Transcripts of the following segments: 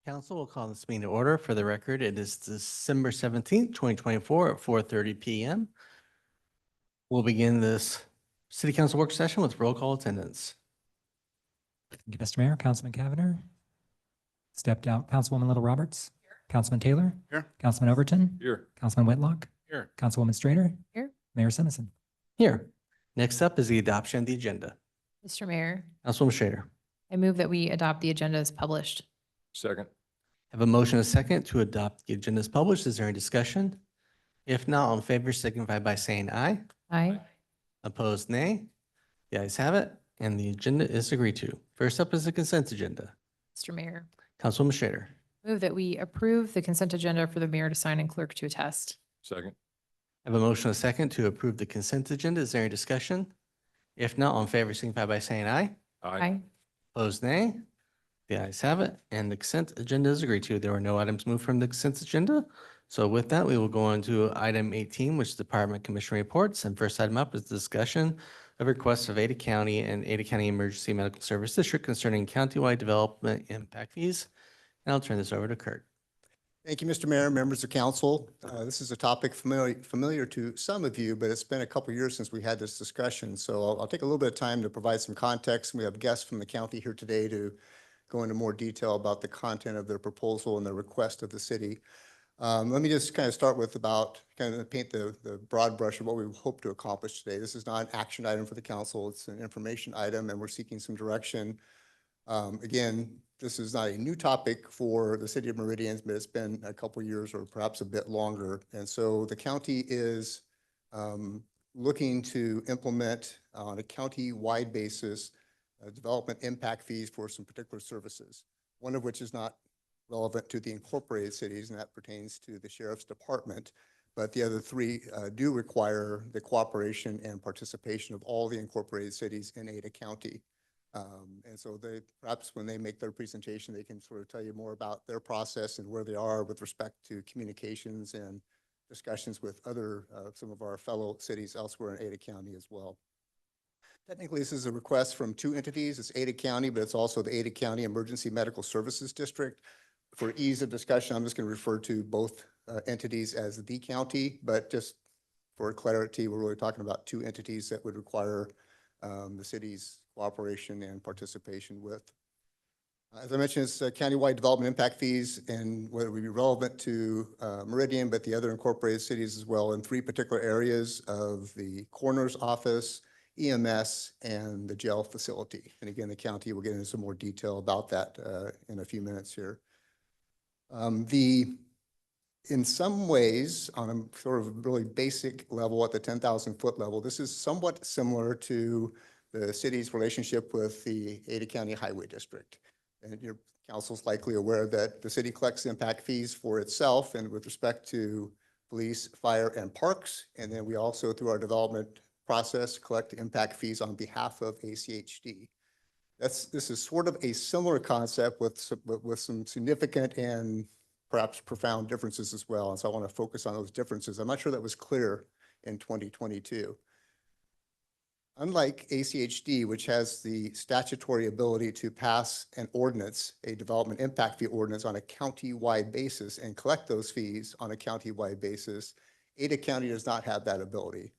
Council will call this meeting to order. For the record, it is December 17th, 2024 at 4:30 PM. We'll begin this city council work session with roll call attendance. Thank you, Mr. Mayor. Councilman Cavanagh. Stepped out. Councilwoman Little Roberts. Councilman Taylor. Here. Councilman Overton. Here. Councilman Whitlock. Here. Councilwoman Strader. Here. Mayor Simmons. Here. Next up is the adoption of the agenda. Mr. Mayor, Councilwoman Schrader. I move that we adopt the agenda as published. Second. Have a motion and a second to adopt the agenda as published. Is there any discussion? If not, all in favor signify by saying aye. Aye. Opposed, nay. The ayes have it, and the agenda is agreed to. First up is the consent agenda. Mr. Mayor, Councilwoman Schrader. move that we approve the consent agenda for the mayor to sign and clerk to attest. Second. I have a motion and a second to approve the consent agenda. Is there any discussion? If not, all in favor signify by saying aye. Aye. Opposed, nay. The ayes have it, and the consent agenda is agreed to. There were no items moved from the consent agenda. So with that, we will go on to item 18, which is Department Commission reports. And first item up is discussion of requests of Ada County and Ada County Emergency Medical Service District concerning countywide development impact fees. And I'll turn this over to Kurt. Thank you, Mr. Mayor, members of council. This is a topic familiar to some of you, but it's been a couple of years since we had this discussion. So I'll take a little bit of time to provide some context. We have guests from the county here today to go into more detail about the content of their proposal and the request of the city. Let me just kind of start with paint the broad brush of what we hope to accomplish today. This is not an action item for the council. It's an information item, and we're seeking some direction. Again, this is not a new topic for the city of Meridian, but it's been a couple of years or perhaps a bit longer. And so the county is looking to implement on a county-wide basis development impact fees for some particular services, one of which is not relevant to the incorporated cities, and that pertains to the sheriff's department. But the other three do require the cooperation and participation of all the incorporated cities in Ada County. And so perhaps when they make their presentation, they can sort of tell you more about their process and where they are with respect to communications and discussions with some of our fellow cities elsewhere in Ada County as well. Technically, this is a request from two entities. It's Ada County, but it's also the Ada County Emergency Medical Services District. For ease of discussion, I'm just going to refer to both entities as the county, but just for clarity, we're really talking about two entities that would require the city's cooperation and participation with. As I mentioned, it's countywide development impact fees, and whether it would be relevant to Meridian, but the other incorporated cities as well in three particular areas of the coroner's office, EMS, and the jail facility. And again, the county will get into some more detail about that in a few minutes here. In some ways, on a sort of really basic level at the 10,000-foot level, this is somewhat similar to the city's relationship with the Ada County Highway District. And your council's likely aware that the city collects impact fees for itself and with respect to police, fire, and parks. And then we also, through our development process, collect impact fees on behalf of ACHD. This is sort of a similar concept with some significant and perhaps profound differences as well. And so I want to focus on those differences. I'm not sure that was clear in 2022. Unlike ACHD, which has the statutory ability to pass an ordinance, a development impact fee ordinance on a county-wide basis and collect those fees on a county-wide basis, Ada County does not have that ability.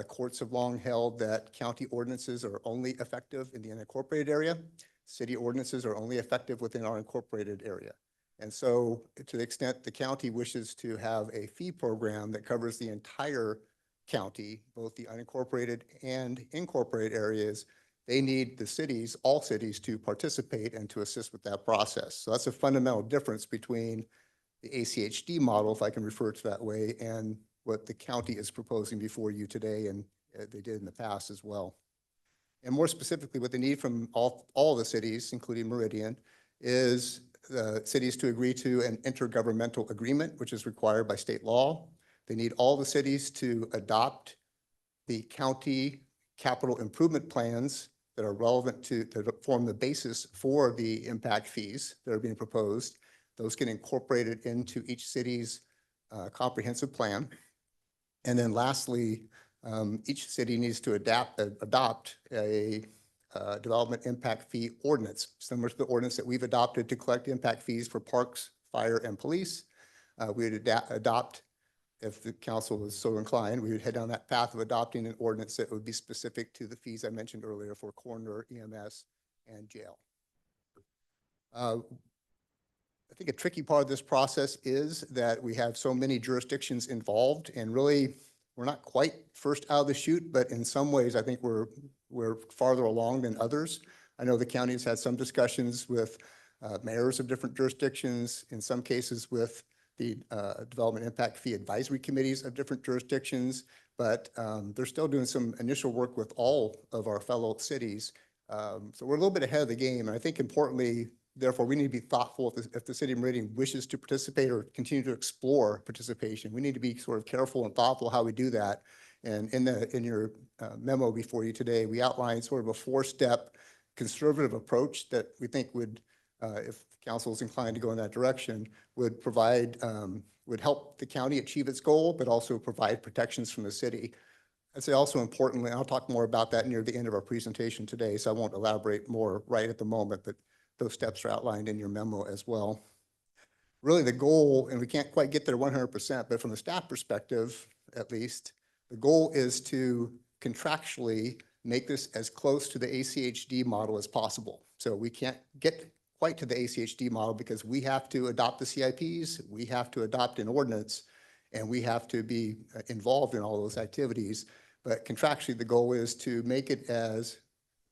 Courts have long held that county ordinances are only effective in the unincorporated area. City ordinances are only effective within our incorporated area. And so to the extent the county wishes to have a fee program that covers the entire county, both the unincorporated and incorporated areas, they need the cities, all cities, to participate and to assist with that process. So that's a fundamental difference between the ACHD model, if I can refer to it that way, and what the county is proposing before you today, and they did in the past as well. And more specifically, what they need from all the cities, including Meridian, is the cities to agree to an intergovernmental agreement, which is required by state law. They need all the cities to adopt the county capital improvement plans that are relevant that form the basis for the impact fees that are being proposed. Those get incorporated into each city's comprehensive plan. And then lastly, each city needs to adopt a development impact fee ordinance, similar to the ordinance that we've adopted to collect impact fees for parks, fire, and police. We would adopt, if the council was so inclined, we would head down that path of adopting an ordinance that would be specific to the fees I mentioned earlier for coroner, EMS, and jail. I think a tricky part of this process is that we have so many jurisdictions involved, and really we're not quite first out of the chute, but in some ways I think we're farther along than others. I know the county has had some discussions with mayors of different jurisdictions, in some cases with the development impact fee advisory committees of different jurisdictions, but they're still doing some initial work with all of our fellow cities. So we're a little bit ahead of the game, and I think importantly, therefore, we need to be thoughtful if the city of Meridian wishes to participate or continue to explore participation. We need to be sort of careful and thoughtful how we do that. And in your memo before you today, we outlined sort of a 4-step conservative approach that we think would, if council is inclined to go in that direction, would provide, would help the county achieve its goal, but also provide protections from the city. I'd say also importantly, I'll talk more about that near the end of our presentation today, so I won't elaborate more right at the moment, but those steps are outlined in your memo as well. Really the goal, and we can't quite get there 100%, but from the staff perspective, at least, the goal is to contractually make this as close to the ACHD model as possible. So we can't get quite to the ACHD model because we have to adopt the CIPs, we have to adopt an ordinance, and we have to be involved in all those activities. But contractually, the goal is to make it as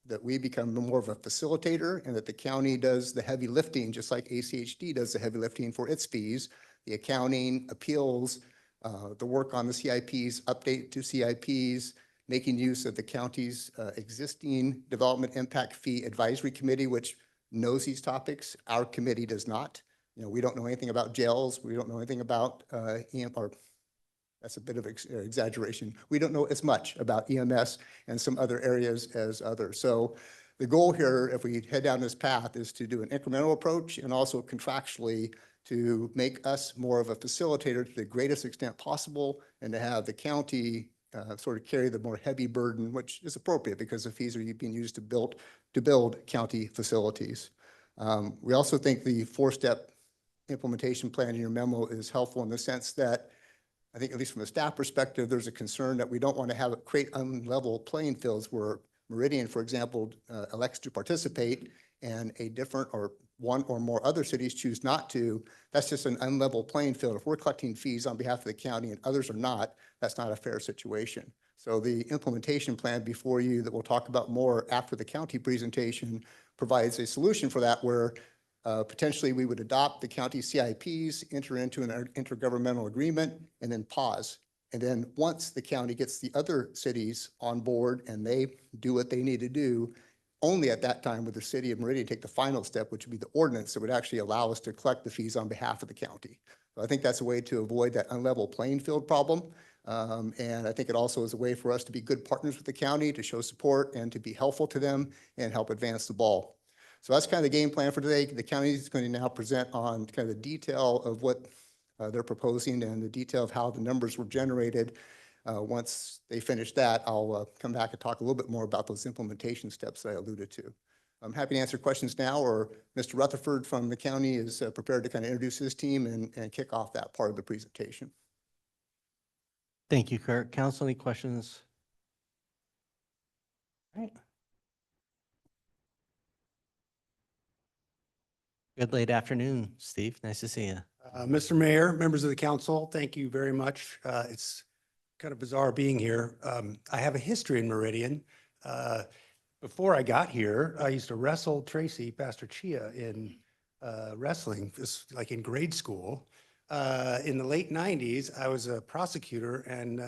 that we become more of a facilitator and that the county does the heavy lifting, just like ACHD does the heavy lifting for its fees, the accounting, appeals, the work on the CIPs, update to CIPs, making use of the county's existing development impact fee advisory committee, which knows these topics. Our committee does not. You know, we don't know anything about jails. We don't know anything about or that's a bit of exaggeration. We don't know as much about EMS and some other areas as others. So the goal here, if we head down this path, is to do an incremental approach and also contractually to make us more of a facilitator to the greatest extent possible and to have the county sort of carry the more heavy burden, which is appropriate because the fees are being used to build county facilities. We also think the 4-step implementation plan in your memo is helpful in the sense that I think at least from the staff perspective, there's a concern that we don't want to have it create unlevel playing fields where Meridian, for example, elects to participate and a different or one or more other cities choose not to. That's just an unlevel playing field. If we're collecting fees on behalf of the county and others are not, that's not a fair situation. So the implementation plan before you that we'll talk about more after the county presentation provides a solution for that where potentially we would adopt the county CIPs, enter into an intergovernmental agreement, and then pause. And then once the county gets the other cities on board and they do what they need to do, only at that time would the city of Meridian take the final step, which would be the ordinance that would actually allow us to collect the fees on behalf of the county. So I think that's a way to avoid that unlevel playing field problem. And I think it also is a way for us to be good partners with the county, to show support and to be helpful to them and help advance the ball. So that's kind of the game plan for today. The county is going to now present on kind of the detail of what they're proposing and the detail of how the numbers were generated. Once they finish that, I'll come back and talk a little bit more about those implementation steps that I alluded to. I'm happy to answer questions now, or Mr. Rutherford from the county is prepared to kind of introduce his team and kick off that part of the presentation. Thank you, Kurt. Council, any questions? All right. Good late afternoon, Steve. Nice to see you. Mr. Mayor, members of the council, thank you very much. It's kind of bizarre being here. I have a history in Meridian. Before I got here, I used to wrestle Tracy, Pastor Chia, in wrestling, like in grade school. In the late 90s, I was a prosecutor, and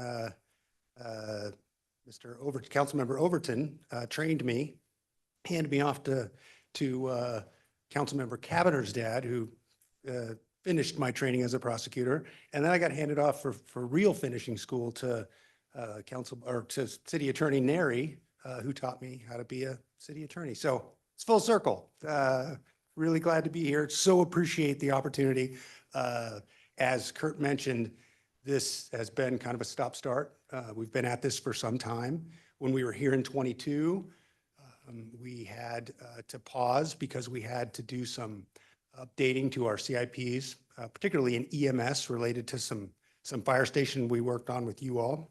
Councilmember Overton trained me, handed me off to Councilmember Cabiner's dad, who finished my training as a prosecutor, and then I got handed off for real finishing school to City Attorney Neri, who taught me how to be a city attorney. So it's full circle. Really glad to be here. So appreciate the opportunity. As Kurt mentioned, this has been kind of a stop-start. We've been at this for some time. When we were here in 22, We had to pause because we had to do some updating to our CIPs, particularly in EMS related to some fire station we worked on with you all.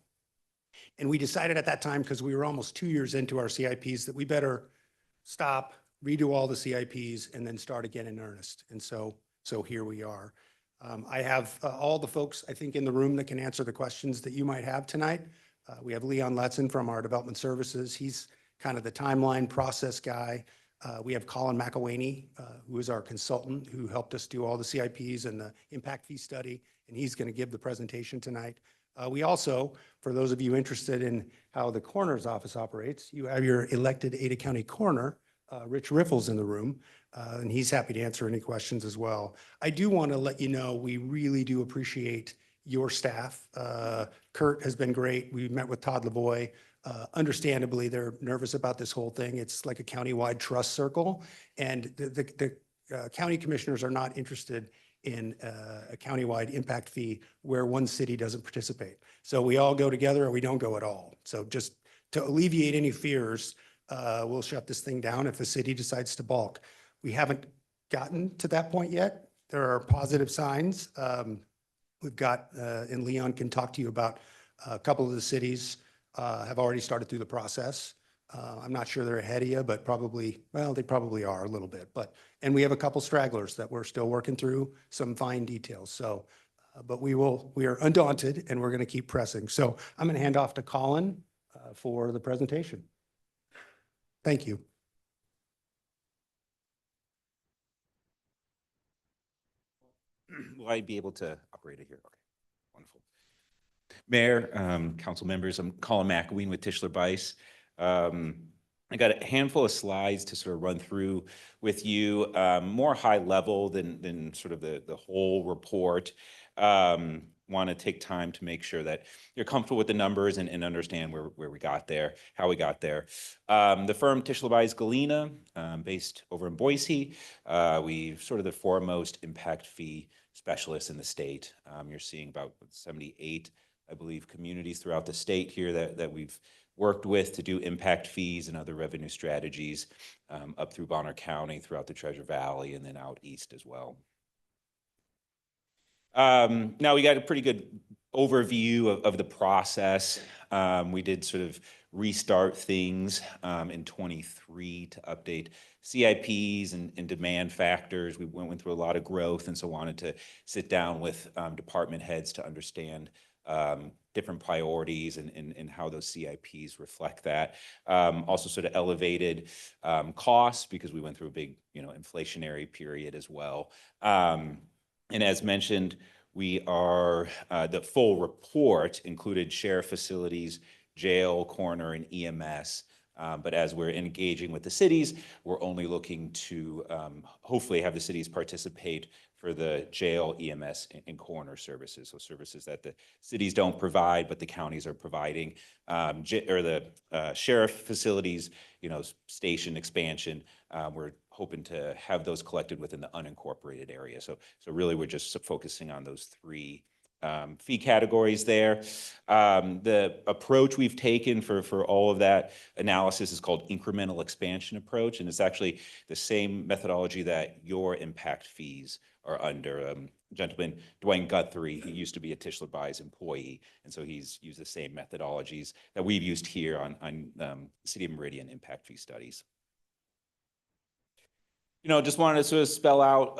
And we decided at that time, because we were almost 2 years into our CIPs, that we better stop, redo all the CIPs, and then start again in earnest. And so here we are. I have all the folks, I think, in the room that can answer the questions that you might have tonight. We have Leon Letson from our Development Services. He's kind of the timeline process guy. We have Colin McElwaney, who is our consultant, who helped us do all the CIPs and the impact fee study, and he's going to give the presentation tonight. We also, for those of you interested in how the coroner's office operates, you have your elected Ada County coroner, Rich Riffles, in the room, and he's happy to answer any questions as well. I do want to let you know, we really do appreciate your staff. Kurt has been great. We met with Todd Lavoie. Understandably, they're nervous about this whole thing. It's like a countywide trust circle, and the county commissioners are not interested in a countywide impact fee where one city doesn't participate. So we all go together or we don't go at all. So just to alleviate any fears, we'll shut this thing down if the city decides to balk. We haven't gotten to that point yet. There are positive signs. We've got, and Leon can talk to you about a couple of the cities have already started through the process. I'm not sure they're ahead of you, but probably, well, they probably are a little bit. And we have a couple stragglers that we're still working through some fine details. So, but we are undaunted and we're going to keep pressing. So I'm going to hand off to Colin for the presentation. Thank you. Will I be able to operate it here? Okay, wonderful. Mayor, council members, I'm Colin McElwaney with Tischler Bice. I got a handful of slides to sort of run through with you, more high level than sort of the whole report. Want to take time to make sure that you're comfortable with the numbers and understand where we got there, how we got there. The firm Tischler Bice Galena, based over in Boise, we're sort of the foremost impact fee specialists in the state. You're seeing about 78, I believe, communities throughout the state here that we've worked with to do impact fees and other revenue strategies up through Bonner County, throughout the Treasure Valley, and then out east as well. Now we got a pretty good overview of the process. We did sort of restart things in 23 to update CIPs and demand factors. We went through a lot of growth, and so wanted to sit down with department heads to understand different priorities and how those CIPs reflect that. Also sort of elevated costs because we went through a big, inflationary period as well. And as mentioned, we are, the full report included sheriff facilities, jail, coroner, and EMS. But as we're engaging with the cities, we're only looking to hopefully have the cities participate for the jail, EMS, and coroner services. So services that the cities don't provide, but the counties are providing. Or the sheriff facilities, station expansion, we're hoping to have those collected within the unincorporated area. So really we're just focusing on those three fee categories there. The approach we've taken for all of that analysis is called incremental expansion approach, and it's actually the same methodology that your impact fees are under. Gentleman Dwayne Guthrie, he used to be a Tischler Bice employee, and so he's used the same methodologies that we've used here on City of Meridian impact fee studies. Just wanted to sort of spell out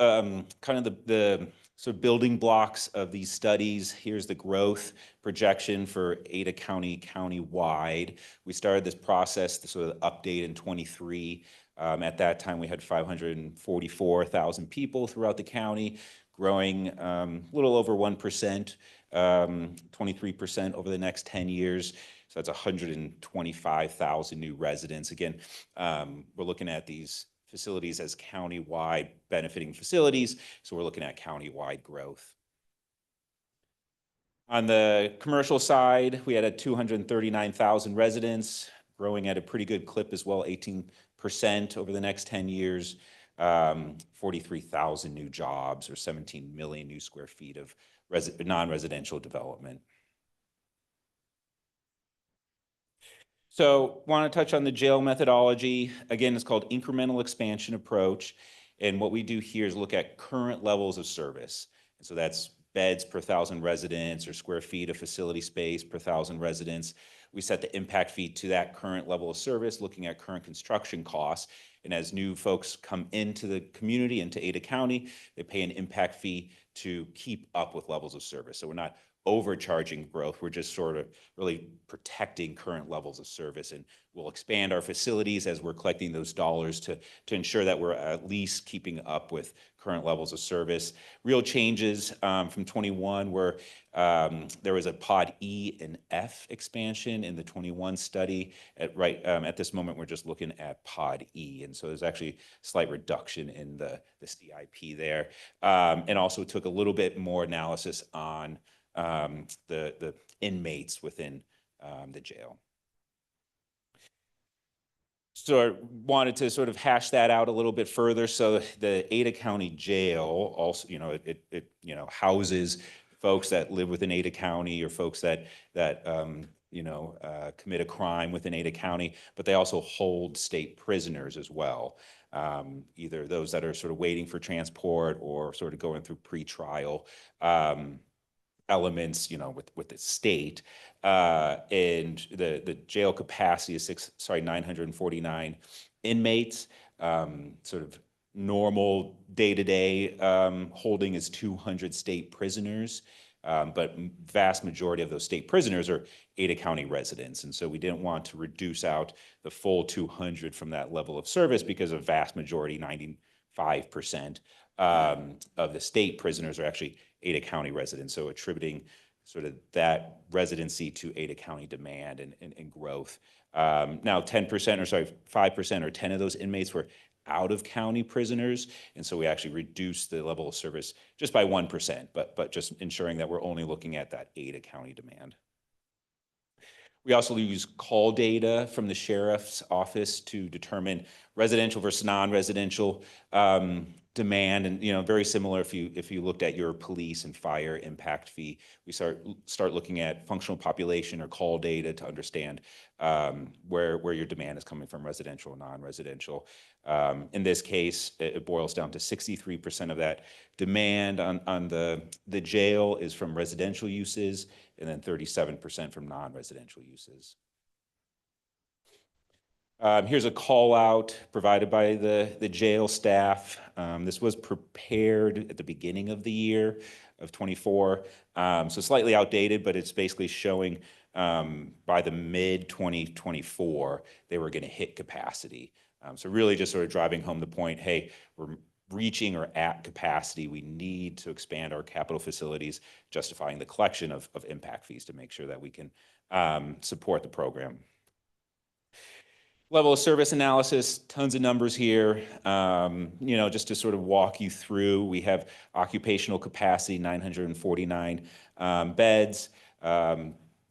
kind of the sort of building blocks of these studies. Here's the growth projection for Ada County countywide. We started this process, the sort of update in 23. At that time, we had 544,000 people throughout the county, growing a little over 1%, 23% over the next 10 years. So that's 125,000 new residents. Again, we're looking at these facilities as county-wide benefiting facilities, so we're looking at county-wide growth. On the commercial side, we had 239,000 residents, growing at a pretty good clip as well, 18% over the next 10 years, 43,000 new jobs, or 17 million new square feet of non-residential development. So want to touch on the jail methodology. Again, it's called incremental expansion approach. And what we do here is look at current levels of service. And so that's beds per 1,000 residents or square feet of facility space per 1,000 residents. We set the impact fee to that current level of service, looking at current construction costs. And as new folks come into the community, into Ada County, they pay an impact fee to keep up with levels of service. So we're not overcharging growth. We're just sort of really protecting current levels of service. And we'll expand our facilities as we're collecting those dollars to ensure that we're at least keeping up with current levels of service. Real changes from 21 were there was a pod E and F expansion in the 21 study. At this moment, we're just looking at pod E. And so there's actually slight reduction in the CIP there. And also took a little bit more analysis on the inmates within the jail. So I wanted to sort of hash that out a little bit further. So the Ada County Jail also, it houses folks that live within Ada County or folks that commit a crime within Ada County, but they also hold state prisoners as well. Either those that are sort of waiting for transport or sort of going through pretrial elements, with the state, and the jail capacity is 949 inmates. Sort of normal day-to-day holding is 200 state prisoners, but vast majority of those state prisoners are Ada County residents, and so we didn't want to reduce out the full 200 from that level of service because a vast majority, 95%, of the state prisoners are actually Ada County residents, so attributing sort of that residency to Ada County demand and growth. Now 5% or 10 of those inmates were out of county prisoners, and so we actually reduced the level of service just by 1%, but just ensuring that we're only looking at that Ada County demand. We also use call data from the sheriff's office to determine residential versus non-residential demand, and very similar if you looked at your police and fire impact fee. We start looking at functional population or call data to understand where your demand is coming from, residential or non-residential. In this case, it boils down to 63% of that demand on the jail is from residential uses, and then 37% from non-residential uses. Here's a call out provided by the jail staff. This was prepared at the beginning of the year of 24, so slightly outdated, but it's basically showing by the mid 2024, they were going to hit capacity. So really just sort of driving home the point, hey, we're reaching or at capacity. We need to expand our capital facilities, justifying the collection of impact fees to make sure that we can support the program. Level of service analysis, tons of numbers here. Just to sort of walk you through, we have occupational capacity, 949 beds,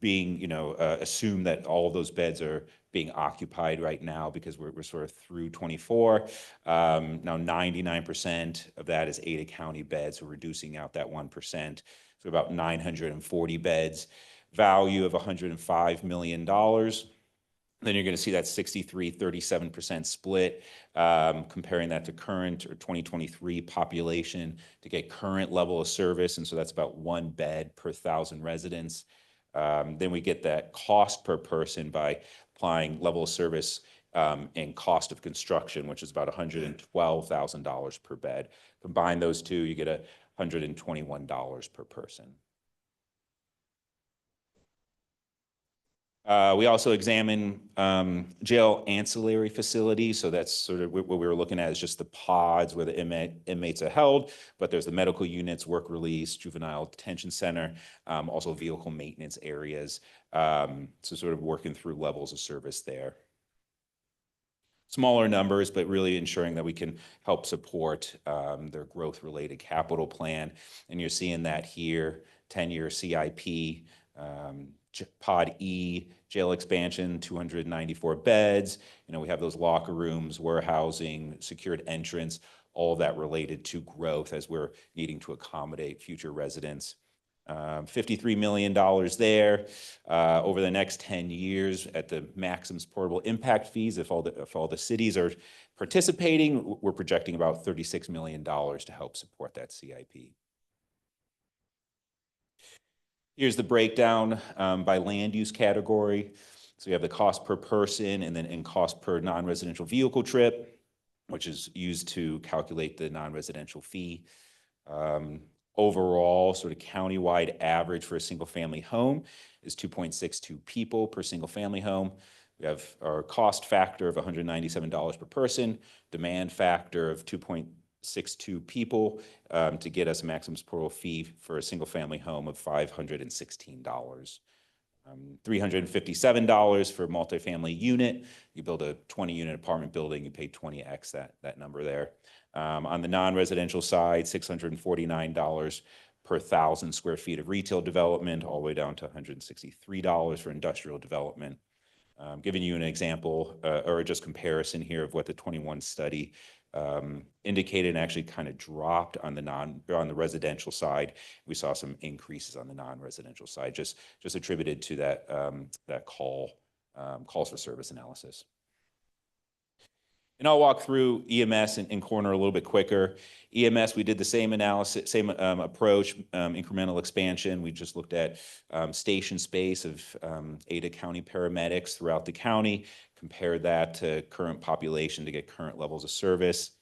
being, assume that all of those beds are being occupied right now because we're sort of through 24. Now 99% of that is Ada County beds, so reducing out that 1%. So about 940 beds, value of $105 million. Then you're going to see that 37% split, comparing that to current or 2023 population to get current level of service. And so that's about 1 bed per 1,000 residents. Then we get that cost per person by applying level of service and cost of construction, which is about $112,000 per bed. Combine those two, you get $121 per person. We also examine jail ancillary facilities. So that's sort of what we were looking at is just the pods where the inmates are held, but there's the medical units, work release, juvenile detention center, also vehicle maintenance areas. So sort of working through levels of service there. Smaller numbers, but really ensuring that we can help support their growth-related capital plan. And you're seeing that here, 10-year CIP, Pod E, jail expansion, 294 beds. We have those locker rooms, warehousing, secured entrance, all of that related to growth as we're needing to accommodate future residents. $53 million there. Over the next 10 years at the maximum supportable impact fees, if all the cities are participating, we're projecting about $36 million to help support that CIP. Here's the breakdown by land use category. So we have the cost per person and then in cost per non-residential vehicle trip, which is used to calculate the non-residential fee. Overall, sort of countywide average for a single family home is 2.62 people per single family home. We have our cost factor of $197 per person, demand factor of 2.62 people to get us a maximum supportable fee for a single family home of $516. $357 for a multifamily unit. You build a 20-unit apartment building, you pay 20x that number there. On the non-residential side, $649 per 1,000 square feet of retail development, all the way down to $163 for industrial development. Giving you an example or just comparison here of what the 21 study indicated and actually kind of dropped on the residential side. We saw some increases on the non-residential side, just attributed to that calls for service analysis. And I'll walk through EMS and corner a little bit quicker. EMS, we did the same analysis, same approach, incremental expansion. We just looked at station space of Ada County paramedics throughout the county, compared that to current population to get current levels of service.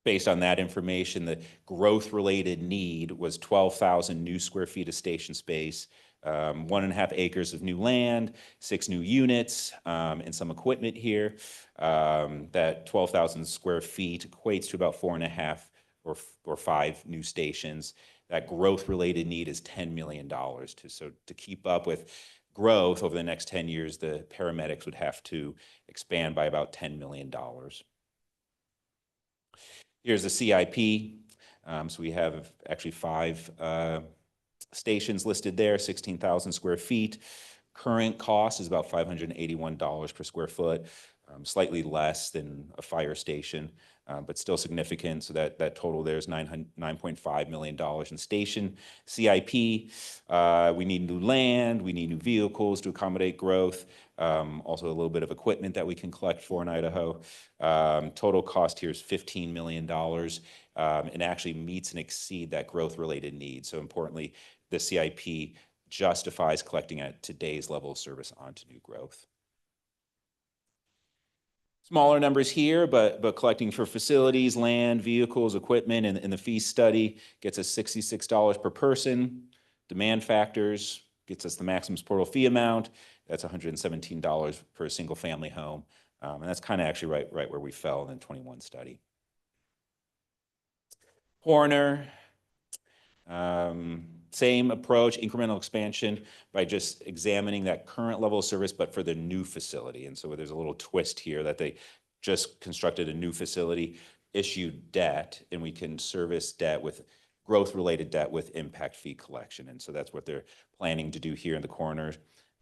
Based on that information, the growth-related need was 12,000 new square feet of station space, 1.5 acres of new land, 6 new units, and some equipment here. That 12,000 square feet equates to about 4.5 or 5 new stations. That growth-related need is $10 million. So to keep up with growth over the next 10 years, the paramedics would have to expand by about $10 million. Here's the CIP. So we have actually 5 stations listed there, 16,000 square feet. Current cost is about $581 per square foot, slightly less than a fire station, but still significant. So that total there is $9.5 million in station CIP. We need new land, we need new vehicles to accommodate growth. Also a little bit of equipment that we can collect for in Idaho. Total cost here is $15 million and actually meets and exceed that growth-related need. So importantly, the CIP justifies collecting at today's level of service onto new growth. Smaller numbers here, but collecting for facilities, land, vehicles, equipment, and the fee study gets us $66 per person. Demand factors gets us the maximum supportable fee amount. That's $117 per single family home. And that's kind of actually right where we fell in the 21 study. Coroner, same approach, incremental expansion by just examining that current level of service, but for the new facility. And so there's a little twist here that they just constructed a new facility, issued debt, and we can service debt with growth-related debt with impact fee collection. And so that's what they're planning to do here in the coroner.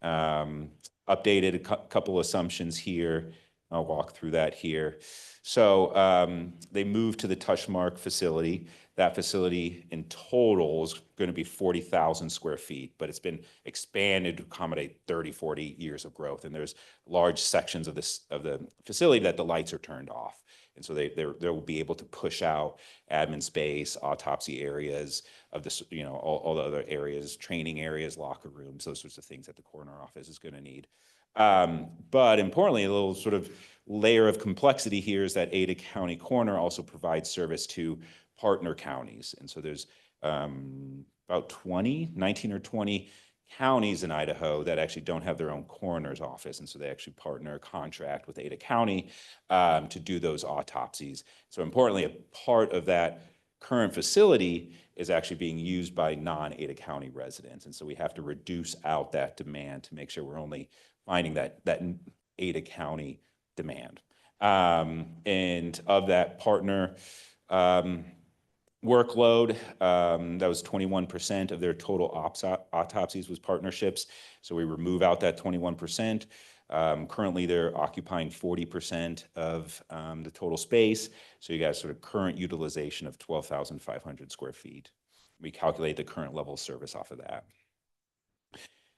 Updated a couple assumptions here. I'll walk through that here. So they moved to the Touchmark facility. That facility in total is going to be 40,000 square feet, but it's been expanded to accommodate 30, 40 years of growth. And there's large sections of the facility that the lights are turned off. And so they will be able to push out admin space, autopsy areas of this, all the other areas, training areas, locker rooms, those sorts of things that the coroner office is going to need. But importantly, a little sort of layer of complexity here is that Ada County Coroner also provides service to partner counties. And so there's about 19 or 20 counties in Idaho that actually don't have their own coroner's office. And so they actually partner, contract with Ada County to do those autopsies. So importantly, a part of that current facility is actually being used by non-Ada County residents. And so we have to reduce out that demand to make sure we're only finding that Ada County demand. And of that partner workload, that was 21% of their total autopsies was partnerships. So we remove out that 21%. Currently, they're occupying 40% of the total space. So you got sort of current utilization of 12,500 square feet. We calculate the current level of service off of that.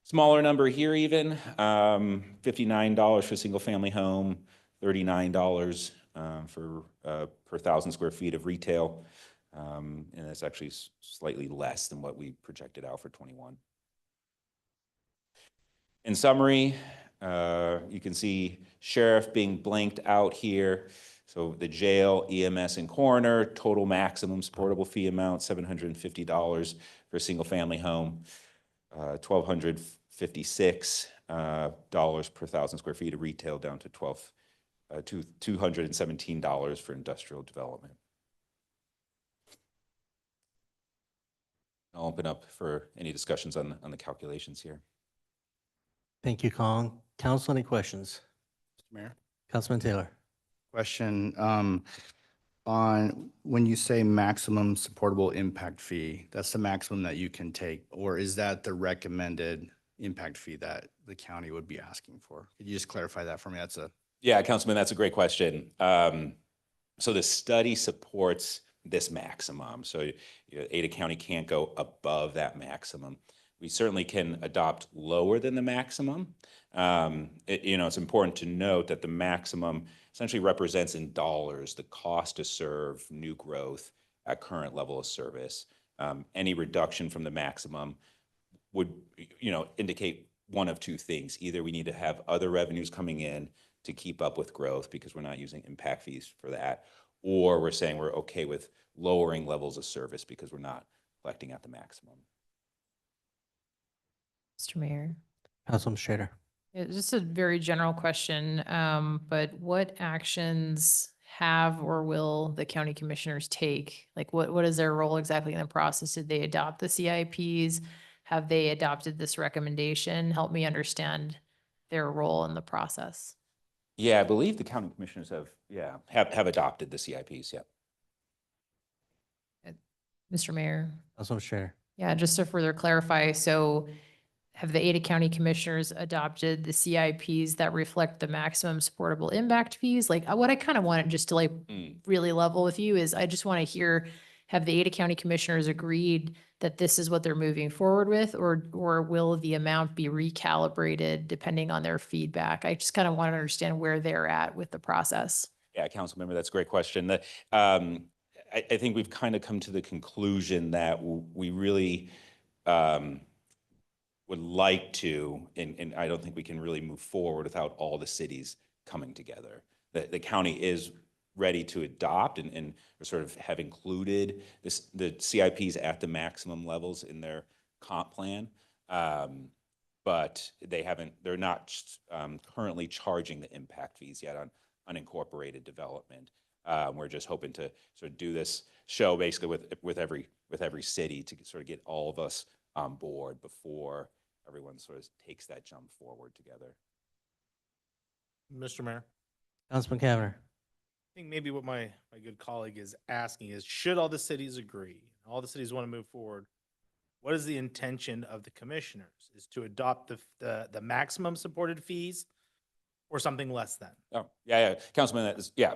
Smaller number here even, $59 for a single family home, $39 for per 1,000 square feet of retail. And that's actually slightly less than what we projected out for 21. In summary, you can see sheriff being blanked out here. So the jail, EMS, and coroner, total maximum supportable fee amount, $750 for a single family home, $1,256 per 1,000 square feet of retail, down to $217 for industrial development. I'll open up for any discussions on the calculations here. Thank you, Colin. Council, any questions? Mr. Mayor, Councilman Taylor. question, on when you say maximum supportable impact fee, that's the maximum that you can take, or is that the recommended impact fee that the county would be asking for? Could you just clarify that for me? Yeah, Councilman, that's a great question. So the study supports this maximum. So Ada County can't go above that maximum. We certainly can adopt lower than the maximum. It's important to note that the maximum essentially represents in dollars the cost to serve new growth at current level of service. Any reduction from the maximum would, indicate one of two things. Either we need to have other revenues coming in to keep up with growth because we're not using impact fees for that, or we're saying we're okay with lowering levels of service because we're not collecting at the maximum. Mr. Mayor. Councilman Schrader. It's just a very general question, but what actions have or will the county commissioners take? Like what is their role exactly in the process? Did they adopt the CIPs? Have they adopted this recommendation? Help me understand their role in the process. Yeah, I believe the county commissioners have adopted the CIPs, yeah. Mr. Mayor. Councilman Schrader. Yeah, just to further clarify, so have the Ada County Commissioners adopted the CIPs that reflect the maximum supportable impact fees? Like what I kind of wanted just to really level with you is I just want to hear, have the Ada County Commissioners agreed that this is what they're moving forward with, or will the amount be recalibrated depending on their feedback? I just kind of want to understand where they're at with the process. Yeah, council member, that's a great question. I think we've kind of come to the conclusion that we really would like to, and I don't think we can really move forward without all the cities coming together. The county is ready to adopt and sort of have included the CIPs at the maximum levels in their comp plan. But they're not currently charging the impact fees yet on unincorporated development. We're just hoping to sort of do this show basically with every city to sort of get all of us on board before everyone sort of takes that jump forward together. Mr. Mayor, Councilman Cavanagh. I think maybe what my good colleague is asking is, should all the cities agree, all the cities want to move forward, what is the intention of the commissioners? Is to adopt the maximum supported fees or something less than? Oh, yeah, Councilman, yeah.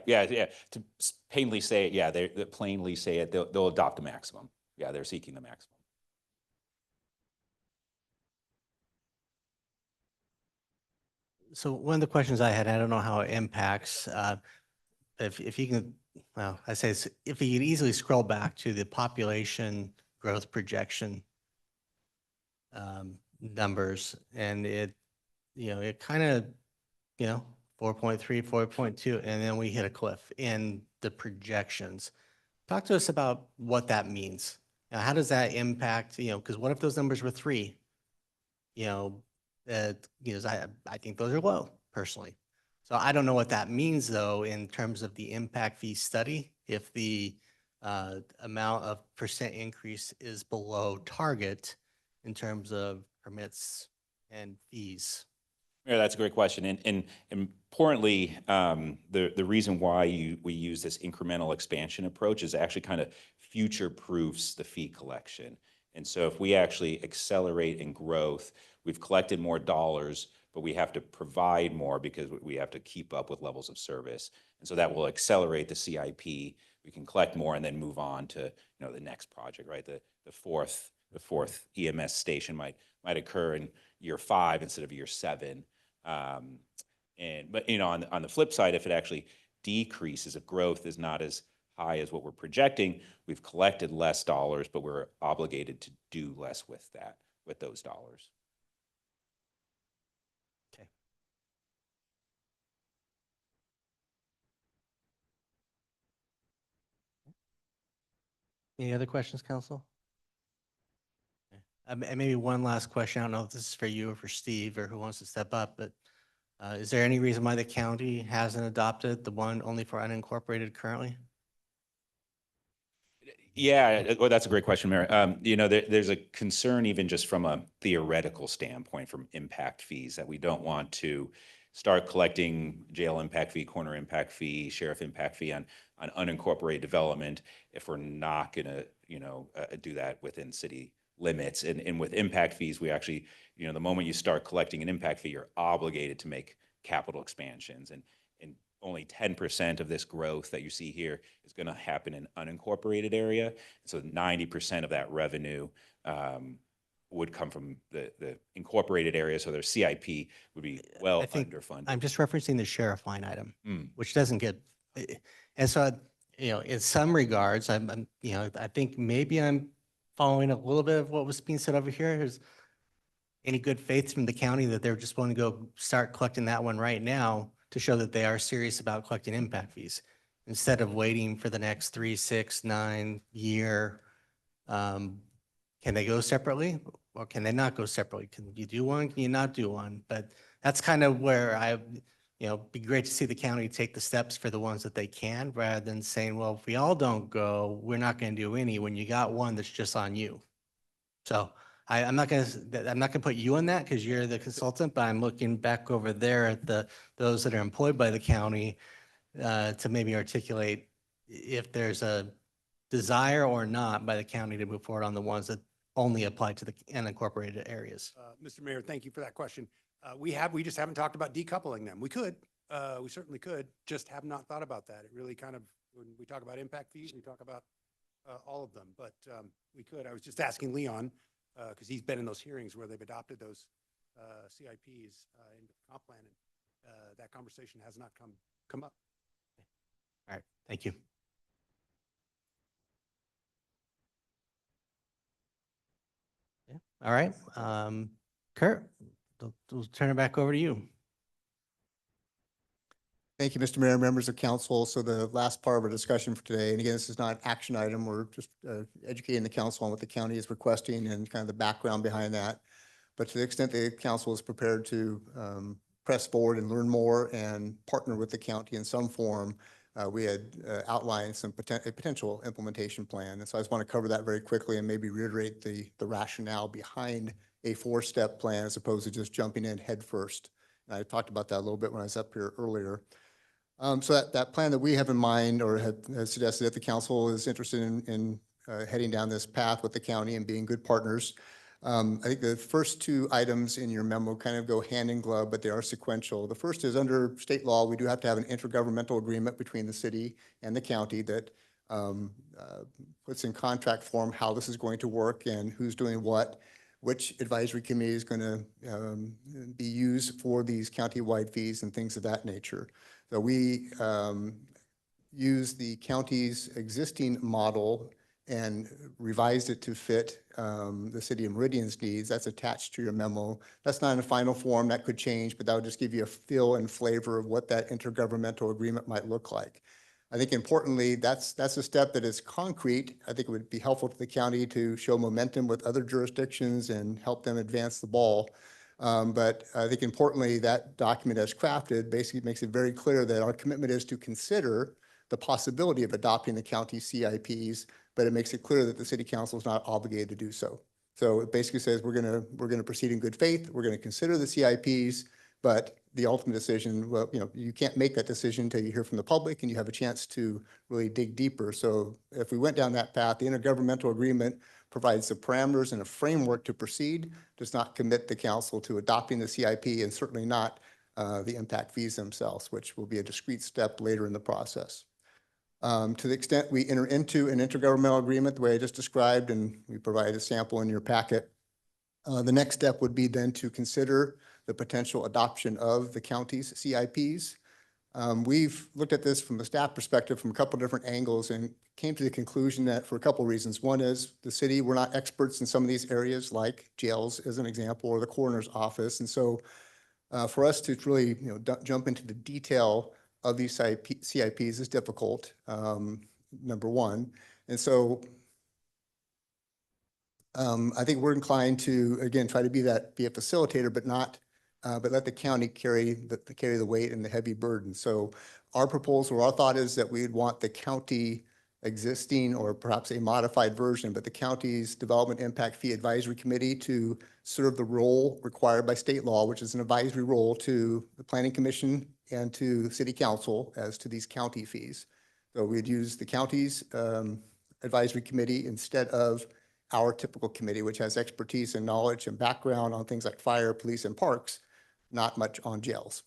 To plainly say it, they plainly say it, they'll adopt the maximum. Yeah, they're seeking the maximum. So one of the questions I had, I don't know how it impacts, if you can, well, I say if you can easily scroll back to the population growth projection numbers, and it kind of, 4.3, 4.2, and then we hit a cliff in the projections. Talk to us about what that means. Now, how does that impact, because what if those numbers were 3? I think those are low personally. So I don't know what that means though, in terms of the impact fee study, if the amount of percent increase is below target in terms of permits and fees. Yeah, that's a great question. And importantly, the reason why we use this incremental expansion approach is actually kind of future proofs the fee collection. And so if we actually accelerate in growth, we've collected more dollars, but we have to provide more because we have to keep up with levels of service. And so that will accelerate the CIP we can collect more and then move on to, the next project, right? The fourth EMS station might occur in year 5 instead of year 7. But on the flip side, if it actually decreases, if growth is not as high as what we're projecting, we've collected less dollars, but we're obligated to do less with those dollars. Okay. Any other questions, council? Okay. And maybe one last question. I don't know if this is for you or for Steve or who wants to step up, but is there any reason why the county hasn't adopted the one only for unincorporated currently? Yeah, well, that's a great question, Mayor. There's a concern even just from a theoretical standpoint from impact fees that we don't want to start collecting jail impact fee, corner impact fee, sheriff impact fee on unincorporated development if we're not going to, do that within city limits. And with impact fees, we actually, the moment you start collecting an impact fee, you're obligated to make capital expansions. And only 10% of this growth that you see here is going to happen in unincorporated area. So 90% of that revenue would come from the incorporated area. So their CIP would be well I think underfunded. I'm just referencing the sheriff line item, Mm. which doesn't get, and so, in some regards, I think maybe I'm following a little bit of what was being said over here. Is any good faith from the county that they're just going to go start collecting that one right now to show that they are serious about collecting impact fees instead of waiting for the next 3, 6, 9 year. Can they go separately or can they not go separately? Can you do one? Can you not do one? But that's kind of where be great to see the county take the steps for the ones that they can rather than saying, well, if we all don't go, we're not going to do any when you got one that's just on you. So I'm not gonna put you on that because you're the consultant, but I'm looking back over there at those that are employed by the county to maybe articulate if there's a desire or not by the county to move forward on the ones that only apply to the unincorporated areas. Mr. Mayor, thank you for that question. We just haven't talked about decoupling them. We could, we certainly could, just have not thought about that. It really kind of, when we talk about impact fees, we talk about all of them, but we could. I was just asking Leon, because he's been in those hearings where they've adopted those CIPs into the comp plan, and that conversation has not come up. All right, thank you. Yeah. All right, Kurt, we'll turn it back over to you. Thank you, Mr. Mayor, members of council. So the last part of our discussion for today, and again, this is not an action item. We're just educating the council on what the county is requesting and kind of the background behind that. But to the extent the council is prepared to press forward and learn more and partner with the county in some form, we had outlined a potential implementation plan. And so I just want to cover that very quickly and maybe reiterate the rationale behind a 4-step plan as opposed to just jumping in head first. And I talked about that a little bit when I was up here earlier. So that plan that we have in mind or have suggested that the council is interested in heading down this path with the county and being good partners. I think the first 2 items in your memo kind of go hand in glove, but they are sequential. The first is under state law, we do have to have an intergovernmental agreement between the city and the county that puts in contract form how this is going to work and who's doing what, which advisory committee is going to be used for these county-wide fees and things of that nature. So we use the county's existing model and revised it to fit the city of Meridian's needs. That's attached to your memo. That's not in a final form. That could change, but that would just give you a feel and flavor of what that intergovernmental agreement might look like. I think importantly, that's a step that is concrete. I think it would be helpful to the county to show momentum with other jurisdictions and help them advance the ball. But I think importantly, that document as crafted basically makes it very clear that our commitment is to consider the possibility of adopting the county CIPs, but it makes it clear that the city council is not obligated to do so. So it basically says we're going to proceed in good faith. We're going to consider the CIPs, but the ultimate decision, well, you can't make that decision until you hear from the public and you have a chance to really dig deeper. So if we went down that path, the intergovernmental agreement provides the parameters and a framework to proceed, does not commit the council to adopting the CIP and certainly not the impact fees themselves, which will be a discrete step later in the process. To the extent we enter into an intergovernmental agreement, the way I just described, and we provide a sample in your packet, the next step would be then to consider the potential adoption of the county's CIPs. We've looked at this from a staff perspective from a couple different angles and came to the conclusion that for a couple of reasons. One is the city, we're not experts in some of these areas like jails as an example, or the coroner's office. And so for us to really jump into the detail of these CIPs is difficult, number one. And so I think we're inclined to, again, try to be a facilitator, but not, but let the county carry the weight and the heavy burden. So our proposal, our thought is that we'd want the county existing, or perhaps a modified version, but the county's Development Impact Fee Advisory Committee to serve the role required by state law, which is an advisory role to the Planning Commission and to City Council as to these county fees. So we'd use the county's advisory committee instead of our typical committee, which has expertise and knowledge and background on things like fire, police, and parks, not much on jails.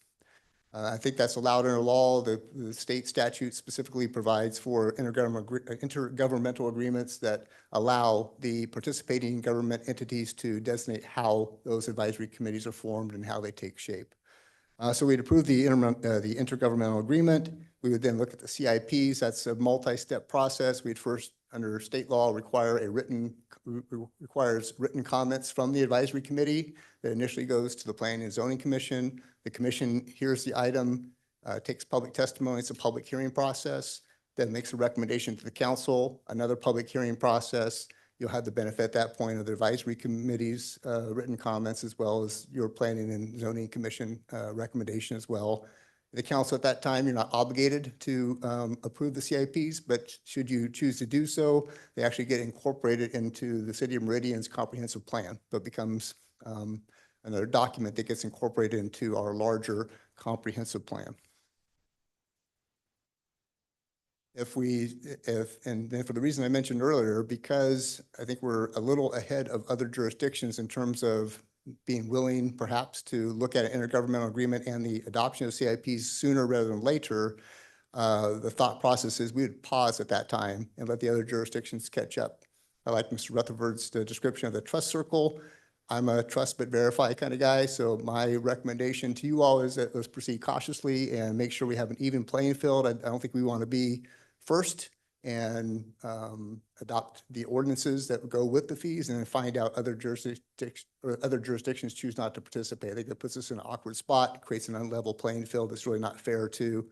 I think that's allowed under law. The state statute specifically provides for intergovernmental agreements that allow the participating government entities to designate how those advisory committees are formed and how they take shape. So we'd approve the intergovernmental agreement. We would then look at the CIPs. That's a multi-step process. We'd first, under state law, requires written comments from the advisory committee that initially goes to the Planning and Zoning Commission. The commission hears the item, takes public testimony. It's a public hearing process, then makes a recommendation to the council, another public hearing process. You'll have the benefit at that point of the advisory committee's written comments, as well as your Planning and Zoning Commission recommendation as well. The council at that time, you're not obligated to approve the CIPs, but should you choose to do so, they actually get incorporated into the City of Meridian's comprehensive plan. So it becomes another document that gets incorporated into our larger comprehensive plan. And then for the reason I mentioned earlier, because I think we're a little ahead of other jurisdictions in terms of being willing perhaps to look at an intergovernmental agreement and the adoption of CIPs sooner rather than later, the thought process is we would pause at that time and let the other jurisdictions catch up. I like Mr. Rutherford's description of the trust circle. I'm a trust but verify kind of guy. So my recommendation to you all is that let's proceed cautiously and make sure we have an even playing field. I don't think we want to be first and adopt the ordinances that would go with the fees and then find out other jurisdictions choose not to participate. I think that puts us in an awkward spot, creates an unlevel playing field that's really not fair to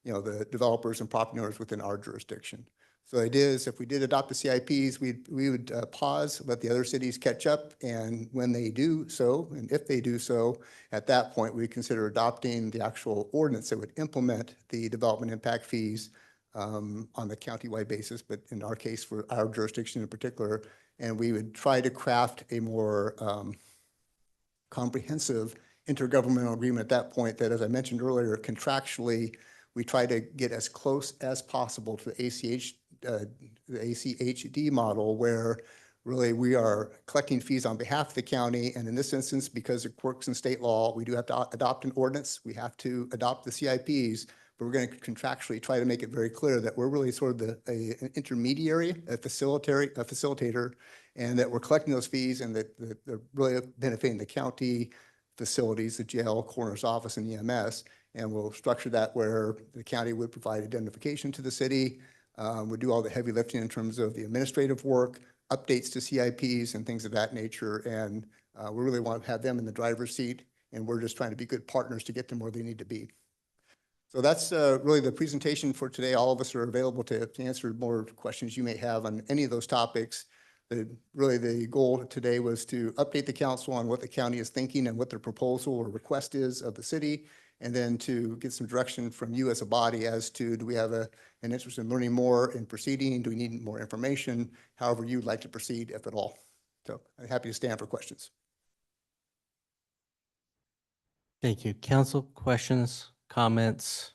the developers and property owners within our jurisdiction. So the idea is if we did adopt the CIPs, we would pause, let the other cities catch up, and when they do so, and if they do so, at that point, we consider adopting the actual ordinance that would implement the development impact fees on the countywide basis, but in our case, for our jurisdiction in particular, and we would try to craft a more comprehensive intergovernmental agreement at that point that, as I mentioned earlier, contractually, we try to get as close as possible to the ACHD model, where really we are collecting fees on behalf of the county. And in this instance, because it works in state law, we do have to adopt an ordinance. We have to adopt the CIPs, but we're going to contractually try to make it very clear that we're really sort of an intermediary, a facilitator, and that we're collecting those fees and that they're really benefiting the county facilities, the jail, coroner's office, and EMS. And we'll structure that where the county would provide identification to the city, would do all the heavy lifting in terms of the administrative work, updates to CIPs and things of that nature. And we really want to have them in the driver's seat, and we're just trying to be good partners to get them where they need to be. So that's really the presentation for today. All of us are available to answer more questions you may have on any of those topics. Really the goal today was to update the council on what the county is thinking and what their proposal or request is of the city, and then to get some direction from you as a body as to, do we have an interest in learning more and proceeding? Do we need more information? However you'd like to proceed, if at all. So I'm happy to stand for questions. Thank you. Council, questions, comments?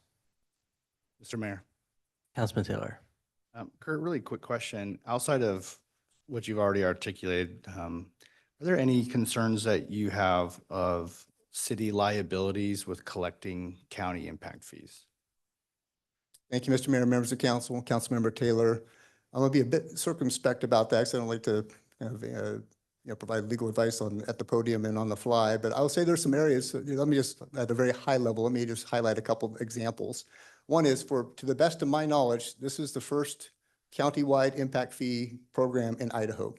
Mr. Mayor. Councilman Taylor. Kurt, really quick question. Outside of what you've already articulated, are there any concerns that you have of city liabilities with collecting county impact fees? Thank you, Mr. Mayor, members of council, Councilmember Taylor. I'm going to be a bit circumspect about that because I don't like to kind of, provide legal advice at the podium and on the fly, but I'll say there's some areas, let me just, at a very high level, let me just highlight a couple of examples. One is to the best of my knowledge, this is the first countywide impact fee program in Idaho.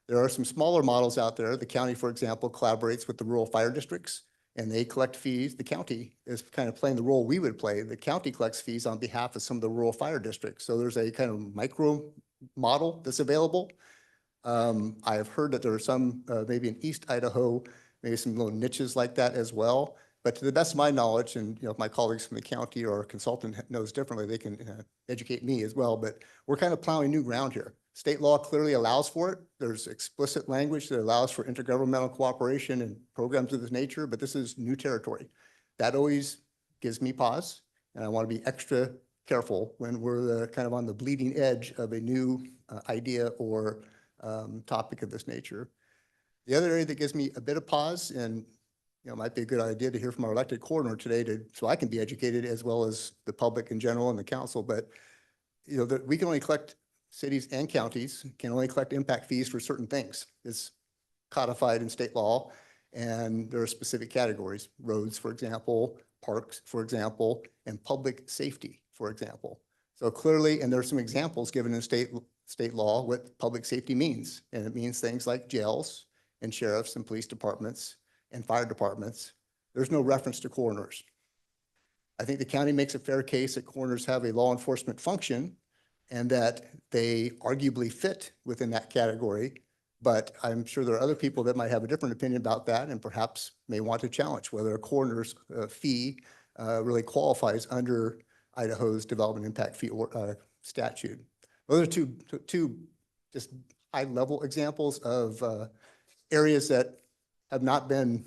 There are some smaller models out there. The county, for example, collaborates with the rural fire districts and they collect fees. The county is kind of playing the role we would play. The county collects fees on behalf of some of the rural fire districts. So there's a kind of micro model that's available. I have heard that there are some, maybe in East Idaho, maybe some little niches like that as well. But to the best of my knowledge, and if my colleagues from the county or a consultant knows differently, they can educate me as well. But we're kind of plowing new ground here. State law clearly allows for it. There's explicit language that allows for intergovernmental cooperation and programs of this nature, but this is new territory. That always gives me pause, and I want to be extra careful when we're kind of on the bleeding edge of a new idea or topic of this nature. The other area that gives me a bit of pause, and it might be a good idea to hear from our elected coroner today so I can be educated as well as the public in general and the council, but that we can only collect, cities and counties can only collect impact fees for certain things. It's codified in state law, and there are specific categories: roads, for example, parks, for example, and public safety, for example. So clearly, and there are some examples given in state law what public safety means, and it means things like jails and sheriffs and police departments and fire departments. There's no reference to coroners. I think the county makes a fair case that coroners have a law enforcement function and that they arguably fit within that category. But I'm sure there are other people that might have a different opinion about that and perhaps may want to challenge whether a coroner's fee really qualifies under Idaho's development impact fee statute. Those are two just high-level examples of areas that have not been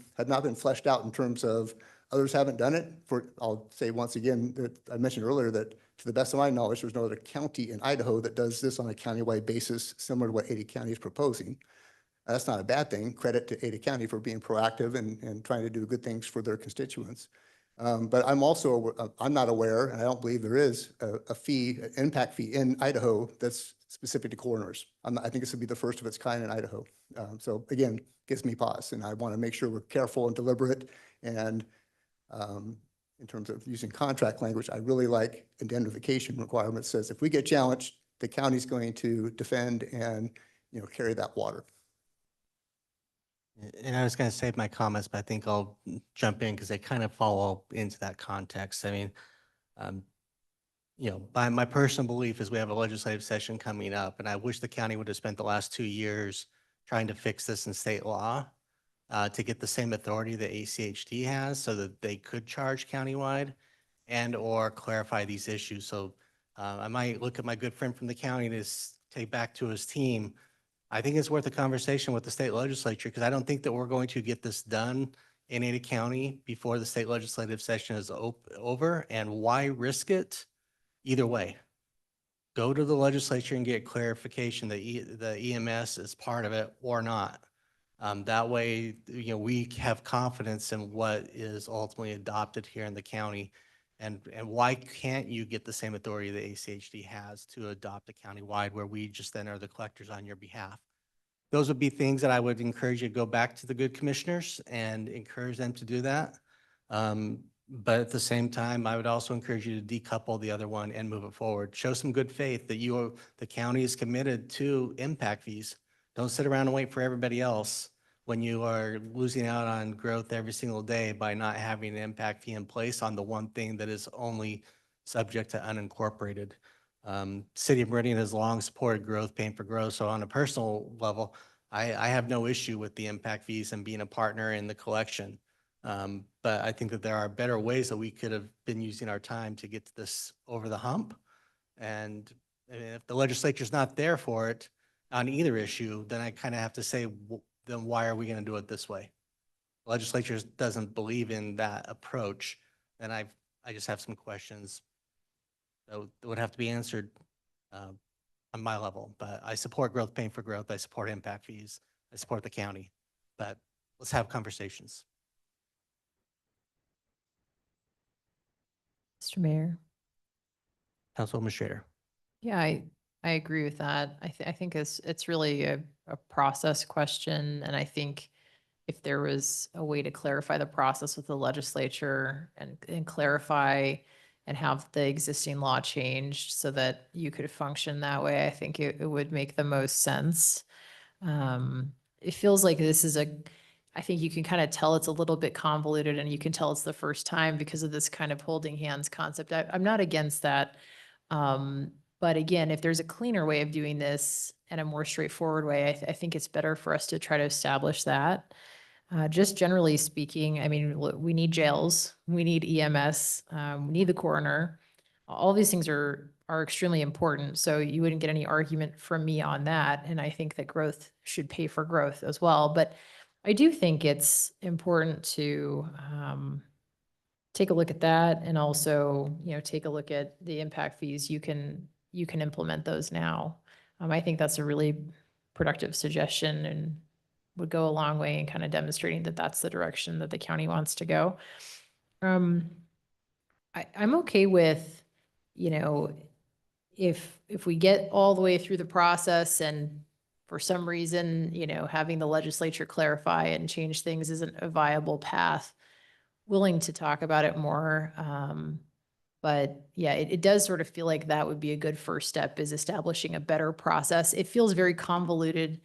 fleshed out in terms of others haven't done it. I'll say once again that I mentioned earlier that to the best of my knowledge, there's no other county in Idaho that does this on a countywide basis, similar to what Ada County is proposing. That's not a bad thing. Credit to Ada County for being proactive and trying to do good things for their constituents. But I'm not aware, and I don't believe there is a fee, an impact fee in Idaho that's specific to coroners. I think this would be the first of its kind in Idaho. So again, gives me pause, and I want to make sure we're careful and deliberate. And in terms of using contract language, I really like indemnification requirements. Says if we get challenged, the county's going to defend and carry that water. And I was going to save my comments, but I think I'll jump in because they kind of fall into that context. I mean, by my personal belief is we have a legislative session coming up, and I wish the county would have spent the last 2 years trying to fix this in state law to get the same authority that ACHD has so that they could charge countywide and or clarify these issues. So I might look at my good friend from the county to take back to his team. I think it's worth a conversation with the state legislature because I don't think that we're going to get this done in Ada County before the state legislative session is over. And why risk it? Either way, go to the legislature and get clarification that the EMS is part of it or not. That way, we have confidence in what is ultimately adopted here in the county. And why can't you get the same authority that ACHD has to adopt a countywide where we just then are the collectors on your behalf? Those would be things that I would encourage you to go back to the good commissioners and encourage them to do that. But at the same time, I would also encourage you to decouple the other one and move it forward. Show some good faith that the county is committed to impact fees. Don't sit around and wait for everybody else when you are losing out on growth every single day by not having an impact fee in place on the one thing that is only subject to unincorporated. City of Meridian has long supported growth, paying for growth. So on a personal level, I have no issue with the impact fees and being a partner in the collection. But I think that there are better ways that we could have been using our time to get this over the hump. And if the legislature's not there for it on either issue, then I kind of have to say, then why are we going to do it this way? The legislature doesn't believe in that approach. And I just have some questions that would have to be answered on my level. But I support growth, paying for growth. I support impact fees. I support the county. But let's have conversations. Mr. Mayor. Councilwoman Schrader. Yeah, I agree with that. I think it's really a process question. And I think if there was a way to clarify the process with the legislature and clarify and have the existing law changed so that you could function that way, I think it would make the most sense. It feels like this is I think you can kind of tell it's a little bit convoluted and you can tell it's the first time because of this kind of holding hands concept. I'm not against that. But again, if there's a cleaner way of doing this and a more straightforward way, I think it's better for us to try to establish that. Just generally speaking, I mean, we need jails, we need EMS, we need the coroner. All these things are extremely important. So you wouldn't get any argument from me on that. And I think that growth should pay for growth as well. But I do think it's important to take a look at that and also, take a look at the impact fees. You can implement those now. I think that's a really productive suggestion and would go a long way in kind of demonstrating that that's the direction that the county wants to go. I'm okay with, if we get all the way through the process and for some reason, having the legislature clarify and change things isn't a viable path, willing to talk about it more. But yeah, it does sort of feel like that would be a good first step, is establishing a better process. It feels very convoluted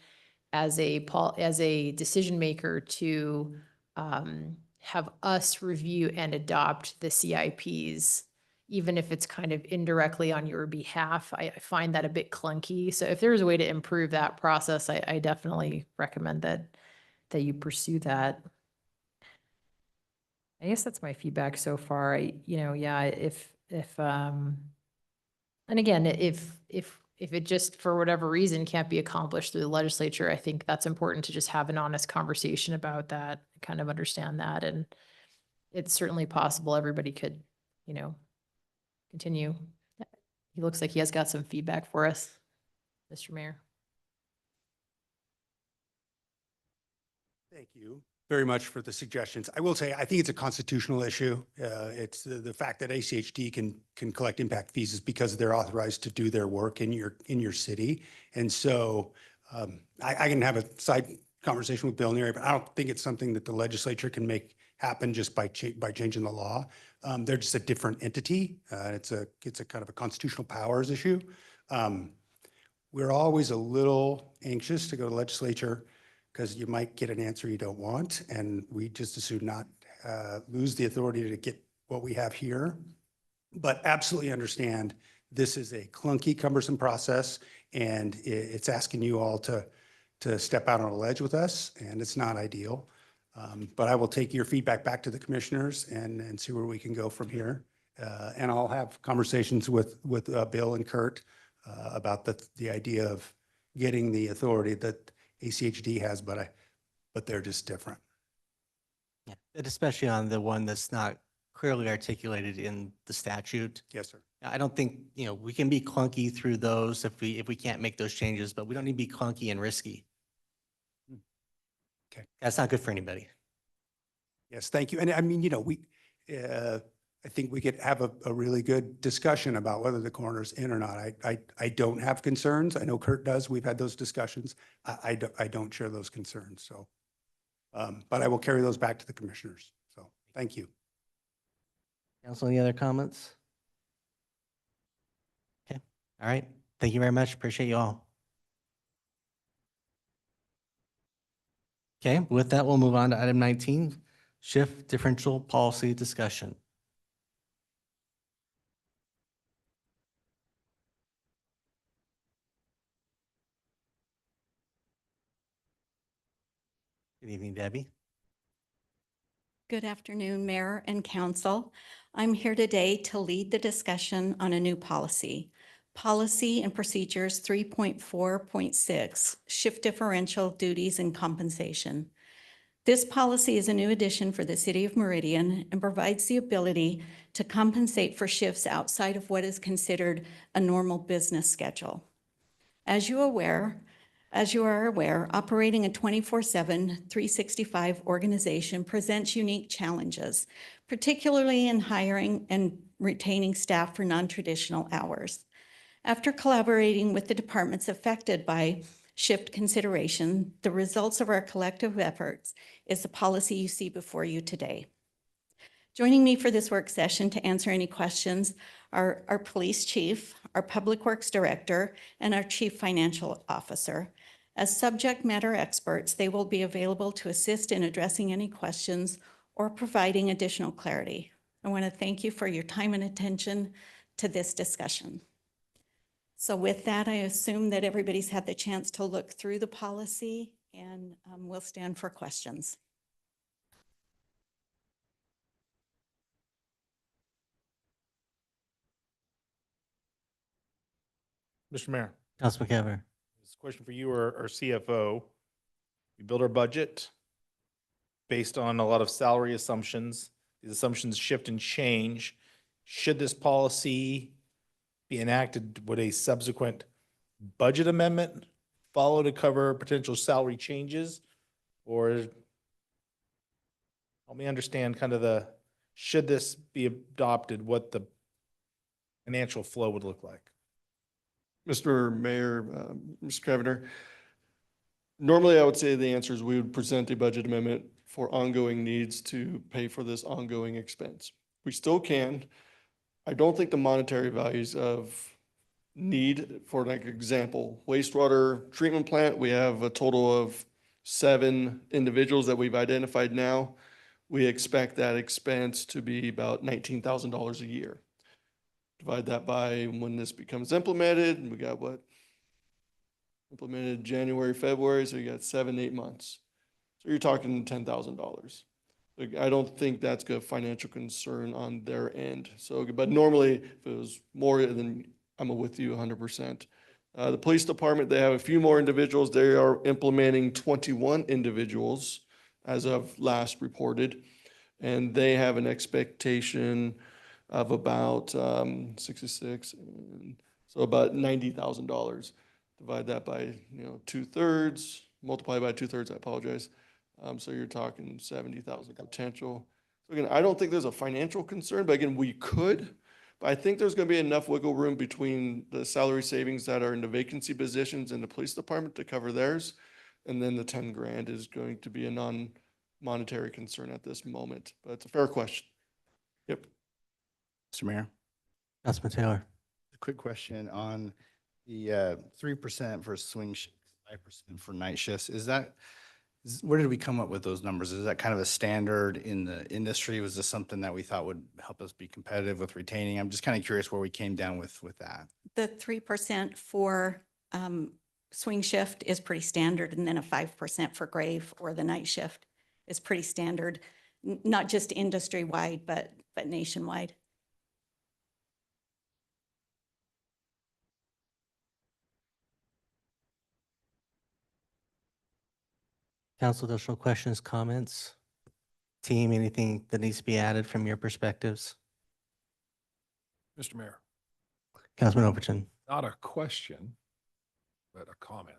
as a decision maker to have us review and adopt the CIPs, even if it's kind of indirectly on your behalf. I find that a bit clunky. So if there's a way to improve that process, I definitely recommend that you pursue that. I guess that's my feedback so far. Yeah, and again, if it just for whatever reason can't be accomplished through the legislature, I think that's important to just have an honest conversation about that, kind of understand that. And it's certainly possible everybody could, continue. He looks like he has got some feedback for us, Mr. Mayor. Thank you very much for the suggestions. I will say, I think it's a constitutional issue. It's the fact that ACHD can collect impact fees is because they're authorized to do their work in your city. And so I can have a side conversation with Bill Neary, but I don't think it's something that the legislature can make happen just by changing the law. They're just a different entity. It's a kind of a constitutional powers issue. We're always a little anxious to go to legislature because you might get an answer you don't want, and we just as soon not lose the authority to get what we have here. But absolutely understand this is a clunky, cumbersome process, and it's asking you all to step out on a ledge with us, and it's not ideal. But I will take your feedback back to the commissioners and see where we can go from here. And I'll have conversations with Bill and Kurt about the idea of getting the authority that ACHD has, but they're just different. Yeah, and especially on the one that's not clearly articulated in the statute. Yes, sir. I don't think, we can be clunky through those if we can't make those changes, but we don't need to be clunky and risky. Okay. That's not good for anybody. Yes, thank you. And I mean, I think we could have a really good discussion about whether the coroner's in or not. I don't have concerns. I know Kurt does. We've had those discussions. I don't share those concerns. So, but I will carry those back to the commissioners. So thank you. Council, any other comments? Okay, all right. Thank you very much. Appreciate you all. Okay, with that, we'll move on to item 19, shift differential policy discussion. Good evening, Debbie. Good afternoon, Mayor and Council. I'm here today to lead the discussion on a new policy. Policy and Procedures 3.4.6, Shift Differential Duties and Compensation. This policy is a new addition for the City of Meridian and provides the ability to compensate for shifts outside of what is considered a normal business schedule. As you are aware, operating a 24/7, 365 organization presents unique challenges, particularly in hiring and retaining staff for non-traditional hours. After collaborating with the departments affected by shift consideration, the results of our collective efforts is the policy you see before you today. Joining me for this work session to answer any questions are our police chief, our public works director, and our chief financial officer. As subject matter experts, they will be available to assist in addressing any questions or providing additional clarity. I want to thank you for your time and attention to this discussion. So with that, I assume that everybody's had the chance to look through the policy, and we'll stand for questions. Mr. Mayor, Councilman Cavanagh. this is a question for you or our CFO. We build our budget based on a lot of salary assumptions. These assumptions shift and change. Should this policy be enacted, would a subsequent budget amendment follow to cover potential salary changes? Or help me understand kind of the, should this be adopted, what the financial flow would look like? Mr. Mayor, Mr. Kavanagh, normally I would say the answer is we would present a budget amendment for ongoing needs to pay for this ongoing expense. We still can. I don't think the monetary values of need, for like example, wastewater treatment plant, we have a total of 7 individuals that we've identified now. We expect that expense to be about $19,000 a year. Divide that by when this becomes implemented, and we got what? Implemented January, February, so you got 7, 8 months. So you're talking $10,000. Like, I don't think that's a financial concern on their end. So, but normally if it was more, then I'm with you 100%. The police department, they have a few more individuals. They are implementing 21 individuals as of last reported. And they have an expectation of about 66, and so about $90,000. Divide that by 2/3, multiply by 2/3. I apologize. So you're talking 70,000 potential. So again, I don't think there's a financial concern, but again, we could. But I think there's going to be enough wiggle room between the salary savings that are in the vacancy positions in the police department to cover theirs, and then the 10 grand is going to be a non-monetary concern at this moment. But it's a fair question. Yep. Mr. Mayor, Councilman Taylor. a quick question on the 3% for swing shifts, 5% for night shifts. Where did we come up with those numbers? Is that kind of a standard in the industry? Was this something that we thought would help us be competitive with retaining? I'm just kind of curious where we came down with that. The 3% for swing shift is pretty standard, and then a 5% for grave or the night shift is pretty standard, not just industry-wide, but nationwide. Council, additional questions, comments? Team, anything that needs to be added from your perspectives? Mr. Mayor, Councilman Overton. not a question, but a comment.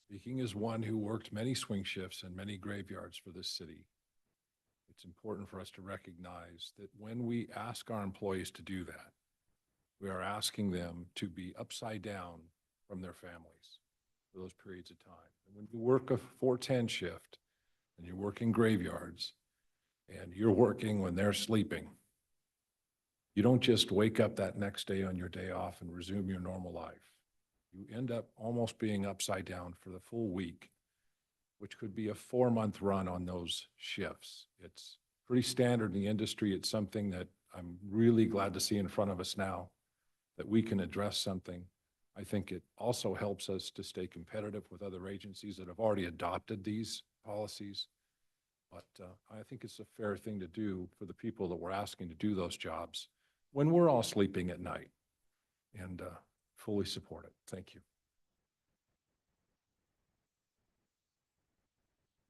Speaking as one who worked many swing shifts and many graveyards for this city, it's important for us to recognize that when we ask our employees to do that, we are asking them to be upside down from their families for those periods of time. And when you work a 410 shift and you're working graveyards and you're working when they're sleeping, you don't just wake up that next day on your day off and resume your normal life. You end up almost being upside down for the full week, which could be a 4-month run on those shifts. It's pretty standard in the industry. It's something that I'm really glad to see in front of us now, that we can address something. I think it also helps us to stay competitive with other agencies that have already adopted these policies. But I think it's a fair thing to do for the people that we're asking to do those jobs when we're all sleeping at night, and fully support it. Thank you.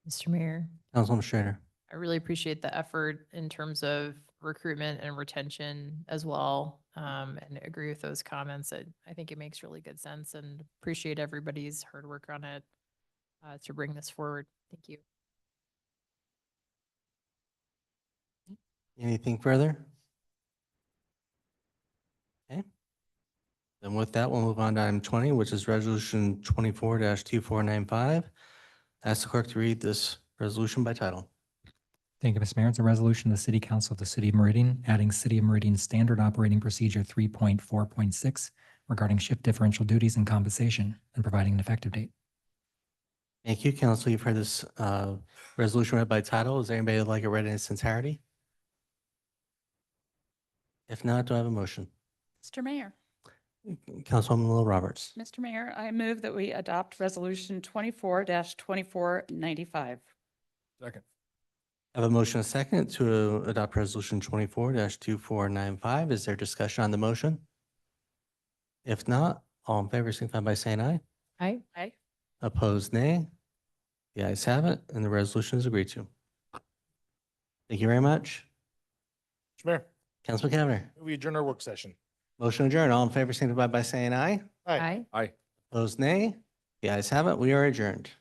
Mr. Mayor, Councilwoman Schrader. I really appreciate the effort in terms of recruitment and retention as well, and agree with those comments. I think it makes really good sense, and appreciate everybody's hard work on it to bring this forward. Thank you. Anything further? Then with that, we'll move on to item 20, which is resolution 24-2495. Ask the clerk to read this resolution by title. Thank you, Mr. Mayor. It's a resolution of the City Council of the City of Meridian, adding City of Meridian Standard Operating Procedure 3.4.6 regarding shift differential duties and compensation and providing an effective date. Thank you, council. You've heard this resolution read by title. Is there anybody who'd like it read in its entirety? If not, do I have a motion? Mr. Mayor, Councilwoman Little Roberts. Mr. Mayor, I move that we adopt Resolution 24-2495. Second. I have a motion, a second, to adopt resolution 24-2495. Is there discussion on the motion? If not, all in favor, signify by saying aye. Aye. Aye. Opposed, nay. The ayes have it, and the resolution is agreed to. Thank you very much. Mr. Mayor, Councilman Cavanagh. we adjourn our work session. Motion adjourned. All in favor, signify by saying aye. Aye. Aye. Opposed, nay. The ayes have it. We are adjourned.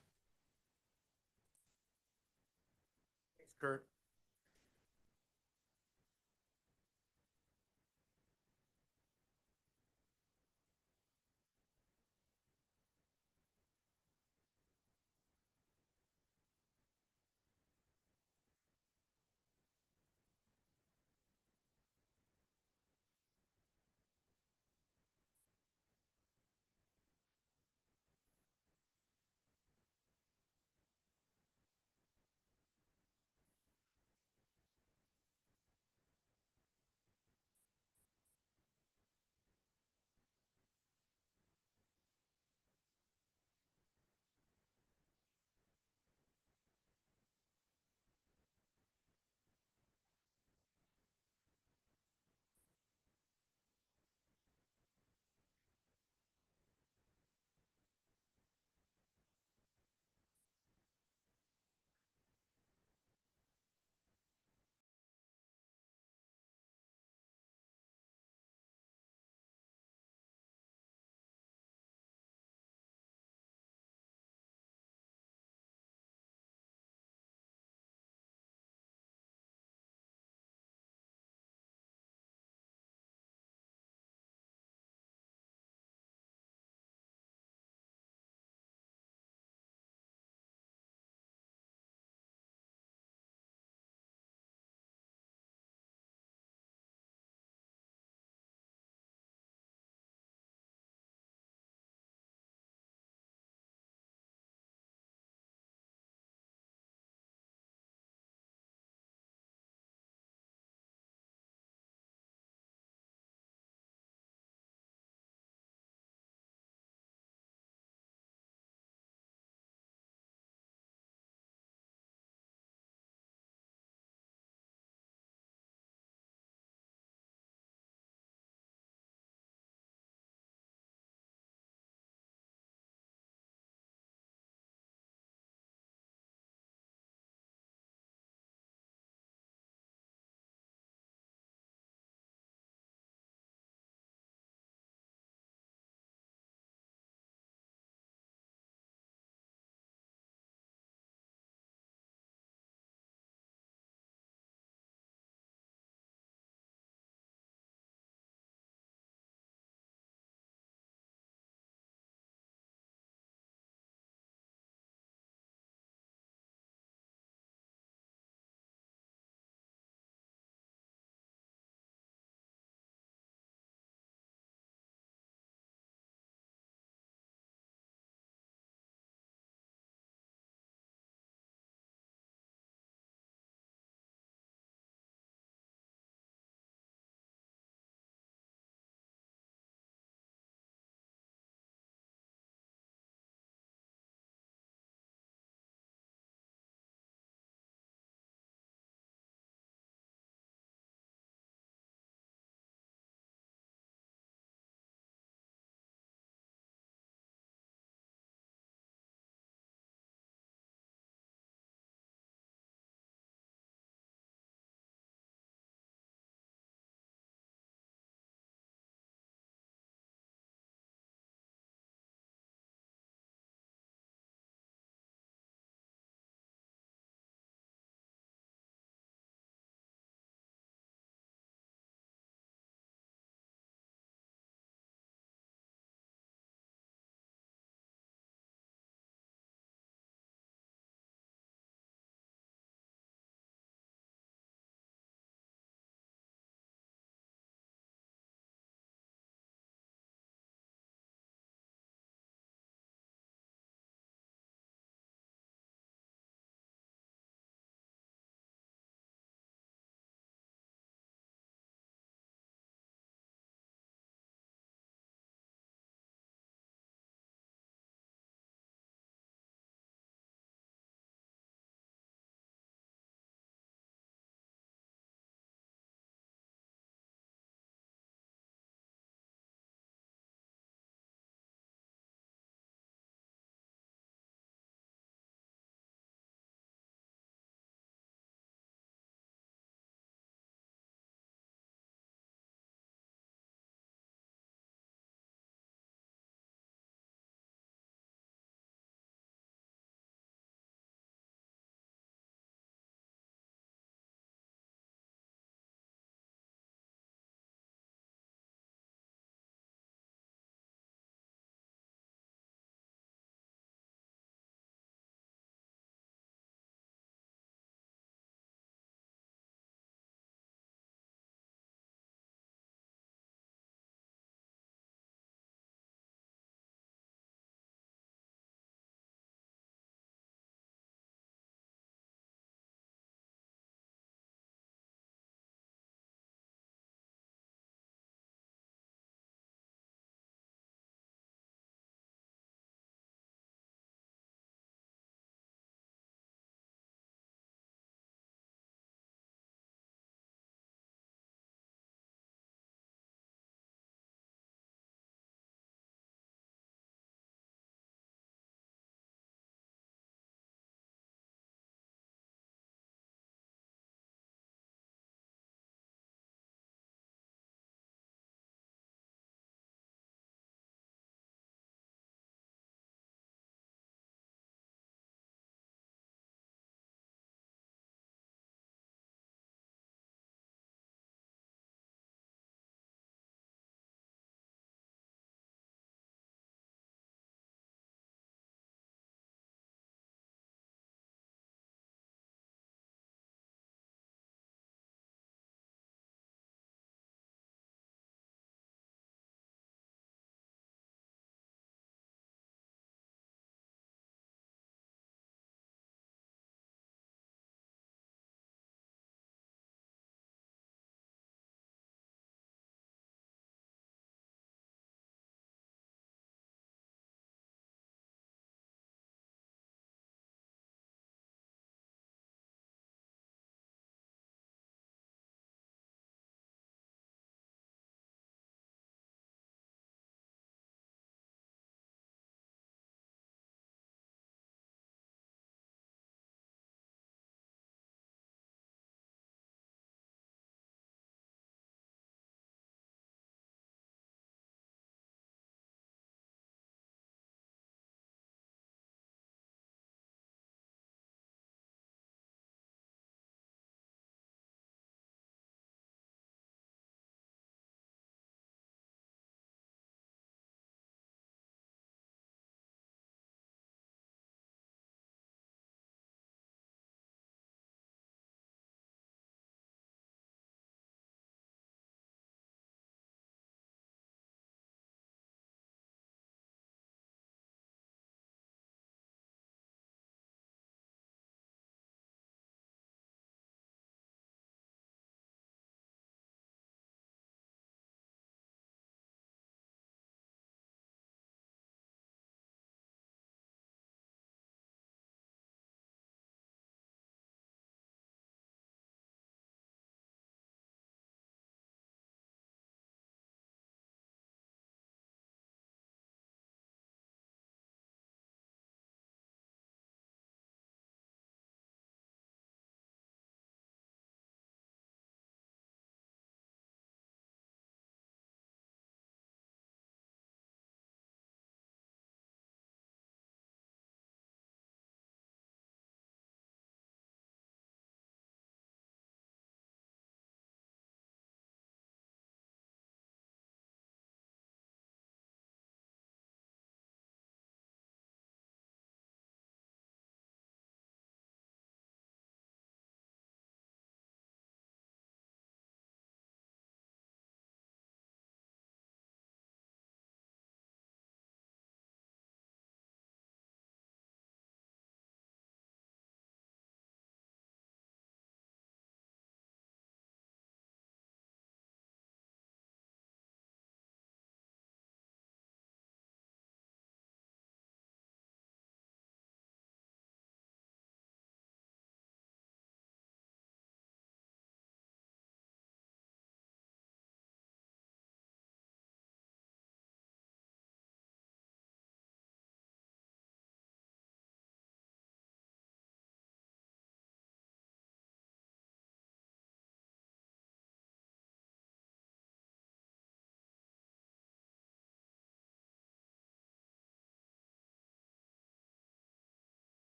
Thanks, Kurt.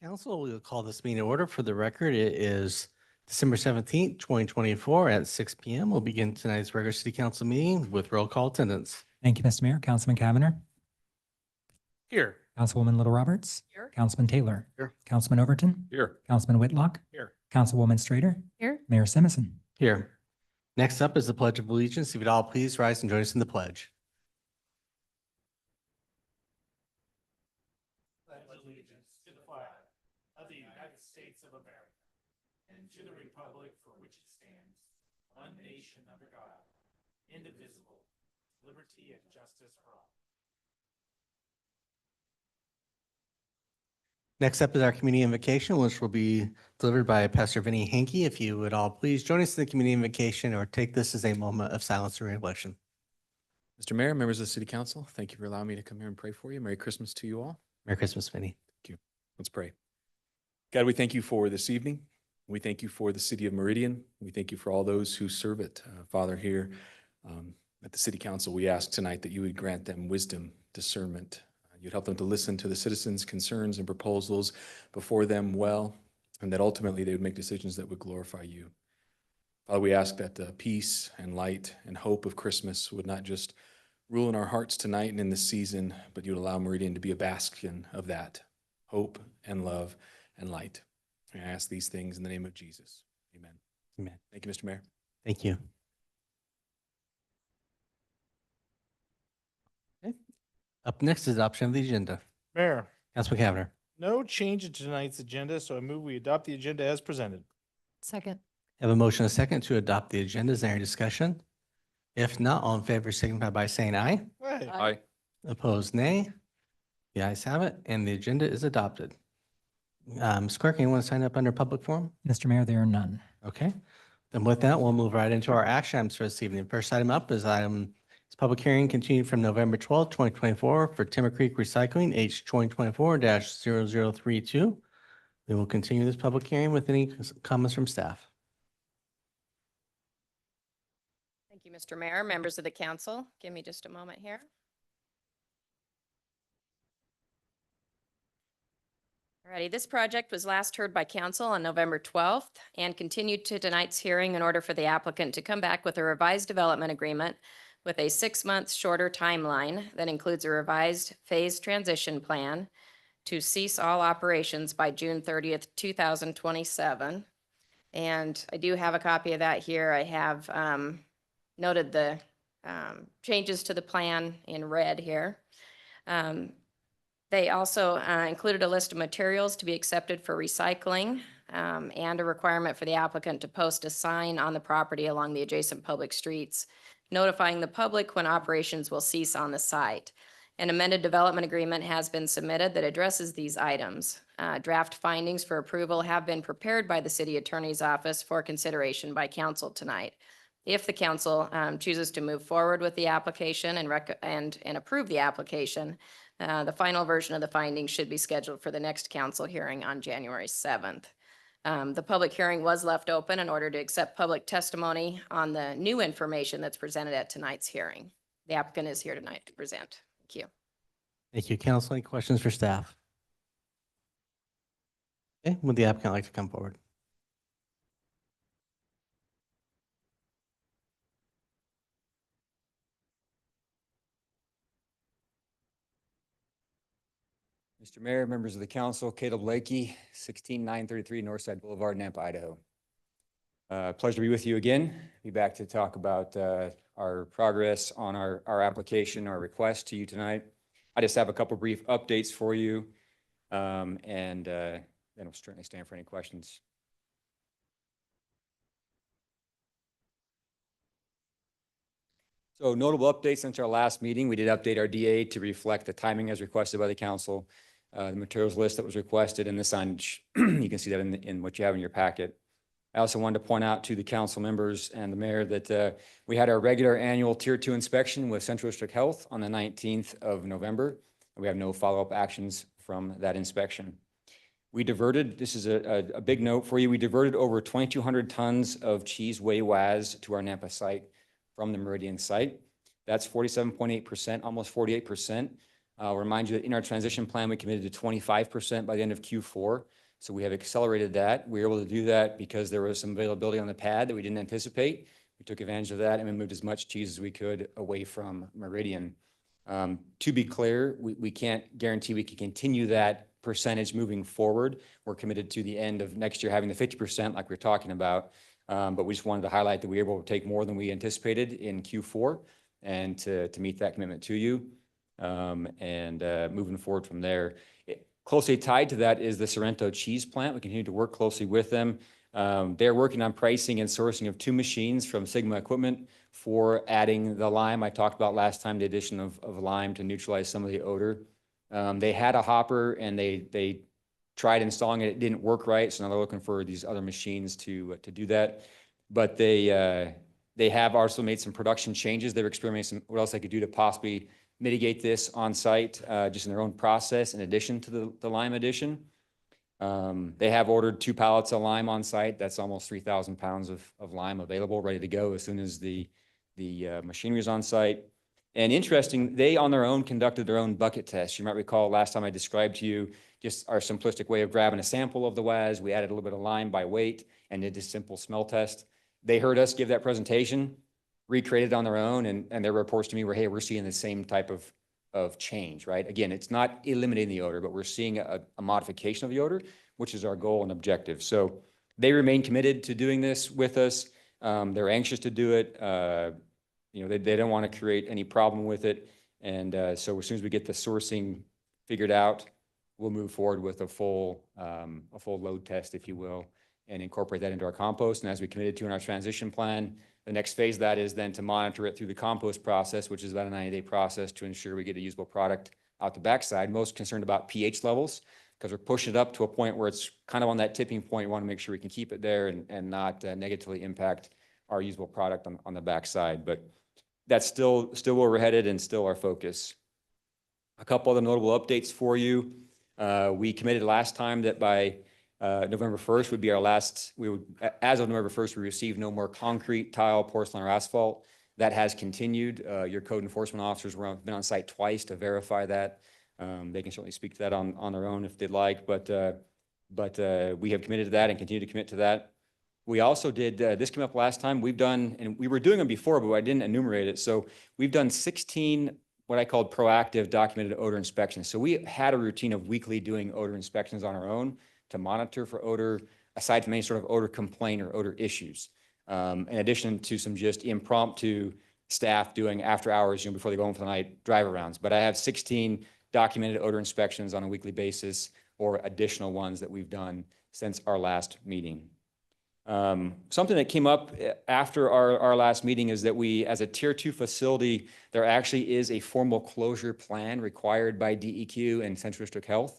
Council, we'll call this meeting to order. For the record, it is December 17th, 2024 at 6 PM. We'll begin tonight's regular city council meeting with roll call attendance. Thank you, Mr. Mayor. Councilman Cavanagh. Here. Councilwoman Little Roberts. Here. Councilman Taylor. Here. Councilman Overton. Here. Councilman Whitlock. Here. Councilwoman Strader. Here. Mayor Simison. Here. Next up is the Pledge of Allegiance. If you'd all please rise and join us in the pledge. Pledge allegiance to the flag of the United States of America and to the republic for which it stands, one nation under God, indivisible, liberty and justice for all. Next up is our community invocation, which will be delivered by Pastor Vinny Hankey. If you would all please join us in the community invocation or take this as a moment of silence and reflection. Mr. Mayor, members of the City Council, thank you for allowing me to come here and pray for you. Merry Christmas to you all. Merry Christmas, Vinny. Thank you. Let's pray. God, we thank you for this evening. We thank you for the city of Meridian. We thank you for all those who serve it. Father, here at the City Council, we ask tonight that you would grant them wisdom, discernment. You'd help them to listen to the citizens' concerns and proposals before them well, and that ultimately they would make decisions that would glorify you. Father, we ask that the peace and light and hope of Christmas would not just rule in our hearts tonight and in this season, but you would allow Meridian to be a bastion of that hope and love and light. And I ask these things in the name of Jesus. Amen. Amen. Thank you, Mr. Mayor. Thank you. Okay. Up next is adoption of the agenda. Mayor, Councilman Cavanagh. no change in tonight's agenda, so I move we adopt the agenda as presented. Second. Have a motion and a second to adopt the agenda. Is there any discussion? If not, all in favor signify by saying aye. Hey. Aye. Opposed, nay. The ayes have it, and the agenda is adopted. Ms. Clerk, anyone sign up under public forum? Mr. Mayor, there are none. Okay. Then with that, we'll move right into our action items for this evening. First item up is public hearing continued from November 12th, 2024 for Timber Creek Recycling, H 2024-0032. We will continue this public hearing with any comments from staff. Thank you, Mr. Mayor, members of the council. Give me just a moment here. Alrighty, this project was last heard by council on November 12th and continued to tonight's hearing in order for the applicant to come back with a revised development agreement with a 6-month shorter timeline that includes a revised phase transition plan to cease all operations by June 30th, 2027. And I do have a copy of that here. I have noted the changes to the plan in red here. They also included a list of materials to be accepted for recycling and a requirement for the applicant to post a sign on the property along the adjacent public streets, notifying the public when operations will cease on the site. An amended development agreement has been submitted that addresses these items. Draft findings for approval have been prepared by the city attorney's office for consideration by council tonight. If the council chooses to move forward with the application and approve the application, the final version of the findings should be scheduled for the next council hearing on January 7th. The public hearing was left open in order to accept public testimony on the new information that's presented at tonight's hearing. The applicant is here tonight to present. Thank you. Thank you, council. Any questions for staff? Okay, would the applicant like to come forward? Mr. Mayor, members of the council, Caleb Lakey, 16933 Northside Boulevard, Nampa, Idaho. Pleasure to be with you again. Be back to talk about our progress on our application, our request to you tonight. I just have a couple brief updates for you, and then I'll certainly stand for any questions. So notable updates since our last meeting, we did update our DA to reflect the timing as requested by the council. The materials list that was requested in the signage, you can see that in what you have in your packet. I also wanted to point out to the council members and the mayor that we had our regular annual Tier 2 inspection with Central District Health on the 19th of November. And we have no follow-up actions from that inspection. We diverted, this is a big note for you, we diverted over 2,200 tons of cheese whey-waz to our Nampa site from the Meridian site. That's 47.8%, almost 48% I'll remind you that in our transition plan, we committed to 25% by the end of Q4. So we have accelerated that. We were able to do that because there was some availability on the pad that we didn't anticipate. We took advantage of that and we moved as much cheese as we could away from Meridian. To be clear, we can't guarantee we can continue that percentage moving forward. We're committed to the end of next year having the 50% like we're talking about. But we just wanted to highlight that we were able to take more than we anticipated in Q4 and to meet that commitment to you. Moving forward from there. Closely tied to that is the Sorrento cheese plant. We continue to work closely with them. They're working on pricing and sourcing of 2 machines from Sigma Equipment for adding the lime. I talked about last time the addition of lime to neutralize some of the odor. They had a hopper and they tried installing it. It didn't work right. So now they're looking for these other machines to do that. But they have also made some production changes. They're experimenting what else they could do to possibly mitigate this on site, just in their own process, in addition to the lime addition. They have ordered 2 pallets of lime on site. That's almost 3,000 pounds of lime available, ready to go as soon as the machinery is on site. And interesting, they on their own conducted their own bucket test. You might recall last time I described to you just our simplistic way of grabbing a sample of the WAS. We added a little bit of lime by weight and did a simple smell test. They heard us give that presentation, recreated on their own, and their reports to me were, hey, we're seeing the same type of change, right? Again, it's not eliminating the odor, but we're seeing a modification of the odor, which is our goal and objective. So they remain committed to doing this with us. They're anxious to do it. They don't want to create any problem with it. And so as soon as we get the sourcing figured out, we'll move forward with a full load test, if you will, and incorporate that into our compost. And as we committed to in our transition plan, the next phase of that is then to monitor it through the compost process, which is about a 90-day process to ensure we get a usable product out the backside. Most concerned about pH levels because we're pushing it up to a point where it's kind of on that tipping point. We want to make sure we can keep it there and not negatively impact our usable product on the backside. But that's still where we're headed and still our focus. A couple other notable updates for you. We committed last time that by November 1st would be our last, as of November 1st, we received no more concrete, tile, porcelain, or asphalt. That has continued. Your code enforcement officers have been on site twice to verify that. They can certainly speak to that on their own if they'd like, but we have committed to that and continue to commit to that. We also did, this came up last time, we've done, and we were doing them before, but I didn't enumerate it. So we've done 16 what I called proactive documented odor inspections. So we had a routine of weekly doing odor inspections on our own to monitor for odor, aside from any sort of odor complaint or odor issues. In addition to some just impromptu staff doing after hours, before they go home for the night, drive arounds. But I have 16 documented odor inspections on a weekly basis or additional ones that we've done since our last meeting. Something that came up after our last meeting is that we, as a tier 2 facility, there actually is a formal closure plan required by DEQ and Central District Health.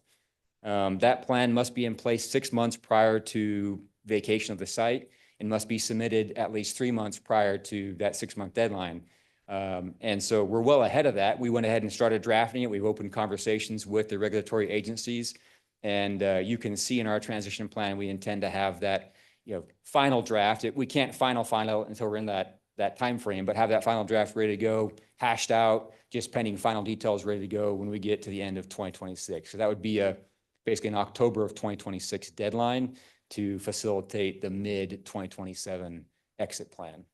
That plan must be in place 6 months prior to vacation of the site and must be submitted at least 3 months prior to that 6-month deadline. And so we're well ahead of that. We went ahead and started drafting it. We've opened conversations with the regulatory agencies, and you can see in our transition plan, we intend to have that final draft. We can't final until we're in that time frame, but have that final draft ready to go, hashed out, just pending final details ready to go when we get to the end of 2026. So that would be basically an October of 2026 deadline to facilitate the mid 2027 exit plan.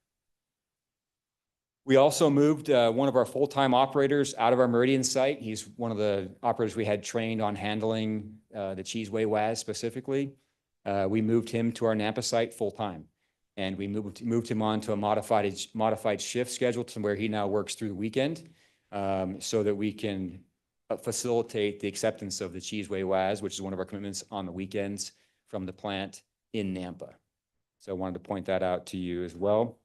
We also moved one of our full-time operators out of our Meridian site. He's one of the operators we had trained on handling the Cheeseway WAS specifically. We moved him to our Nampa site full-time, and we moved him on to a modified shift schedule to where he now works through the weekend, so that we can facilitate the acceptance of the Cheeseway WAS, which is one of our commitments on the weekends from the plant in Nampa. So I wanted to point that out to you as well.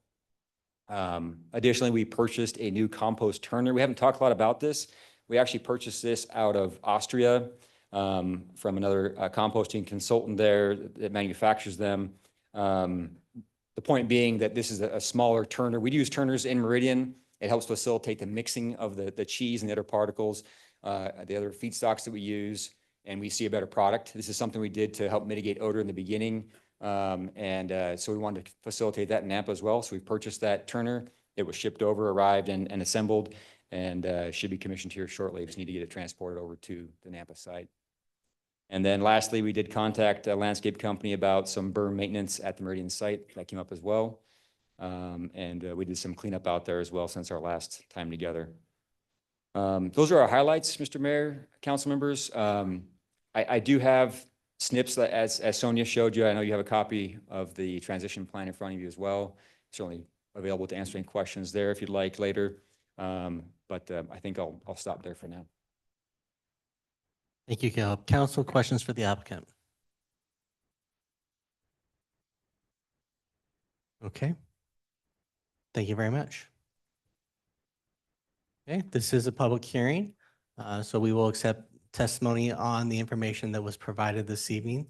Additionally, we purchased a new compost turner. We haven't talked a lot about this. We actually purchased this out of Austria, from another composting consultant there that manufactures them. The point being that this is a smaller turner. We use turners in Meridian. It helps facilitate the mixing of the cheese and the other particles, the other feedstocks that we use, and we see a better product. This is something we did to help mitigate odor in the beginning. So we wanted to facilitate that in Nampa as well. So we purchased that turner. It was shipped over, arrived, and assembled. and should be commissioned here shortly. Just need to get it transported over to the Nampa site. And then lastly, we did contact a landscape company about some berm maintenance at the Meridian site. That came up as well. And we did some cleanup out there as well since our last time together. Those are our highlights, Mr. Mayor, council members. I do have SNPs that, as Sonia showed you. I know you have a copy of the transition plan in front of you as well. Certainly available to answer any questions there if you'd like later. But I think I'll stop there for now. Thank you, Caleb. Council, questions for the applicant? Okay. Thank you very much. Okay, this is a public hearing, so we will accept testimony on the information that was provided this evening.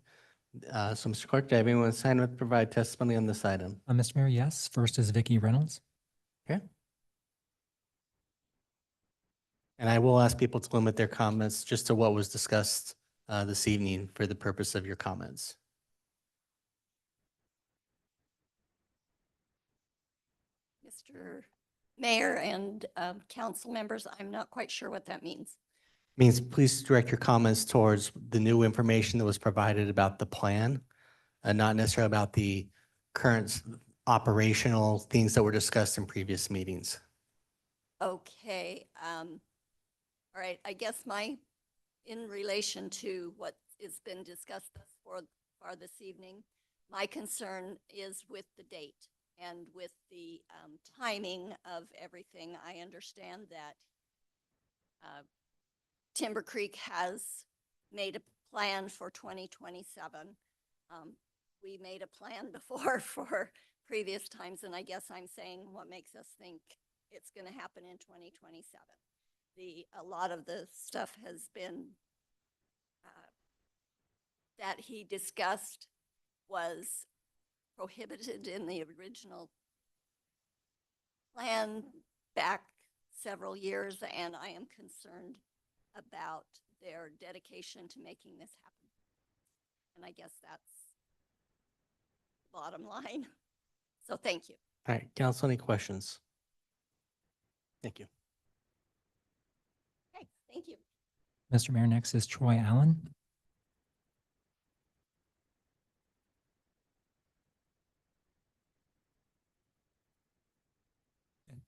So Mr. Clerk, do I have anyone signed up to provide testimony on this item? Mr. Mayor, yes. First is Vicky Reynolds. Okay. And I will ask people to limit their comments just to what was discussed this evening for the purpose of your comments. Mr. Mayor and council members, I'm not quite sure what that means. Means please direct your comments towards the new information that was provided about the plan, and not necessarily about the current operational things that were discussed in previous meetings. Okay. All right. I guess in relation to what has been discussed thus far this evening, my concern is with the date and with the timing of everything. I understand that Timber Creek has made a plan for 2027. We made a plan before for previous times, and I guess I'm saying what makes us think it's going to happen in 2027. A lot of the stuff has been that he discussed was prohibited in the original plan back several years, and I am concerned about their dedication to making this happen. And I guess that's the bottom line. So thank you. All right, council, any questions? Thank you. Okay, thank you. Mr. Mayor, next is Troy Allen.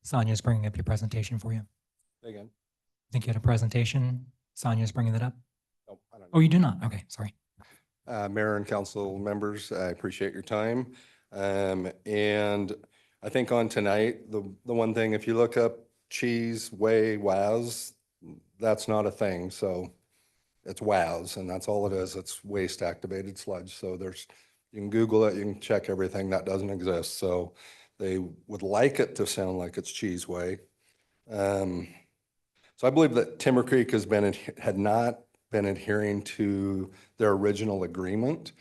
Sonia's bringing up your presentation for you. Again. I think you had a presentation. Sonia's bringing that up. Oh, I don't know. Oh, you do not? Okay, sorry. Mayor and council members, I appreciate your time. And I think on tonight, the one thing, if you look up cheese, whey, WAS, that's not a thing. So it's WAS, and that's all it is. It's waste activated sludge. So you can Google it, you can check everything. That doesn't exist. So they would like it to sound like it's cheese whey. So I believe that Timber Creek had not been adhering to their original agreement.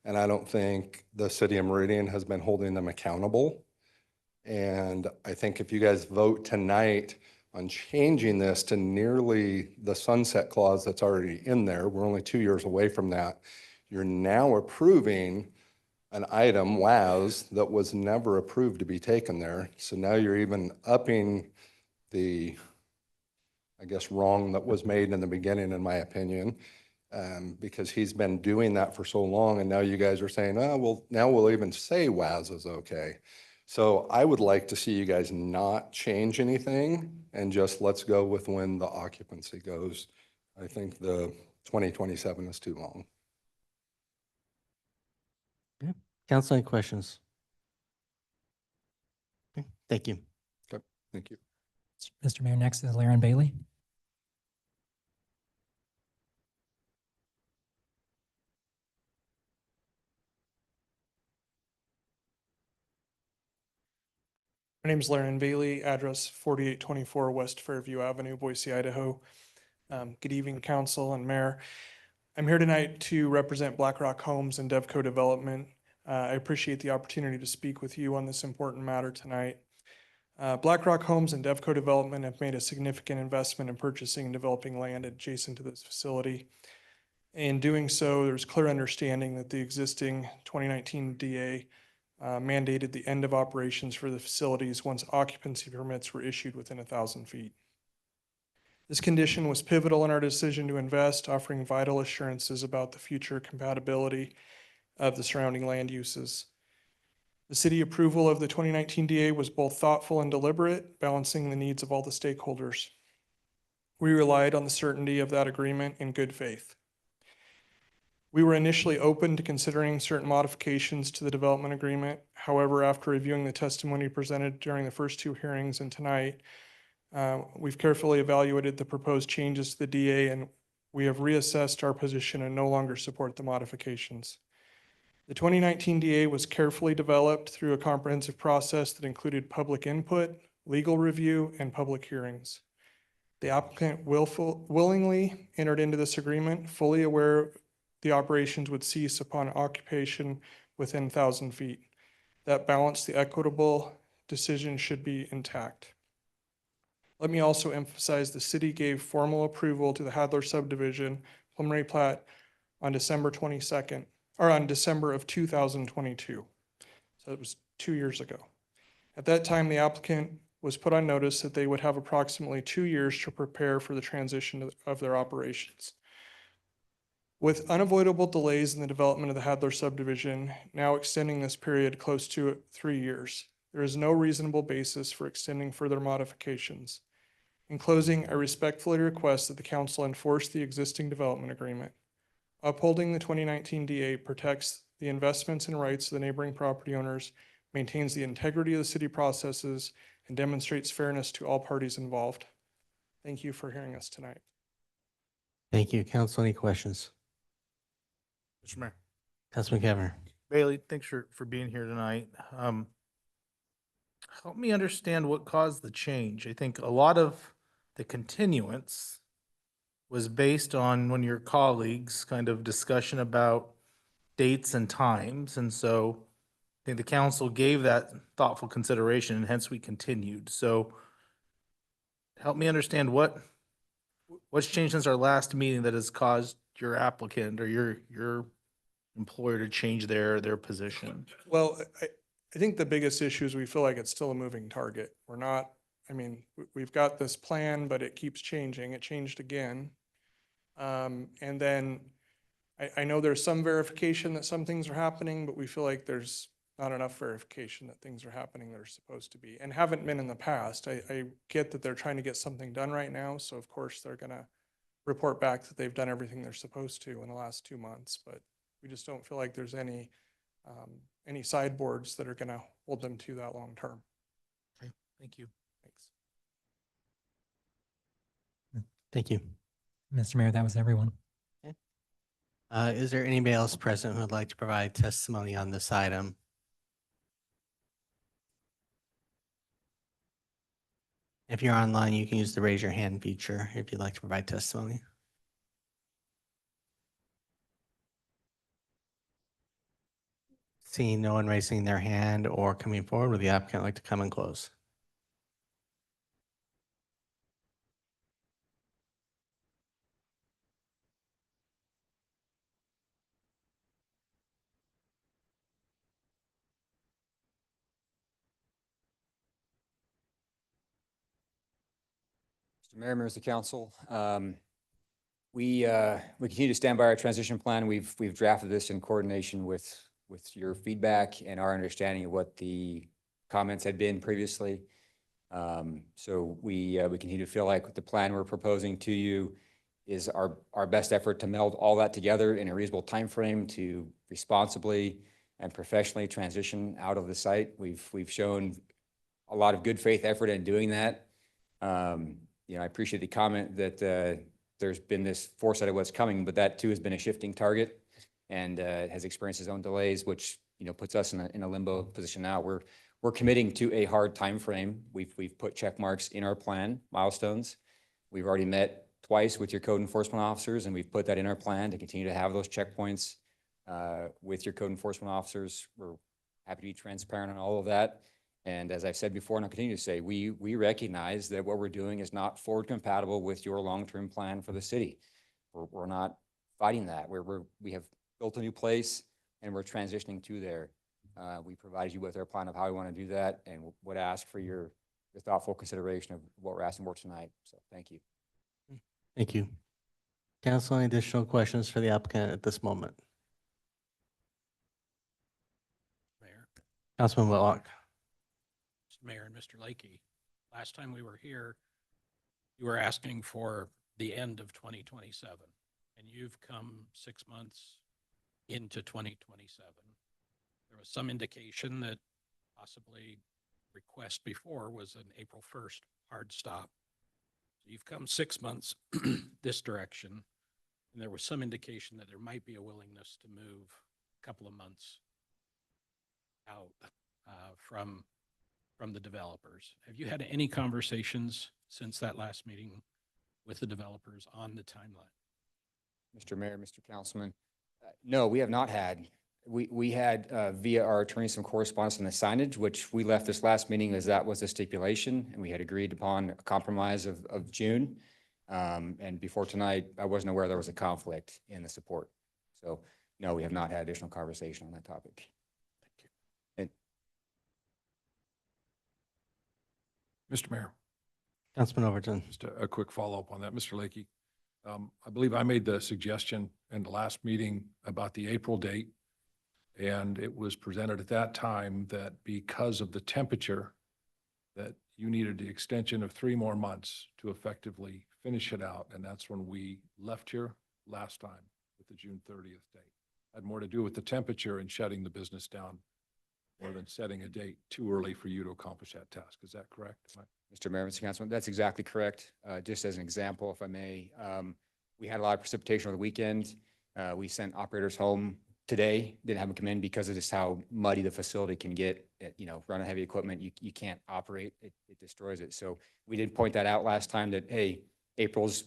And I don't think the city of Meridian has been holding them accountable. And I think if you guys vote tonight on changing this to nearly the sunset clause that's already in there, we're only 2 years away from that. You're now approving an item, WAS, that was never approved to be taken there. So now you're even upping the, I guess, wrong that was made in the beginning, in my opinion, because he's been doing that for so long. And now you guys are saying, oh, well, now we'll even say WAS is okay. So I would like to see you guys not change anything and just let's go with when the occupancy goes. I think the 2027 is too long. Okay. Council, any questions? Okay. Thank you. Okay. Thank you. Mr. Mayor, next is Laren Bailey. My name is Laren Bailey, address 4824 West Fairview Avenue, Boise, Idaho. Good evening, council and mayor. I'm here tonight to represent BlackRock Homes and Devco Development. I appreciate the opportunity to speak with you on this important matter tonight. BlackRock Homes and Devco Development have made a significant investment in purchasing and developing land adjacent to this facility. In doing so, there's clear understanding that the existing 2019 DA mandated the end of operations for the facilities once occupancy permits were issued within 1,000 feet. This condition was pivotal in our decision to invest, offering vital assurances about the future compatibility of the surrounding land uses. The city approval of the 2019 DA was both thoughtful and deliberate, balancing the needs of all the stakeholders. We relied on the certainty of that agreement in good faith. We were initially open to considering certain modifications to the development agreement. However, after reviewing the testimony presented during the first two hearings and tonight, we've carefully evaluated the proposed changes to the DA, and we have reassessed our position and no longer support the modifications. The 2019 DA was carefully developed through a comprehensive process that included public input, legal review, and public hearings. The applicant willingly entered into this agreement, fully aware the operations would cease upon occupation within 1,000 feet. That balance, the equitable decision should be intact. Let me also emphasize the city gave formal approval to the Hadler subdivision preliminary plat on December 22nd, or on December of 2022. So it was 2 years ago. At that time, the applicant was put on notice that they would have approximately 2 years to prepare for the transition of their operations. With unavoidable delays in the development of the Hadler subdivision, now extending this period close to 3 years, there is no reasonable basis for extending further modifications. In closing, I respectfully request that the council enforce the existing development agreement. Upholding the 2019 DA protects the investments and rights of the neighboring property owners, maintains the integrity of the city processes, and demonstrates fairness to all parties involved. Thank you for hearing us tonight. Thank you. Council, any questions? Mr. Mayor. Councilman Cavanagh. Bailey, thanks for being here tonight. Help me understand what caused the change. I think a lot of the continuance was based on one of your colleagues' kind of discussion about dates and times. And so I think the council gave that thoughtful consideration and hence we continued. So help me understand what's changed since our last meeting that has caused your applicant or your employer to change their position? Well, I think the biggest issue is we feel like it's still a moving target. We're not, I mean, we've got this plan, but it keeps changing. It changed again. And then I know there's some verification that some things are happening, but we feel like there's not enough verification that things are happening that are supposed to be and haven't been in the past. I get that they're trying to get something done right now. So of course they're going to report back that they've done everything they're supposed to in the last 2 months, but we just don't feel like there's any sideboards that are going to hold them to that long term. Okay, thank you. Thanks. Thank you. Mr. Mayor, that was everyone. Is there anybody else present who would like to provide testimony on this item? If you're online, you can use the raise your hand feature if you'd like to provide testimony. Seeing no one raising their hand or coming forward, would the applicant like to come and close? Mr. Mayor, members of the council, we continue to stand by our transition plan. We've drafted this in coordination with your feedback and our understanding of what the comments had been previously. So we continue to feel like the plan we're proposing to you is our best effort to meld all that together in a reasonable timeframe to responsibly and professionally transition out of the site. We've shown a lot of good faith effort in doing that. You know, I appreciate the comment that there's been this foresight of what's coming, but that too has been a shifting target and has experienced its own delays, which, you know, puts us in a limbo position now. We're committing to a hard time frame. We've put check marks in our plan, milestones. We've already met twice with your code enforcement officers, and we've put that in our plan to continue to have those checkpoints with your code enforcement officers. We're happy to be transparent on all of that. And as I've said before, and I'll continue to say, we recognize that what we're doing is not forward compatible with your long-term plan for the city. We're not fighting that. We have built a new place and we're transitioning to there. We provided you with our plan of how we want to do that and would ask for your thoughtful consideration of what we're asking for tonight. So thank you. Thank you. Council, any additional questions for the applicant at this moment? Mayor, Councilman Whitlock. Mr. Mayor and Mr. Lakey, last time we were here, you were asking for the end of 2027, and you've come 6 months into 2027. There was some indication that possibly request before was an April 1st hard stop. So you've come 6 months this direction, and there was some indication that there might be a willingness to move a couple of months out from the developers. Have you had any conversations since that last meeting with the developers on the timeline? Mr. Mayor, Mr. Councilman, no, we have not had. We had via our attorney some correspondence on the signage, which we left this last meeting as that was a stipulation, and we had agreed upon a compromise of June. And before tonight, I wasn't aware there was a conflict in the support. So no, we have not had additional conversation on that topic. Mr. Mayor, Councilman Overton. just a quick follow-up on that. Mr. Lakey, I believe I made the suggestion in the last meeting about the April date. And it was presented at that time that because of the temperature, that you needed the extension of 3 more months to effectively finish it out. And that's when we left here last time with the June 30th date. Had more to do with the temperature and shutting the business down more than setting a date too early for you to accomplish that task. Is that correct? Mr. Mayor, Mr. Councilman, that's exactly correct. Just as an example, if I may, we had a lot of precipitation over the weekend. We sent operators home today, didn't have them come in because of just how muddy the facility can get. Running heavy equipment, you can't operate. It destroys it. So we did point that out last time that, hey, April's,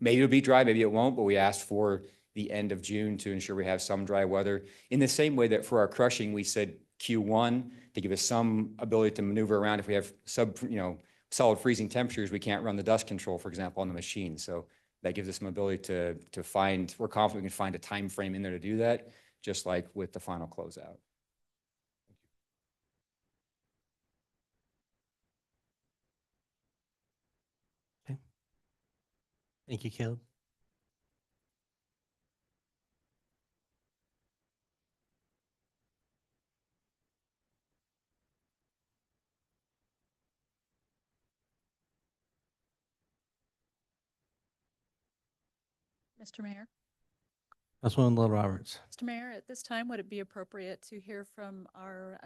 maybe it'll be dry, maybe it won't, but we asked for the end of June to ensure we have some dry weather. In the same way that for our crushing, we said Q1 to give us some ability to maneuver around. If we have solid freezing temperatures, we can't run the dust control, for example, on the machine. So that gives us some ability to find, we're confident we can find a time frame in there to do that, just like with the final closeout. Okay. Thank you, Caleb. Mr. Mayor? Councilwoman Little Roberts. Mr. Mayor, at this time, would it be appropriate to hear from our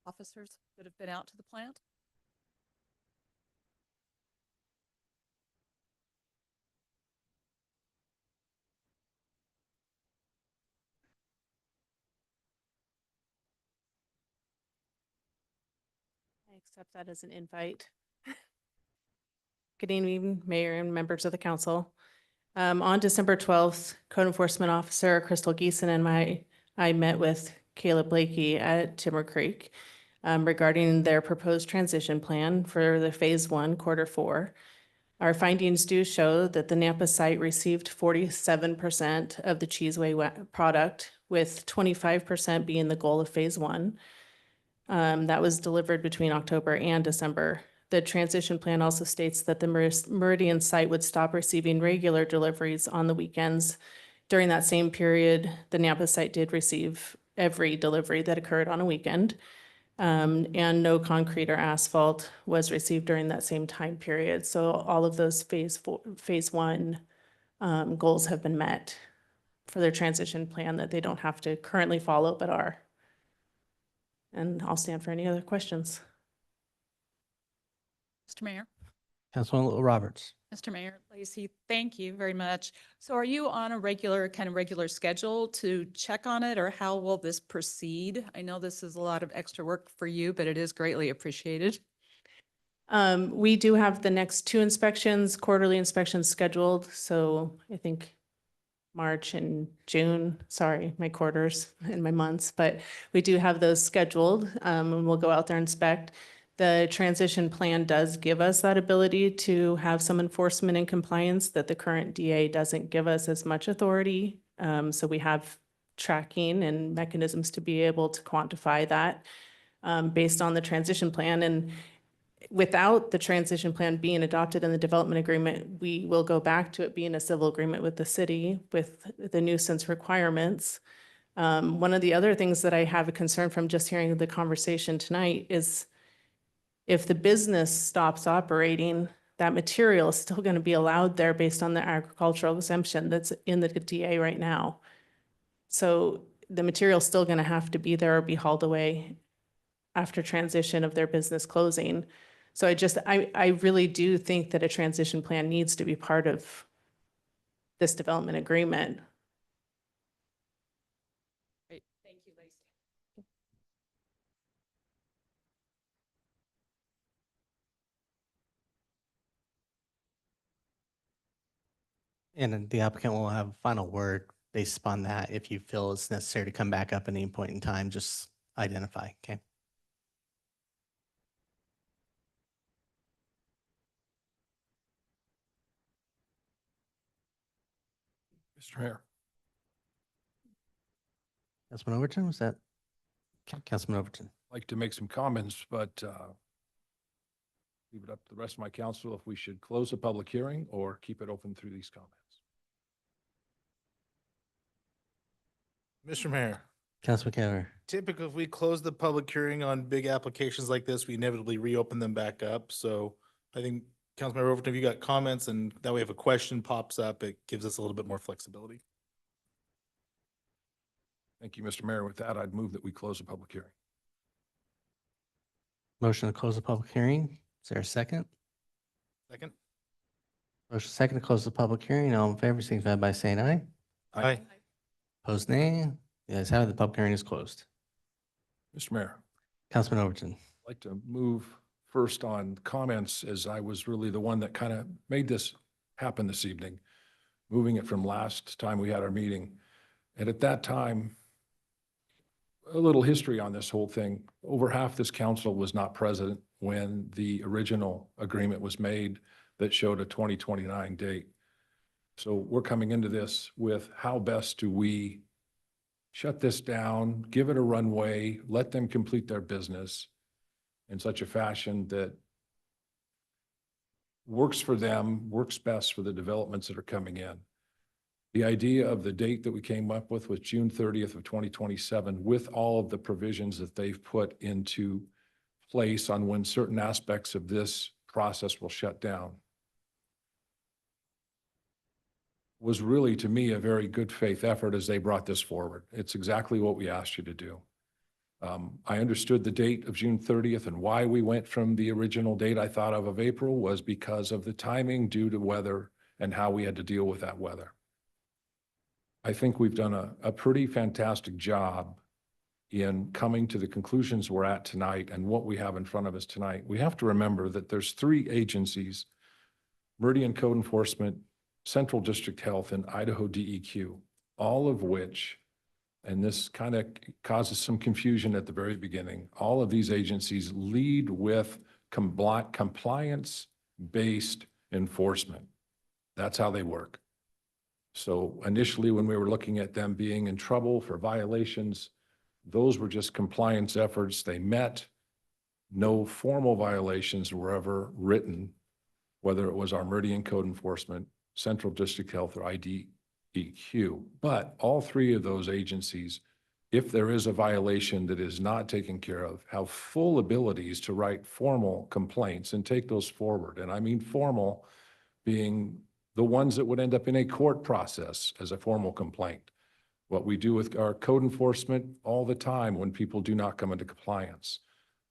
officers that have been out to the plant? I accept that as an invite. Good evening, Mayor and members of the council. On December 12th, Code Enforcement Officer Crystal Geeson and I met with Caleb Blakey at Timber Creek regarding their proposed transition plan for the Phase 1, Quarter 4. Our findings do show that the Nampa site received 47% of the Cheeseway product, with 25% being the goal of Phase 1. That was delivered between October and December. The transition plan also states that the Meridian site would stop receiving regular deliveries on the weekends. During that same period, the Nampa site did receive every delivery that occurred on a weekend. And no concrete or asphalt was received during that same time period. So all of those phase 1 goals have been met for their transition plan that they don't have to currently follow, but are. And I'll stand for any other questions. Mr. Mayor? Councilwoman Little Roberts. Mr. Mayor, Lacey, thank you very much. So are you on a regular schedule to check on it, or how will this proceed? I know this is a lot of extra work for you, but it is greatly appreciated. We do have the next 2 inspections, quarterly inspections scheduled. So I think March and June, sorry, my quarters and my months, but we do have those scheduled, and we'll go out there and inspect. The transition plan does give us that ability to have some enforcement and compliance that the current DA doesn't give us as much authority. So we have tracking and mechanisms to be able to quantify that based on the transition plan. And without the transition plan being adopted in the development agreement, we will go back to it being a civil agreement with the city with the nuisance requirements. One of the other things that I have a concern from just hearing the conversation tonight is if the business stops operating, that material is still going to be allowed there based on the agricultural exemption that's in the DA right now. So the material's still going to have to be there or be hauled away after transition of their business closing. So I really do think that a transition plan needs to be part of this development agreement. Great. Thank you, Lacey. And then the applicant will have a final word based upon that. If you feel it's necessary to come back up at any point in time, just identify, okay? Mr. Mayor, Councilman Overton, was that? Councilman Overton. I'd like to make some comments, but leave it up to the rest of my council if we should close the public hearing or keep it open through these comments. Mr. Mayor, Councilman Cavanagh. typically if we close the public hearing on big applications like this, we inevitably reopen them back up. So I think Councilmember Overton, if you got comments and that way if a question pops up, it gives us a little bit more flexibility. Thank you, Mr. Mayor. With that, I'd move that we close the public hearing. Motion to close the public hearing. Is there a second? Second? Motion second to close the public hearing. All in favor, signify by saying aye. Aye. Opposed, nay. The ayes have it. The public hearing is closed. Mr. Mayor, Councilman Overton. I'd like to move first on comments, as I was really the one that kind of made this happen this evening, moving it from last time we had our meeting. And at that time, a little history on this whole thing. Over half this council was not present when the original agreement was made that showed a 2029 date. So we're coming into this with how best do we shut this down, give it a runway, let them complete their business in such a fashion that works for them, works best for the developments that are coming in. The idea of the date that we came up with was June 30th of 2027, with all of the provisions that they've put into place on when certain aspects of this process will shut down, was really, to me, a very good faith effort as they brought this forward. It's exactly what we asked you to do. I understood the date of June 30th, and why we went from the original date I thought of April was because of the timing due to weather and how we had to deal with that weather. I think we've done a pretty fantastic job in coming to the conclusions we're at tonight and what we have in front of us tonight. We have to remember that there's three agencies: Meridian Code Enforcement, Central District Health, and Idaho DEQ, all of which, and this kind of causes some confusion at the very beginning, all of these agencies lead with compliance-based enforcement. That's how they work. So initially, when we were looking at them being in trouble for violations, those were just compliance efforts. They met. No formal violations were ever written, whether it was our Meridian Code Enforcement, Central District Health, or IDEQ. But all three of those agencies, if there is a violation that is not taken care of, have full abilities to write formal complaints and take those forward. And I mean formal being the ones that would end up in a court process as a formal complaint. What we do with our code enforcement all the time when people do not come into compliance.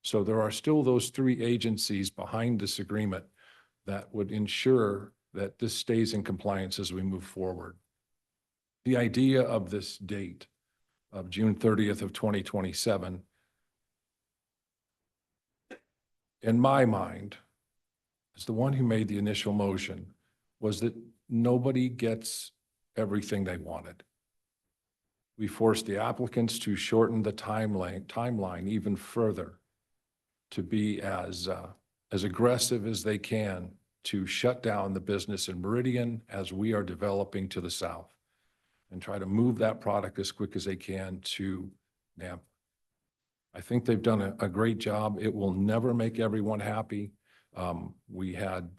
So there are still those three agencies behind this agreement that would ensure that this stays in compliance as we move forward. The idea of this date of June 30th of 2027, in my mind, as the one who made the initial motion, was that nobody gets everything they wanted. We forced the applicants to shorten the timeline even further, to be as aggressive as they can to shut down the business in Meridian as we are developing to the south, and try to move that product as quick as they can to Nampa. I think they've done a great job. It will never make everyone happy. We had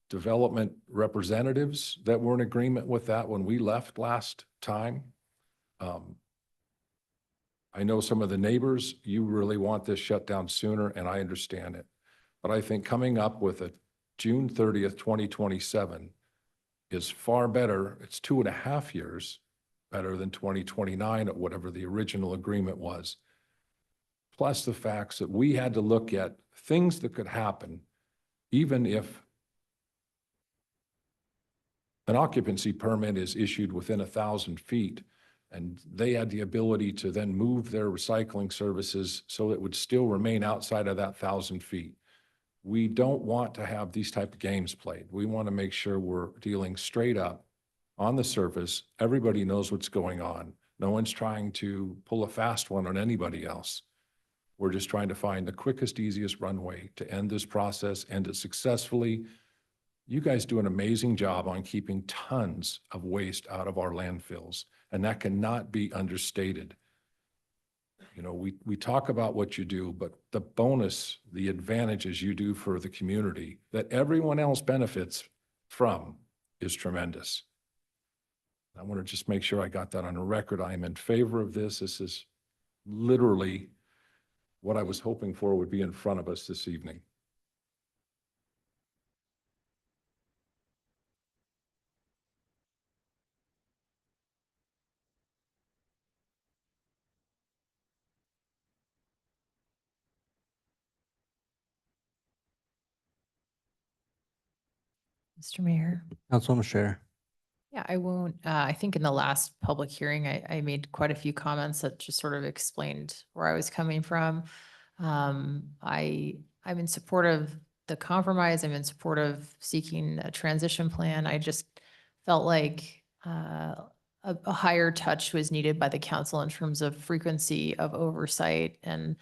development representatives that were in agreement with that when we left last time. I know some of the neighbors, you really want this shut down sooner, and I understand it. But I think coming up with a June 30th, 2027 is far better. It's 2.5 years better than 2029 at whatever the original agreement was. Plus the facts that we had to look at things that could happen even if an occupancy permit is issued within 1,000 feet, and they had the ability to then move their recycling services so it would still remain outside of that 1,000 feet. We don't want to have these type of games played. We want to make sure we're dealing straight up on the surface. Everybody knows what's going on. No one's trying to pull a fast one on anybody else. We're just trying to find the quickest, easiest runway to end this process, end it successfully. You guys do an amazing job on keeping tons of waste out of our landfills, and that cannot be understated. You know, we talk about what you do, but the bonus, the advantages you do for the community that everyone else benefits from is tremendous. I want to just make sure I got that on the record. I am in favor of this. This is literally what I was hoping for would be in front of us this evening. Mr. Mayor. Councilwoman Scher. Yeah, I won't, I think in the last public hearing, I made quite a few comments that just sort of explained where I was coming from. I'm in support of the compromise. I'm in support of seeking a transition plan. I just felt like a higher touch was needed by the council in terms of frequency of oversight. And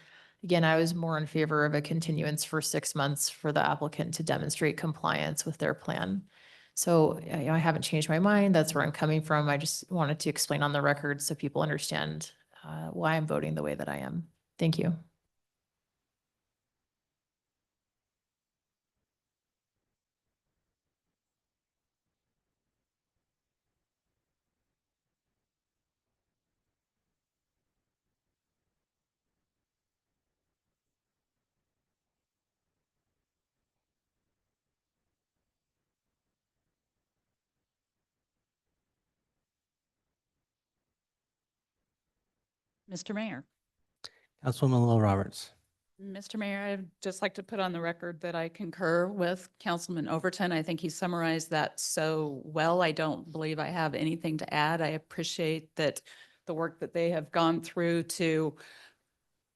again, I was more in favor of a continuance for 6 months for the applicant to demonstrate compliance with their plan. So I haven't changed my mind. That's where I'm coming from. I just wanted to explain on the record so people understand why I'm voting the way that I am. Thank you. Mr. Mayor. Councilwoman Lil Roberts. Mr. Mayor, I'd just like to put on the record that I concur with Councilman Overton. I think he summarized that so well. I don't believe I have anything to add. I appreciate that the work that they have gone through to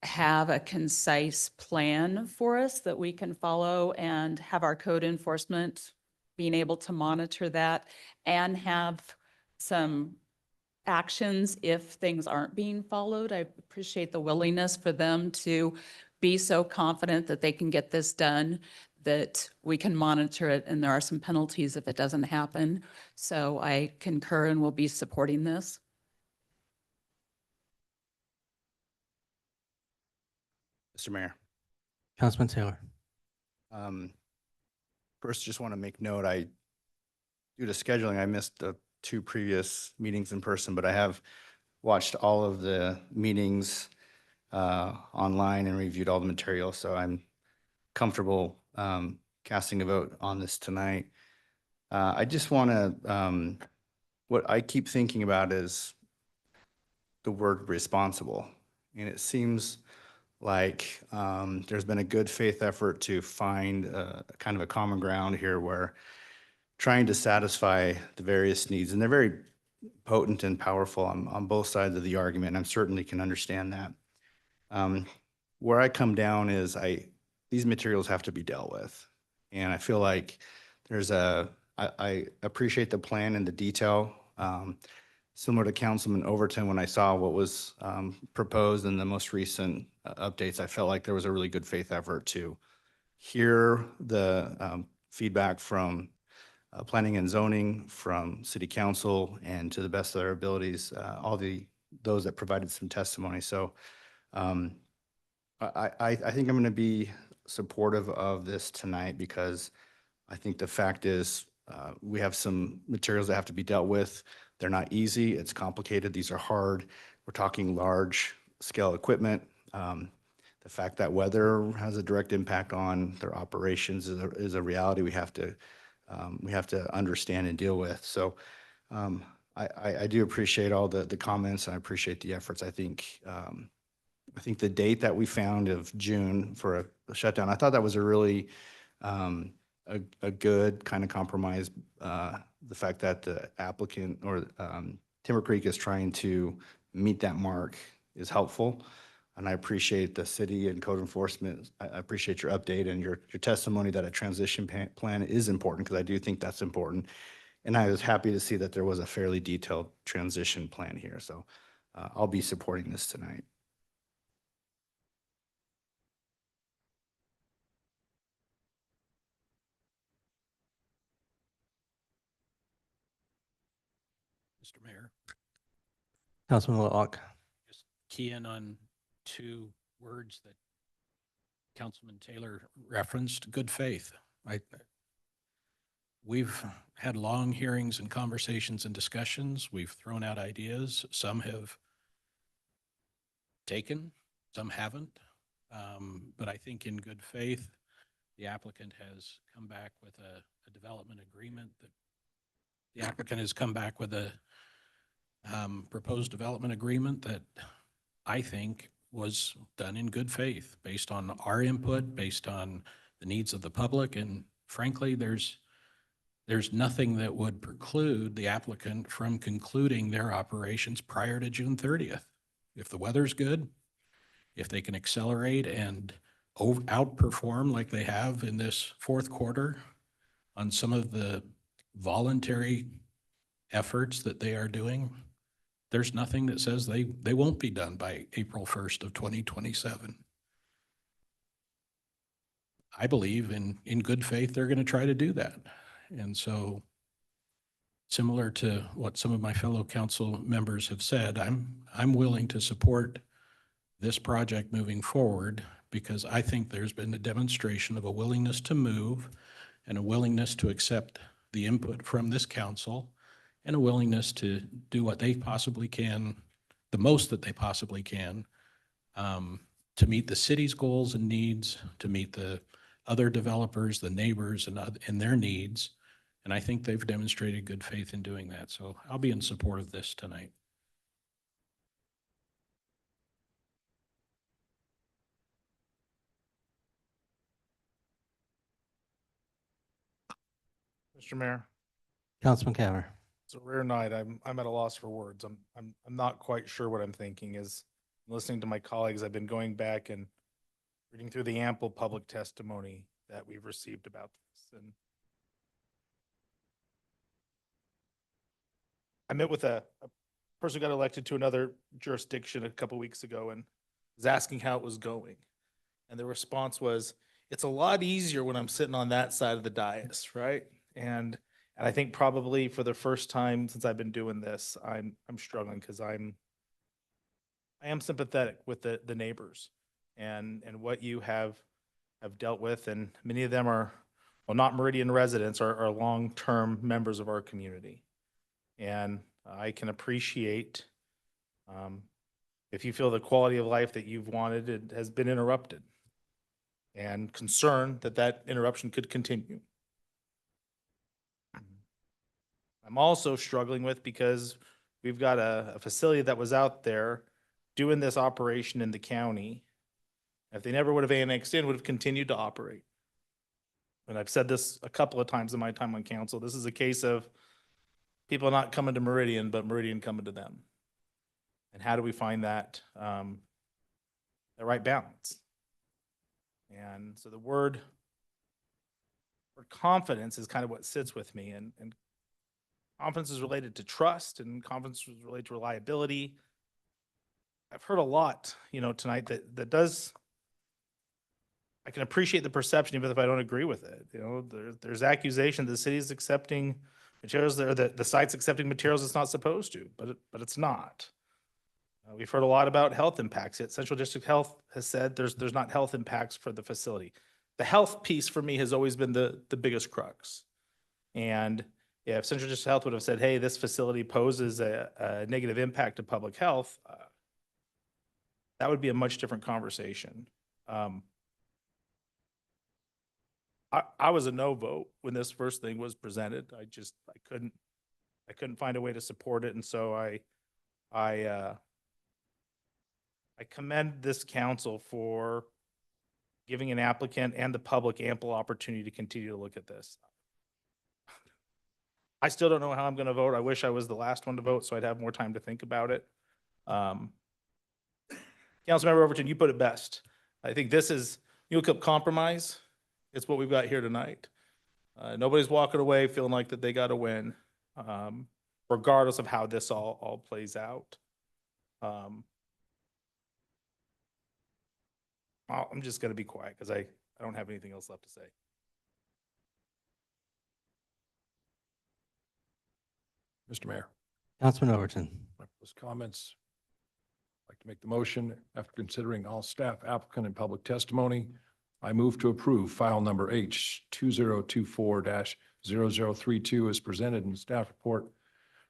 have a concise plan for us that we can follow and have our code enforcement being able to monitor that and have some actions if things aren't being followed. I appreciate the willingness for them to be so confident that they can get this done, that we can monitor it, and there are some penalties if it doesn't happen. So I concur and will be supporting this. Mr. Mayor. Councilman Taylor. First, just want to make note, due to scheduling, I missed the 2 previous meetings in person, but I have watched all of the meetings online and reviewed all the material, so I'm comfortable casting a vote on this tonight. I just want to, what I keep thinking about is the word responsible. And it seems like there's been a good faith effort to find kind of a common ground here where trying to satisfy the various needs, and they're very potent and powerful on both sides of the argument, and I certainly can understand that. Where I come down is these materials have to be dealt with. And I feel like I appreciate the plan and the detail. Similar to Councilman Overton, when I saw what was proposed in the most recent updates, I felt like there was a really good faith effort to hear the feedback from planning and zoning, from city council, and to the best of their abilities, those that provided some testimony. So I think I'm going to be supportive of this tonight because I think the fact is, we have some materials that have to be dealt with. They're not easy. It's complicated. These are hard. We're talking large scale equipment. The fact that weather has a direct impact on their operations is a reality we have to understand and deal with. So I do appreciate all the comments, and I appreciate the efforts. I think the date that we found of June for a shutdown, I thought that was a really a good kind of compromise. The fact that the applicant or Timber Creek is trying to meet that mark is helpful. And I appreciate the city and code enforcement. I appreciate your update and your testimony that a transition plan is important, because I do think that's important. And I was happy to see that there was a fairly detailed transition plan here. So I'll be supporting this tonight. Mr. Mayor, Councilman Whitlock. just key in on two words that Councilman Taylor referenced: good faith. We've had long hearings and conversations and discussions. We've thrown out ideas. Some have taken, some haven't. But I think in good faith, the applicant has come back with a development agreement that the applicant has come back with a proposed development agreement that I think was done in good faith, based on our input, based on the needs of the public. And frankly, there's nothing that would preclude the applicant from concluding their operations prior to June 30th. If the weather's good, if they can accelerate and outperform like they have in this fourth quarter on some of the voluntary efforts that they are doing, there's nothing that says they won't be done by April 1st of 2027. I believe in good faith, they're going to try to do that. And so, similar to what some of my fellow council members have said, I'm willing to support this project moving forward, because I think there's been a demonstration of a willingness to move and a willingness to accept the input from this council, and a willingness to do what they possibly can, the most that they possibly can, to meet the city's goals and needs, to meet the other developers, the neighbors, and their needs. And I think they've demonstrated good faith in doing that. So I'll be in support of this tonight. Mr. Mayor, Councilman Cavanagh. it's a rare night. I'm at a loss for words. I'm not quite sure what I'm thinking. Is listening to my colleagues, I've been going back and reading through the ample public testimony that we've received about this. And I met with a person who got elected to another jurisdiction a couple weeks ago and was asking how it was going. And the response was, it's a lot easier when I'm sitting on that side of the dais, right? And I think probably for the first time since I've been doing this, I'm struggling, because I am sympathetic with the neighbors and what you have dealt with. And many of them are, well, not Meridian residents, are long-term members of our community. And I can appreciate if you feel the quality of life that you've wanted, it has been interrupted, and concerned that interruption could continue. I'm also struggling with, because we've got a facility that was out there doing this operation in the county. If they never would have annexed in, would have continued to operate. And I've said this a couple of times in my time on council. This is a case of people not coming to Meridian, but Meridian coming to them. And how do we find that the right balance? And so the word confidence is kind of what sits with me, and confidence is related to trust, and confidence is related to reliability. I've heard a lot, tonight that does. I can appreciate the perception, even if I don't agree with it. There's accusation the city's accepting materials there, that the site's accepting materials it's not supposed to, but it's not. We've heard a lot about health impacts. Yet Central District Health has said there's not health impacts for the facility. the health piece for me has always been the biggest crux. And if Central District Health would have said, hey, this facility poses a negative impact to public health, that would be a much different conversation. I was a no vote when this first thing was presented. I couldn't find a way to support it. And so I commend this council for giving an applicant and the public ample opportunity to continue to look at this. I still don't know how I'm going to vote. I wish I was the last one to vote so I'd have more time to think about it. Councilmember Overton, you put it best. I think this is, you look up compromise. It's what we've got here tonight. Nobody's walking away feeling like that they got to win, regardless of how this all plays out. I'm just going to be quiet because I don't have anything else left to say. Mr. Mayor, Councilman Overton. those comments. I'd like to make the motion after considering all staff, applicant, and public testimony. I move to approve file number H 2024-0032 as presented in the staff report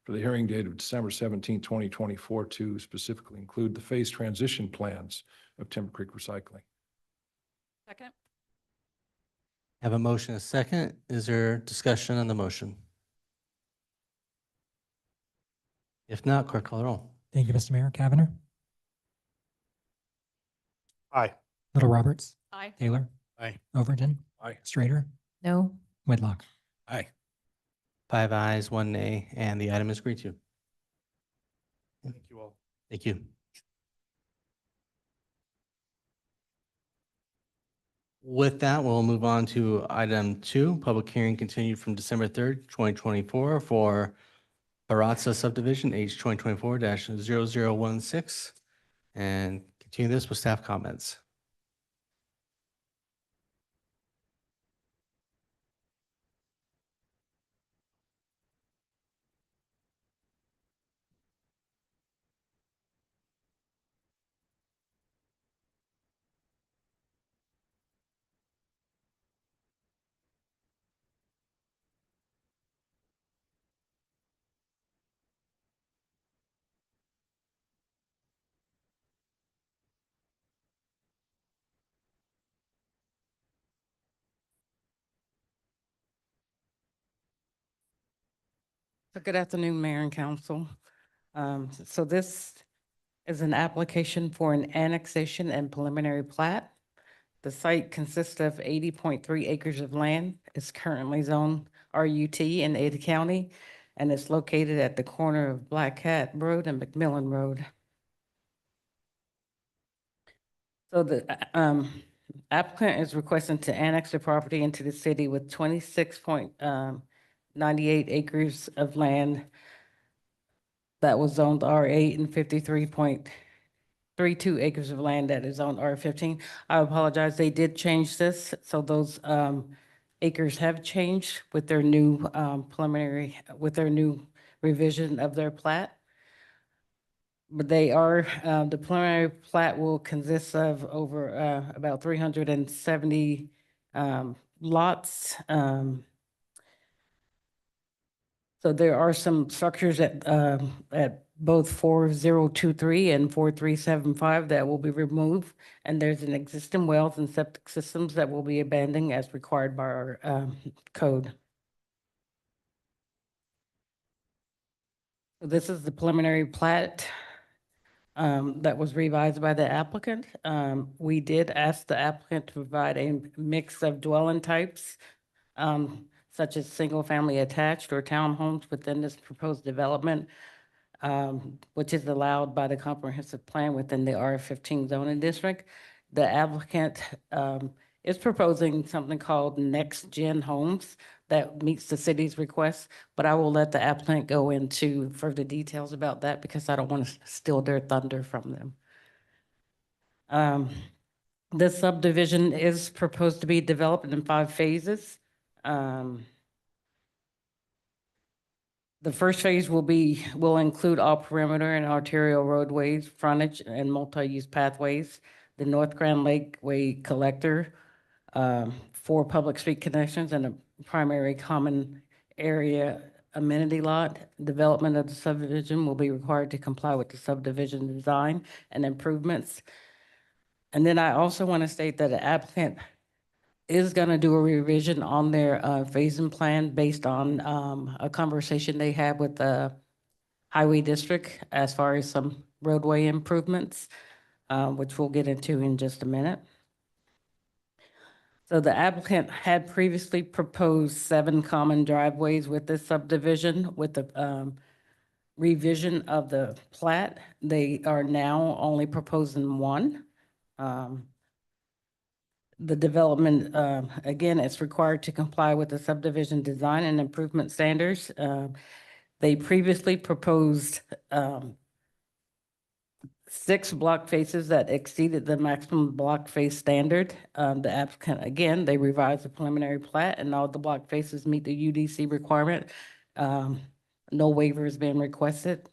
for the hearing date of December 17, 2024, to specifically include the phase transition plans of Timber Creek Recycling. Second. Have a motion, a second. Is there discussion on the motion? If not, clerk call the roll. Thank you, Mr. Mayor. Cavanagh, Aye. Little Roberts, Aye. Taylor, Aye. Overton, Aye. Strader, No. Whitlock. Aye. 5 ayes, 1 nay, and the item is agreed to. Thank you all. Thank you. With that, we'll move on to item 2, public hearing continued from December 3rd, 2024 for Baratza subdivision H 2024-0016, and continue this with staff comments. So good afternoon, Mayor and Council. So this is an application for an annexation and preliminary plat. The site consists of 80.3 acres of land. It's currently zoned RUT in Ada County, and it's located at the corner of Black Cat Road and McMillan Road. So the applicant is requesting to annex the property into the city with 26.98 acres of land that was zoned R8 and 53.32 acres of land that is on R15. I apologize, they did change this, so those acres have changed with their new with their new revision of their plat. But they are, the preliminary plat will consist of over about 370 lots. So there are some structures at both 4023 and 4375 that will be removed. And there's an existing wells and septic systems that will be abandoned as required by our code. This is the preliminary plat that was revised by the applicant. We did ask the applicant to provide a mix of dwelling types, such as single-family attached or townhomes within this proposed development, which is allowed by the comprehensive plan within the R15 zoning district. The applicant is proposing something called next-gen homes that meets the city's request, but I will let the applicant go into further details about that because I don't want to steal their thunder from them. This subdivision is proposed to be developed in 5 phases. The first phase will include all perimeter and arterial roadways, frontage, and multi-use pathways, the North Grand Lakeway collector, 4 public street connections and a primary common area amenity lot. Development of the subdivision will be required to comply with the subdivision design and improvements. And then I also want to state that the applicant is going to do a revision on their phasing plan based on a conversation they had with the highway district as far as some roadway improvements, which we'll get into in just a minute. So the applicant had previously proposed 7 common driveways with this subdivision. With the revision of the plat, they are now only proposing 1. The development, again, it's required to comply with the subdivision design and improvement standards. They previously proposed 6 block faces that exceeded the maximum block face standard. The applicant, again, they revised the preliminary plat and all the block faces meet the UDC requirement. No waiver is being requested.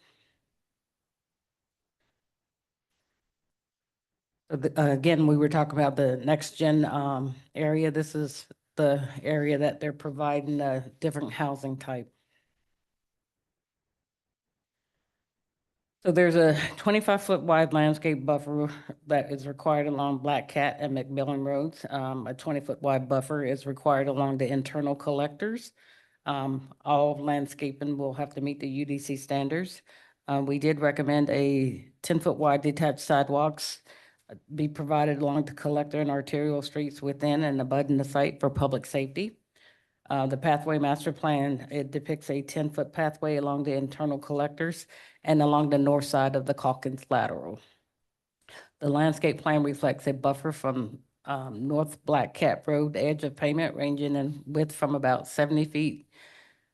So again, we were talking about the next gen area. This is the area that they're providing a different housing type. So there's a 25-foot wide landscape buffer that is required along Black Cat and McMillan Roads. A 20-foot wide buffer is required along the internal collectors. All landscaping will have to meet the UDC standards. We did recommend a 10-foot wide detached sidewalks be provided along the collector and arterial streets within and abutting the site for public safety. The pathway master plan, it depicts a 10-foot pathway along the internal collectors and along the north side of the Calkins lateral. The landscape plan reflects a buffer from North Black Cat Road edge of pavement ranging in width from about 70 feet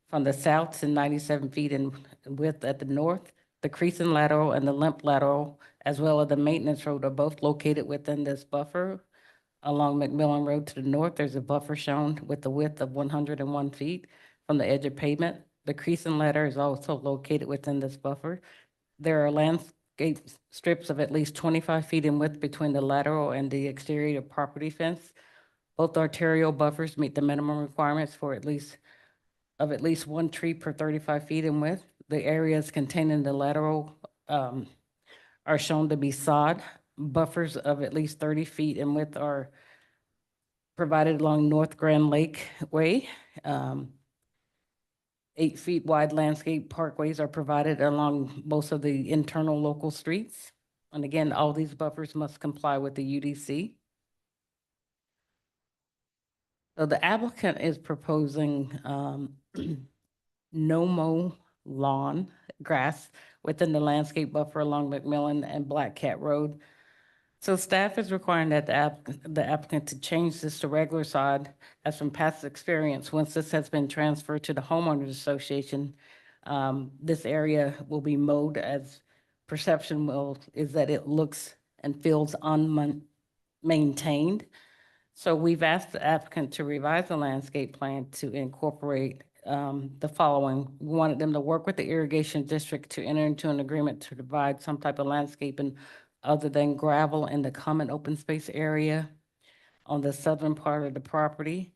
from the south to 97 feet in width at the north. The Creason lateral and the Limp lateral, as well as the maintenance road, are both located within this buffer. Along McMillan Road to the north, there's a buffer shown with the width of 101 feet from the edge of pavement. The Creason ladder is also located within this buffer. There are landscape strips of at least 25 feet in width between the lateral and the exterior property fence. Both arterial buffers meet the minimum requirements for at least 1 tree per 35 feet in width. The areas containing the lateral are shown to be sod. Buffers of at least 30 feet in width are provided along North Grand Lake Way. 8 feet wide landscape parkways are provided along most of the internal local streets. And again, all these buffers must comply with the UDC. So the applicant is proposing no mow lawn, grass within the landscape buffer along McMillan and Black Cat Road. So staff is requiring that the applicant to change this to regular sod, as from past experience, once this has been transferred to the homeowners association, this area will be mowed, as perception is that it looks and feels unmaintained. So we've asked the applicant to revise the landscape plan to incorporate the following. We wanted them to work with the irrigation district to enter into an agreement to provide some type of landscaping other than gravel in the common open space area on the southern part of the property.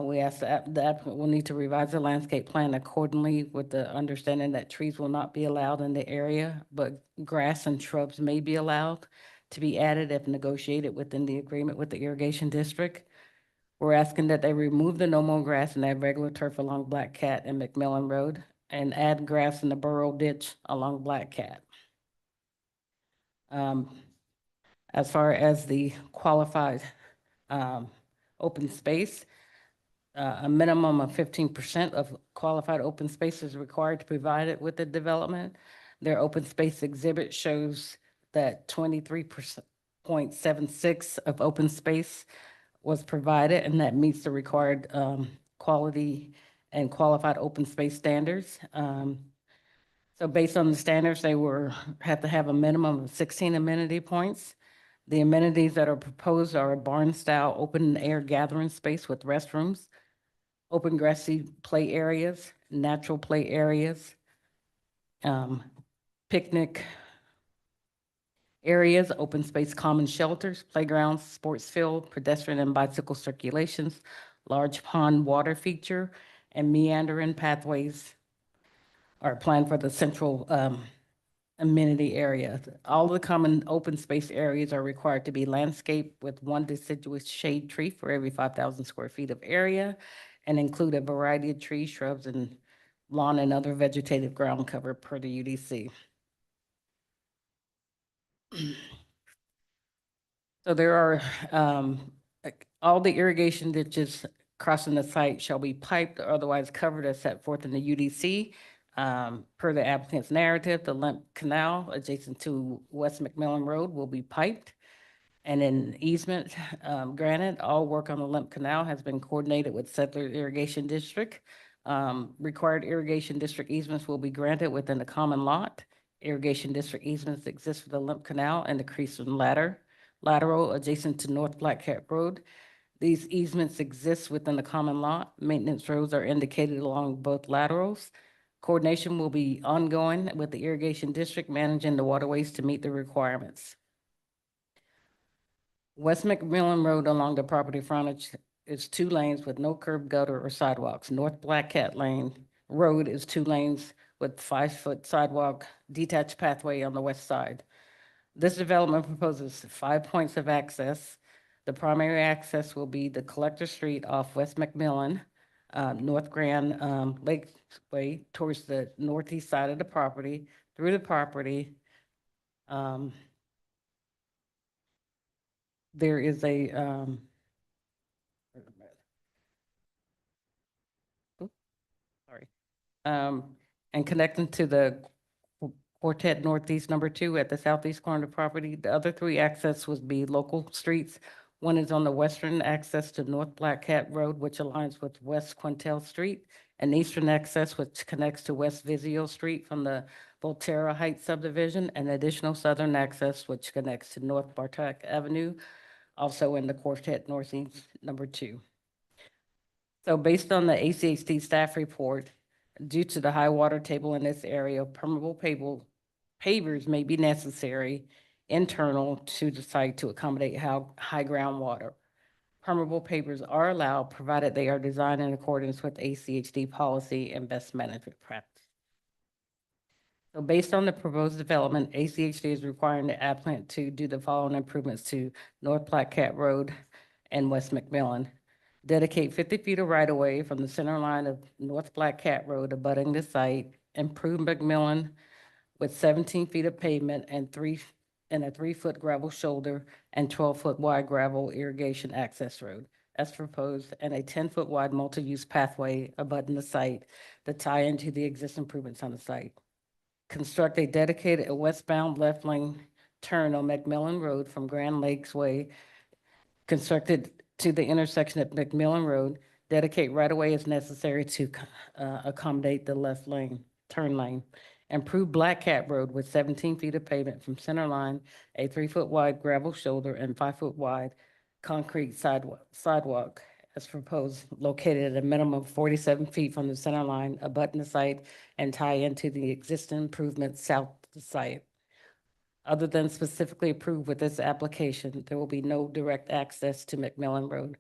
We asked the applicant will need to revise the landscape plan accordingly with the understanding that trees will not be allowed in the area, but grass and shrubs may be allowed to be added if negotiated within the agreement with the irrigation district. We're asking that they remove the no mow grass and add regular turf along Black Cat and McMillan Road and add grass in the burrow ditch along Black Cat. As far as the qualified open space, a minimum of 15% of qualified open space is required to provide it with the development. Their open space exhibit shows that 23.76 of open space was provided, and that meets the required quality and qualified open space standards. So based on the standards, they have to have a minimum of 16 amenity points. The amenities that are proposed are a barn-style open-air gathering space with restrooms, open grassy play areas, natural play areas, picnic areas, open space common shelters, playgrounds, sports field, pedestrian and bicycle circulations, large pond water feature, and meandering pathways are planned for the central amenity area. All the common open space areas are required to be landscaped with one deciduous shade tree for every 5,000 square feet of area and include a variety of trees, shrubs, and lawn and other vegetative ground cover per the UDC. So there are, all the irrigation ditches crossing the site shall be piped or otherwise covered as set forth in the UDC. Per the applicant's narrative, the Lemp Canal adjacent to West McMillan Road will be piped. And an easement granted, all work on the Lemp Canal has been coordinated with Settler Irrigation District. Required irrigation district easements will be granted within the common lot. Irrigation district easements exist for the Lemp Canal and the Creason lateral adjacent to North Black Cat Road. These easements exist within the common lot. Maintenance roads are indicated along both laterals. Coordination will be ongoing with the irrigation district managing the waterways to meet the requirements. West McMillan Road along the property frontage is 2 lanes with no curb, gutter, or sidewalks. North Black Cat Lane Road is 2 lanes with 5-foot sidewalk, detached pathway on the west side. This development proposes 5 points of access. The primary access will be the Collector Street off West McMillan, North Grand Lakeway towards the northeast side of the property, through the property. There is a, wait a minute. Oops, sorry. And connecting to the Quartet Northeast number 2 at the southeast corner of the property. The other 3 access would be local streets. One is on the western access to North Black Cat Road, which aligns with West Quintel Street, and eastern access, which connects to West Vizio Street from the Volterra Heights subdivision, and additional southern access, which connects to North Bartak Avenue, also in the Quartet Northeast number 2. So based on the ACHD staff report, due to the high water table in this area, permeable pavers may be necessary internal to the site to accommodate high groundwater. Permeable pavers are allowed provided they are designed in accordance with ACHD policy and best management practice. So based on the proposed development, ACHD is requiring the applicant to do the following improvements to North Black Cat Road and West McMillan. Dedicate 50 feet of right-of-way from the center line of North Black Cat Road abutting the site. Improve McMillan with 17 feet of pavement and a 3-foot gravel shoulder and 12-foot wide gravel irrigation access road as proposed, and a 10-foot wide multi-use pathway abutting the site to tie into the existing improvements on the site. Construct a dedicated westbound left lane turn on McMillan Road from Grand Lakes Way, constructed to the intersection of McMillan Road. Dedicate right-of-way as necessary to accommodate the left lane, turn lane. Improve Black Cat Road with 17 feet of pavement from center line, a 3-foot wide gravel shoulder and 5-foot wide concrete sidewalk as proposed, located at a minimum of 47 feet from the center line, abutting the site and tie into the existing improvements south of the site. Other than specifically approved with this application, there will be no direct access to McMillan Road,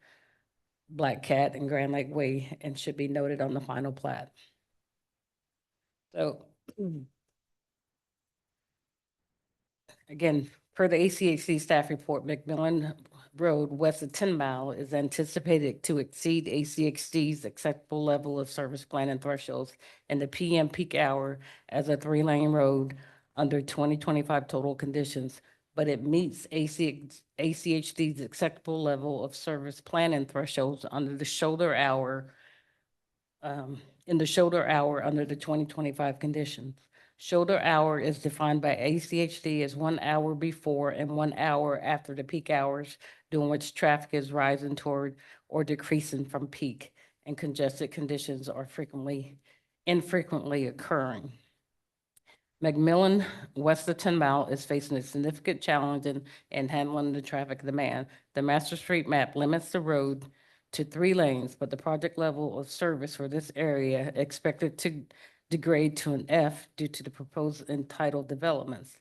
Black Cat, and Grand Lake Way, and should be noted on the final plat. So, again, per the ACHC staff report, McMillan Road west of 10 Mile is anticipated to exceed ACHD's acceptable level of service plan and thresholds in the PM peak hour as a 3-lane road under 2025 total conditions, but it meets ACHD's acceptable level of service plan and thresholds under the shoulder hour, in the shoulder hour under the 2025 conditions. Shoulder hour is defined by ACHD as 1 hour before and 1 hour after the peak hours, during which traffic is rising toward or decreasing from peak, and congested conditions are infrequently occurring. McMillan, west of 10 Mile, is facing a significant challenge in handling the traffic demand. The master street map limits the road to 3 lanes, but the project level of service for this area expected to degrade to an F due to the proposed entitled developments.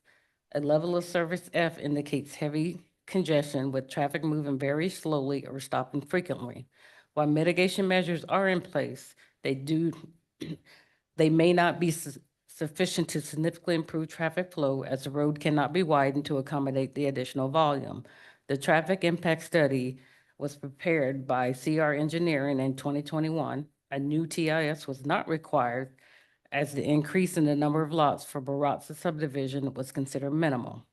A level of service F indicates heavy congestion with traffic moving very slowly or stopping frequently. While mitigation measures are in place, they may not be sufficient to significantly improve traffic flow as the road cannot be widened to accommodate the additional volume. The traffic impact study was prepared by CR Engineering in 2021. A new TIS was not required as the increase in the number of lots for Baratza subdivision was considered minimal.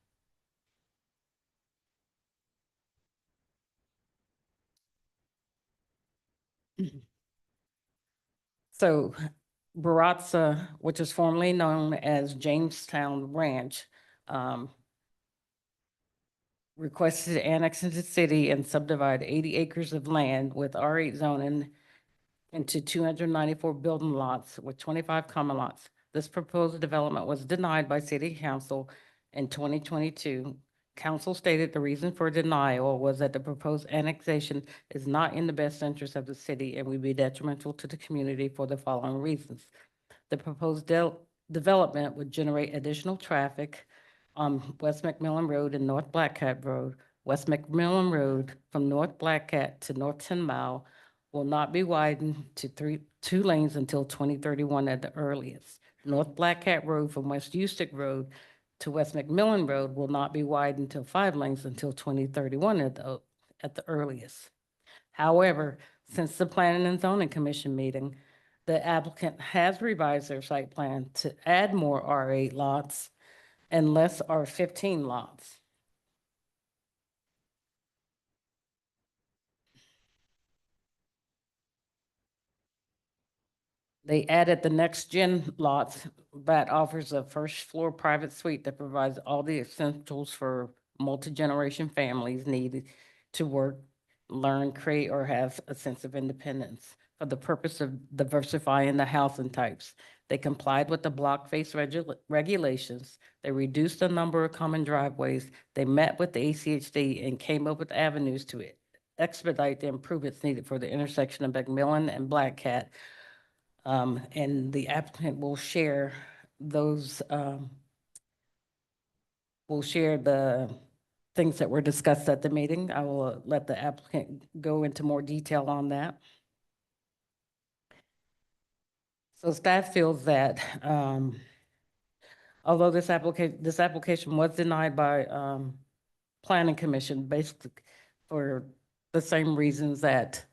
So Baratza, which is formerly known as Jamestown Ranch, requested to annex into the city and subdivide 80 acres of land with R8 zoning into 294 building lots with 25 common lots. This proposed development was denied by City Council in 2022. Council stated the reason for denial was that the proposed annexation is not in the best interest of the city and would be detrimental to the community for the following reasons. The proposed development would generate additional traffic on West McMillan Road and North Black Cat Road. West McMillan Road from North Black Cat to North 10 Mile will not be widened to two lanes until 2031 at the earliest. North Black Cat Road from West Ustick Road to West McMillan Road will not be widened to 5 lanes until 2031 at the earliest. However, since the Planning and Zoning Commission meeting, the applicant has revised their site plan to add more R8 lots and less R15 lots. They added the next gen lots that offers a first floor private suite that provides all the essentials for multi-generation families needed to work, learn, create, or have a sense of independence for the purpose of diversifying the housing types. They complied with the block face regulations. They reduced the number of common driveways. They met with the ACHD and came up with avenues to expedite the improvements needed for the intersection of McMillan and Black Cat. And the applicant will share those, will share the things that were discussed at the meeting. I will let the applicant go into more detail on that. So staff feels that although this application was denied by Planning Commission, basically for the same reasons that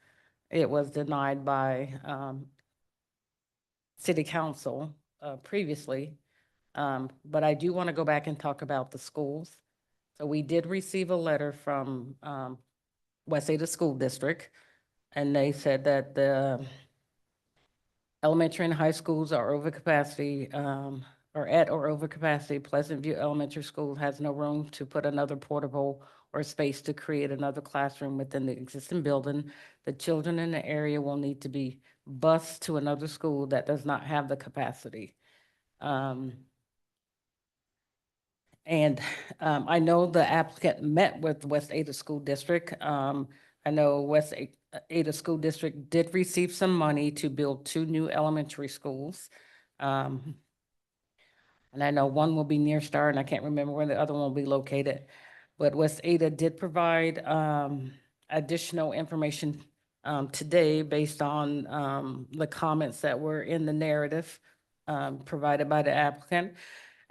it was denied by City Council previously. But I do want to go back and talk about the schools. So we did receive a letter from West Ada School District, and they said that the elementary and high schools are over capacity, or at or over capacity. Pleasant View Elementary School has no room to put another portable or space to create another classroom within the existing building. The children in the area will need to be bused to another school that does not have the capacity. And I know the applicant met with West Ada School District. I know West Ada School District did receive some money to build 2 new elementary schools. And I know one will be near Star, and I can't remember where the other one will be located. But West Ada did provide additional information today based on the comments that were in the narrative provided by the applicant.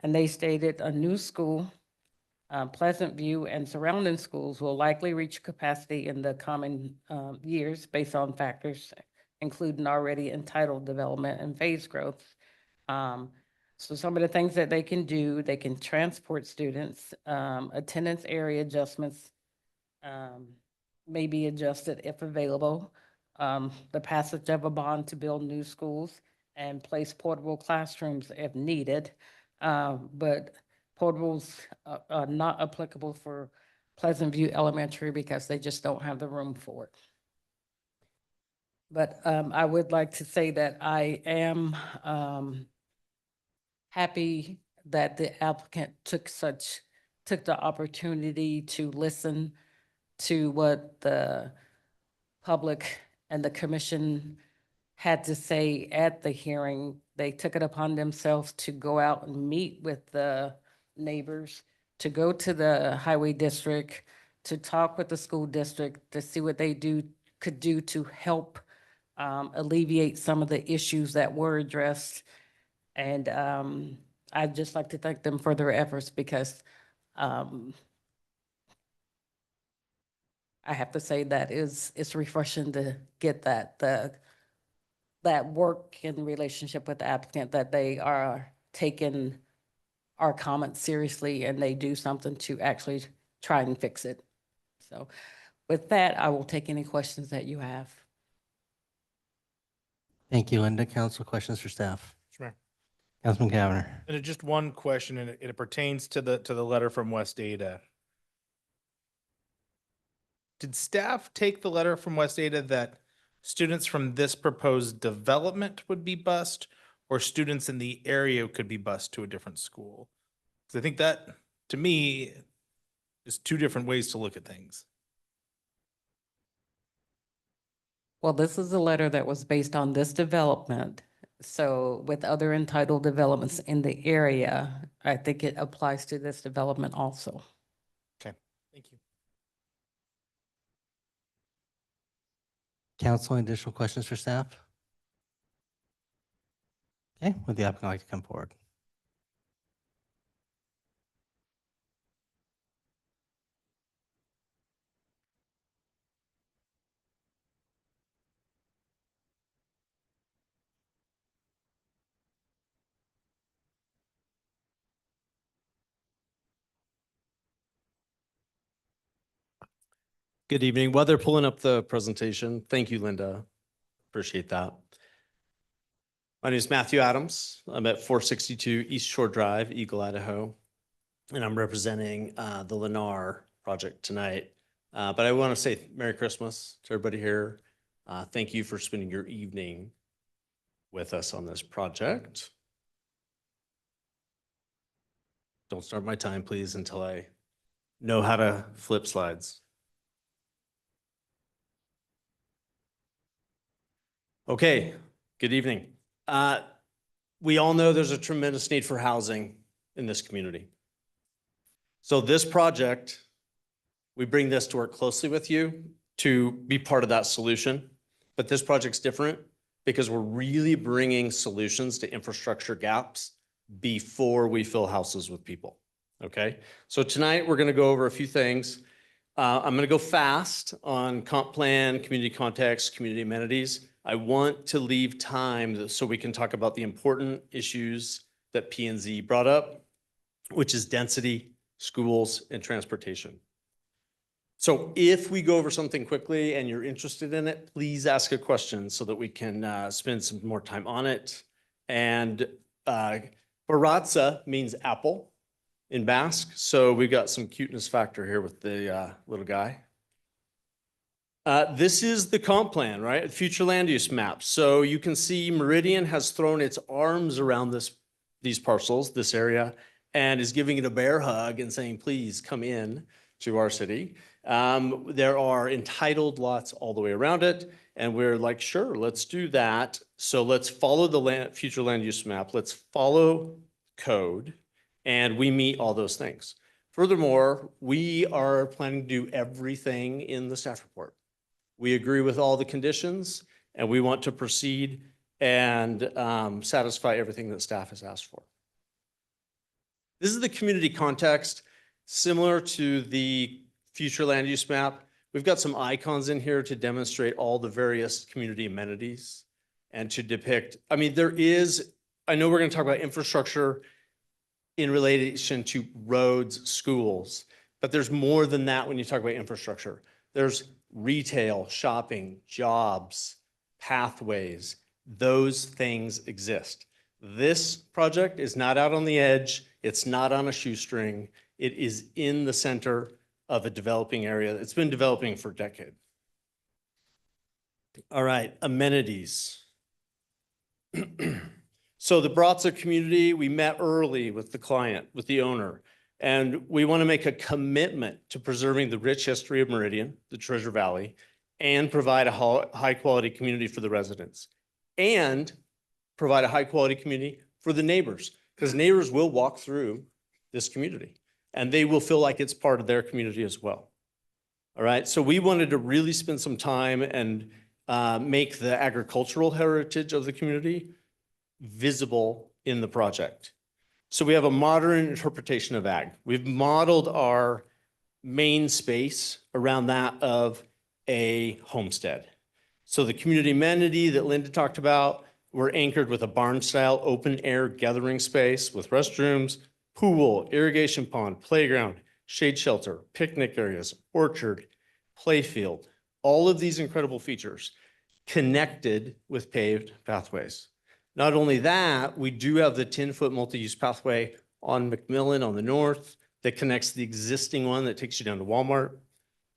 And they stated a new school, Pleasant View and surrounding schools will likely reach capacity in the coming years based on factors including already entitled development and phase growth. So some of the things that they can do, they can transport students, attendance area adjustments may be adjusted if available. The passage of a bond to build new schools and place portable classrooms if needed. But portables are not applicable for Pleasant View Elementary because they just don't have the room for it. But I would like to say that I am happy that the applicant took the opportunity to listen to what the public and the commission had to say at the hearing. They took it upon themselves to go out and meet with the neighbors to go to the highway district, to talk with the school district, to see what they could do to help alleviate some of the issues that were addressed. And I'd just like to thank them for their efforts because I have to say that it's refreshing to get that work in relationship with the applicant, that they are taking our comments seriously and they do something to actually try and fix it. So with that, I will take any questions that you have. Thank you, Linda. Council questions for staff? Sure. Councilman Cavanagh. And just one question, and it pertains to the letter from West Ada. Did staff take the letter from West Ada that students from this proposed development would be bused, or students in the area could be bused to a different school? Because I think that, to me, is two different ways to look at things. Well, this is a letter that was based on this development. So with other entitled developments in the area, I think it applies to this development also. Okay, thank you. Council, any additional questions for staff? Okay, would the applicant like to come forward? Good evening. While they're pulling up the presentation, thank you, Linda. Appreciate that. My name is Matthew Adams. I'm at 462 East Shore Drive, Eagle, Idaho, and I'm representing the Lennar project tonight. But I want to say Merry Christmas to everybody here. Thank you for spending your evening with us on this project. Don't start my time, please, until I know how to flip slides. Okay, good evening. We all know there's a tremendous need for housing in this community. So this project, we bring this to work closely with you to be part of that solution. But this project's different because we're really bringing solutions to infrastructure gaps before we fill houses with people. Okay, so tonight we're going to go over a few things. I'm going to go fast on comp plan, community context, community amenities. I want to leave time so we can talk about the important issues that P&Z brought up, which is density, schools, and transportation. So if we go over something quickly and you're interested in it, please ask a question so that we can spend some more time on it. And Baratza means apple in Basque. So we've got some cuteness factor here with the little guy. This is the comp plan, right? Future land use map. So you can see Meridian has thrown its arms around these parcels, this area, and is giving it a bear hug and saying, please come in to our city. There are entitled lots all the way around it. And we're like, sure, let's do that. So let's follow the future land use map. Let's follow code. And we meet all those things. Furthermore, we are planning to do everything in the staff report. We agree with all the conditions and we want to proceed and satisfy everything that staff has asked for. This is the community context, similar to the future land use map. We've got some icons in here to demonstrate all the various community amenities and to depict, I mean, I know we're going to talk about infrastructure in relation to roads, schools, but there's more than that when you talk about infrastructure. There's retail, shopping, jobs, pathways, those things exist. This project is not out on the edge. It's not on a shoestring. It is in the center of a developing area. It's been developing for decades. All right, amenities. So the Baratza community, we met early with the client, with the owner, and we want to make a commitment to preserving the rich history of Meridian, the Treasure Valley, and provide a high quality community for the residents and provide a high quality community for the neighbors, because neighbors will walk through this community. and they will feel like it's part of their community as well. All right, so we wanted to really spend some time and make the agricultural heritage of the community visible in the project. So we have a modern interpretation of ag. We've modeled our main space around that of a homestead. So the community amenity that Linda talked about, we're anchored with a barn-style open-air gathering space with restrooms, pool, irrigation pond, playground, shade shelter, picnic areas, orchard, playfield, all of these incredible features connected with paved pathways. Not only that, we do have the 10-foot multi-use pathway on McMillan on the north that connects the existing one that takes you down to Walmart,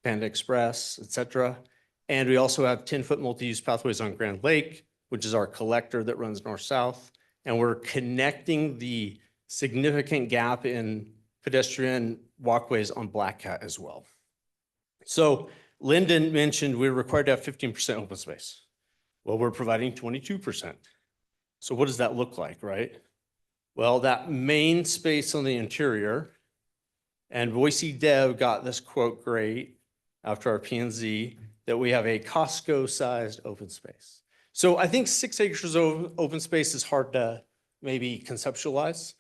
Panda Express, et cetera. And we also have 10-foot multi-use pathways on Grand Lake, which is our collector that runs north-south. And we're connecting the significant gap in pedestrian walkways on Black Cat as well. So Lyndon mentioned we're required to have 15% open space. Well, we're providing 22%. So what does that look like, right? Well, that main space on the interior, and Boise Dev got this quote great after our P&Z, that we have a Costco-sized open space. So I think 6 acres of open space is hard to maybe conceptualize,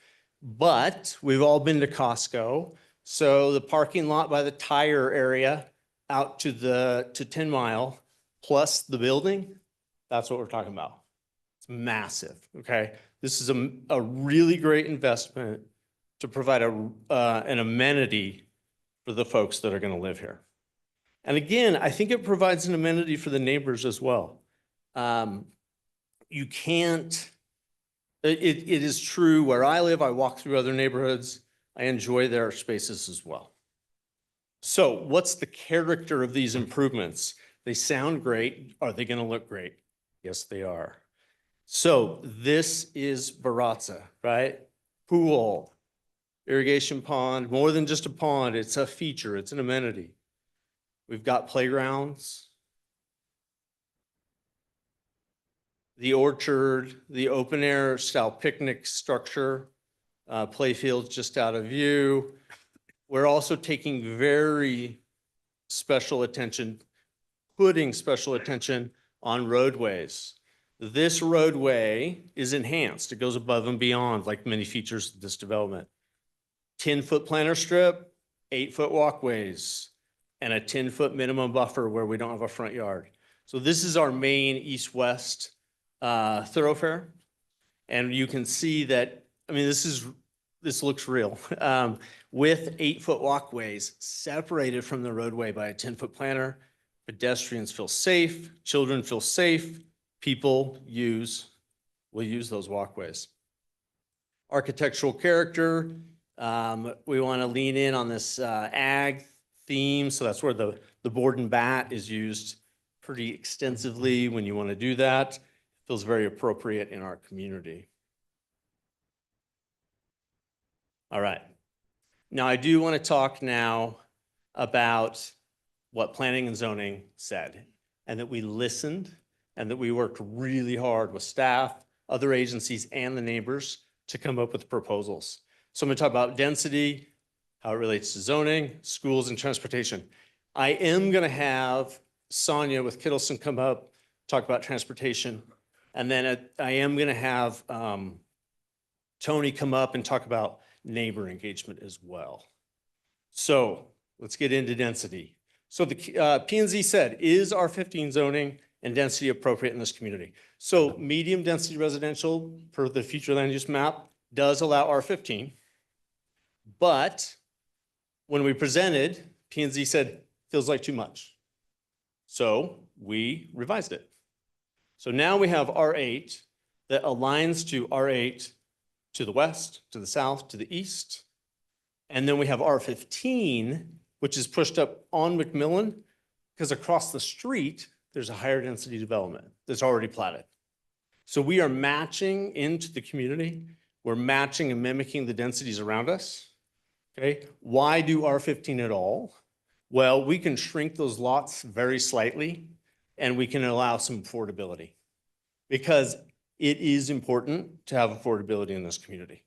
but we've all been to Costco. So the parking lot by the tire area out to 10 Mile plus the building, that's what we're talking about. It's massive, okay? This is a really great investment to provide an amenity for the folks that are going to live here. And again, I think it provides an amenity for the neighbors as well. You can't, it is true where I live, I walk through other neighborhoods, I enjoy their spaces as well. So what's the character of these improvements? They sound great. Are they going to look great? Yes, they are. So this is Baratza, right? Pool, irrigation pond, more than just a pond, it's a feature, it's an amenity. We've got playgrounds, the orchard, the open air style picnic structure, play fields just out of view. We're also taking very special attention, putting special attention on roadways. This roadway is enhanced. It goes above and beyond like many features of this development. 10-foot planter strip, 8-foot walkways, and a 10-foot minimum buffer where we don't have a front yard. So this is our main east-west thoroughfare. And you can see that, I mean, this looks real. With 8-foot walkways separated from the roadway by a 10-foot planter, pedestrians feel safe, children feel safe, people will use those walkways. Architectural character, we want to lean in on this ag theme, so that's where the board and bat is used pretty extensively when you want to do that. It feels very appropriate in our community. All right. Now I do want to talk now about what planning and zoning said, and that we listened and that we worked really hard with staff, other agencies, and the neighbors to come up with proposals. So I'm going to talk about density, how it relates to zoning, schools, and transportation. I am going to have Sonia with Kittleson come up, talk about transportation, and then I am going to have Tony come up and talk about neighbor engagement as well. So let's get into density. So the P&Z said, is R15 zoning and density appropriate in this community? So medium density residential per the future land use map does allow R15, but when we presented, P&Z said, feels like too much. So we revised it. So now we have R8 that aligns to R8 to the west, to the south, to the east. And then we have R15, which is pushed up on McMillan, because across the street, there's a higher density development that's already platted. So we are matching into the community. We're matching and mimicking the densities around us. Okay, why do R15 at all? Well, we can shrink those lots very slightly, and we can allow some affordability, because it is important to have affordability in this community.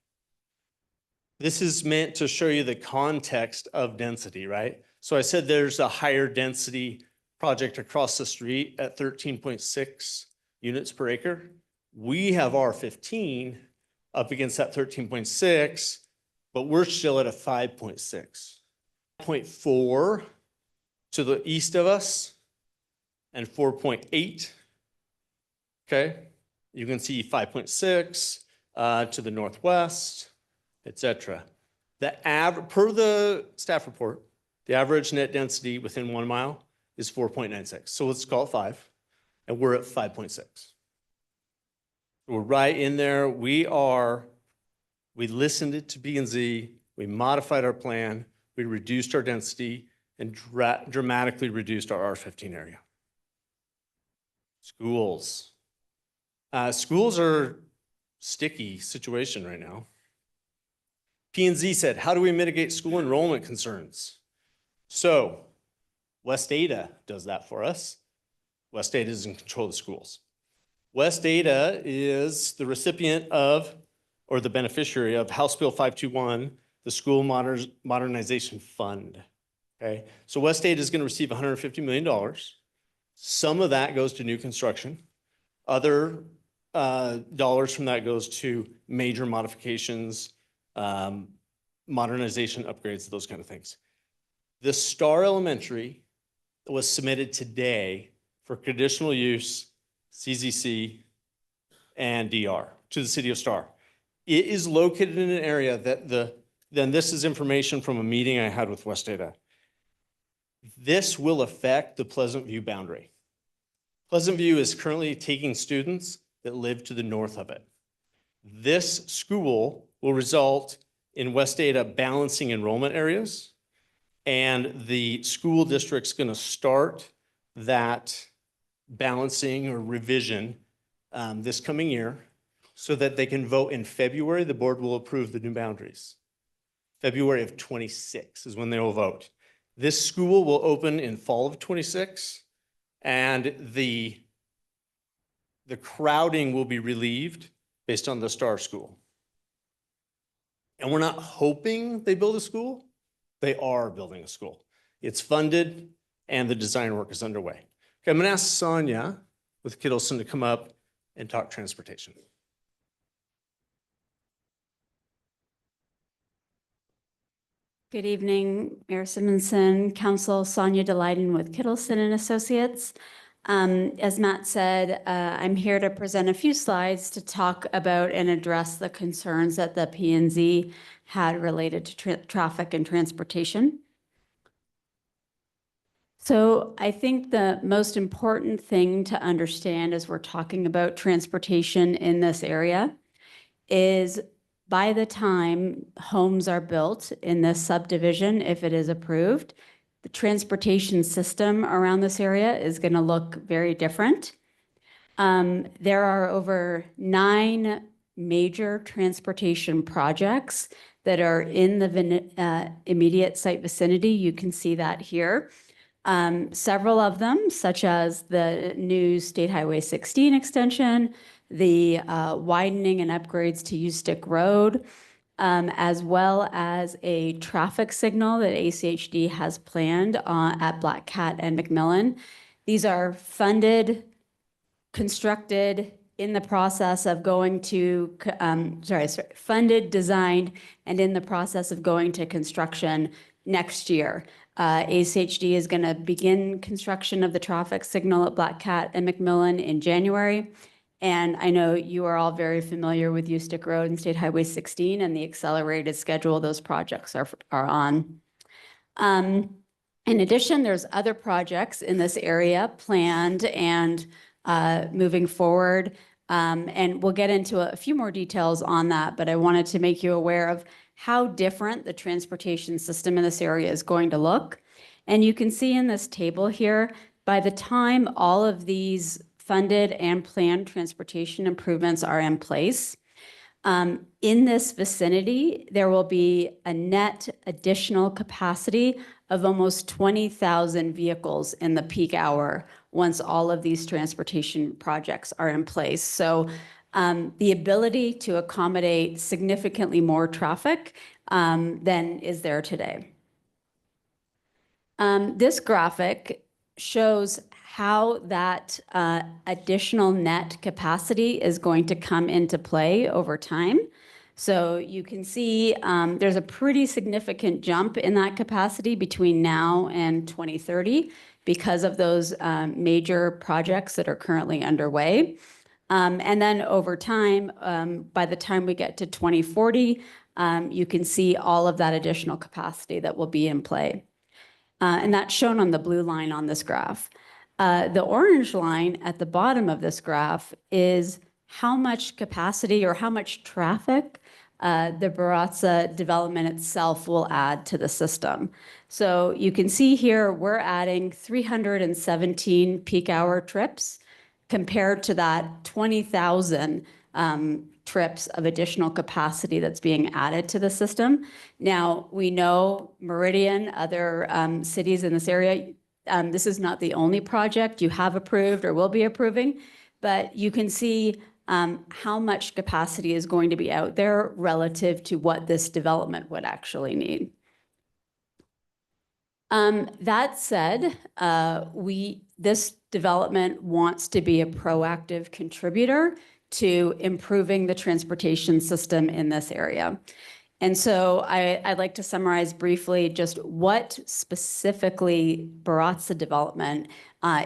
This is meant to show you the context of density, right? So I said there's a higher density project across the street at 13.6 units per acre. We have R15 up against that 13.6, but we're still at a 5.6. 0.4 to the east of us and 4.8. Okay, you can see 5.6 to the northwest, etc. Per the staff report, the average net density within 1 mile is 4.96. So let's call it 5, and we're at 5.6. We're right in there. We listened to P&Z, we modified our plan, we reduced our density, and dramatically reduced our R15 area. Schools. Schools are sticky situation right now. P&Z said, how do we mitigate school enrollment concerns? So West Ada does that for us. West Ada is in control of the schools. West Ada is the recipient of, or the beneficiary of House Bill 521, the School Modernization Fund. Okay, so West Ada is going to receive $150 million. Some of that goes to new construction. Other dollars from that goes to major modifications, modernization upgrades, those kind of things. The Star Elementary was submitted today for conditional use, CZC, and DR to the city of Star. It is located in an area that then this is information from a meeting I had with West Ada. This will affect the Pleasant View boundary. Pleasant View is currently taking students that live to the north of it. This school will result in West Ada balancing enrollment areas, and the school district's going to start that balancing or revision this coming year so that they can vote in February. The board will approve the new boundaries. February of 26 is when they will vote. This school will open in fall of 26, and the crowding will be relieved based on the Star School. And we're not hoping they build a school. They are building a school. It's funded and the design work is underway. Okay, I'm going to ask Sonia with Kittleson to come up and talk transportation. Good evening, Mayor Simonson, Council. Sonia Delighten with Kittleson and Associates. As Matt said, I'm here to present a few slides to talk about and address the concerns that the P&Z had related to traffic and transportation. So I think the most important thing to understand as we're talking about transportation in this area is by the time homes are built in this subdivision, if it is approved, the transportation system around this area is going to look very different. There are over 9 major transportation projects that are in the immediate site vicinity. You can see that here. Several of them, such as the new State Highway 16 extension, the widening and upgrades to Ustick Road, as well as a traffic signal that ACHD has planned at Black Cat and McMillan. These are funded, constructed, in the process of going to, funded, designed, and in the process of going to construction next year. ACHD is going to begin construction of the traffic signal at Black Cat and McMillan in January. And I know you are all very familiar with Ustick Road and State Highway 16 and the accelerated schedule those projects are on. In addition, there's other projects in this area planned and moving forward. And we'll get into a few more details on that, but I wanted to make you aware of how different the transportation system in this area is going to look. And you can see in this table here, by the time all of these funded and planned transportation improvements are in place, in this vicinity, there will be a net additional capacity of almost 20,000 vehicles in the peak hour once all of these transportation projects are in place. So the ability to accommodate significantly more traffic than is there today. This graphic shows how that additional net capacity is going to come into play over time. So you can see there's a pretty significant jump in that capacity between now and 2030 because of those major projects that are currently underway. And then over time, by the time we get to 2040, you can see all of that additional capacity that will be in play. And that's shown on the blue line on this graph. The orange line at the bottom of this graph is how much capacity or how much traffic the Baratza development itself will add to the system. So you can see here, we're adding 317 peak hour trips compared to that 20,000 trips of additional capacity that's being added to the system. Now, we know Meridian, other cities in this area, this is not the only project you have approved or will be approving, but you can see how much capacity is going to be out there relative to what this development would actually need. That said, this development wants to be a proactive contributor to improving the transportation system in this area. And so I'd like to summarize briefly just what specifically Baratza development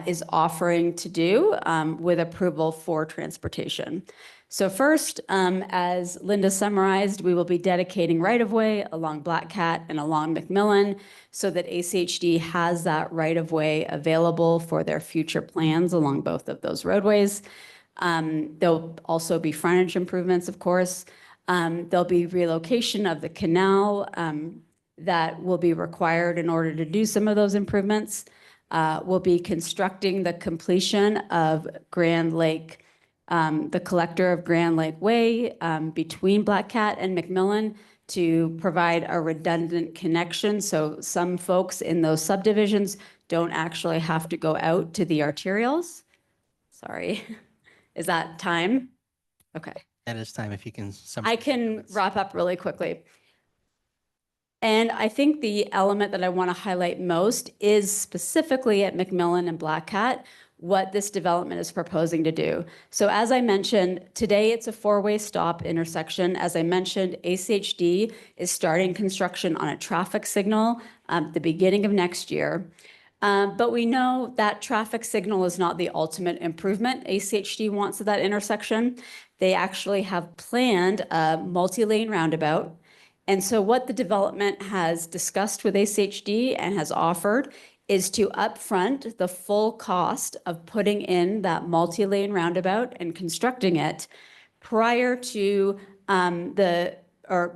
is offering to do with approval for transportation. So first, as Linda summarized, we will be dedicating right-of-way along Black Cat and along McMillan so that ACHD has that right-of-way available for their future plans along both of those roadways. There'll also be frontage improvements, of course. There'll be relocation of the canal that will be required in order to do some of those improvements. We'll be constructing the completion of Grand Lake, the collector of Grand Lake Way between Black Cat and McMillan to provide a redundant connection. So some folks in those subdivisions don't actually have to go out to the arterials. Sorry. Is that time? Okay. That is time if you can. I can wrap up really quickly. And I think the element that I want to highlight most is specifically at McMillan and Black Cat, what this development is proposing to do. So as I mentioned, today it's a four-way stop intersection. As I mentioned, ACHD is starting construction on a traffic signal at the beginning of next year. But we know that traffic signal is not the ultimate improvement ACHD wants at that intersection. They actually have planned a multi-lane roundabout. And so what the development has discussed with ACHD and has offered is to upfront the full cost of putting in that multi-lane roundabout and constructing it prior to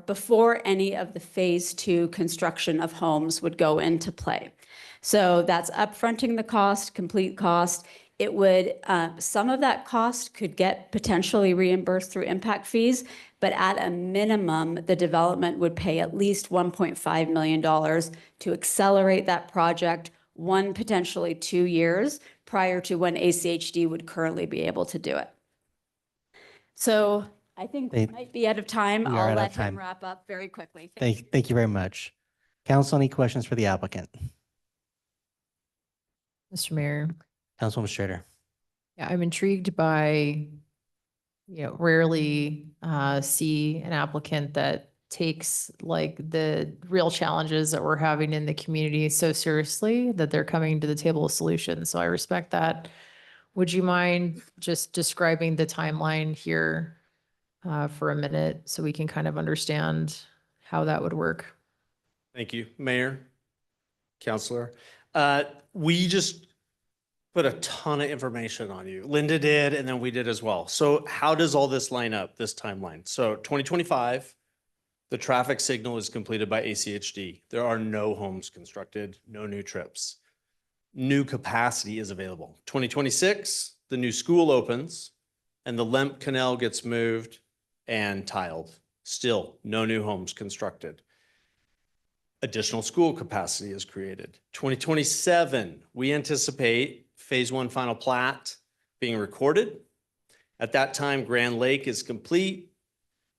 before any of the phase 2 construction of homes would go into play. So that's upfronting the cost, complete cost. It would, some of that cost could get potentially reimbursed through impact fees, but at a minimum, the development would pay at least $1.5 million to accelerate that project 1, potentially 2 years prior to when ACHD would currently be able to do it. So I think we might be out of time. We are I'll out of let time. him wrap up very quickly. Thank you very much. Council, any questions for the applicant? Mr. Mayor. Councilwoman Schrader. Yeah, I'm intrigued by, rarely see an applicant that takes like the real challenges that we're having in the community so seriously that they're coming to the table with solutions. So I respect that. Would you mind just describing the timeline here for a minute so we can kind of understand how that would work? Thank you, Mayor, Counselor. We just put a ton of information on you. Linda did, and then we did as well. So how does all this line up, this timeline? So 2025, the traffic signal is completed by ACHD. There are no homes constructed, no new trips. New capacity is available. 2026, the new school opens and the Lemp Canal gets moved and tiled. Still, no new homes constructed. Additional school capacity is created. 2027, we anticipate phase 1 final plat being recorded At that time, Grand Lake is complete.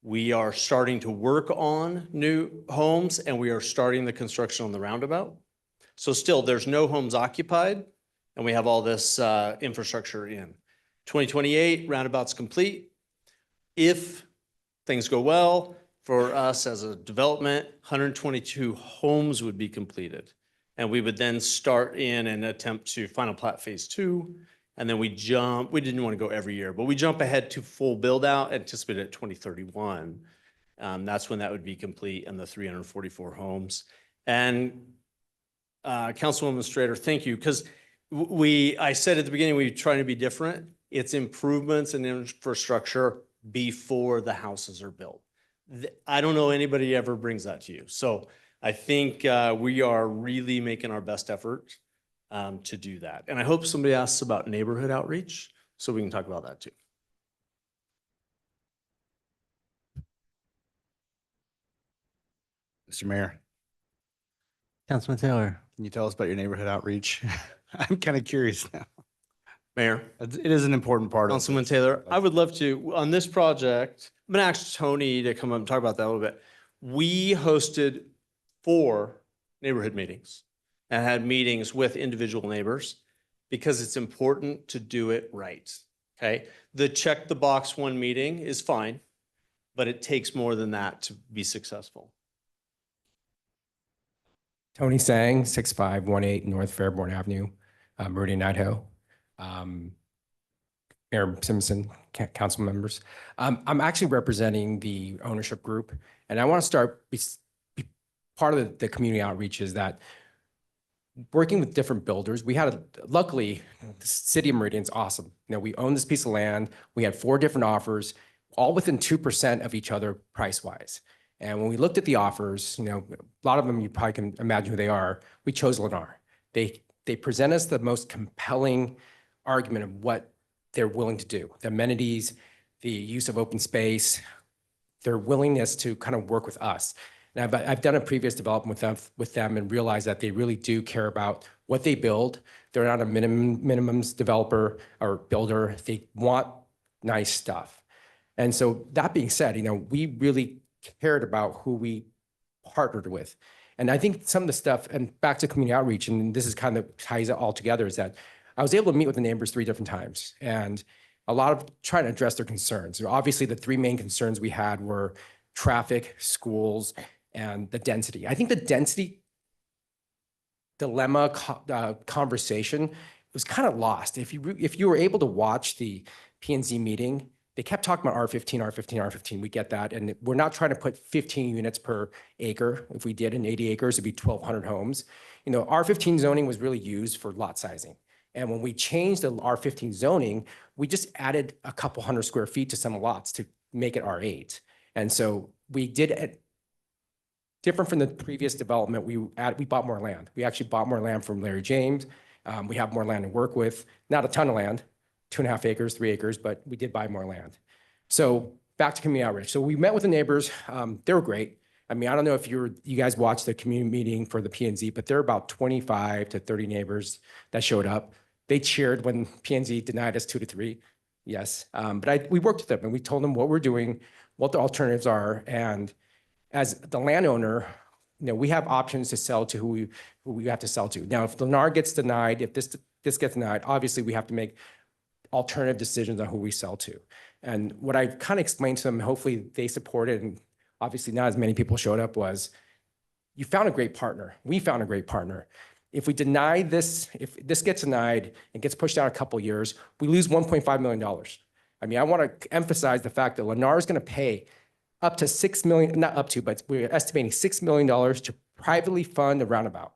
We are starting to work on new homes and we are starting the construction on the roundabout. So still, there's no homes occupied and we have all this infrastructure in. 2028, roundabout's complete. If things go well, for us as a development, 122 homes would be completed. And we would then start in and attempt to final plat phase 2. And then we didn't want to go every year, but we jump ahead to full build out, anticipated at 2031. That's when that would be complete and the 344 homes. And Councilwoman Strader, thank you, because I said at the beginning, we're trying to be different. It's improvements in infrastructure before the houses are built. I don't know anybody ever brings that to you. So I think we are really making our best effort to do that. And I hope somebody asks about neighborhood outreach so we can talk about that too. Mr. Mayor, Councilman Taylor. can you tell us about your neighborhood outreach? I'm kind of curious now. Mayor. It is an important part of Councilman this. Taylor, I would love to, on this project, I'm gonna ask Tony to come up and talk about that a little bit. We hosted 4 neighborhood meetings and had meetings with individual neighbors because it's important to do it right, okay? The check the box one meeting is fine, but it takes more than that to be successful. Tony Sang, 6518 North Fairborn Avenue, Meridian, Idaho. Mayor Simpson, council members. I'm actually representing the ownership group, and I want to start, part of the community outreach is that working with different builders, luckily, the city of Meridian's awesome. You know, we own this piece of land. We had 4 different offers, all within 2% of each other price-wise. And when we looked at the offers, you know, a lot of them, you probably can imagine who they are. We chose Lennar. They present us the most compelling argument of what they're willing to do. The amenities, the use of open space, their willingness to kind of work with us. And I've done a previous development with them and realized that they really do care about what they build. They're not a minimums developer or builder. They want nice stuff. And so that being said, you know, we really cared about who we partnered with. And I think some of the stuff, and back to community outreach, and this is kind of ties it all together, is that I was able to meet with the neighbors 3 different times and a lot of trying to address their concerns. Obviously, the 3 main concerns we had were traffic, schools, and the density. I think the density dilemma conversation was kind of lost. If you were able to watch the P&Z meeting, they kept talking about R15, R15, R15. We get that. And we're not trying to put 15 units per acre. If we did in 80 acres, it'd be 1,200 homes. You know, R15 zoning was really used for lot sizing. And when we changed the R15 zoning, we just added a couple hundred square feet to some lots to make it R8. And so we did it different from the previous development. We bought more land. We actually bought more land from Larry James. We have more land to work with. Not a ton of land, 2.5 acres, 3 acres, but we did buy more land. So back to community outreach. So we met with the neighbors. They were great. I mean, I don't know if you guys watched the community meeting for the P&Z, but there are about 25 to 30 neighbors that showed up. They cheered when P&Z denied us 2 to 3. Yes. But we worked with them and we told them what we're doing, what the alternatives are. And as the landowner, you know, we have options to sell to who we have to sell to. Now, if Lennar gets denied, if this gets denied, obviously we have to make alternative decisions on who we sell to. And what I kind of explained to them, hopefully they supported, and obviously not as many people showed up, was you found a great partner. We found a great partner. If we deny this, if this gets denied and gets pushed out a couple of years, we lose $1.5 million. I mean, I want to emphasize the fact that Lennar is going to pay up to $6 million, not up to, but we're estimating $6 million to privately fund the roundabout.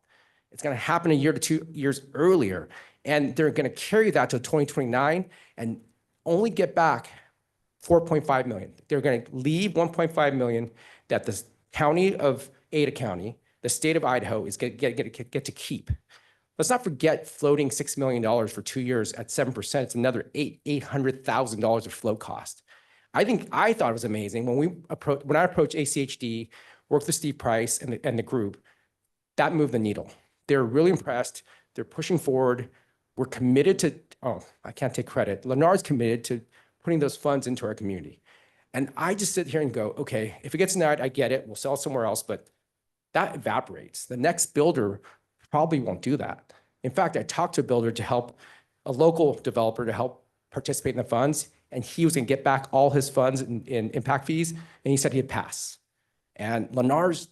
It's going to happen 1 year to 2 years earlier. And they're going to carry that to 2029 and only get back $4.5 million. They're going to leave $1.5 million that the county of Ada County, the state of Idaho, is going to get to keep. Let's not forget floating $6 million for 2 years at 7%. It's another $800,000 of float cost. I thought it was amazing when I approached ACHD, worked with Steve Price and the group, that moved the needle. They're really impressed. They're pushing forward. We're committed to, I can't take credit. Lennar's committed to putting those funds into our community. And I just sit here and go, okay, if it gets denied, I get it. We'll sell somewhere else, but that evaporates. The next builder probably won't do that. In fact, I talked to a builder to help, a local developer to help participate in the funds, and he was gonna get back all his funds in impact fees, and he said he'd pass. And Lennar's,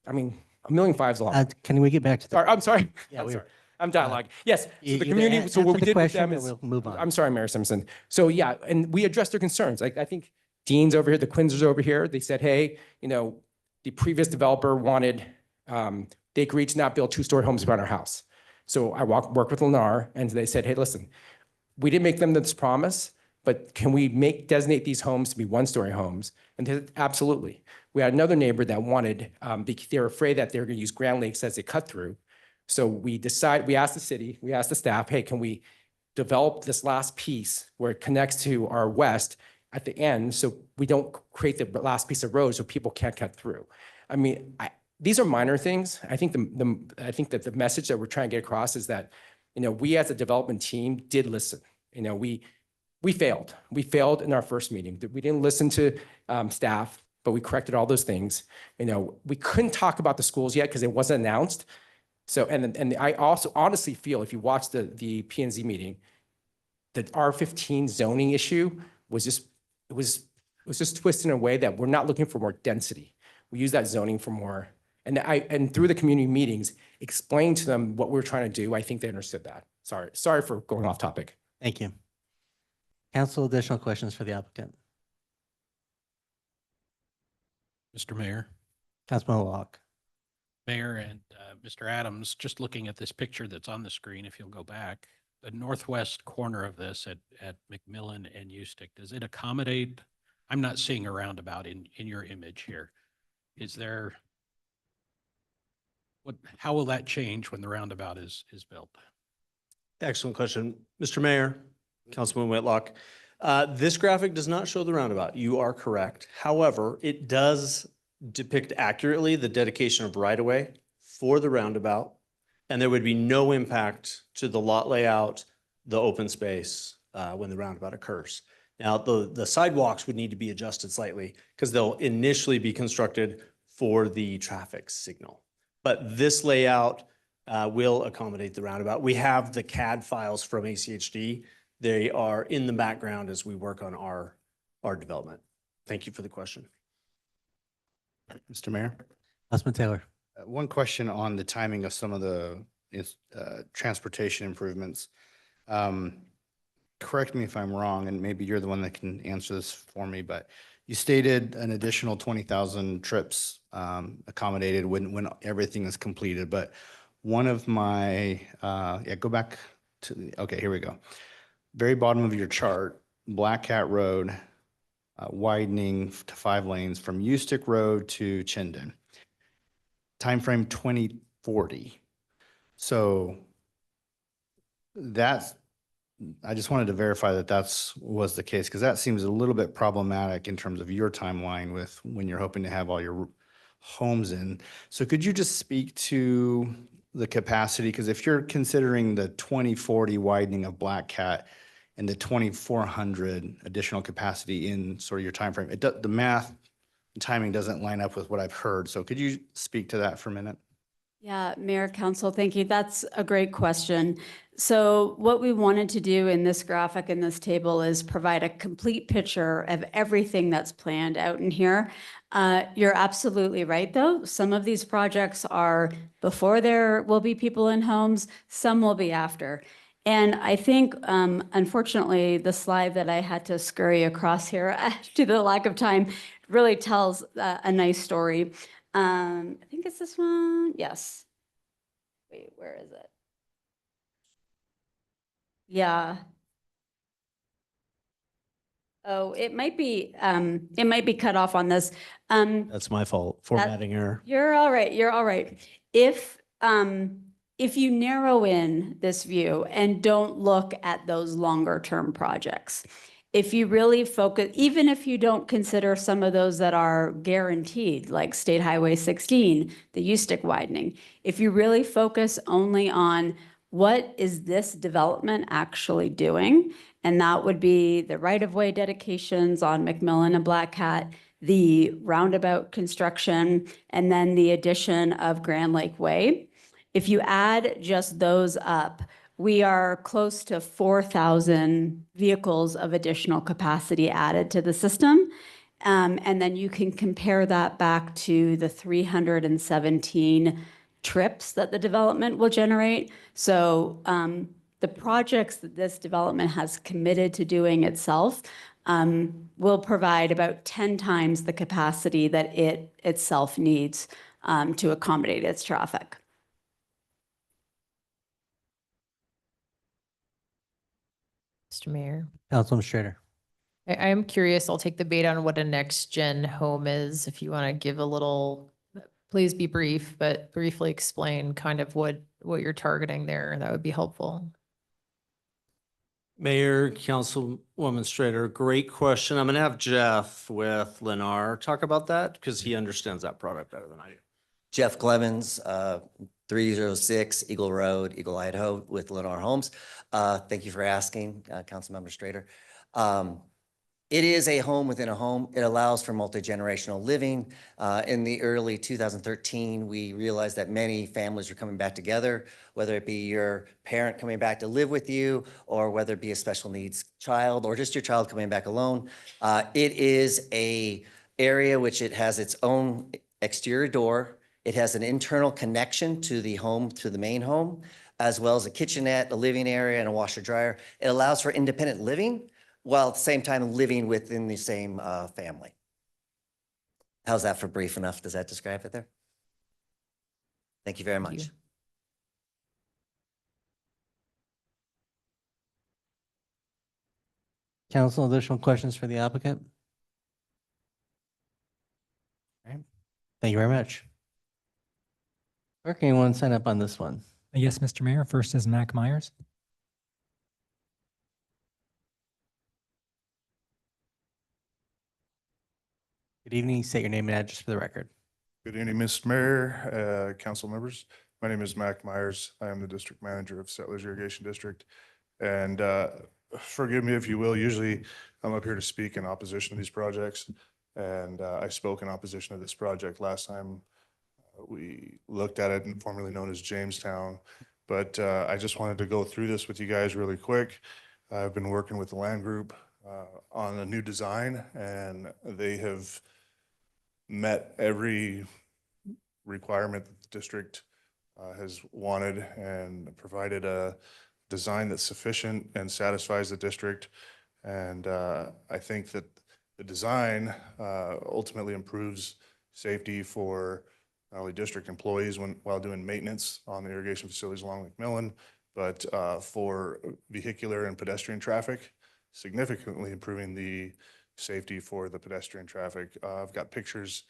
I mean, $1.5 million long. Can we get back to the? Sorry, I'm sorry. Yeah, I'm we- sorry. I'm dialogue. Yes, so you the either community, so answer what we the did with question them or is, we'll move on. I'm sorry, Mayor Simpson. So yeah, and we addressed their concerns. I think Dean's over here, the Quinns are over here. They said, hey, the previous developer wanted, they agreed to not build two-story homes around our house. So I worked with Lennar and they said, hey, listen, we didn't make them this promise, but can we designate these homes to be one-story homes? And they said, absolutely. We had another neighbor that wanted, they're afraid that they're gonna use Grand Lakes as a cut through. So we asked the city, we asked the staff, hey, can we develop this last piece where it connects to our west at the end so we don't create the last piece of road so people can't cut through? I mean, these are minor things. I think I think that the message that we're trying to get across is that, we as a development team did listen. We failed. We failed in our first meeting. We didn't listen to staff, but we corrected all those things. We couldn't talk about the schools yet because it wasn't announced. So, and I also honestly feel if you watch the P&Z meeting, the R15 zoning issue was just, it was just twisted in a way that we're not looking for more density. We use that zoning for more, and through the community meetings, explain to them what we're trying to do. I think they understood that. Sorry for going off topic. Thank you. Council, additional questions for the applicant? Mr. Mayor, Councilman Locke. Mayor and Mr. Adams, just looking at this picture that's on the screen, if you'll go back, the northwest corner of this at McMillan and Eustic, does it accommodate, I'm not seeing a roundabout in your image here. Is there, how will that change when the roundabout is built? Excellent question. Mr. Mayor, Councilman Whitlock, this graphic does not show the roundabout. You are correct. However, it does depict accurately the dedication of right-of-way for the roundabout, and there would be no impact to the lot layout, the open space, when the roundabout occurs. Now, the sidewalks would need to be adjusted slightly because they'll initially be constructed for the traffic signal. But this layout will accommodate the roundabout. We have the CAD files from ACHD. They are in the background as we work on our development. Thank you for the question. Mr. Mayor? Councilman Taylor. One question on the timing of some of the transportation improvements. Correct me if I'm wrong, and maybe you're the one that can answer this for me, but you stated an additional 20,000 trips accommodated when everything is completed. But one of my, go back to, okay, here we go. Very bottom of your chart, Black Cat Road, widening to 5 lanes from Eustic Road to Chinden. Timeframe 2040. So that's, I just wanted to verify that was the case, because that seems a little bit problematic in terms of your timeline with when you're hoping to have all your homes in. So could you just speak to the capacity? Because if you're considering the 2040 widening of Black Cat and the 2,400 additional capacity in sort of your timeframe, the math and timing doesn't line up with what I've heard. So could you speak to that for a minute? Yeah, Mayor, Council, thank you. That's a great question. So what we wanted to do in this graphic in this table is provide a complete picture of everything that's planned out in here. You're absolutely right, though. Some of these projects are before there will be people in homes, some will be after. And I think, unfortunately, the slide that I had to scurry across here due to the lack of time really tells a nice story. I think it's this one. Yes. Wait, where is it? Yeah. Oh, it might be cut off on this. That's my fault. Formatting error. You're all right. You're all right. If you narrow in this view and don't look at those longer term projects, if you really focus, even if you don't consider some of those that are guaranteed, like State Highway 16, the Eustic widening, if you really focus only on what is this development actually doing? And that would be the right-of-way dedications on McMillan and Black Cat, the roundabout construction, and then the addition of Grand Lake Way. If you add just those up, we are close to 4,000 vehicles of additional capacity added to the system. And then you can compare that back to the 317 trips that the development will generate. So the projects that this development has committed to doing itself will provide about 10 times the capacity that it itself needs to accommodate its traffic. Mr. Mayor. Councilman Strader. I am curious, I'll take the bait on what a next gen home is. If you want to give a little, please be brief, but briefly explain kind of what you're targeting there. That would be helpful. Mayor, Councilwoman Strader, great question. I'm going to have Jeff with Lennar talk about that because he understands that product better than I do. Jeff Clemens, 306 Eagle Road, Eagle, Idaho, with Lennar Homes. Thank you for asking, Councilmember Strader. It is a home within a home. It allows for multi-generational living. In the early 2013, we realized that many families were coming back together, whether it be your parent coming back to live with you, or whether it be a special needs child, or just your child coming back alone. It is a area which it has its own exterior door. It has an internal connection to the home, to the main home, as well as a kitchenette, a living area, and a washer dryer. It allows for independent living, while at the same time living within the same family. How's that for brief enough? Does that describe it there? Thank you very much. Council, additional questions for the applicant? All right. Thank you very much. Clerk, anyone sign up on this one? Yes, Mr. Mayor. First is Mac Myers. Good evening. State your name and address for the record. Good evening, Mr. Mayor, council members. My name is Mac Myers. I am the district manager of Settlers Irrigation District. And forgive me if you will, usually I'm up here to speak in opposition to these projects. And I spoke in opposition to this project last time we looked at it, and formerly known as Jamestown. But I just wanted to go through this with you guys really quick. I've been working with the land group on a new design, and they have met every requirement that the district has wanted and provided a design that's sufficient and satisfies the district. And I think that the design ultimately improves safety for not only district employees while doing maintenance on the irrigation facilities along McMillan, but for vehicular and pedestrian traffic, significantly improving the safety for the pedestrian traffic. I've got pictures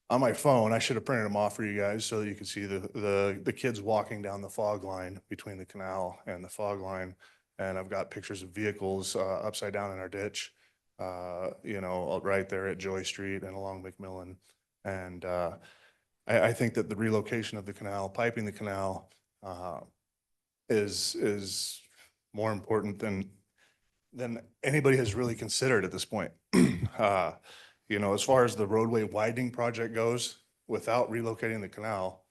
on my phone. I should have printed them off for you guys so that you can see the kids walking down the fog line between the canal and the fog line. And I've got pictures of vehicles upside down in our ditch, right there at Joy Street and along McMillan. And I think that the relocation of the canal, piping the canal, is more important than anybody has really considered at this point. As far as the roadway widening project goes, without relocating the canal,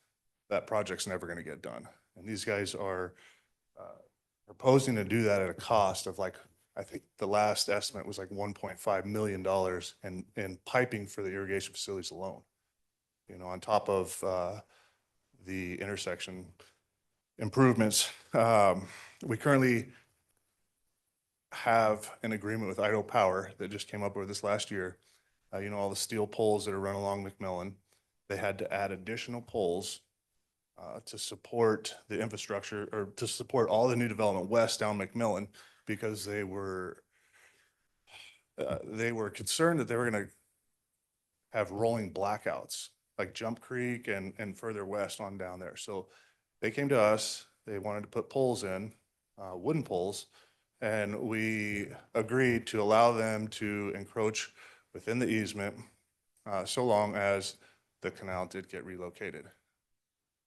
that project's never going to get done. And these guys are proposing to do that at a cost of I think the last estimate was like $1.5 million in piping for the irrigation facilities alone. On top of the intersection improvements. We currently have an agreement with Idaho Power that just came up over this last year. All the steel poles that are run along McMillan, they had to add additional poles to support the infrastructure, or to support all the new development west down McMillan, because they were concerned that they were going to have rolling blackouts like Jump Creek and further west on down there. So they came to us, they wanted to put poles in, wooden poles, and we agreed to allow them to encroach within the easement so long as the canal did get relocated,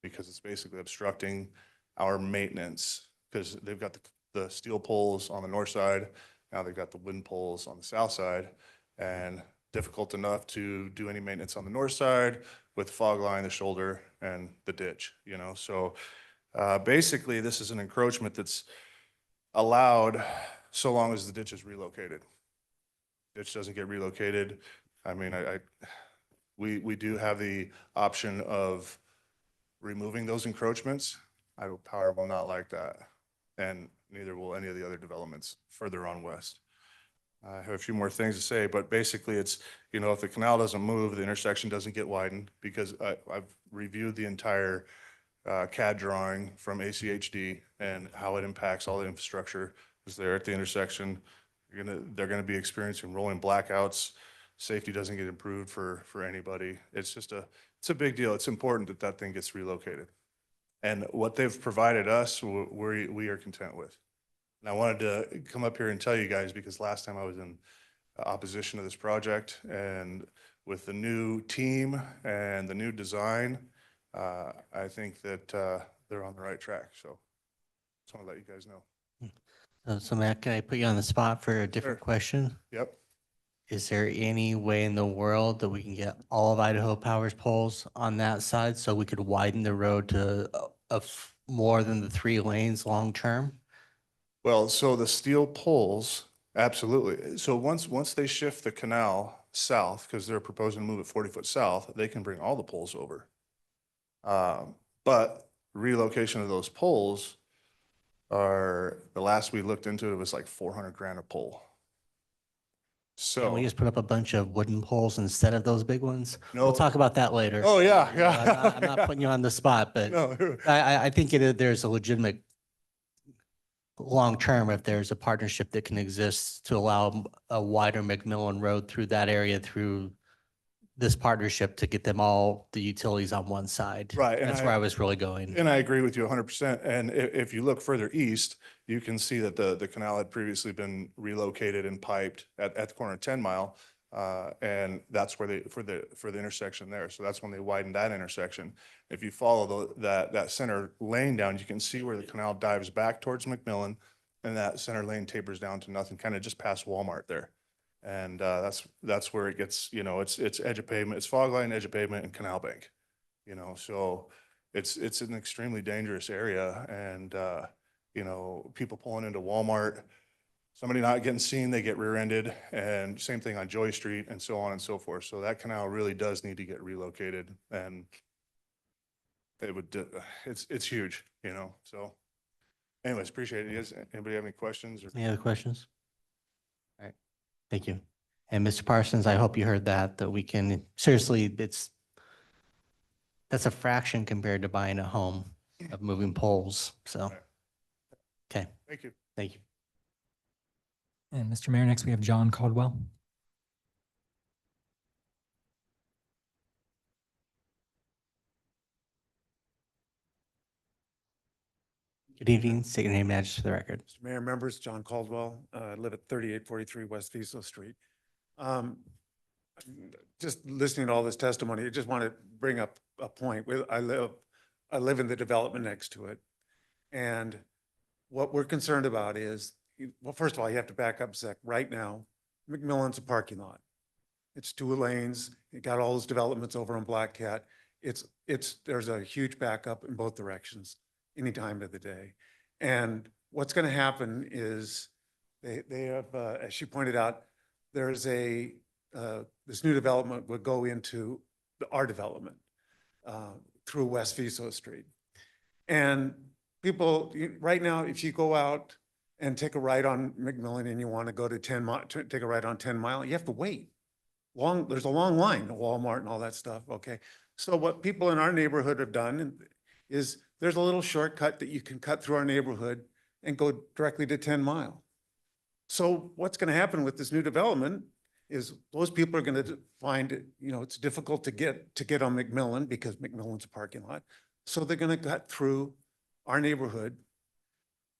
because it's basically obstructing our maintenance, because they've got the steel poles on the north side. Now they've got the wooden poles on the south side, and difficult enough to do any maintenance on the north side with the fog line, the shoulder, and the ditch, you know? So basically, this is an encroachment that's allowed so long as the ditch is relocated. Ditch doesn't get relocated. I mean, we do have the option of removing those encroachments. Power will not like that, and neither will any of the other developments further on west. I have a few more things to say, but basically it's, you know, if the canal doesn't move, the intersection doesn't get widened, because I've reviewed the entire CAD drawing from ACHD and how it impacts all the infrastructure is there at the intersection. They're gonna be experiencing rolling blackouts. Safety doesn't get improved for anybody. It's a big deal. It's important that that thing gets relocated. And what they've provided us, we are content with. And I wanted to come up here and tell you guys, because last time I was in opposition to this project, and with the new team and the new design, I think that they're on the right track. So just want to let you guys know. So Matt, can I put you on the spot for a different Sure. question? Yep. Is there any way in the world that we can get all of Idaho Power's poles on that side so we could widen the road to more than the 3 lanes long-term? Well, so the steel poles, absolutely. So once they shift the canal south, because they're proposing to move it 40-foot south, they can bring all the poles over. But relocation of those poles the last we looked into it was like 400 grand a pole. Can we So, just put up a bunch of wooden poles instead of those big ones? No. We'll talk about that later. oh, yeah, You know, yeah. I'm not putting you on the spot, but No, I think there's a legitimate long-term, if there's a partnership that can exist to allow a wider McMillan Road through that area, through this partnership, to get them all the utilities on one side. Right, and That's where I was really going. And I agree with you 100%. And if you look further east, you can see that the canal had previously been relocated and piped at the corner of 10 Mile. And that's where for the intersection there. So that's when they widened that intersection. If you follow that center lane down, you can see where the canal dives back towards McMillan, and that center lane tapers down to nothing, kind of just past Walmart there. And that's where it gets, you know, it's edge of pavement, it's fog line, edge of pavement, and canal bank. You know, so it's an extremely dangerous area, and you know, people pulling into Walmart, somebody not getting seen, they get rear-ended, and same thing on Joy Street, and so on and so forth. So that canal really does need to get relocated, and it's huge, you know. So anyways, appreciate it. Does anybody have any questions? Any other questions? All right, thank you. And Mr. Parsons, I hope you heard that we can, seriously, that's a fraction compared to buying a home of moving poles. So, Right. okay, Thank you. thank you. And Mr. Mayor, next we have John Caldwell. Good evening. State your name and address for the record. Mr. Mayor, members, John Caldwell, I live at 3843 West Viso Street. Just listening to all this testimony, I just want to bring up a point. I live in the development next to it. And what we're concerned about is, well, first of all, you have to back up a sec. Right now, McMillan's a parking lot. It's 2 lanes. You got all those developments over on Black Cat. There's a huge backup in both directions any time of the day. And what's going to happen is they have, as she pointed out, there's this new development would go into our development through West Viso Street. And people, right now, if you go out and take a ride on McMillan and you want to go to 10 Mile, take a ride on 10 Mile, you have to wait. There's a long line to Walmart and all that stuff, okay? So what people in our neighborhood have done is there's a little shortcut that you can cut through our neighborhood and go directly to 10 Mile. So what's going to happen with this new development is those people are going to find it, you know, it's difficult to get on McMillan because McMillan's a parking lot. So they're going to cut through our neighborhood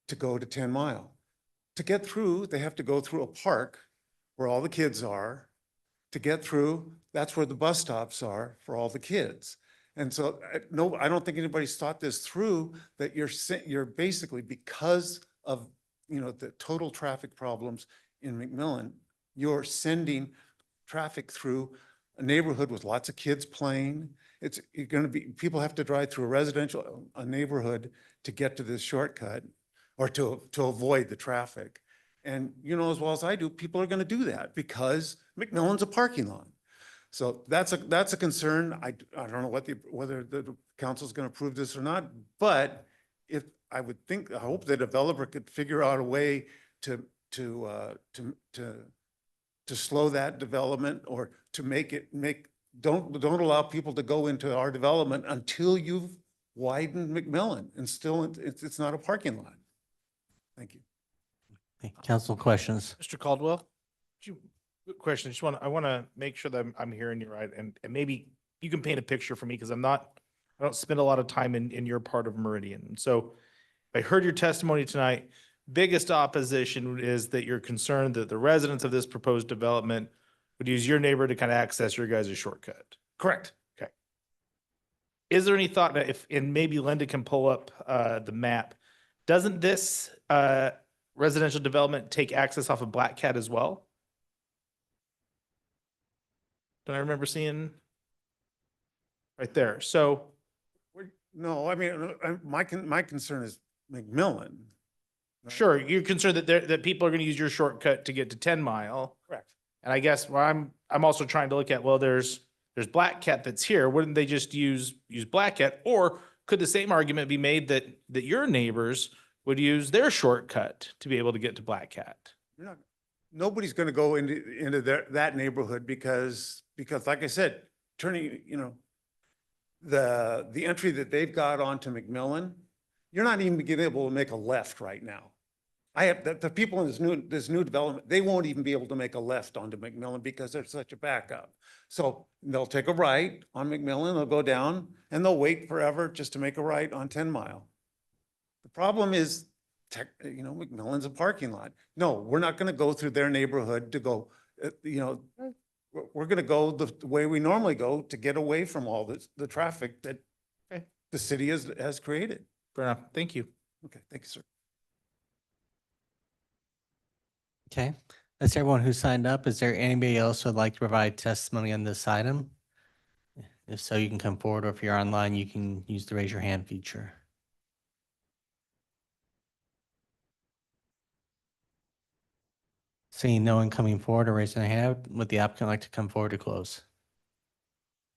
to go to 10 Mile. To get through, they have to go through a park where all the kids are. To get through, that's where the bus stops are for all the kids. And so, no, I don't think anybody's thought this through, that you're basically, because of, the total traffic problems in McMillan, you're sending traffic through a neighborhood with lots of kids playing. You're going to be, people have to drive through a neighborhood to get to this shortcut or to avoid the traffic. And as well as I do, people are going to do that because McMillan's a parking lot. So that's a concern. I don't know whether the council's going to approve this or not, but I hope the developer could figure out a way to slow that development, or to don't allow people to go into our development until you've widened McMillan, and still it's not a parking lot. Thank you. Council questions? Mr. Caldwell, quick question. I want to make sure that I'm hearing you right, and maybe you can paint a picture for me, because I don't spend a lot of time in your part of Meridian. And so I heard your testimony tonight. Biggest opposition is that you're concerned that the residents of this proposed development would use your neighbor to kind of access your guys' shortcut. Correct. Okay. Is there any thought that and maybe Linda can pull up the map, doesn't this residential development take access off of Black Cat as well? Don't I remember seeing right there? So No, I mean, my concern is McMillan. sure, you're concerned that people are going to use your shortcut to get to 10 Mile. Correct. And I guess I'm also trying to look at, well, there's Black Cat that's here. Wouldn't they just use Black Cat? Or could the same argument be made that your neighbors would use their shortcut to be able to get to Black Cat? Nobody's going to go into that neighborhood because like I said, turning, the entry that they've got onto McMillan, you're not even getting able to make a left right now. I have the people in this new development, they won't even be able to make a left onto McMillan because there's such a backup. So they'll take a right on McMillan, they'll go down, and they'll wait forever just to make a right on 10 Mile. The problem is, McMillan's a parking lot. No, we're not going to go through their neighborhood to go, we're going to go the way we normally go to get away from all the traffic that the city has created. Fair enough. Thank you. Okay, thank you, sir. Okay, that's everyone who signed up. Is there anybody else who would like to provide testimony on this item? If so, you can come forward, or if you're online, you can use the raise your hand feature. Seeing no one coming forward or raising their hand, would the applicant like to come forward to close?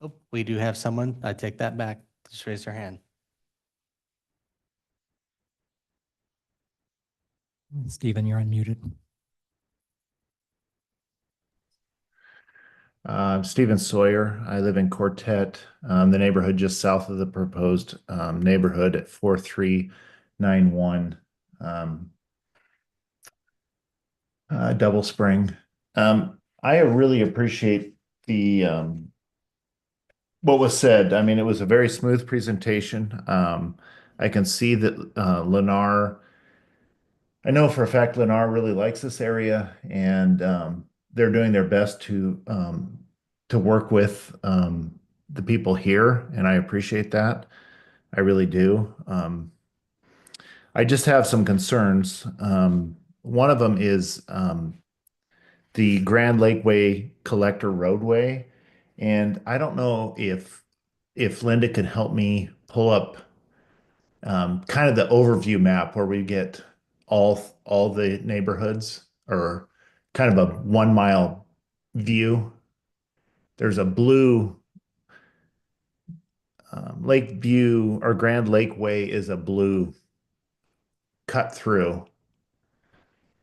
Oh, we do have someone. I take that back. Just raise their hand. Stephen, you're unmuted. Stephen Sawyer. I live in Quartet, the neighborhood just south of the proposed neighborhood at 4391 Double Spring. I really appreciate the what was said. I mean, it was a very smooth presentation. I can see that Lennar, I know for a fact Lennar really likes this area, and they're doing their best to work with the people here, and I appreciate that. I really do. I just have some concerns. One of them is the Grand Lakeway Collector Roadway, and I don't know if Linda could help me pull up kind of the overview map where we get all the neighborhoods, or kind of a 1 mile view. There's a blue Lakeview, or Grand Lakeway is a blue cut through.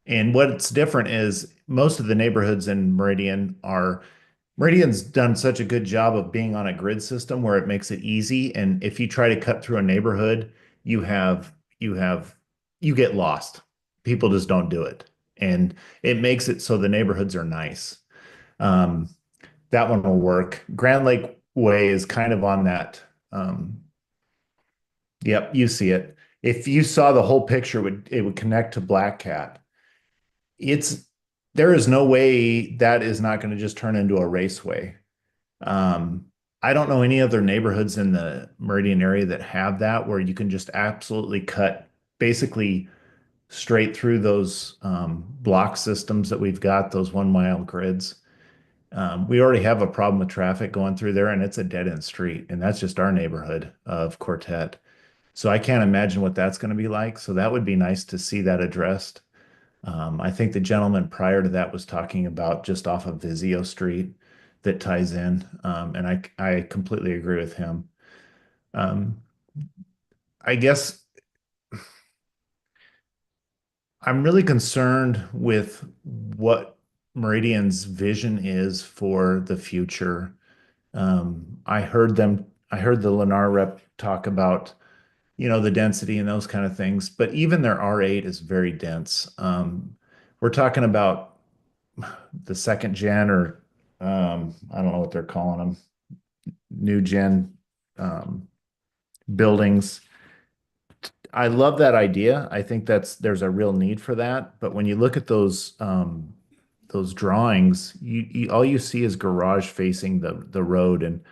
And what's different is most of the neighborhoods in Meridian's done such a good job of being on a grid system where it makes it easy. And if you try to cut through a neighborhood, you get lost. People just don't do it. And it makes it so the neighborhoods are nice. That one will work. Grand Lake Way is kind of on that. Yep, you see it. If you saw the whole picture, it would connect to Black Cat. There is no way that is not going to just turn into a raceway. I don't know any other neighborhoods in the Meridian area that have that where you can just absolutely cut basically straight through those block systems that we've got, those 1 mile grids. We already have a problem with traffic going through there, and it's a dead end street, and that's just our neighborhood of Quartet. So I can't imagine what that's going to be like. So that would be nice to see that addressed. I think the gentleman prior to that was talking about just off of Vizio Street that ties in, and I completely agree with him. I guess I'm really concerned with what Meridian's vision is for the future. I heard the Lennar rep talk about, the density and those kind of things, but even their R8 is very dense. We're talking about the second gen or I don't know what they're calling them, new gen buildings. I love that idea. I think there's a real need for that. But when you look at those drawings, you all you see is garage facing the road, and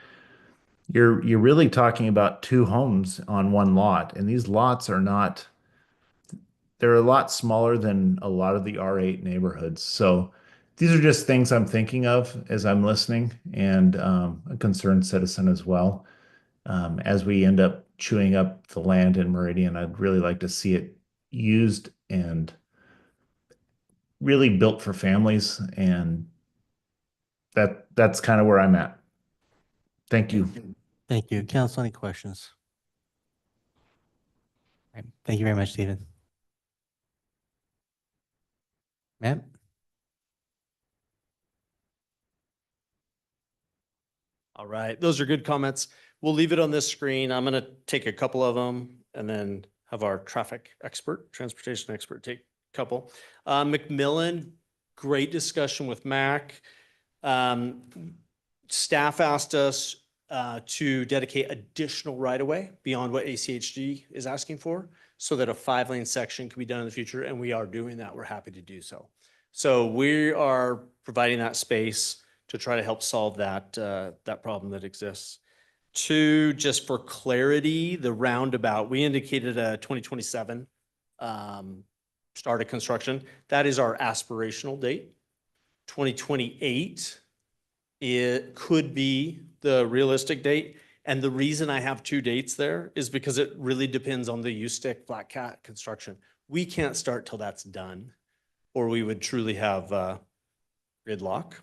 you're really talking about 2 homes on 1 lot, and these lots they're a lot smaller than a lot of the R8 neighborhoods. So these are just things I'm thinking of as I'm listening, and a concerned citizen as well. As we end up chewing up the land in Meridian, I'd really like to see it used and really built for families, and that's kind of where I'm at. Thank you. Thank you. Council, any questions? All right. Thank you very much, Stephen. Matt? All right, those are good comments. We'll leave it on this screen. I'm going to take a couple of them and then have our traffic expert, transportation expert, take a couple. McMillan, great discussion with Mac. Staff asked us to dedicate additional right-of-way beyond what ACHD is asking for, so that a 5-lane section can be done in the future, and we are doing that. We're happy to do so. So we are providing that space to try to help solve that problem that exists. 2, just for clarity, the roundabout, we indicated a 2027 start of construction. That is our aspirational date. 2028, it could be the realistic date. And the reason I have 2 dates there is because it really depends on the U-stick Black Cat construction. We can't start till that's done, or we would truly have gridlock.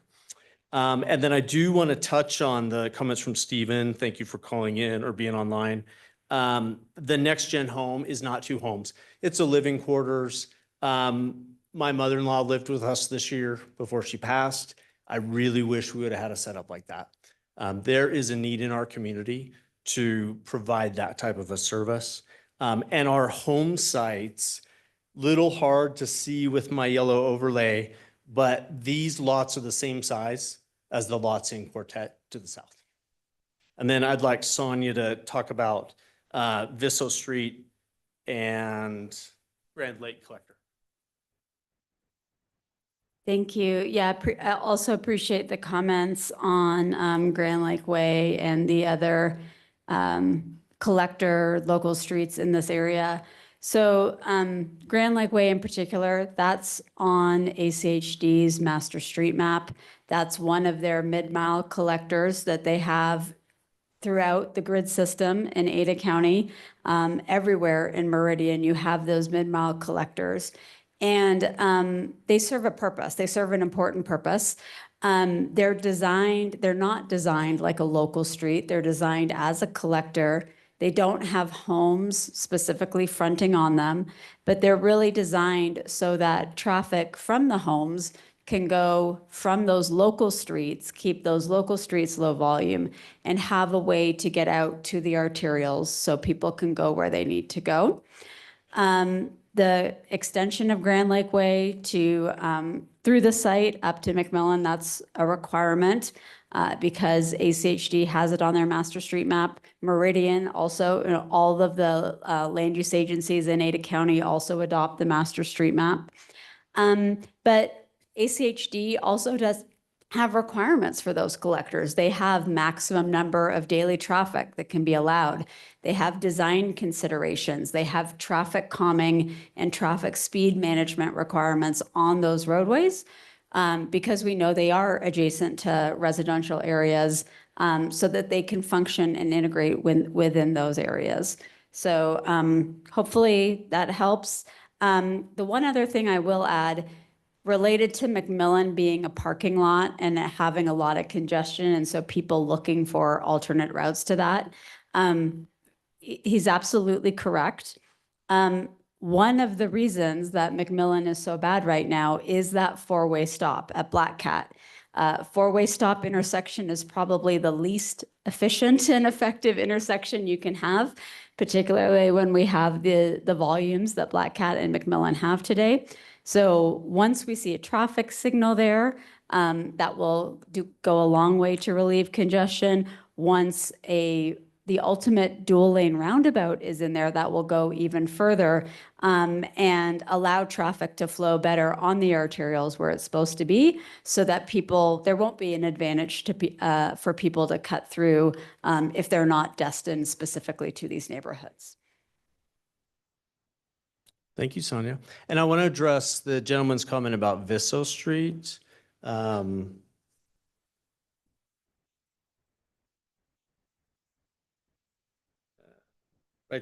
And then I do want to touch on the comments from Stephen. Thank you for calling in or being online. The next gen home is not 2 homes. It's a living quarters. My mother-in-law lived with us this year before she passed. I really wish we would have had a setup like that. There is a need in our community to provide that type of a service. And our home sites, little hard to see with my yellow overlay, but these lots are the same size as the lots in Quartet to the south. And then I'd like Sonia to talk about Visso Street and Grand Lake Collector. Thank you. Yeah, I also appreciate the comments on Grand Lake Way and the other collector local streets in this area. So Grand Lake Way in particular, that's on ACHD's master street map. That's one of their mid-mile collectors that they have throughout the grid system in Ada County. Everywhere in Meridian, you have those mid-mile collectors. And they serve a purpose. They serve an important purpose. They're not designed like a local street. They're designed as a collector. They don't have homes specifically fronting on them, but they're really designed so that traffic from the homes can go from those local streets, keep those local streets low volume, and have a way to get out to the arterials so people can go where they need to go. The extension of Grand Lake Way to through the site up to McMillan, that's a requirement because ACHD has it on their master street map. Meridian also, all of the land use agencies in Ada County also adopt the master street map. But ACHD also does have requirements for those collectors. They have maximum number of daily traffic that can be allowed. They have design considerations. They have traffic calming and traffic speed management requirements on those roadways, because we know they are adjacent to residential areas, so that they can function and integrate within those areas. So hopefully that helps. The one other thing I will add, related to McMillan being a parking lot and having a lot of congestion, and so people looking for alternate routes to that, he's absolutely correct. One of the reasons that McMillan is so bad right now is that four-way stop at Black Cat. Four-way stop intersection is probably the least efficient and effective intersection you can have, particularly when we have the volumes that Black Cat and McMillan have today. So once we see a traffic signal there, that will go a long way to relieve congestion. Once the ultimate dual lane roundabout is in there, that will go even further, and allow traffic to flow better on the arterials where it's supposed to be, so that there won't be an advantage for people to cut through if they're not destined specifically to these neighborhoods. Thank you, Sonia. And I want to address the gentleman's comment about Visso Street. Right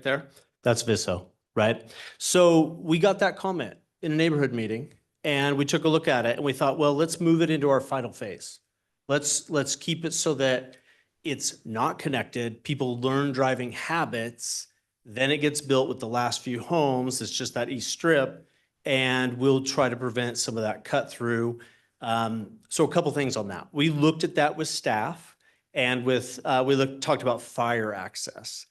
there, that's Visso, right? So we got that comment in a neighborhood meeting, and we took a look at it, and we thought, well, let's move it into our final phase. Let's keep it so that it's not connected. People learn driving habits. Then it gets built with the last few homes. It's just that east strip, and we'll try to prevent some of that cut through. So a couple things on that. We looked at that with staff, and talked about fire access.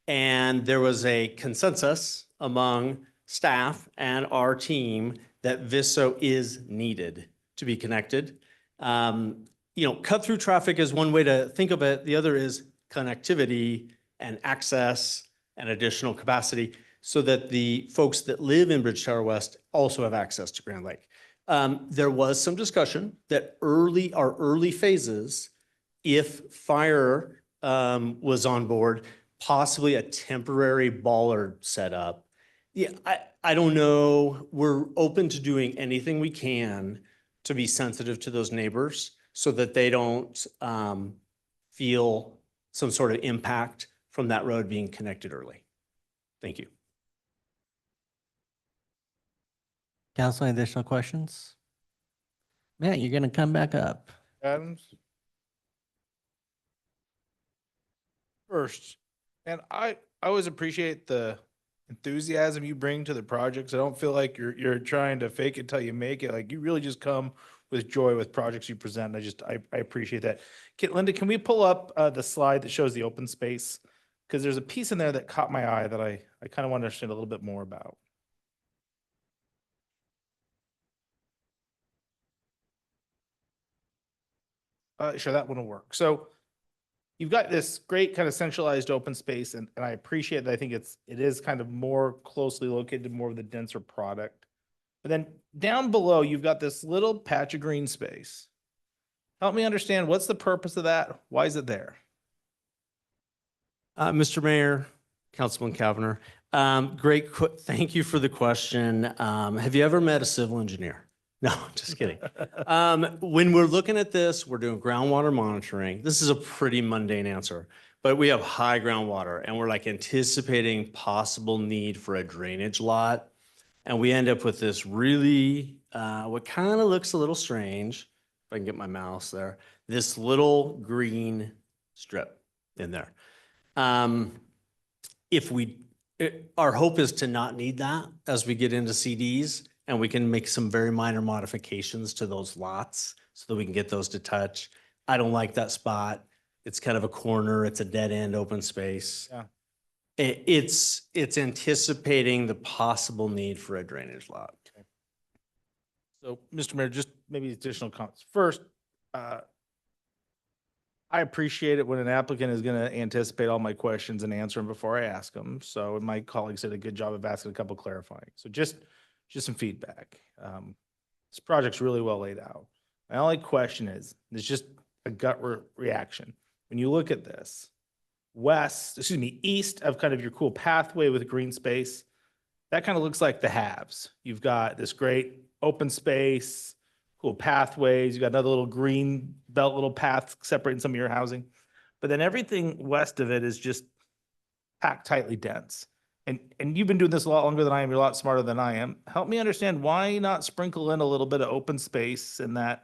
And there was a consensus among staff and our team that Visso is needed to be connected. Cut through traffic is one way to think of it. The other is connectivity and access and additional capacity, so that the folks that live in Bridge Tower West also have access to Grand Lake. There was some discussion that our early phases, if fire was on board, possibly a temporary bollard setup. Yeah, I don't know. We're open to doing anything we can to be sensitive to those neighbors so that they don't feel some sort of impact from that road being connected early. Thank you. Council, any additional questions? Matt, you're going to come back up. Adams? First, and I always appreciate the enthusiasm you bring to the projects. I don't feel like you're trying to fake it till you make it. Like, you really just come with joy with projects you present. I appreciate that. Linda, can we pull up the slide that shows the open space? Because there's a piece in there that caught my eye that I kind of want to understand a little bit more about. Sure, that one will work. So you've got this great kind of centralized open space, and I appreciate that. I think it is kind of more closely located to more of the denser product. But then down below, you've got this little patch of green space. Help me understand, what's the purpose of that? Why is it there? Mr. Mayor, Councilman Cavanagh, thank you for the question. Have you ever met a civil engineer? No, just kidding. When we're looking at this, we're doing groundwater monitoring. This is a pretty mundane answer, but we have high groundwater, and we're like anticipating possible need for a drainage lot. And we end up with this really, what kind of looks a little strange, if I can get my mouse there, this little green strip in there. Our hope is to not need that as we get into CDs, and we can make some very minor modifications to those lots so that we can get those to touch. I don't like that spot. It's kind of a corner. It's a dead end open space. Yeah. It's anticipating the possible need for a drainage lot. Okay. So, Mr. Mayor, just maybe additional comments. First, I appreciate it when an applicant is going to anticipate all my questions and answer them before I ask them. So, and my colleagues did a good job of asking a couple clarifying. So just some feedback. This project's really well laid out. My only question is, it's just a gut reaction. When you look at this, east of kind of your cool pathway with green space, that kind of looks like the haves. You've got this great open space, cool pathways. You've got another little green belt, little path separating some of your housing. But then everything west of it is just packed tightly dense. And you've been doing this a lot longer than I am. You're a lot smarter than I am. Help me understand, why not sprinkle in a little bit of open space in that,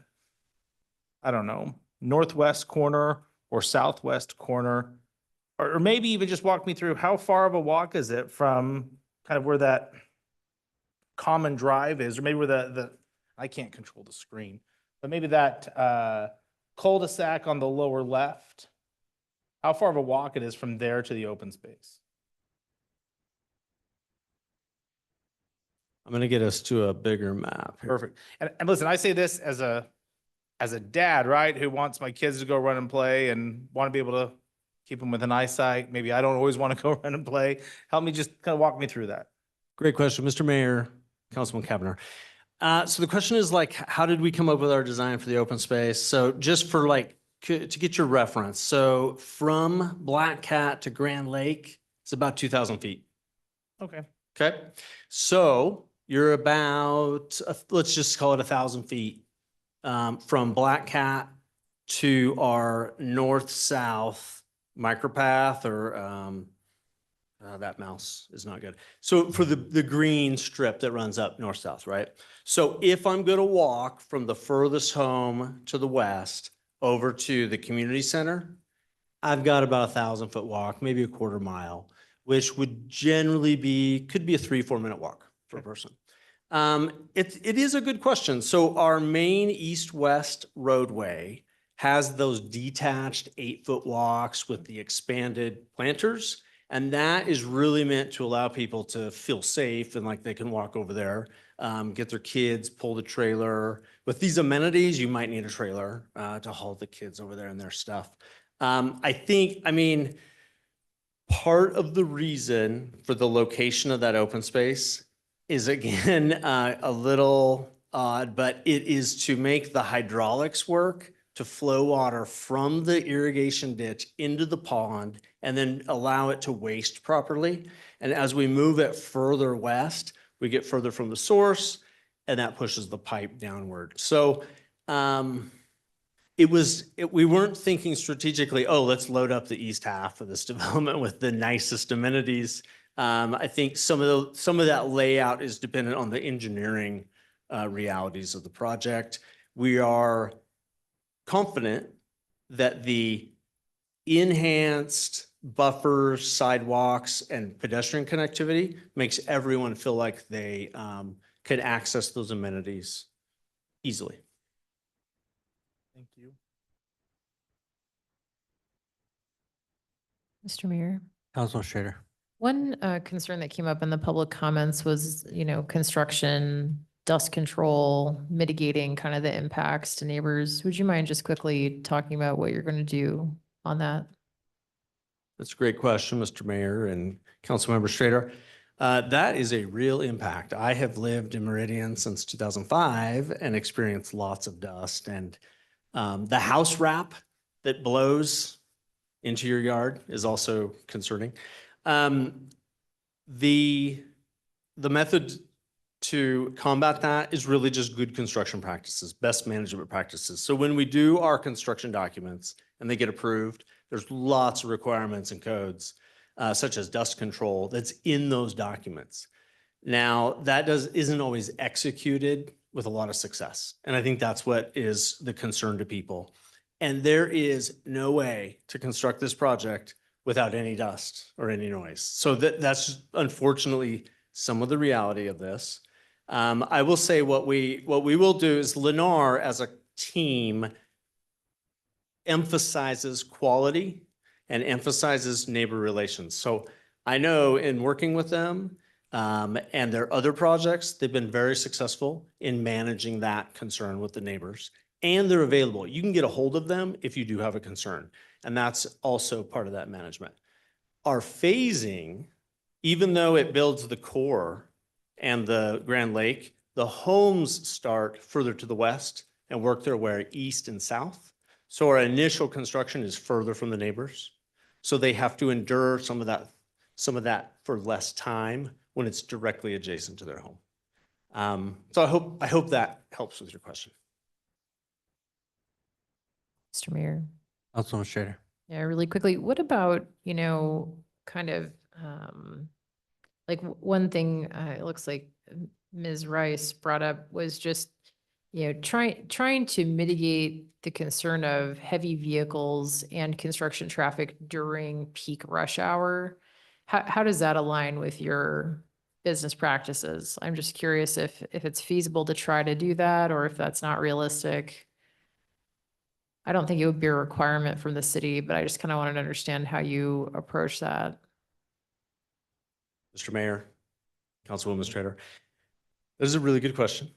I don't know, northwest corner or southwest corner? Or maybe even just walk me through, how far of a walk is it from kind of where that common drive is, or maybe where I can't control the screen, but maybe that cul-de-sac on the lower left, how far of a walk it is from there to the open space? I'm going to get us to a bigger map. here. Perfect. And listen, I say this as a dad, right, who wants my kids to go run and play and want to be able to keep them within eyesight. Maybe I don't always want to go run and play. Help me, just kind of walk me through that. Great question, Mr. Mayor, Councilman Cavanagh. So the question is, like, how did we come up with our design for the open space? So just for to get your reference, so from Black Cat to Grand Lake, it's about 2,000 feet. Okay. Okay. So you're about, let's just call it 1,000 feet from Black Cat to our north-south micropath, or that mouse is not good. So for the green strip that runs up north-south, right? So if I'm going to walk from the furthest home to the west over to the community center, I've got about 1,000-foot walk, maybe a quarter mile, which would generally could be a 3-4 minute walk for a person. It is a good question. So our main east-west roadway has those detached 8-foot walks with the expanded planters. And that is really meant to allow people to feel safe and like they can walk over there, get their kids, pull the trailer. With these amenities, you might need a trailer to haul the kids over there and their stuff. I mean, part of the reason for the location of that open space is, again, a little odd, but it is to make the hydraulics work to flow water from the irrigation ditch into the pond and then allow it to waste properly. And as we move it further west, we get further from the source, and that pushes the pipe downward. So we weren't thinking strategically, oh, let's load up the east half of this development with the nicest amenities. I think some of that layout is dependent on the engineering realities of the project. We are confident that the enhanced buffers, sidewalks, and pedestrian connectivity makes everyone feel like they can access those amenities easily. Thank you. Mr. Mayor. Councilman Schrader. One concern that came up in the public comments was, construction, dust control, mitigating kind of the impacts to neighbors. Would you mind just quickly talking about what you're going to do on that? That's a great question, Mr. Mayor and Councilmember Schrader. That is a real impact. I have lived in Meridian since 2005 and experienced lots of dust, and the house wrap that blows into your yard is also concerning. The method to combat that is really just good construction practices, best management practices. So when we do our construction documents and they get approved, there's lots of requirements and codes, such as dust control, that's in those documents. Now, that isn't always executed with a lot of success. And I think that's what is the concern to people. And there is no way to construct this project without any dust or any noise. So that's unfortunately some of the reality of this. I will say what we will do is Lennar as a team emphasizes quality and emphasizes neighbor relations. So I know in working with them and their other projects, they've been very successful in managing that concern with the neighbors, and they're available. You can get a hold of them if you do have a concern, and that's also part of that management. Our phasing, even though it builds the core and the Grand Lake, the homes start further to the west and work their way east and south. So our initial construction is further from the neighbors. So they have to endure some of that for less time when it's directly adjacent to their home. So I hope that helps with your question. Mr. Mayor. Councilwoman Strader. Yeah, really quickly, what about, kind of, like one thing, it looks like Ms. Rice brought up was just, trying to mitigate the concern of heavy vehicles and construction traffic during peak rush hour. How does that align with your business practices? I'm just curious if it's feasible to try to do that or if that's not realistic. I don't think it would be a requirement from the city, but I just kind of wanted to understand how you approach that. Mr. Mayor, Councilwoman Strader. This is a really good question.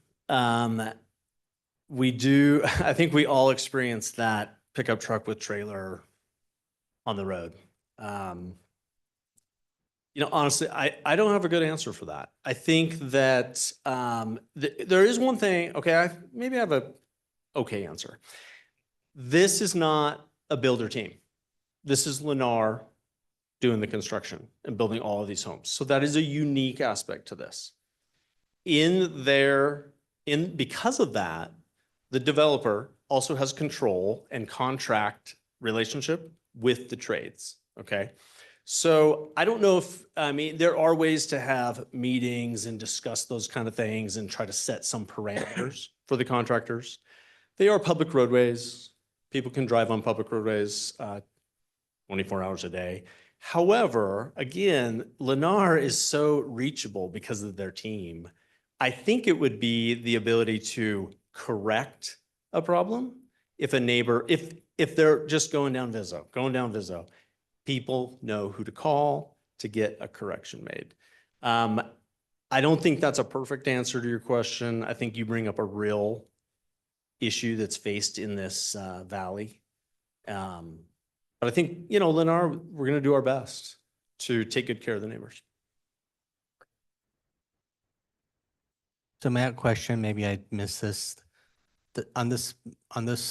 We do, I think we all experience that pickup truck with trailer on the road. Honestly, I don't have a good answer for that. I think that there is one thing, okay, maybe I have a okay answer. This is not a builder team. This is Lennar doing the construction and building all of these homes. So that is a unique aspect to this. Because of that, the developer also has control and contract relationship with the trades, okay? So I don't know there are ways to have meetings and discuss those kind of things and try to set some parameters for the contractors. They are public roadways. People can drive on public roadways 24 hours a day. However, again, Lennar is so reachable because of their team. I think it would be the ability to correct a problem if a neighbor, if they're just going down Vizzo, people know who to call to get a correction made. I don't think that's a perfect answer to your question. I think you bring up a real issue that's faced in this valley. But I think, Lennar, we're going to do our best to take good care of the neighbors. So my question, maybe I missed this. On this,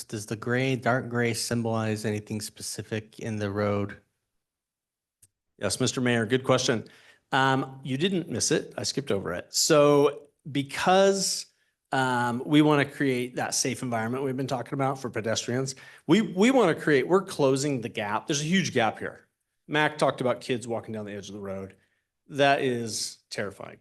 does the dark gray symbolize anything specific in the road? Yes, Mr. Mayor, good question. You didn't miss it. I skipped over it. So because we want to create that safe environment we've been talking about for pedestrians, we want to create, we're closing the gap. There's a huge gap here. Mac talked about kids walking down the edge of the road. That is terrifying.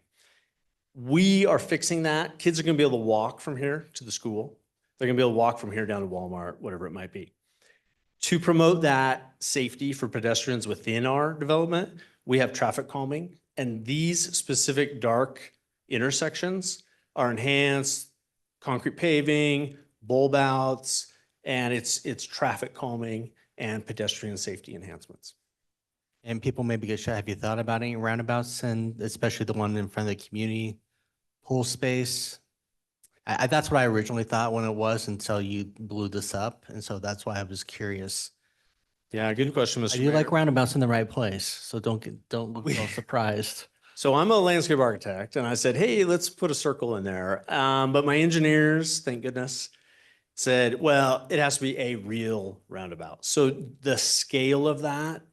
We are fixing that. Kids are going to be able to walk from here to the school. They're going to be able to walk from here down to Walmart, whatever it might be. To promote that safety for pedestrians within our development, we have traffic calming, and these specific dark intersections are enhanced concrete paving, bulb outs, and it's traffic calming and pedestrian safety enhancements. And people maybe get shot. Have you thought about any roundabouts, and especially the one in front of the community pool space? That's what I originally thought when it was until you blew this up. And so that's why I was curious. Yeah, good question, Mr. I do Mayor. like roundabouts in the right place. So don't look so surprised. So I'm a landscape architect, and I said, hey, let's put a circle in there. But my engineers, thank goodness, said, well, it has to be a real roundabout. So the scale of that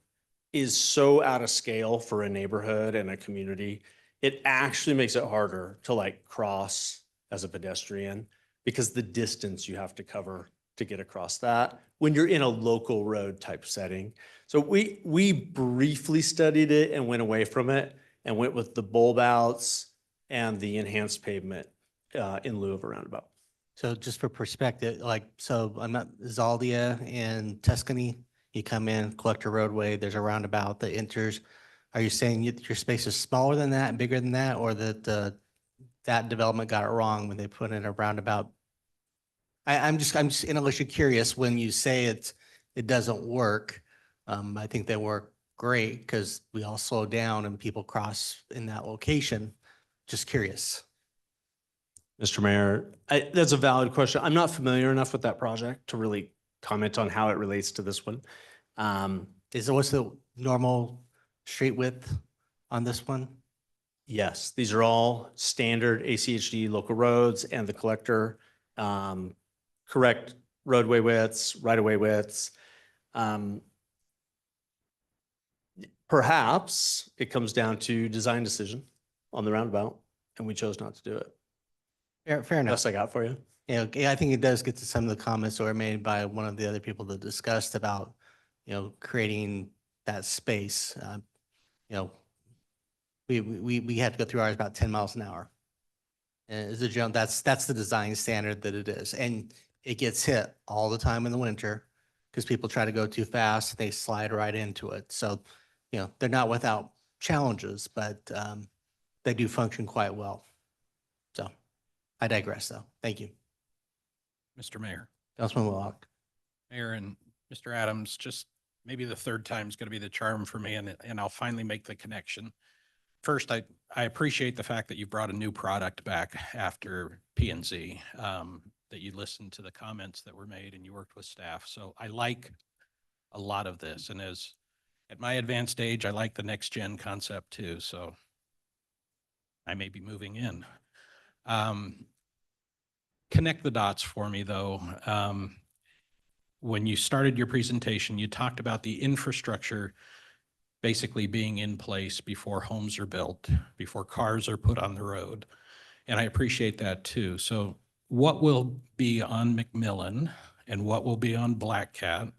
is so out of scale for a neighborhood and a community. It actually makes it harder to cross as a pedestrian because the distance you have to cover to get across that when you're in a local road type setting. So we briefly studied it and went away from it and went with the bulb outs and the enhanced pavement in lieu of a roundabout. So just for perspective, so I'm not Zaldia and Tuscany, you come in, Collector Roadway, there's a roundabout that enters. Are you saying your space is smaller than that, bigger than that, or that that development got it wrong when they put in a roundabout? I'm just intellectually curious when you say it doesn't work. I think they work great because we all slow down and people cross in that location. Just curious. Mr. Mayor, that's a valid question. I'm not familiar enough with that project to really comment on how it relates to this one. What's the normal street width on this one? Yes, these are all standard ACHD local roads, and the collector correct roadway widths, right-of-way widths. Perhaps it comes down to design decision on the roundabout, and we chose not to do it. Fair enough. Best I got for you. Yeah, I think it does get to some of the comments that were made by one of the other people that discussed about, creating that space. We had to go through ours about 10 miles an hour. And as a general, that's the design standard that it is. And it gets hit all the time in the winter because people try to go too fast. They slide right into it. So, they're not without challenges, but they do function quite well. So I digress though. Thank you. Mr. Mayor. Councilman Willock. Mayor and Mr. Adams, just maybe the third time is going to be the charm for me, and I'll finally make the connection. First, I appreciate the fact that you brought a new product back after P&Z, that you listened to the comments that were made and you worked with staff. So I like a lot of this. And at my advanced age, I like the next gen concept too. So I may be moving in. Connect the dots for me though. When you started your presentation, you talked about the infrastructure basically being in place before homes are built, before cars are put on the road. And I appreciate that too. So what will be on McMillan and what will be on Black Cat?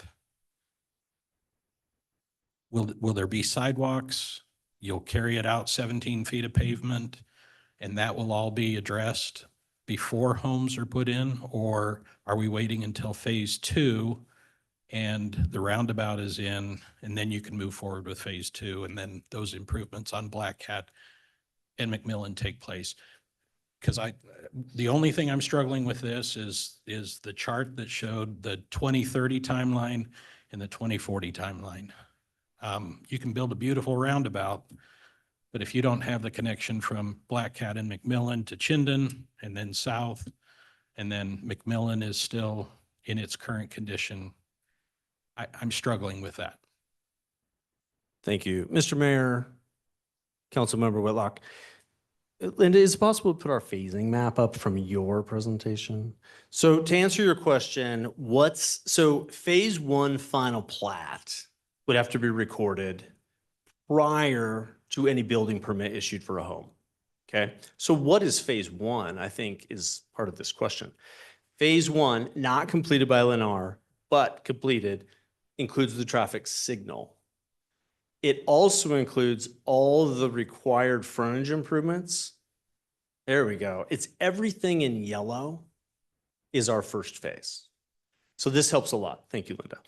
Will there be sidewalks? You'll carry it out 17 feet of pavement and that will all be addressed before homes are put in? Or are we waiting until phase 2 and the roundabout is in, and then you can move forward with phase 2, and then those improvements on Black Cat and McMillan take place? Because the only thing I'm struggling with this is the chart that showed the 2030 timeline and the 2040 timeline. You can build a beautiful roundabout, but if you don't have the connection from Black Cat and McMillan to Chinden and then south, and then McMillan is still in its current condition, I'm struggling with that. Thank you. Mr. Mayor, Councilmember Whitlock. Linda, is it possible to put our phasing map up from your presentation? So to answer your question, so phase 1 final plat would have to be recorded prior to any building permit issued for a home. Okay. So what is phase 1, I think, is part of this question. Phase 1, not completed by Lennar, but completed, includes the traffic signal. It also includes all the required frontage improvements. There we go. It's everything in yellow is our first phase. So this helps a lot. Thank you, Linda.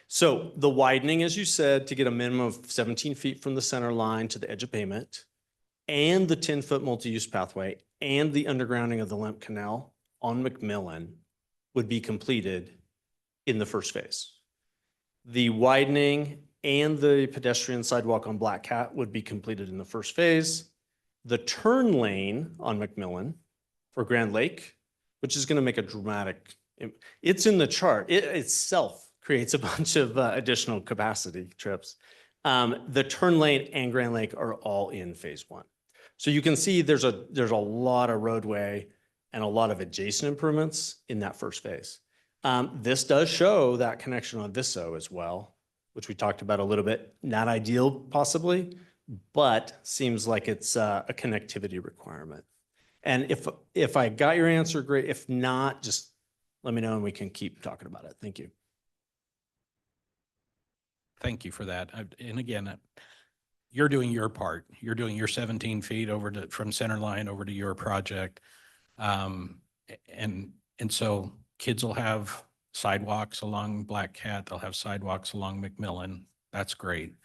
So the widening, as you said, to get a minimum of 17 feet from the center line to the edge of pavement, and the 10-foot multi-use pathway, and the undergrounding of the Lemp Canal on McMillan would be completed in the first phase. The widening and the pedestrian sidewalk on Black Cat would be completed in the first phase. The turn lane on McMillan for Grand Lake, which is going to make a dramatic, it's in the chart. It itself creates a bunch of additional capacity trips. The turn lane and Grand Lake are all in phase 1. So you can see there's a lot of roadway and a lot of adjacent improvements in that first phase. This does show that connection on Visso as well, which we talked about a little bit. Not ideal possibly, but seems like it's a connectivity requirement. And if I got your answer, great. If not, just let me know and we can keep talking about it. Thank you. Thank you for that. And again, you're doing your part. You're doing your 17 feet from center line over to your project. And so kids will have sidewalks along Black Cat. They'll have sidewalks along McMillan. That's great.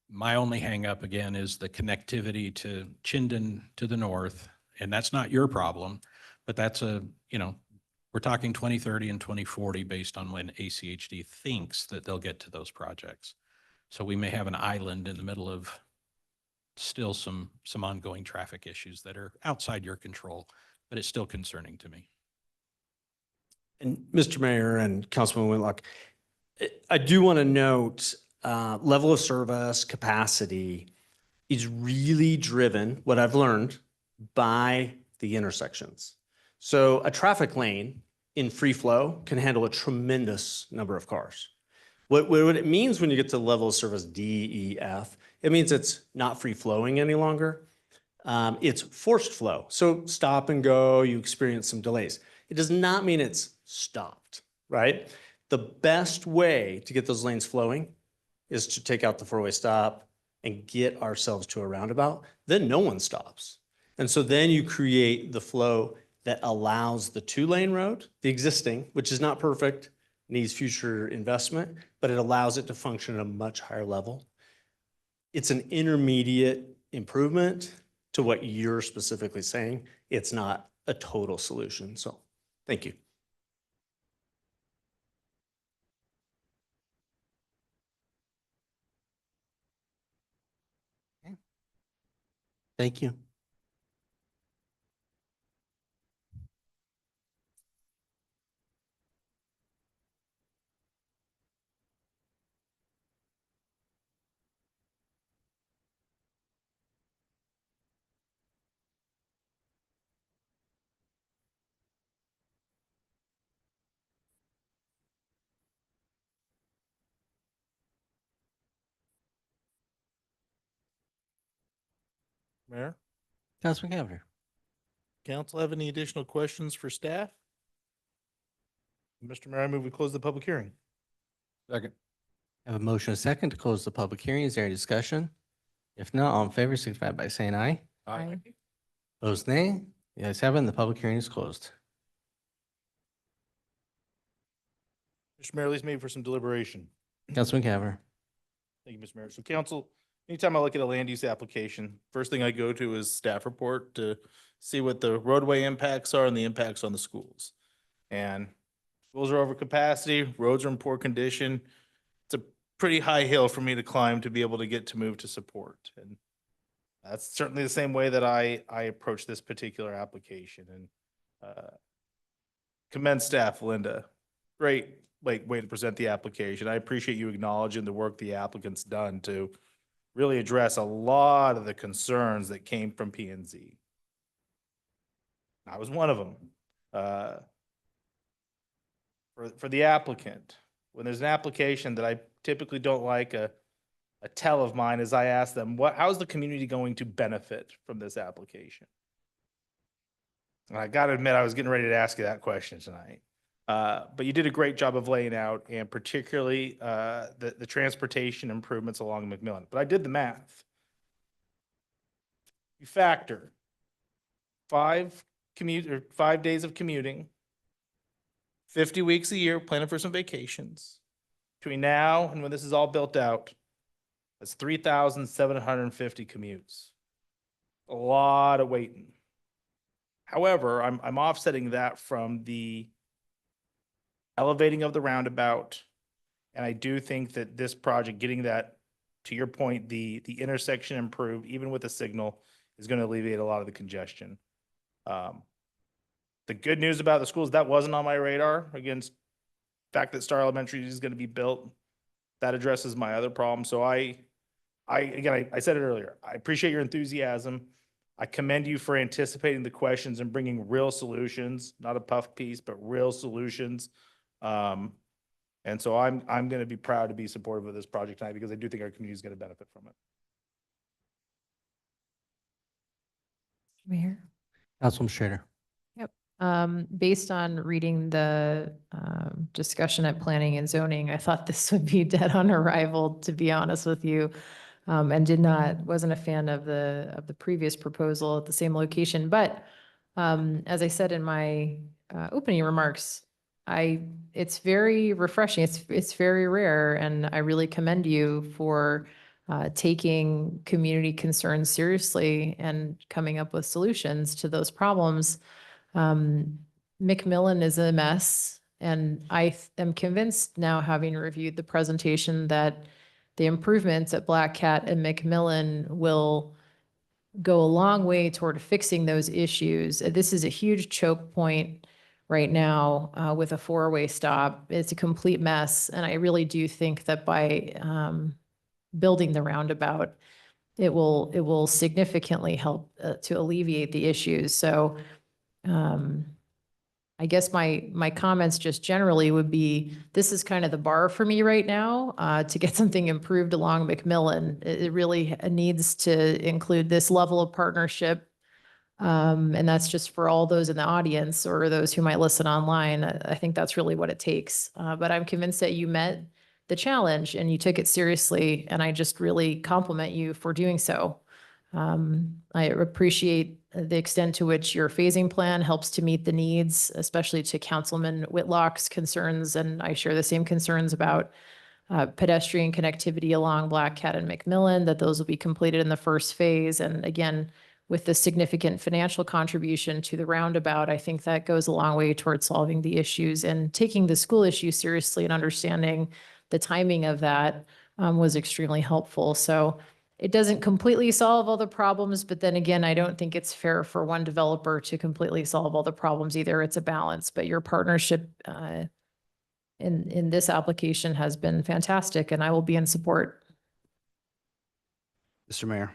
My only hangup again is the connectivity to Chinden to the north. And that's not your problem, but that's we're talking 2030 and 2040 based on when ACHD thinks that they'll get to those projects. So we may have an island in the middle of still some ongoing traffic issues that are outside your control, but it's still concerning to me. And Mr. Mayor and Councilman Whitlock, I do want to note level of service capacity is really driven, what I've learned, by the intersections. So a traffic lane in free flow can handle a tremendous number of cars. What it means when you get to level of service D, E, F, it means it's not free flowing any longer. It's forced flow. So stop and go, you experience some delays. It does not mean it's stopped, right? The best way to get those lanes flowing is to take out the four-way stop and get ourselves to a roundabout. Then no one stops. And so then you create the flow that allows the two-lane road, the existing, which is not perfect, needs future investment, but it allows it to function at a much higher level. It's an intermediate improvement to what you're specifically saying. It's not a total solution. So thank you. Thank you. Mayor, Councilman Cavanagh. council have any additional questions for staff? Mr. Mayor, I move we close the public hearing. Second. I have a motion and a second to close the public hearing. Is there any discussion? If not, all in favor, signify by saying aye. Aye. Opposed, nay. The ayes have it, and the public hearing is closed. Mr. Mayor, leaves me for some deliberation. Councilman Cavanagh. Thank you, Mr. Mayor. So council, anytime I look at a land use application, first thing I go to is staff report to see what the roadway impacts are and the impacts on the schools. And schools are over capacity, roads are in poor condition. It's a pretty high hill for me to climb to be able to get to move to support. And that's certainly the same way that I approach this particular application. And commend staff, Linda. Great way to present the application. I appreciate you acknowledging the work the applicant's done to really address a lot of the concerns that came from P&Z. I was one of them. For the applicant, when there's an application that I typically don't like, a tell of mine is I ask them, how's the community going to benefit from this application? And I got to admit, I was getting ready to ask you that question tonight. But you did a great job of laying out, and particularly the transportation improvements along McMillan. But I did the math. You factor 5 days of commuting, 50 weeks a year, planning for some vacations. Between now and when this is all built out, that's 3,750 commutes. A lot of waiting. However, I'm offsetting that from the elevating of the roundabout. And I do think that this project, getting that, to your point, the intersection improved, even with a signal, is going to alleviate a lot of the congestion. The good news about the schools, that wasn't on my radar. Against the fact that Star Elementary is going to be built, that addresses my other problem. So I said it earlier, I appreciate your enthusiasm. I commend you for anticipating the questions and bringing real solutions, not a puff piece, but real solutions. And so I'm going to be proud to be supportive of this project tonight because I do think our community is going to benefit from it. Mayor? Councilman Schrader. Yep. Based on reading the discussion at planning and zoning, I thought this would be dead on arrival, to be honest with you. And wasn't a fan of the previous proposal at the same location. But as I said in my opening remarks, it's very refreshing. It's very rare, and I really commend you for taking community concerns seriously and coming up with solutions to those problems. McMillan is a mess, and I am convinced now, having reviewed the presentation, that the improvements at Black Cat and McMillan will go a long way toward fixing those issues. This is a huge choke point right now with a four-way stop. It's a complete mess, and I really do think that by building the roundabout, it will significantly help to alleviate the issues. So I guess my comments just generally would be, this is kind of the bar for me right now, to get something improved along McMillan. It really needs to include this level of partnership. And that's just for all those in the audience or those who might listen online. I think that's really what it takes. But I'm convinced that you met the challenge and you took it seriously. And I just really compliment you for doing so. I appreciate the extent to which your phasing plan helps to meet the needs, especially to Councilman Whitlock's concerns. And I share the same concerns about pedestrian connectivity along Black Cat and McMillan, that those will be completed in the first phase. And again, with the significant financial contribution to the roundabout, I think that goes a long way towards solving the issues, and taking the school issue seriously and understanding the timing of that was extremely helpful. So it doesn't completely solve all the problems, but then again, I don't think it's fair for one developer to completely solve all the problems either. It's a balance, but your partnership in this application has been fantastic, and I will be in support. Mr. Mayor,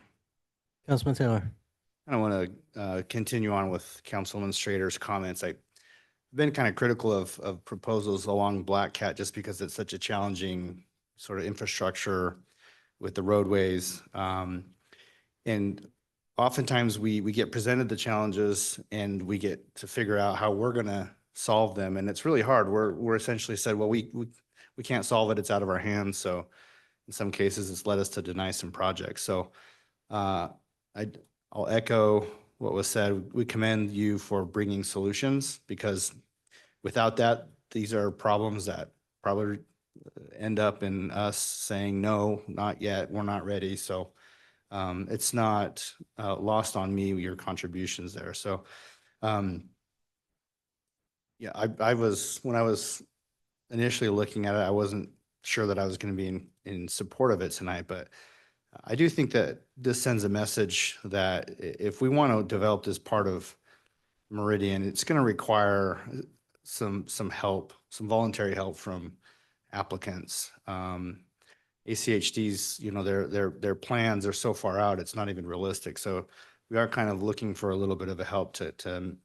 Councilman Taylor. I want to continue on with Councilman Strader's comments. I've been kind of critical of proposals along Black Cat just because it's such a challenging sort of infrastructure with the roadways. And oftentimes we get presented the challenges and we get to figure out how we're going to solve them. And it's really hard. We're essentially said, well, we can't solve it. It's out of our hands. So in some cases, it's led us to deny some projects. So I'll echo what was said. We commend you for bringing solutions, because without that, these are problems that probably end up in us saying, no, not yet, we're not ready. So it's not lost on me, your contributions there. So yeah, when I was initially looking at it, I wasn't sure that I was going to be in support of it tonight, but I do think that this sends a message that if we want to develop this part of Meridian, it's going to require some help, some voluntary help from applicants. ACHD's, their plans are so far out, it's not even realistic. So we are kind of looking for a little bit of a help to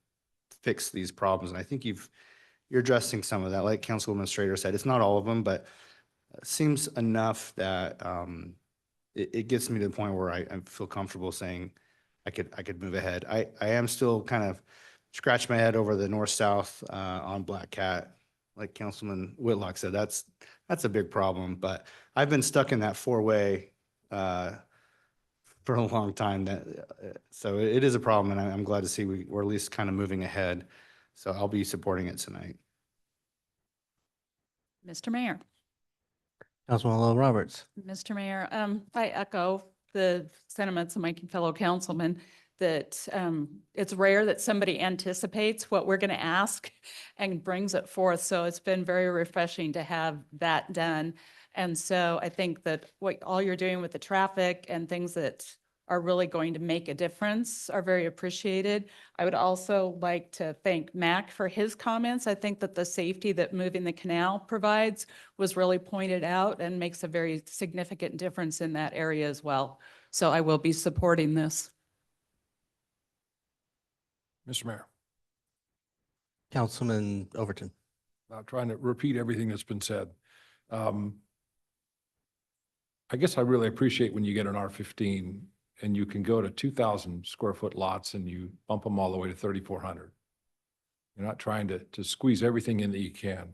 fix these problems. And I think you're addressing some of that. Like Council Administrator said, it's not all of them, but it seems enough that it gets me to the point where I feel comfortable saying I could move ahead. I am still kind of scratch my head over the north-south on Black Cat. Like Councilman Whitlock said, that's a big problem, but I've been stuck in that four-way for a long time. So it is a problem, and I'm glad to see we're at least kind of moving ahead. So I'll be supporting it tonight. Mr. Mayor. Councilman Lowell Roberts. Mr. Mayor, I echo the sentiments of my fellow councilmen that it's rare that somebody anticipates what we're going to ask and brings it forth. So it's been very refreshing to have that done. And so I think that what all you're doing with the traffic and things that are really going to make a difference are very appreciated. I would also like to thank Mac for his comments. I think that the safety that moving the canal provides was really pointed out and makes a very significant difference in that area as well. So I will be supporting this. Mr. Mayor, Councilman Overton. not trying to repeat everything that's been said. I guess I really appreciate when you get an R15 and you can go to 2,000 square foot lots and you bump them all the way to 3,400. You're not trying to squeeze everything in that you can.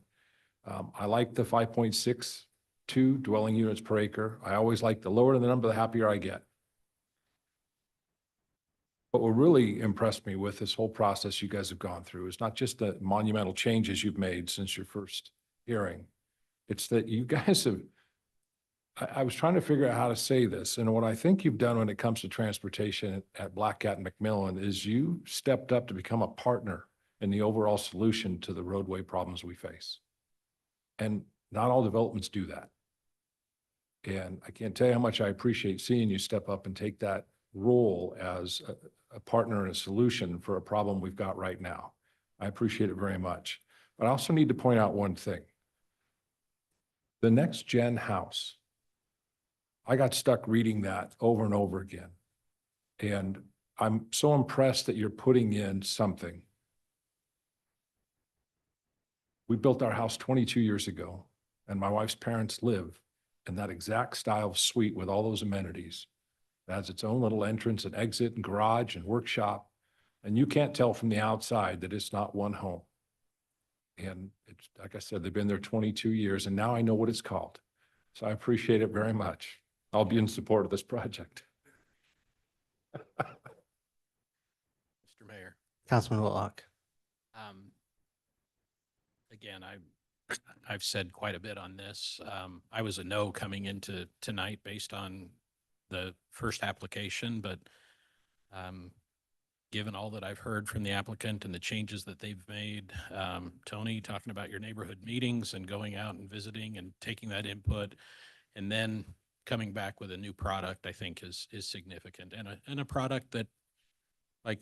I like the 5.62 dwelling units per acre. I always like the lower the number, the happier I get. What really impressed me with this whole process you guys have gone through is not just the monumental changes you've made since your first hearing. It's that you guys have, I was trying to figure out how to say this, and what I think you've done when it comes to transportation at Black Cat and McMillan is you stepped up to become a partner in the overall solution to the roadway problems we face. And not all developments do that. And I can't tell you how much I appreciate seeing you step up and take that role as a partner and a solution for a problem we've got right now. I appreciate it very much. But I also need to point out one thing. The next gen house, I got stuck reading that over and over again. And I'm so impressed that you're putting in something We built our house 22 years ago, and my wife's parents live in that exact style of suite with all those amenities. It has its own little entrance and exit and garage and workshop, and you can't tell from the outside that it's not one home. And it's, like I said, they've been there 22 years, and now I know what it's called. So I appreciate it very much. I'll be in support of this project. Mr. Mayor. Councilman Whitlock. Again, I've said quite a bit on this. I was a no coming into tonight based on the first application, but given all that I've heard from the applicant and the changes that they've made, Tony, talking about your neighborhood meetings and going out and visiting and taking that input, and then coming back with a new product, I think is significant, and a product that, like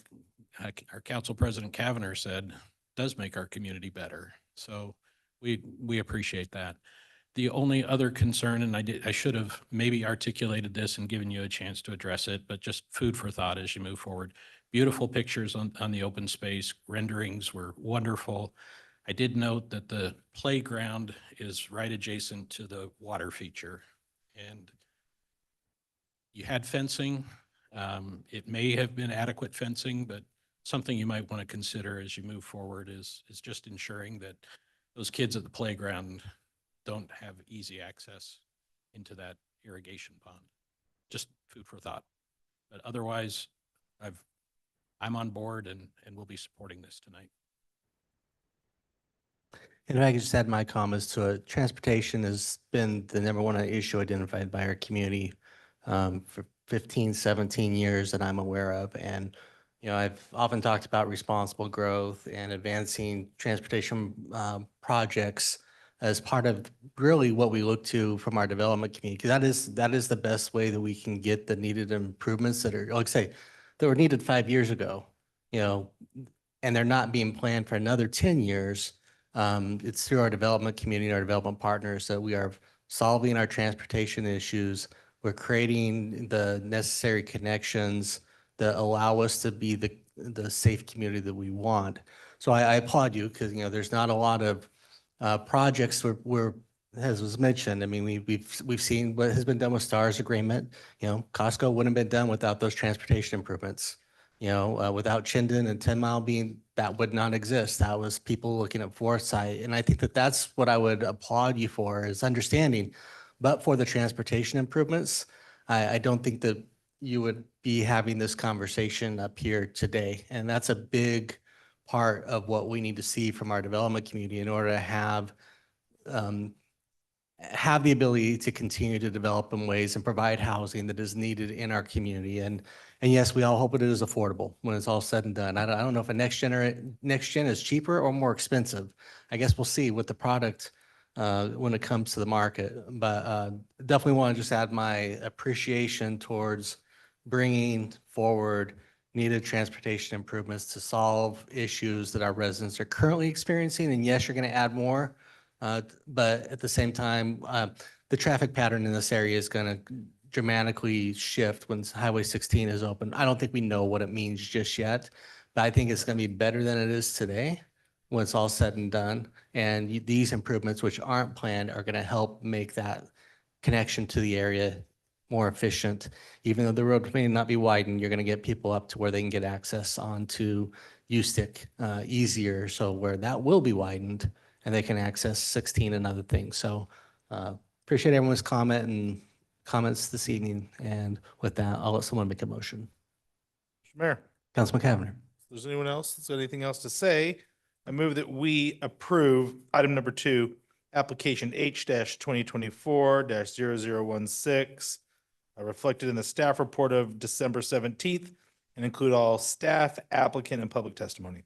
our Council President Kavanagh said, does make our community better. So we appreciate that. The only other concern, and I should have maybe articulated this and given you a chance to address it, but just food for thought as you move forward. Beautiful pictures on the open space, renderings were wonderful. I did note that the playground is right adjacent to the water feature, and you had fencing. It may have been adequate fencing, but something you might want to consider as you move forward is just ensuring that those kids at the playground don't have easy access into that irrigation pond. Just food for thought. But otherwise, I'm on board and we'll be supporting this tonight. And if I could just add my comments to it, transportation has been the number one issue identified by our community for 15, 17 years that I'm aware of. And, you know, I've often talked about responsible growth and advancing transportation projects as part of really what we look to from our development community. Because that is the best way that we can get the needed improvements that are, like I say, that were needed 5 years ago, you know, and they're not being planned for another 10 years. It's through our development community, our development partners, that we are solving our transportation issues. We're creating the necessary connections that allow us to be the safe community that we want. So I applaud you because, you know, there's not a lot of projects where, as was mentioned, I mean, we've seen what has been done with STARS agreement. You know, Costco wouldn't have been done without those transportation improvements. You know, without Chinden and 10 Mile being, that would not exist. That was people looking at foresight. And I think that that's what I would applaud you for, is understanding. But for the transportation improvements, I don't think that you would be having this conversation up here today. And that's a big part of what we need to see from our development community in order to have the ability to continue to develop in ways and provide housing that is needed in our community. And yes, we all hope it is affordable when it's all said and done. I don't know if a next gen is cheaper or more expensive. I guess we'll see with the product when it comes to the market. But definitely want to just add my appreciation towards bringing forward needed transportation improvements to solve issues that our residents are currently experiencing. And yes, you're going to add more. But at the same time, the traffic pattern in this area is going to dramatically shift when Highway 16 is open. I don't think we know what it means just yet, but I think it's going to be better than it is today when it's all said and done. And these improvements, which aren't planned, are going to help make that connection to the area more efficient. Even though the road may not be widened, you're going to get people up to where they can get access onto U-Stick easier. So where that will be widened, and they can access 16 and other things. So appreciate everyone's comments this evening. And with that, I'll let someone make a motion. Mr. Mayor. Councilman Kavanagh. If there's anyone else that's got anything else to say, I move that we approve item number 2, application H-2024-0016, reflected in the staff report of December 17th, and include all staff, applicant, and public testimony.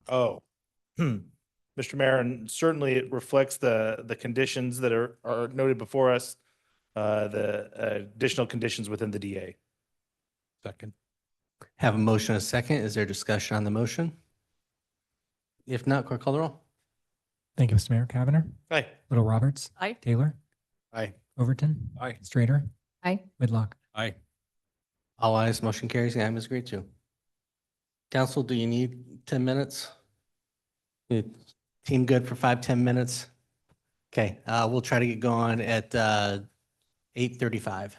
Oh, Mr. Mayor, and certainly it reflects the conditions that are noted before us, the additional conditions within the DA. Second. Have a motion and a second. Is there discussion on the motion? If not, clerk call the roll. Thank you, Mr. Mayor. Kavanagh. Aye. Little Roberts. Aye. Taylor. Aye. Overton. Aye. Strader. Aye. Whitlock. Aye. All ayes, motion carries. The item is agreed to. Council, do you need 10 minutes? Team good for 5-10 minutes? Okay, we'll try to get going at 8:35.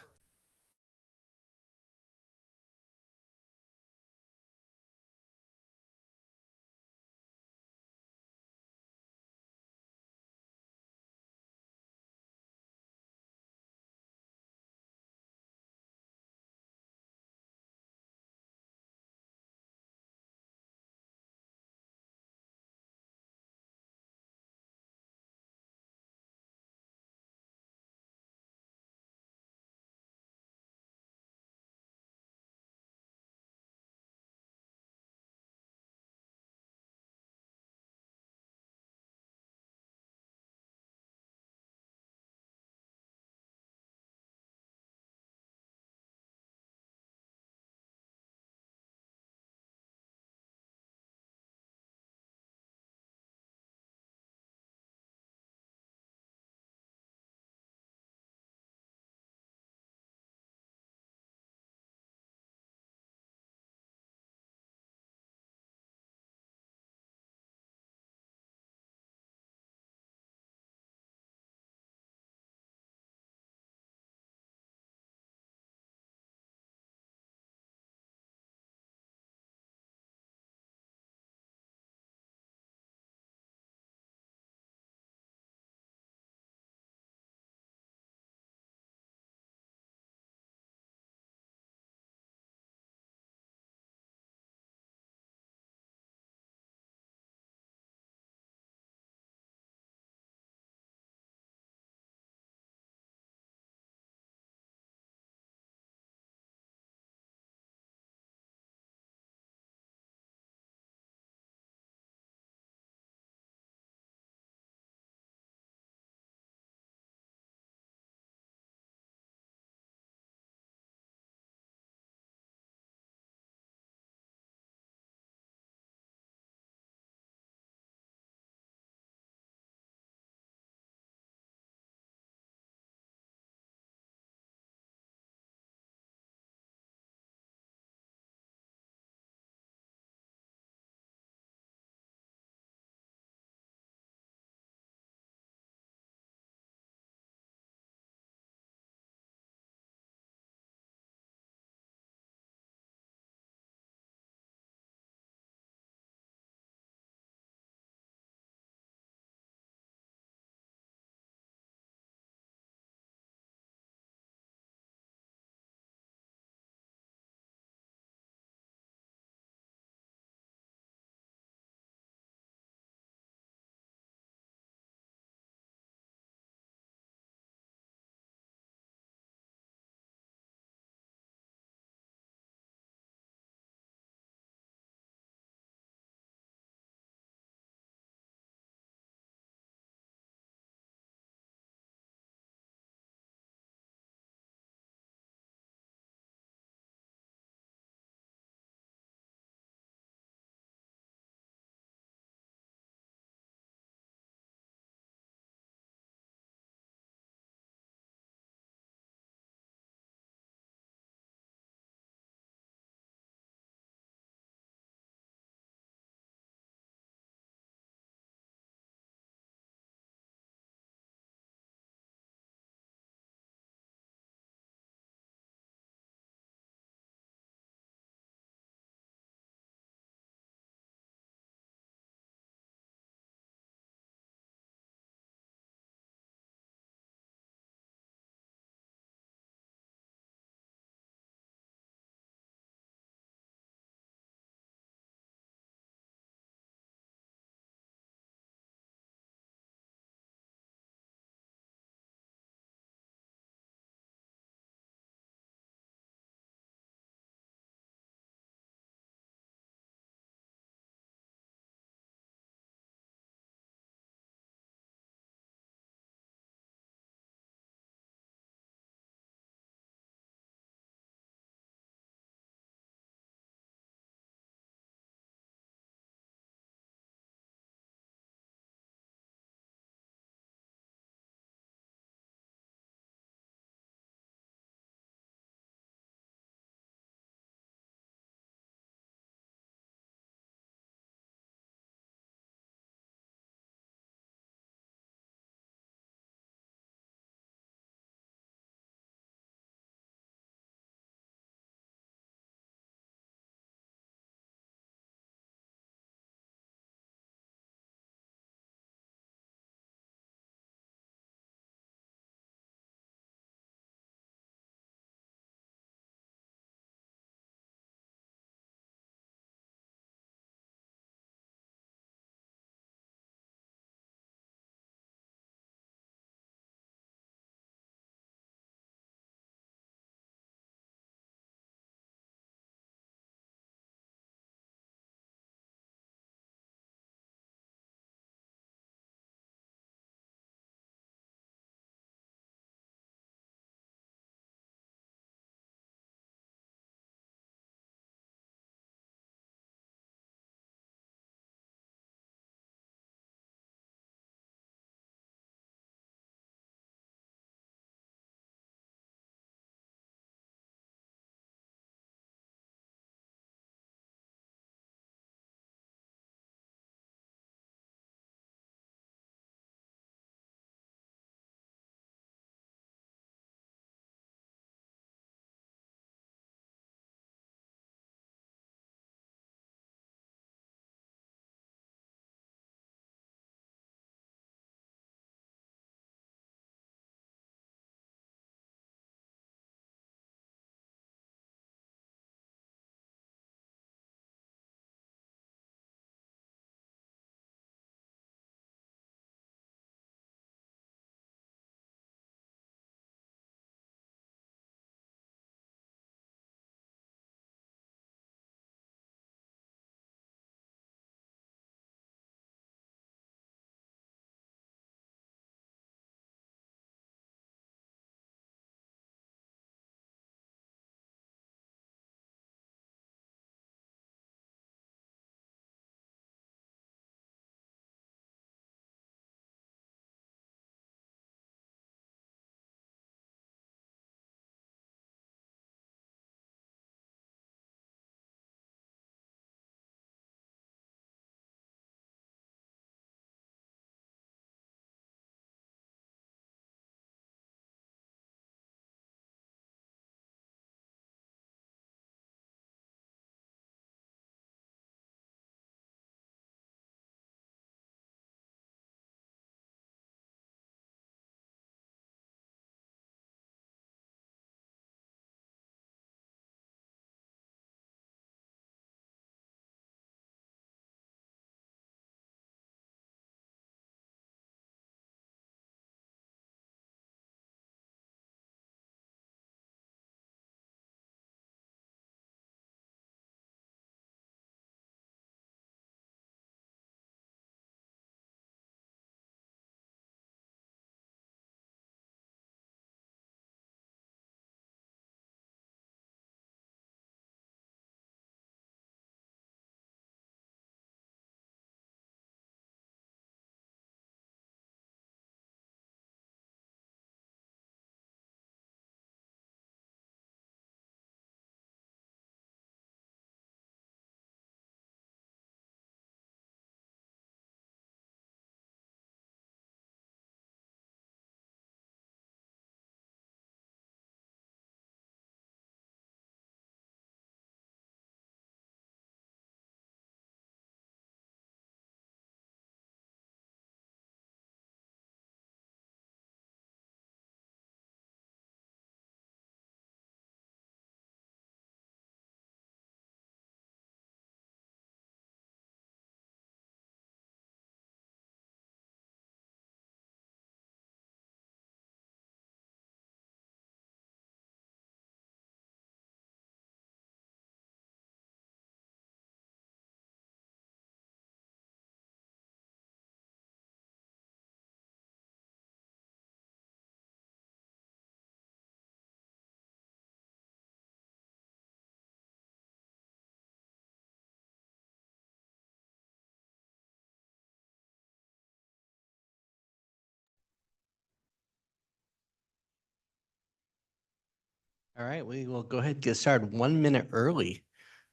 All right, we will go ahead and get started 1 minute early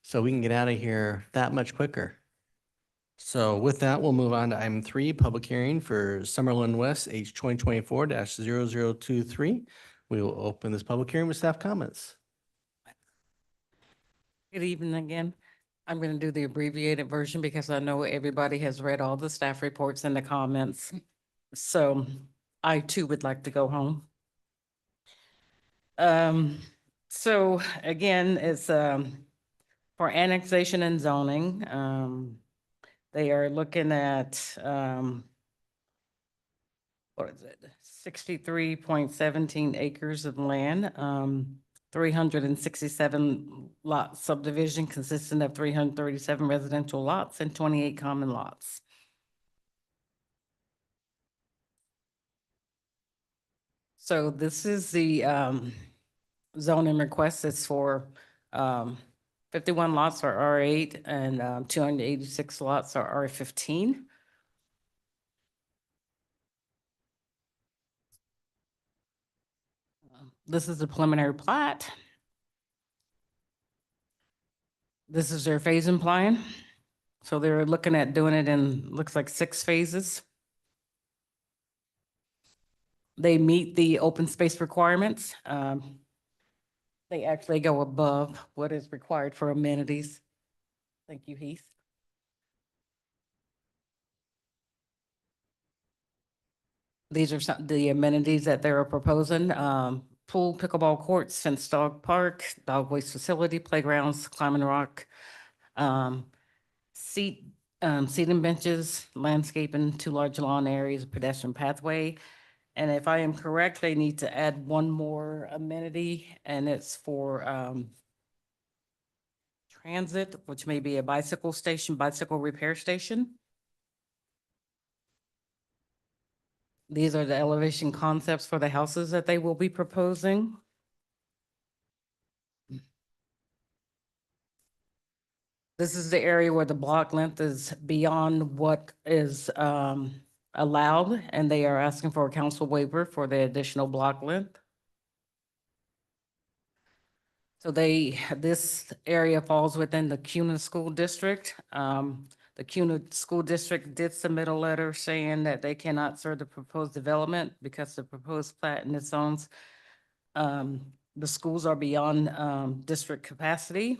so we can get out of here that much quicker. So with that, we'll move on to item 3, public hearing for Summerlin West H 2024-0023. We will open this public hearing with staff comments. Good evening again. I'm going to do the abbreviated version because I know everybody has read all the staff reports and the comments. So I too would like to go home. So again, it's for annexation and zoning. They are looking at what is it? 63.17 acres of land. 367 lot subdivision consisting of 337 residential lots and 28 common lots. So this is the zoning request. It's for 51 lots are R8 and 286 lots are R15. This is the preliminary plat. This is their phasing plan. So they're looking at doing it in, looks like 6 phases. They meet the open space requirements. They actually go above what is required for amenities. Thank you, Heath. These are some, the amenities that they're proposing. Pool, pickleball courts, fenced dog park, dog waste facility, playgrounds, climbing rock, seating benches, landscaping, 2 large lawn areas, pedestrian pathway. And if I am correct, they need to add one more amenity, and it's for transit, which may be a bicycle station, bicycle repair station. These are the elevation concepts for the houses that they will be proposing. This is the area where the block length is beyond what is allowed, and they are asking for a council waiver for the additional block length. So this area falls within the CUNA School District. The CUNA School District did submit a letter saying that they cannot serve the proposed development because the proposed plat in its zones, the schools are beyond district capacity.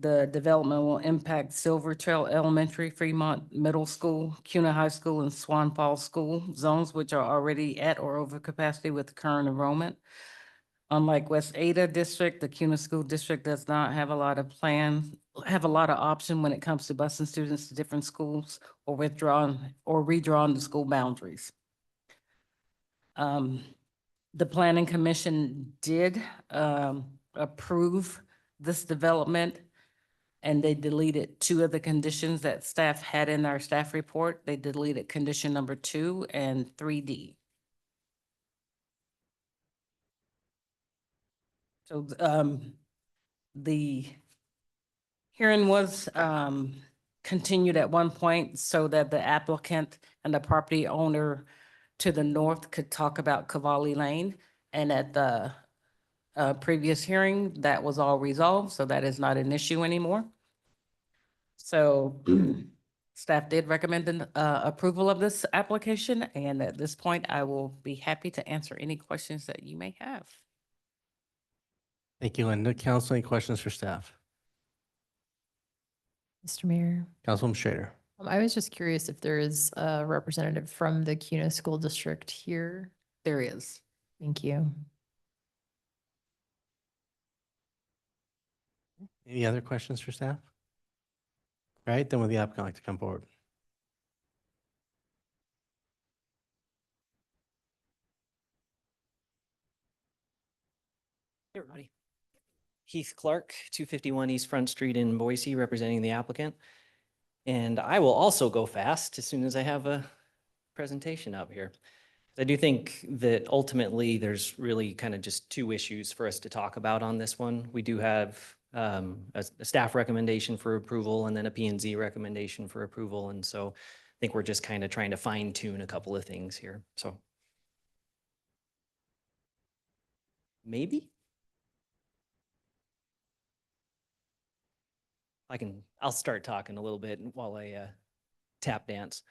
The development will impact Silver Trail Elementary, Fremont Middle School, CUNA High School, and Swan Falls School zones, which are already at or over capacity with current enrollment. Unlike West Ada District, the CUNA School District does not have a lot of option when it comes to busing students to different schools or redrawing the school boundaries. The Planning Commission did approve this development, and they deleted 2 of the conditions that staff had in our staff report. They deleted condition number 2 and 3D. So the hearing was continued at one point so that the applicant and the property owner to the north could talk about Cavalli Lane. And at the previous hearing, that was all resolved, so that is not an issue anymore. So staff did recommend an approval of this application, and at this point, I will be happy to answer any questions that you may have. Thank you, Linda. Council, any questions for staff? Mr. Mayor. Councilwoman Schrader. I was just curious if there is a representative from the CUNA School District here. There is. Thank you. Any other questions for staff? All right, then would the applicant like to come forward? Hey, everybody. Heath Clark, 251 East Front Street in Boise, representing the applicant. And I will also go fast as soon as I have a presentation up here. I do think that ultimately there's really kind of just 2 issues for us to talk about on this one. We do have a staff recommendation for approval and then a P&Z recommendation for approval. And so I think we're just kind of trying to fine tune a couple of things here. So maybe. I'll start talking a little bit while I tap dance.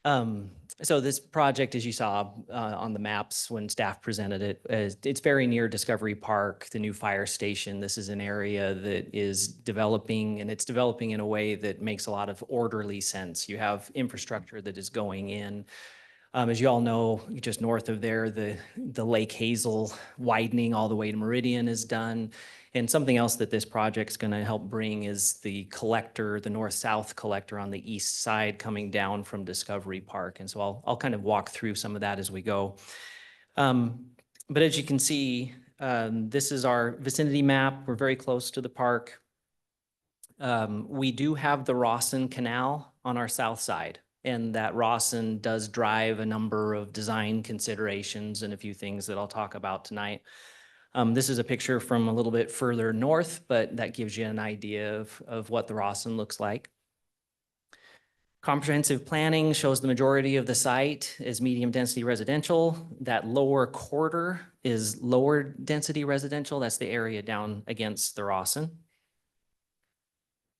So this project, as you saw on the maps when staff presented it, it's very near Discovery Park, the new fire station. This is an area that is developing, and it's developing in a way that makes a lot of orderly sense. You have infrastructure that is going in. As you all know, just north of there, the Lake Hazel widening all the way to Meridian is done. And something else that this project's going to help bring is the collector, the north-south collector on the east side coming down from Discovery Park. And so I'll kind of walk through some of that as we go. But as you can see, this is our vicinity map. We're very close to the park. We do have the Rawson Canal on our south side, and that Rawson does drive a number of design considerations and a few things that I'll talk about tonight. This is a picture from a little bit further north, but that gives you an idea of what the Rawson looks like. Comprehensive planning shows the majority of the site is medium density residential. That lower quarter is lower density residential. That's the area down against the Rawson.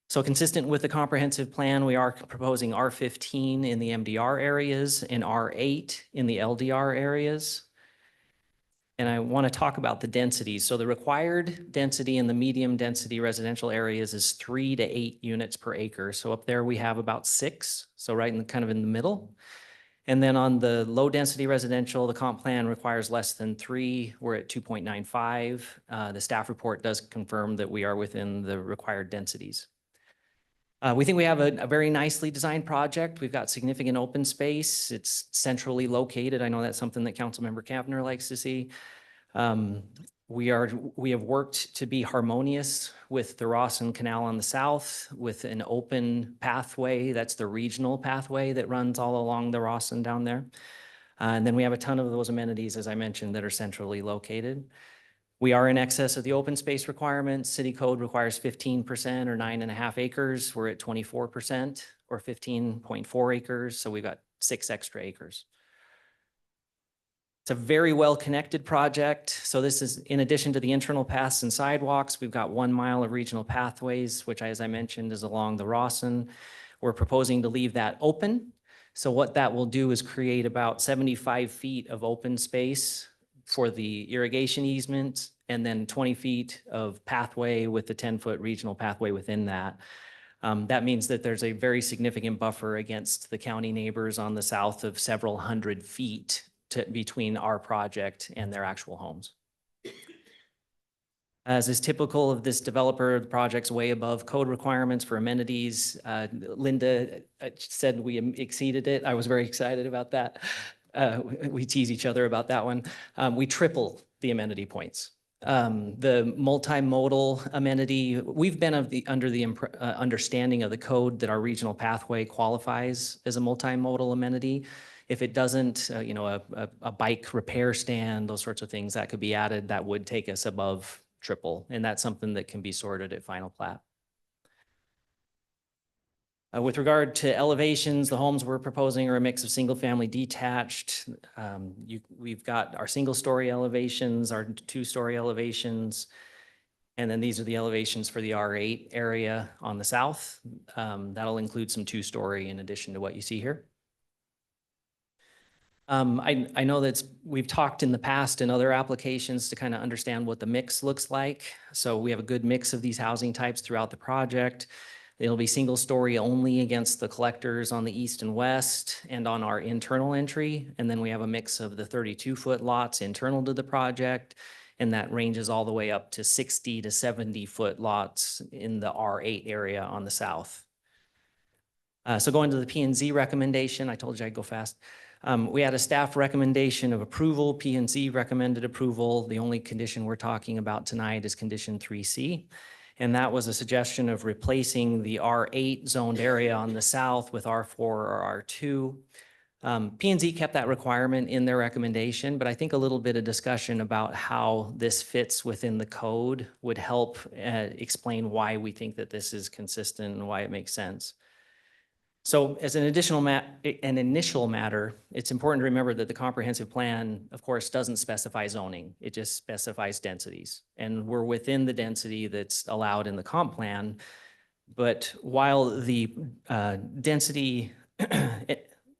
So consistent with the comprehensive plan, we are proposing R15 in the MDR areas and R8 in the LDR areas. And I want to talk about the densities. So the required density in the medium density residential areas is 3 to 8 units per acre. So up there we have about 6, so right in the kind of in the middle. And then on the low density residential, the comp plan requires less than 3. We're at 2.95. The staff report does confirm that we are within the required densities. We think we have a very nicely designed project. We've got significant open space. It's centrally located. I know that's something that Councilmember Kavner likes to see. We have worked to be harmonious with the Rawson Canal on the south with an open pathway. That's the regional pathway that runs all along the Rawson down there. And then we have a ton of those amenities, as I mentioned, that are centrally located. We are in excess of the open space requirements. City code requires 15% or 9.5 acres. We're at 24% or 15.4 acres. So we've got 6 extra acres. It's a very well-connected project. So this is in addition to the internal paths and sidewalks, we've got 1 mile of regional pathways, which, as I mentioned, is along the Rawson. We're proposing to leave that open. So what that will do is create about 75 feet of open space for the irrigation easement, and then 20 feet of pathway with the 10-foot regional pathway within that. That means that there's a very significant buffer against the county neighbors on the south of several hundred feet between our project and their actual homes. As is typical of this developer, the project's way above code requirements for amenities. Linda said we exceeded it. I was very excited about that. We tease each other about that one. We triple the amenity points. The multimodal amenity, we've been under the understanding of the code that our regional pathway qualifies as a multimodal amenity. If it doesn't, a bike repair stand, those sorts of things that could be added, that would take us above triple. And that's something that can be sorted at final plat. With regard to elevations, the homes we're proposing are a mix of single-family detached. We've got our single-story elevations, our 2-story elevations, and then these are the elevations for the R8 area on the south. That'll include some 2-story in addition to what you see here. I know that we've talked in the past in other applications to kind of understand what the mix looks like. So we have a good mix of these housing types throughout the project. It'll be single story only against the collectors on the east and west and on our internal entry. And then we have a mix of the 32-foot lots internal to the project. And that ranges all the way up to 60 to 70-foot lots in the R8 area on the south. So going to the P&Z recommendation, I told you I'd go fast. We had a staff recommendation of approval, P&Z recommended approval. The only condition we're talking about tonight is condition 3C. And that was a suggestion of replacing the R8 zoned area on the south with R4 or R2. P&Z kept that requirement in their recommendation, but I think a little bit of discussion about how this fits within the code would help explain why we think that this is consistent and why it makes sense. So as an initial matter, it's important to remember that the comprehensive plan, of course, doesn't specify zoning. It just specifies densities. And we're within the density that's allowed in the comp plan. But while the density,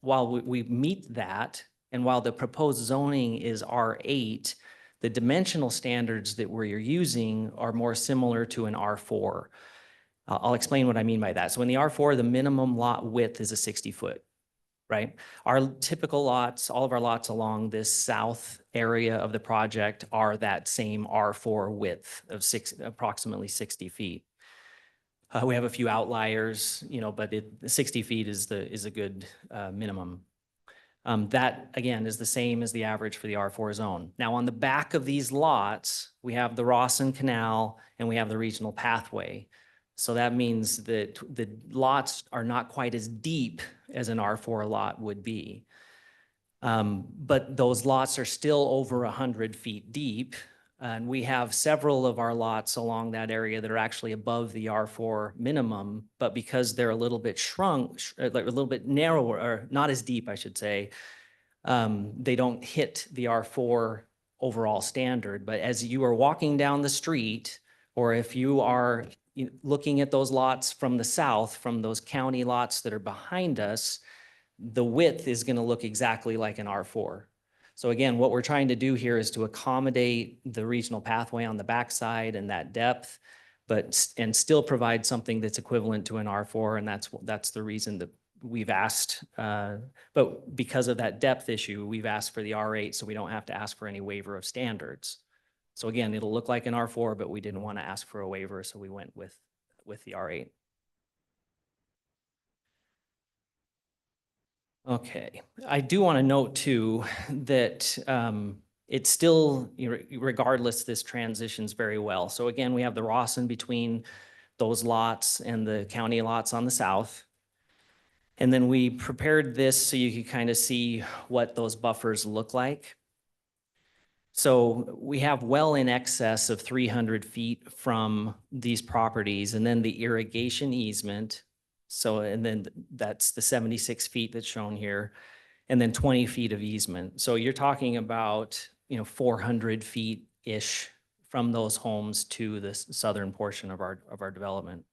while we meet that, and while the proposed zoning is R8, the dimensional standards that we're using are more similar to an R4. I'll explain what I mean by that. So in the R4, the minimum lot width is a 60-foot, right? Our typical lots, all of our lots along this south area of the project are that same R4 width of approximately 60 feet. We have a few outliers, but 60 feet is a good minimum. That, again, is the same as the average for the R4 zone. Now, on the back of these lots, we have the Rawson Canal and we have the regional pathway. So that means that the lots are not quite as deep as an R4 lot would be. But those lots are still over 100 feet deep. And we have several of our lots along that area that are actually above the R4 minimum, but because they're a little bit shrunk, like a little bit narrower, or not as deep, I should say, they don't hit the R4 overall standard. But as you are walking down the street, or if you are looking at those lots from the south, from those county lots that are behind us, the width is going to look exactly like an R4. So again, what we're trying to do here is to accommodate the regional pathway on the backside and that depth, and still provide something that's equivalent to an R4. And that's the reason that we've asked, but because of that depth issue, we've asked for the R8, so we don't have to ask for any waiver of standards. So again, it'll look like an R4, but we didn't want to ask for a waiver, so we went with the R8. Okay, I do want to note too that it's still, regardless, this transitions very well. So again, we have the Rawson between those lots and the county lots on the south. And then we prepared this so you could kind of see what those buffers look like. So we have well in excess of 300 feet from these properties, and then the irrigation easement. So, and then that's the 76 feet that's shown here, and then 20 feet of easement. So you're talking about, 400 feet-ish from those homes to the southern portion of our development.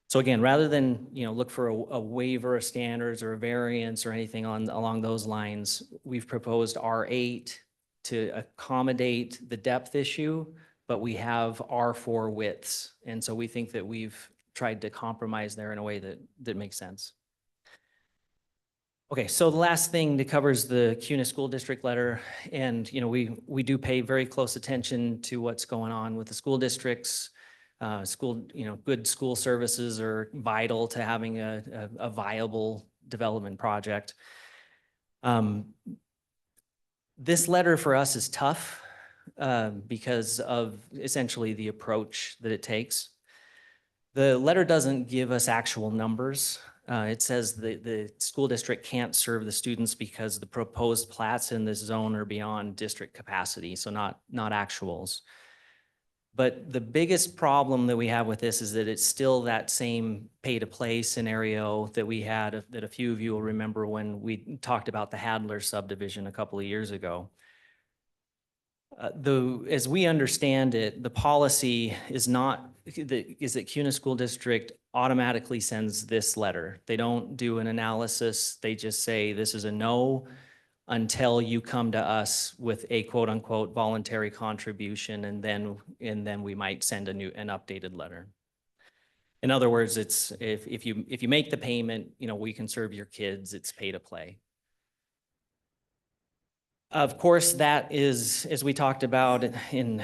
So again, rather than, look for a waiver of standards or a variance or anything along those lines, we've proposed R8 to accommodate the depth issue, but we have R4 widths. And so we think that we've tried to compromise there in a way that makes sense. Okay, so the last thing that covers the CUNA School District letter, and we do pay very close attention to what's going on with the school districts. Good school services are vital to having a viable development project. This letter for us is tough because of essentially the approach that it takes. The letter doesn't give us actual numbers. It says the school district can't serve the students because the proposed plats in this zone are beyond district capacity, so not actuals. But the biggest problem that we have with this is that it's still that same pay-to-play scenario that we had, that a few of you will remember when we talked about the Hadler subdivision a couple of years ago. As we understand it, the policy is that CUNA School District automatically sends this letter. They don't do an analysis. They just say, this is a no until you come to us with a quote unquote voluntary contribution, and then we might send an updated letter. In other words, it's if you make the payment, we can serve your kids, it's pay to play. Of course, that is, as we talked about in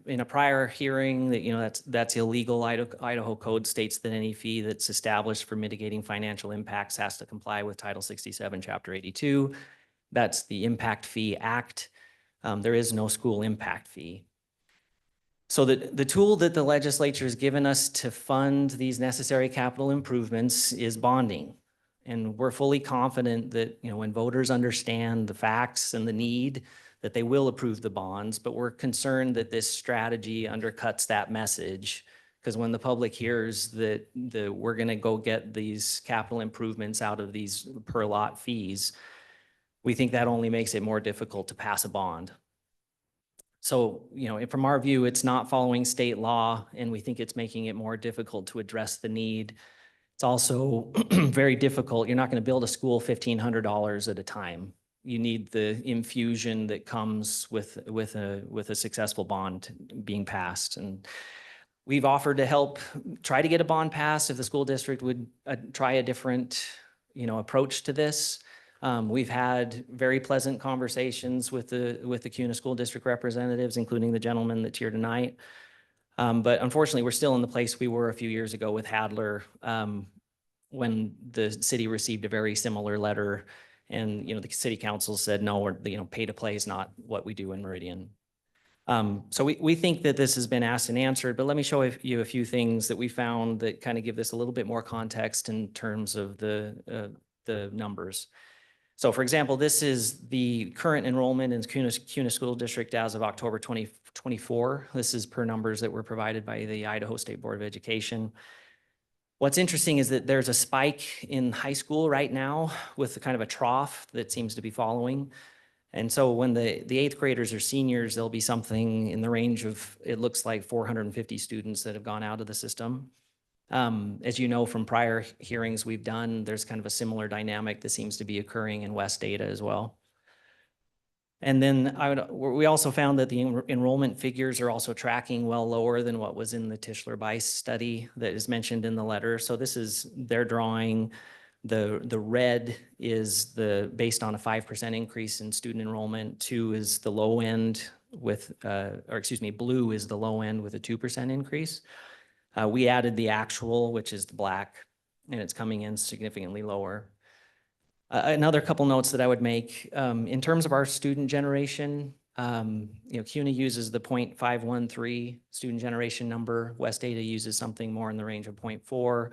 a prior hearing, that that's illegal. Idaho code states that any fee that's established for mitigating financial impacts has to comply with Title 67, Chapter 82. That's the Impact Fee Act. There is no school impact fee. So the tool that the legislature has given us to fund these necessary capital improvements is bonding. And we're fully confident that, when voters understand the facts and the need, that they will approve the bonds, but we're concerned that this strategy undercuts that message. Because when the public hears that we're gonna go get these capital improvements out of these per lot fees, we think that only makes it more difficult to pass a bond. So, from our view, it's not following state law, and we think it's making it more difficult to address the need. It's also very difficult. You're not going to build a school $1,500 at a time. You need the infusion that comes with a successful bond being passed. And we've offered to help try to get a bond passed if the school district would try a different, approach to this. We've had very pleasant conversations with the CUNA School District representatives, including the gentleman that's here tonight. But unfortunately, we're still in the place we were a few years ago with Hadler, when the city received a very similar letter, and the city council said, no, or pay to play is not what we do in Meridian. So we think that this has been asked and answered, but let me show you a few things that we found that kind of give this a little bit more context in terms of the numbers. So for example, this is the current enrollment in CUNA School District as of October 2024. This is per numbers that were provided by the Idaho State Board of Education. What's interesting is that there's a spike in high school right now with kind of a trough that seems to be following. And so when the eighth graders or seniors, there'll be something in the range of, it looks like 450 students that have gone out of the system. As you know from prior hearings we've done, there's kind of a similar dynamic that seems to be occurring in West Data as well. And then we also found that the enrollment figures are also tracking well lower than what was in the Tischler-Bice study that is mentioned in the letter. So this is their drawing. The red is based on a 5% increase in student enrollment. 2 is the low end with, blue is the low end with a 2% increase. We added the actual, which is the black, and it's coming in significantly lower. Another couple notes that I would make, in terms of our student generation, CUNA uses the 0.513 student generation number. West Data uses something more in the range of 0.4.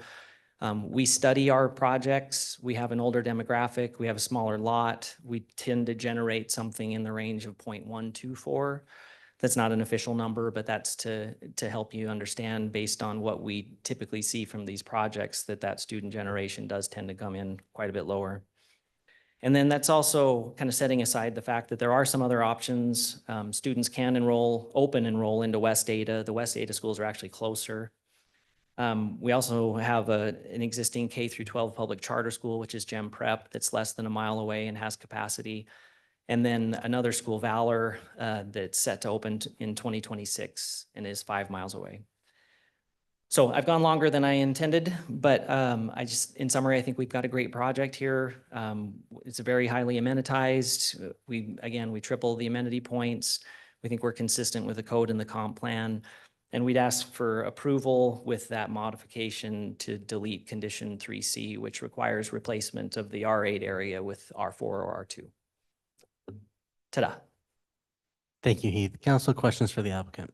We study our projects. We have an older demographic. We have a smaller lot. We tend to generate something in the range of 0.124. That's not an official number, but that's to help you understand based on what we typically see from these projects that student generation does tend to come in quite a bit lower. And then that's also kind of setting aside the fact that there are some other options. Students can open enroll into West Data. The West Data schools are actually closer. We also have an existing K through 12 public charter school, which is Gem Prep, that's less than a mile away and has capacity. And then another school, Valor, that's set to open in 2026 and is 5 miles away. So I've gone longer than I intended, but in summary, I think we've got a great project here. It's a very highly amenitized. We triple the amenity points. We think we're consistent with the code and the comp plan. And we'd ask for approval with that modification to delete condition 3C, which requires replacement of the R8 area with R4 or R2. Ta-da. Thank you, Heath. Council, questions for the applicant?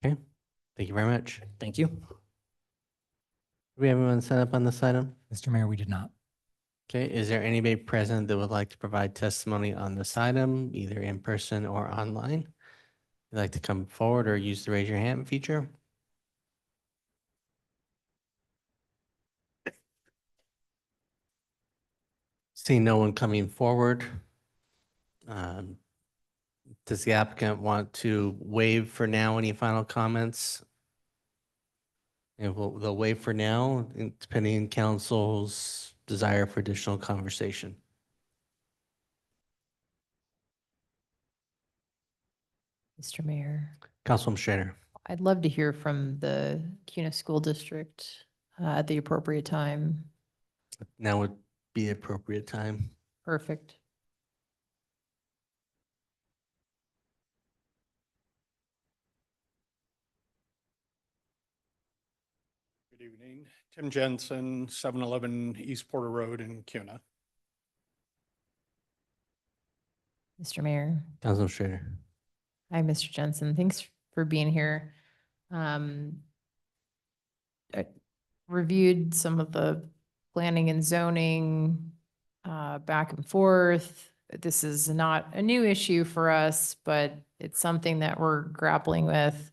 Okay, thank you very much. Thank you. Do we have anyone set up on this item? Mr. Mayor, we did not. Okay, is there anybody present that would like to provide testimony on this item, either in person or online? You'd like to come forward or use the raise your hand feature? Seeing no one coming forward, does the applicant want to waive for now any final comments? And they'll waive for now, depending on council's desire for additional conversation. Mr. Mayor, Councilwoman Schrader. I'd love to hear from the CUNA School District at the appropriate time. Now would be appropriate time. Perfect. Good evening. Tim Jensen, 711 East Porter Road in CUNA. Mr. Mayor. Councilwoman Schrader. Hi, Mr. Jensen. Thanks for being here. I reviewed some of the planning and zoning back and forth. This is not a new issue for us, but it's something that we're grappling with.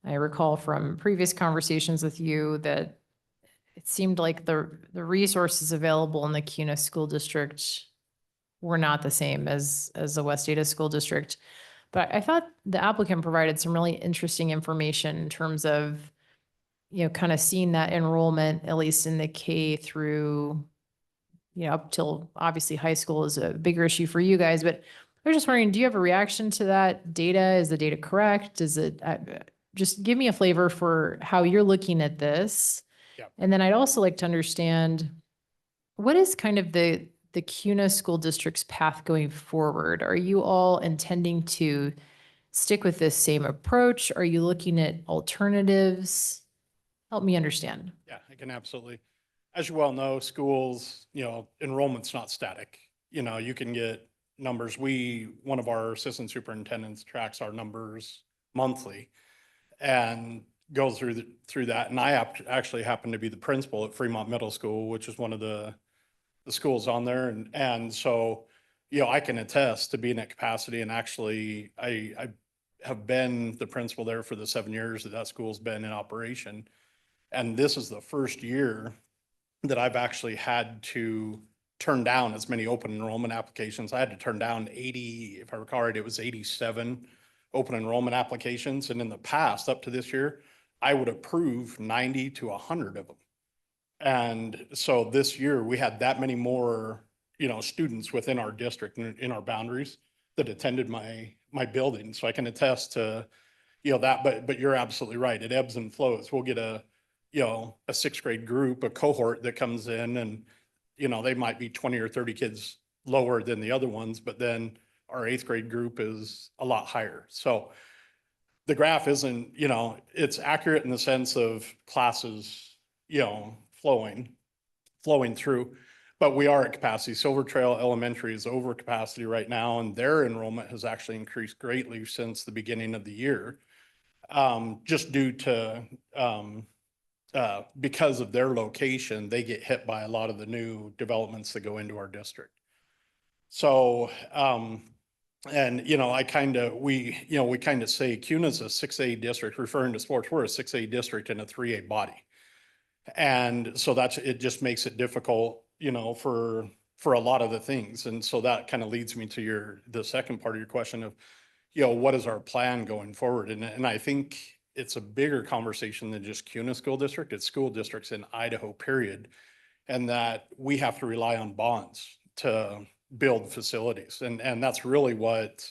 I recall from previous conversations with you that it seemed like the resources available in the CUNA School District were not the same as the West Ada School District. But I thought the applicant provided some really interesting information in terms of, kind of seeing that enrollment, at least in the K through, up till obviously high school is a bigger issue for you guys. But I was just wondering, do you have a reaction to that data? Is the data correct? Is it, just give me a flavor for how you're looking at this. Yeah. And then I'd also like to understand, what is kind of the CUNA School District's path going forward? Are you all intending to stick with this same approach? Are you looking at alternatives? Help me understand. Yeah, I can absolutely. As you well know, schools, enrollment's not static. You can get numbers. One of our assistant superintendents tracks our numbers monthly and goes through that. And I actually happen to be the principal at Fremont Middle School, which is one of the schools on there. And so, I can attest to being at capacity, and actually I have been the principal there for the 7 years that school's been in operation. And this is the first year that I've actually had to turn down as many open enrollment applications. I had to turn down 80, if I recall right, it was 87 open enrollment applications. And in the past, up to this year, I would approve 90 to 100 of them. And so this year we had that many more, students within our district and in our boundaries that attended my building. So I can attest to, that, but you're absolutely right. It ebbs and flows. We'll get a sixth grade group, a cohort that comes in, and, they might be 20 or 30 kids lower than the other ones, but then our eighth grade group is a lot higher. So the graph isn't, it's accurate in the sense of classes, flowing through, but we are at capacity. Silver Trail Elementary is over capacity right now, and their enrollment has actually increased greatly since the beginning of the year. Just due to, because of their location, they get hit by a lot of the new developments that go into our district. So, and, we kind of say CUNA's a 6A district, referring to sports. We're a 6A district and a 3A body. And so it just makes it difficult, for a lot of the things. And so that kind of leads me to the second part of your question of, what is our plan going forward? And I think it's a bigger conversation than just CUNA School District. It's school districts in Idaho, period. And that we have to rely on bonds to build facilities. And that's really what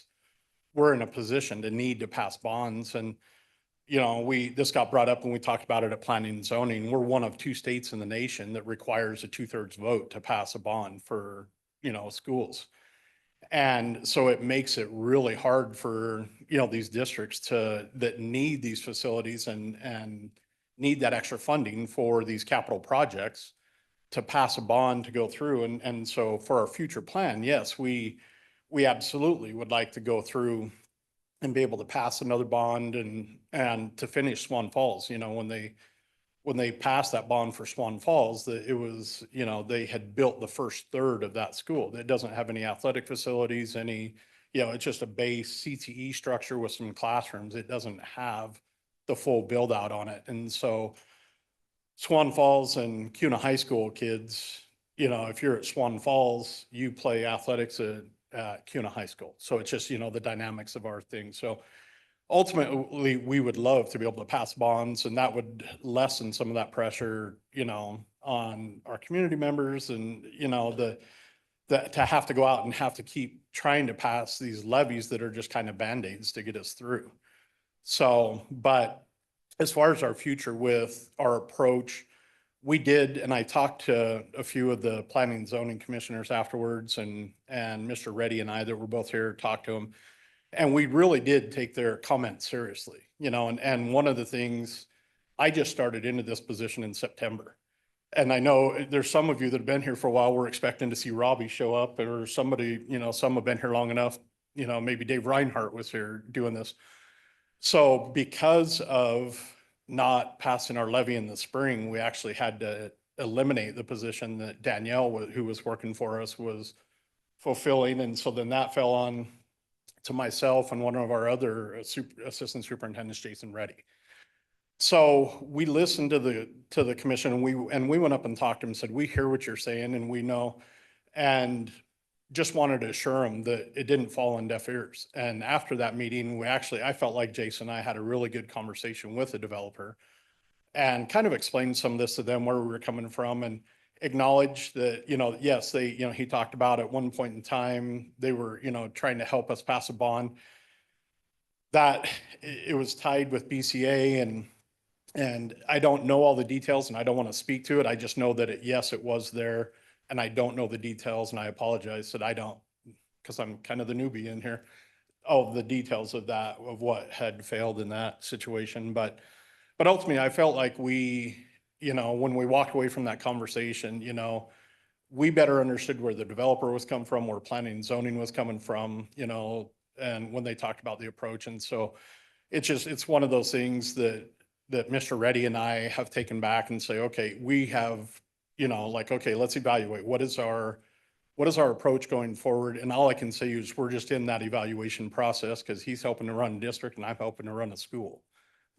we're in a position to need to pass bonds. And, this got brought up when we talked about it at planning and zoning. We're one of 2 states in the nation that requires a 2/3 vote to pass a bond for, schools. And so it makes it really hard for, these districts that need these facilities and need that extra funding for these capital projects to pass a bond to go through. And so for our future plan, yes, we absolutely would like to go through and be able to pass another bond and to finish Swan Falls. When they passed that bond for Swan Falls, that it was, they had built the first third of that school. That doesn't have any athletic facilities, it's just a base CTE structure with some classrooms. It doesn't have the full build out on it. And so Swan Falls and CUNA High School kids, if you're at Swan Falls, you play athletics at CUNA High School. So it's just, the dynamics of our thing. So ultimately, we would love to be able to pass bonds, and that would lessen some of that pressure, on our community members and, to have to go out and have to keep trying to pass these levies that are just kind of Band-Aids to get us through. So, but as far as our future with our approach, we did, and I talked to a few of the planning and zoning commissioners afterwards, and Mr. Reddy and I that were both here talked to them. And we really did take their comments seriously, and one of the things, I just started into this position in September. And I know there's some of you that have been here for a while. We're expecting to see Robbie show up, or somebody, some have been here long enough. Maybe Dave Reinhardt was here doing this. So because of not passing our levy in the spring, we actually had to eliminate the position that Danielle, who was working for us, was fulfilling. And so then that fell on to myself and one of our other assistant superintendents, Jason Reddy. So we listened to the commission, and we went up and talked to him and said, we hear what you're saying and we know. And just wanted to assure them that it didn't fall on deaf ears. And after that meeting, I felt like Jason and I had a really good conversation with the developer and kind of explained some of this to them, where we were coming from, and acknowledged that, yes, he talked about at one point in time, they were, trying to help us pass a bond that it was tied with BCA, and I don't know all the details and I don't want to speak to it. I just know that yes, it was there, and I don't know the details, and I apologize that I don't, because I'm kind of the newbie in here, all the details of that, of what had failed in that situation. But ultimately, I felt like we, when we walked away from that conversation, we better understood where the developer was coming from, where planning and zoning was coming from, and when they talked about the approach. And so it's one of those things that Mr. Reddy and I have taken back and say, okay, we have, okay, let's evaluate what is our approach going forward. And all I can say is we're just in that evaluation process, because he's helping to run a district and I'm helping to run a school.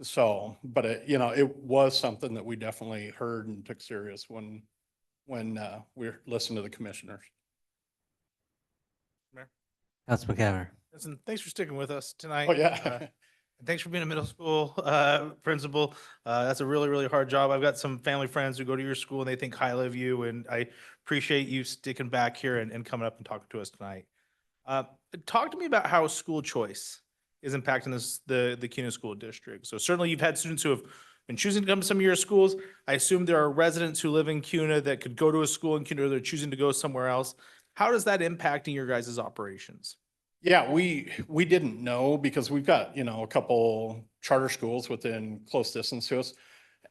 So, but it was something that we definitely heard and took serious when we listened to the commissioners. Councilman Cavanagh. Listen, thanks for sticking with us tonight. Oh, yeah. And thanks for being a middle school principal. That's a really, really hard job. I've got some family friends who go to your school and they think highly of you, and I appreciate you sticking back here and coming up and talking to us tonight. Talk to me about how school choice is impacting the CUNA School District. So certainly you've had students who have been choosing to come to some of your schools. I assume there are residents who live in CUNA that could go to a school in CUNA, they're choosing to go somewhere else. How does that impacting your guys' operations? Yeah, we didn't know, because we've got, a couple charter schools within close distance to us.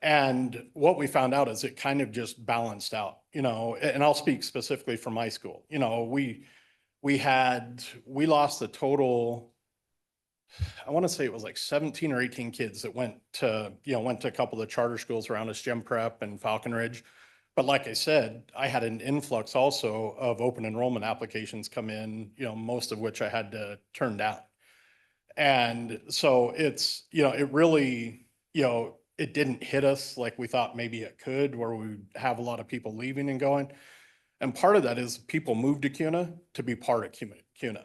And what we found out is it kind of just balanced out, and I'll speak specifically for my school. We lost the total, I want to say it was like 17 or 18 kids that went to a couple of the charter schools around us, Gem Prep and Falcon Ridge. But like I said, I had an influx also of open enrollment applications come in, most of which I had to turn down. And so it's, it really, it didn't hit us like we thought maybe it could, where we have a lot of people leaving and going. And part of that is people move to CUNA to be part of CUNA,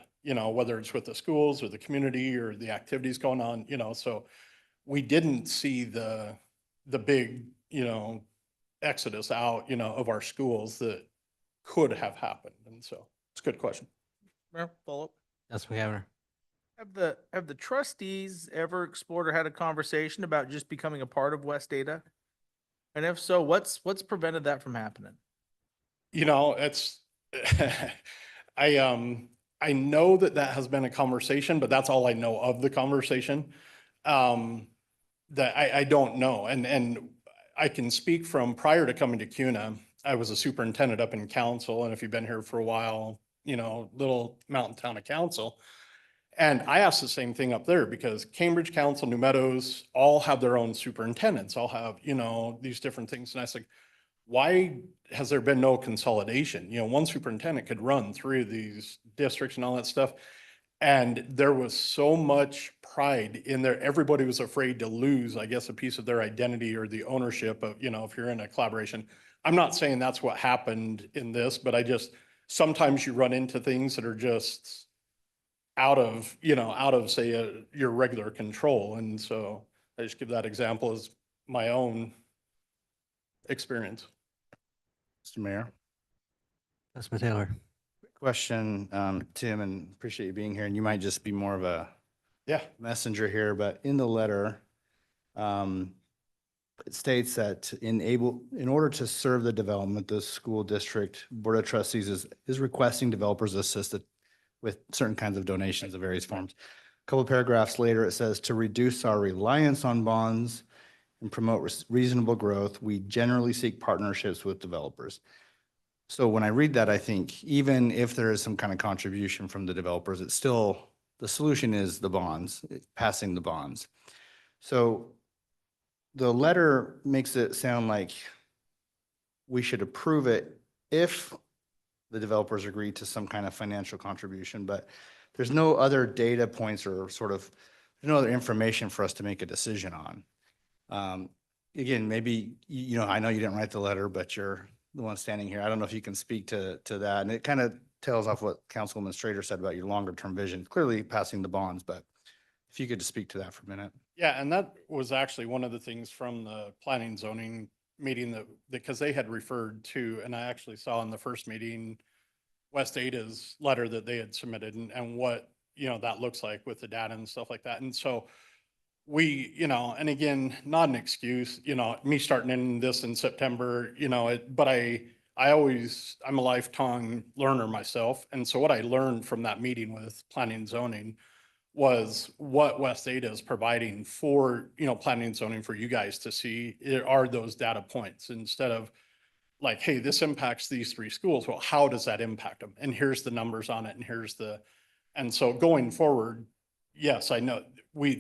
whether it's with the schools or the community or the activities going on, so we didn't see the big, exodus out, of our schools that could have happened. And so it's a good question. Mayor, follow up. Councilman Cavanagh. Have the trustees ever explored or had a conversation about just becoming a part of West Data? And if so, what's prevented that from happening? It's, I know that has been a conversation, but that's all I know of the conversation. That I don't know. And I can speak from prior to coming to CUNA, I was a superintendent up in Council. And if you've been here for a while, little mountain town of Council. And I asked the same thing up there, because Cambridge Council, New Meadows, all have their own superintendents, all have, these different things. And I said, why has there been no consolidation? One superintendent could run 3 of these districts and all that stuff. And there was so much pride in there. Everybody was afraid to lose, I guess, a piece of their identity or the ownership of, if you're in a collaboration. I'm not saying that's what happened in this, but sometimes you run into things that are just out of say your regular control. And so I just give that example as my own experience. Mr. Mayor. Councilman Taylor. Question, Tim, and appreciate you being here. And you might just be more of a messenger here, but in the letter, it states that in order to serve the development, the school district board of trustees is requesting developers assist with certain kinds of donations of various forms. A couple of paragraphs later, it says, to reduce our reliance on bonds and promote reasonable growth, we generally seek partnerships with developers. So when I read that, I think even if there is some kind of contribution from the developers, it's still, the solution is the bonds, passing the bonds. So the letter makes it sound like we should approve it if the developers agree to some kind of financial contribution, but there's no other data points or there's no other information for us to make a decision on. Again, maybe, I know you didn't write the letter, but you're the one standing here. I don't know if you can speak to that. And it kind of tails off what Councilwoman Strader said about your longer term vision, clearly passing the bonds, but if you could just speak to that for a minute. Yeah, and that was actually one of the things from the planning and zoning meeting that, because they had referred to, and I actually saw in the first meeting, West Ada's letter that they had submitted and what, you know, that looks like with the data and stuff like that. And so we, you know, and again, not an excuse, you know, me starting in this in September, you know, but I'm a lifetime learner myself. And so what I learned from that meeting with planning and zoning was what West Ada is providing for, you know, planning and zoning for you guys to see are those data points instead of like, hey, this impacts these 3 schools. Well, how does that impact them? And here's the numbers on it. And so going forward, yes, I know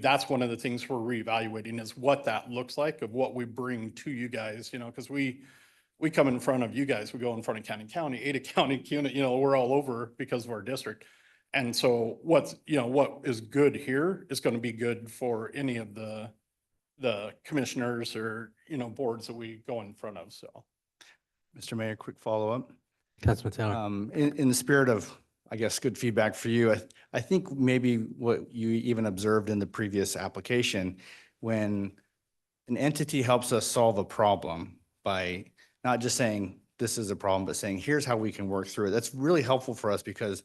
that's one of the things we're reevaluating is what that looks like of what we bring to you guys, you know, because we come in front of you guys, we go in front of County, Ada County, you know, we're all over because of our district. And so what is good here is going to be good for any of the commissioners or, you know, boards that we go in front of, so. Mr. Mayor, quick follow-up. Councilman Taylor. In the spirit of, I guess, good feedback for you, I think maybe what you even observed in the previous application, when an entity helps us solve a problem by not just saying this is a problem, but saying here's how we can work through it. That's really helpful for us because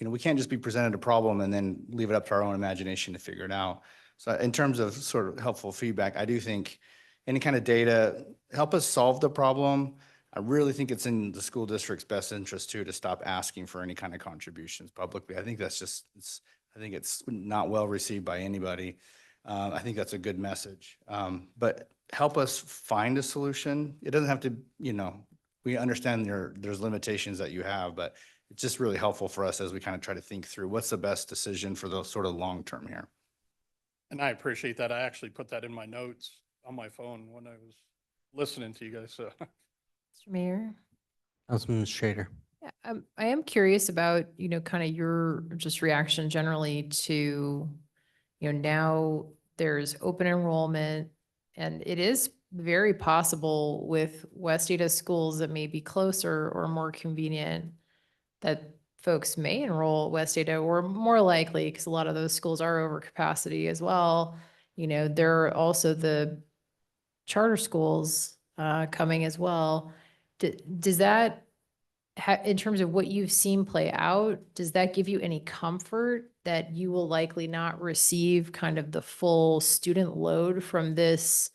we can't just be presented a problem and then leave it up to our own imagination to figure it out. So in terms of sort of helpful feedback, I do think any kind of data help us solve the problem. I really think it's in the school district's best interest too, to stop asking for any kind of contributions publicly. I think that's just, I think it's not well received by anybody. I think that's a good message. But help us find a solution. It doesn't have to, you know, we understand there's limitations that you have, but it's just really helpful for us as we kind of try to think through what's the best decision for the sort of long term here. And I appreciate that. I actually put that in my notes on my phone when I was listening to you guys, so. Mr. Mayor? Councilman Strader. Yeah, I am curious about, you know, kind of your just reaction generally to, you know, now there's open enrollment and it is very possible with West Ada schools that may be closer or more convenient that folks may enroll at West Ada, or more likely, because a lot of those schools are over capacity as well. You know, there are also the charter schools coming as well. Does that, in terms of what you've seen play out, does that give you any comfort that you will likely not receive kind of the full student load from this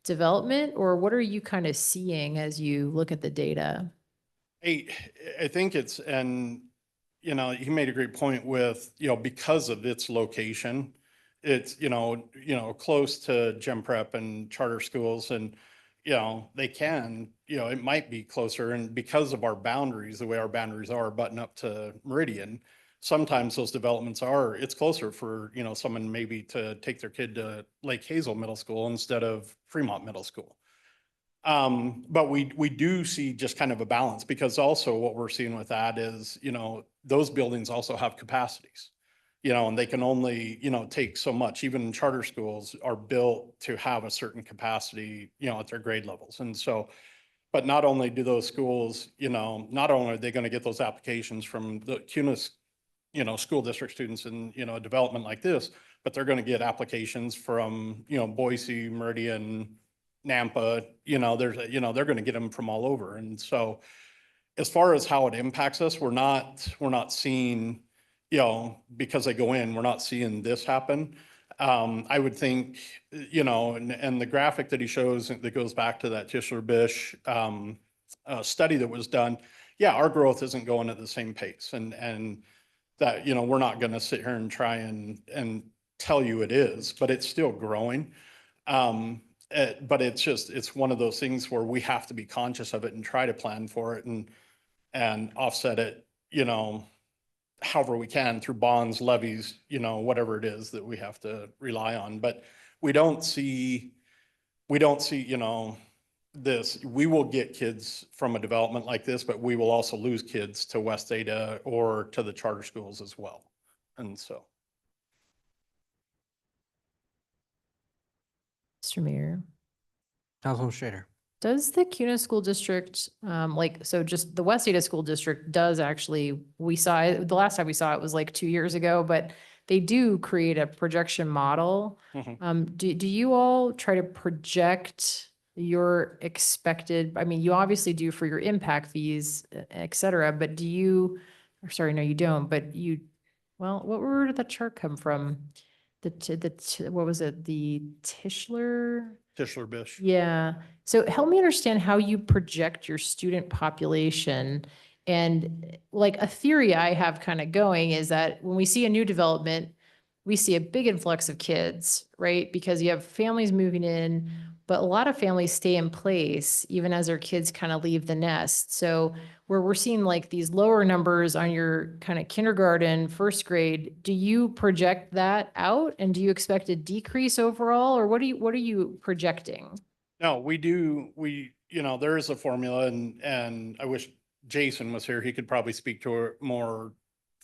development? Or what are you kind of seeing as you look at the data? I think it's, and, you know, he made a great point with, you know, because of its location, it's, you know, close to gym prep and charter schools and, you know, they can, you know, it might be closer. And because of our boundaries, the way our boundaries are button up to Meridian, sometimes those developments it's closer for, you know, someone maybe to take their kid to Lake Hazel Middle School instead of Fremont Middle School. But we do see just kind of a balance because also what we're seeing with that is, you know, those buildings also have capacities, you know, and they can only, you know, take so much. Even charter schools are built to have a certain capacity, you know, at their grade levels. And so, but not only do those schools, you know, not only are they going to get those applications from the CUNA's, you know, school district students in, you know, a development like this, but they're going to get applications from, you know, Boise, Meridian, Nampa, you know, they're going to get them from all over. And so as far as how it impacts us, we're not seeing, you know, because they go in, we're not seeing this happen. I would think, you know, and the graphic that he shows that goes back to that Tischler-Bisch study that was done. Yeah, our growth isn't going at the same pace and that, you know, we're not going to sit here and try and tell you it is, but it's still growing. But it's one of those things where we have to be conscious of it and try to plan for it and offset it, you know, however we can through bonds, levies, you know, whatever it is that we have to rely on. But we don't see, you know, we will get kids from a development like this, but we will also lose kids to West Ada or to the charter schools as well. And so. Mr. Mayor? Councilman Strader. Does the CUNA School District, so just the West Ada School District does actually, we saw it, the last time we saw it was like 2 years ago, but they do create a projection model. Do you all try to project your expected, I mean, you obviously do for your impact fees, et cetera, but do you, or sorry, no, you don't, but you, well, where did that chart come from? What was it? The Tischler? Tischler Bish. Yeah. So help me understand how you project your student population. And like a theory I have kind of going is that when we see a new development, we see a big influx of kids, right? Because you have families moving in, but a lot of families stay in place even as their kids kind of leave the nest. So where we're seeing like these lower numbers on your kind of kindergarten, first grade, do you project that out? And do you expect a decrease overall, or what are you projecting? No, we do, there is a formula and I wish Jason was here. He could probably speak to it more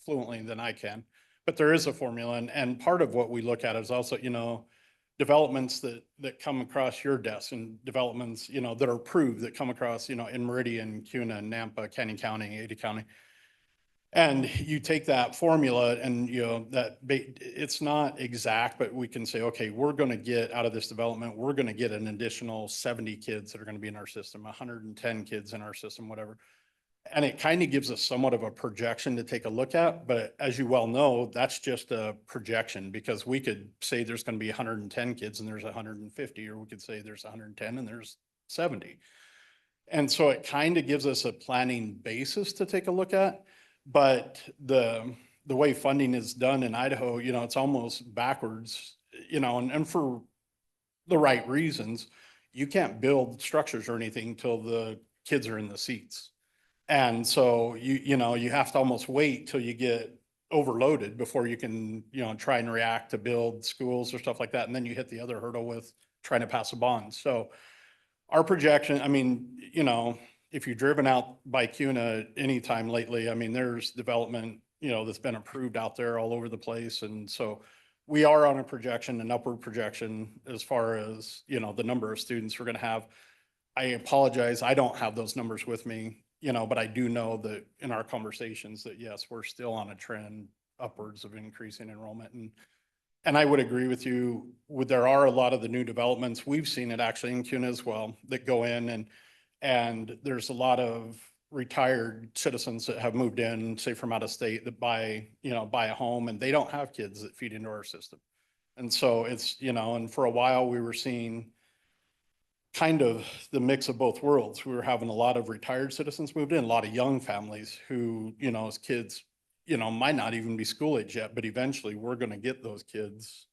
fluently than I can. But there is a formula and part of what we look at is also, developments that come across your desk and developments, that are approved that come across, in Meridian, CUNA, Nampa, Canyon County, Ada County. And you take that formula and, it's not exact, but we can say, okay, we're going to get out of this development, we're going to get an additional 70 kids that are going to be in our system, 110 kids in our system, whatever. And it kind of gives us somewhat of a projection to take a look at. But as you well know, that's just a projection because we could say there's going to be 110 kids and there's 150, or we could say there's 110 and there's 70. And so it kind of gives us a planning basis to take a look at. But the way funding is done in Idaho, it's almost backwards, and for the right reasons. You can't build structures or anything till the kids are in the seats. And so you have to almost wait till you get overloaded before you can, try and react to build schools or stuff like that. And then you hit the other hurdle with trying to pass a bond. So our projection, I mean, if you've driven out by CUNA anytime lately, I mean, there's development, that's been approved out there all over the place. And so we are on a projection, an upward projection as far as, the number of students we're going to have. I apologize. I don't have those numbers with me, but I do know that in our conversations that yes, we're still on a trend upwards of increasing enrollment. And I would agree with you, there are a lot of the new developments. We've seen it actually in CUNA as well that go in and there's a lot of retired citizens that have moved in, say from out of state, that buy a home and they don't have kids that feed into our system. And so it's, and for a while we were seeing kind of the mix of both worlds. We were having a lot of retired citizens moved in, a lot of young families who, as kids, might not even be school age yet, but eventually we're going to get those kids,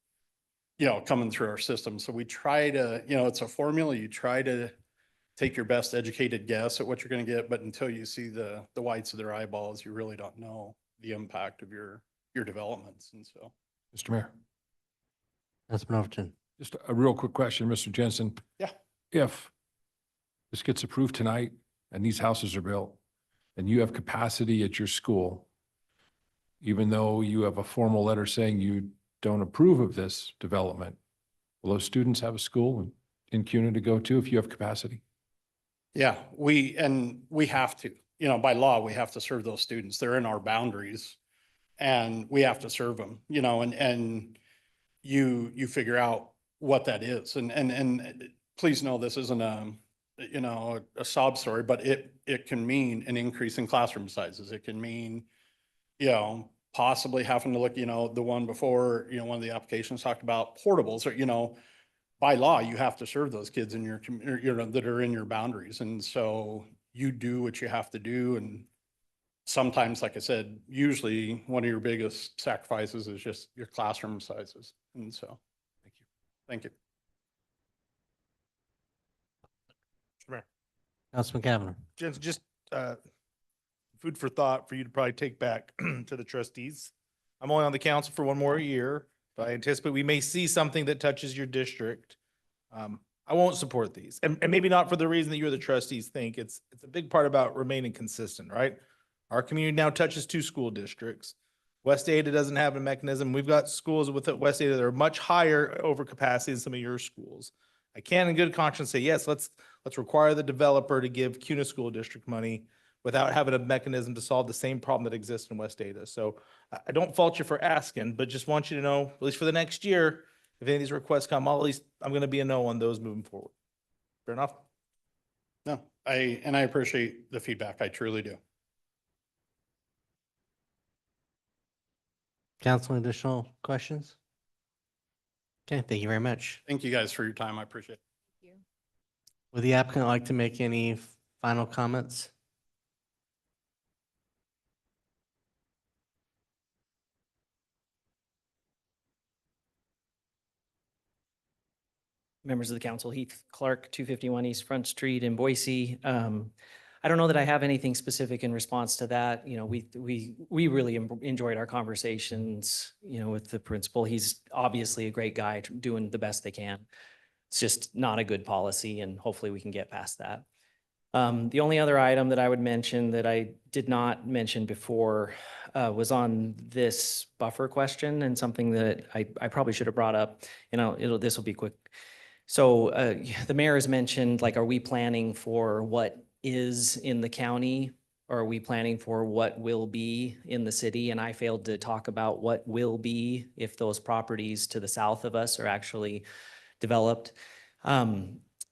coming through our system. So we try to, it's a formula. You try to take your best educated guess at what you're going to get, but until you see the whites of their eyeballs, you really don't know the impact of your developments. And so. Mr. Mayor, Councilman Overton. just a real quick question, Mr. Jensen. Yeah. If this gets approved tonight and these houses are built and you have capacity at your school, even though you have a formal letter saying you don't approve of this development, will those students have a school in CUNA to go to if you have capacity? Yeah, we have to, by law, we have to serve those students. They're in our boundaries and we have to serve them, and you figure out what that is. And please know this isn't a sob story, but it can mean an increase in classroom sizes. It can mean, possibly having to look, the one before, one of the applications talked about portables or, by law, you have to serve those kids in your community, that are in your boundaries. And so you do what you have to do. And sometimes, like I said, usually one of your biggest sacrifices is just your classroom sizes. And so, thank you. Sure. Councilman Kavanaugh. Just food for thought for you to probably take back to the trustees. I'm only on the council for one more year, but I anticipate we may see something that touches your district. I won't support these, and maybe not for the reason that you or the trustees think. It's a big part about remaining consistent, right? Our community now touches 2 school districts. West Ada doesn't have a mechanism. We've got schools with West Ada that are much higher over capacity than some of your schools. I can in good conscience say, yes, let's require the developer to give CUNA School District money without having a mechanism to solve the same problem that exists in West Ada. So I don't fault you for asking, but just want you to know, at least for the next year, if any of these requests come, I'm going to be a no on those moving forward. Fair enough? No, I appreciate the feedback. I truly do. Council, additional questions? Okay, thank you very much. Thank you guys for your time. I appreciate it. Would the applicant like to make any final comments? Members of the council, Heath Clark, 251 East Front Street in Boise. I don't know that I have anything specific in response to that. You know, we really enjoyed our conversations, you know, with the principal. He's obviously a great guy doing the best they can. It's just not a good policy, and hopefully we can get past that. The only other item that I would mention that I did not mention before was on this buffer question, and something that I probably should have brought up. This will be quick. So the mayor has mentioned, like, are we planning for what is in the county, or are we planning for what will be in the city? And I failed to talk about what will be if those properties to the south of us are actually developed.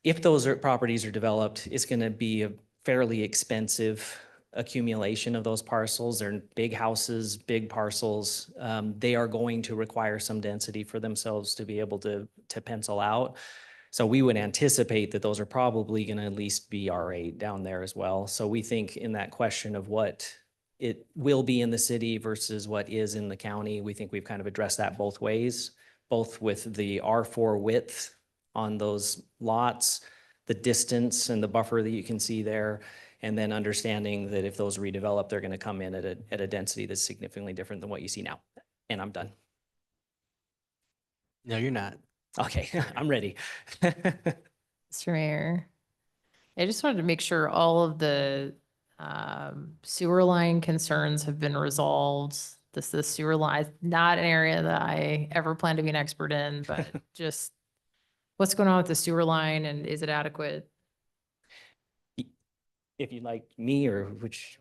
If those properties are developed, it's going to be a fairly expensive accumulation of those parcels. They're big houses, big parcels. They are going to require some density for themselves to be able to pencil out. So we would anticipate that those are probably going to at least be R8 down there as well. So we think in that question of what it will be in the city versus what is in the county, we think we've kind of addressed that both ways, both with the R4 width on those lots, the distance and the buffer that you can see there, and then understanding that if those redevelop, they're going to come in at a density that's significantly different than what you see now. And I'm done. No, you're not. Okay, I'm ready. Mr. Mayor, I just wanted to make sure all of the sewer line concerns have been resolved. This sewer line, not an area that I ever plan to be an expert in, but just what's going on with the sewer line, and is it adequate? If you'd like me, or which,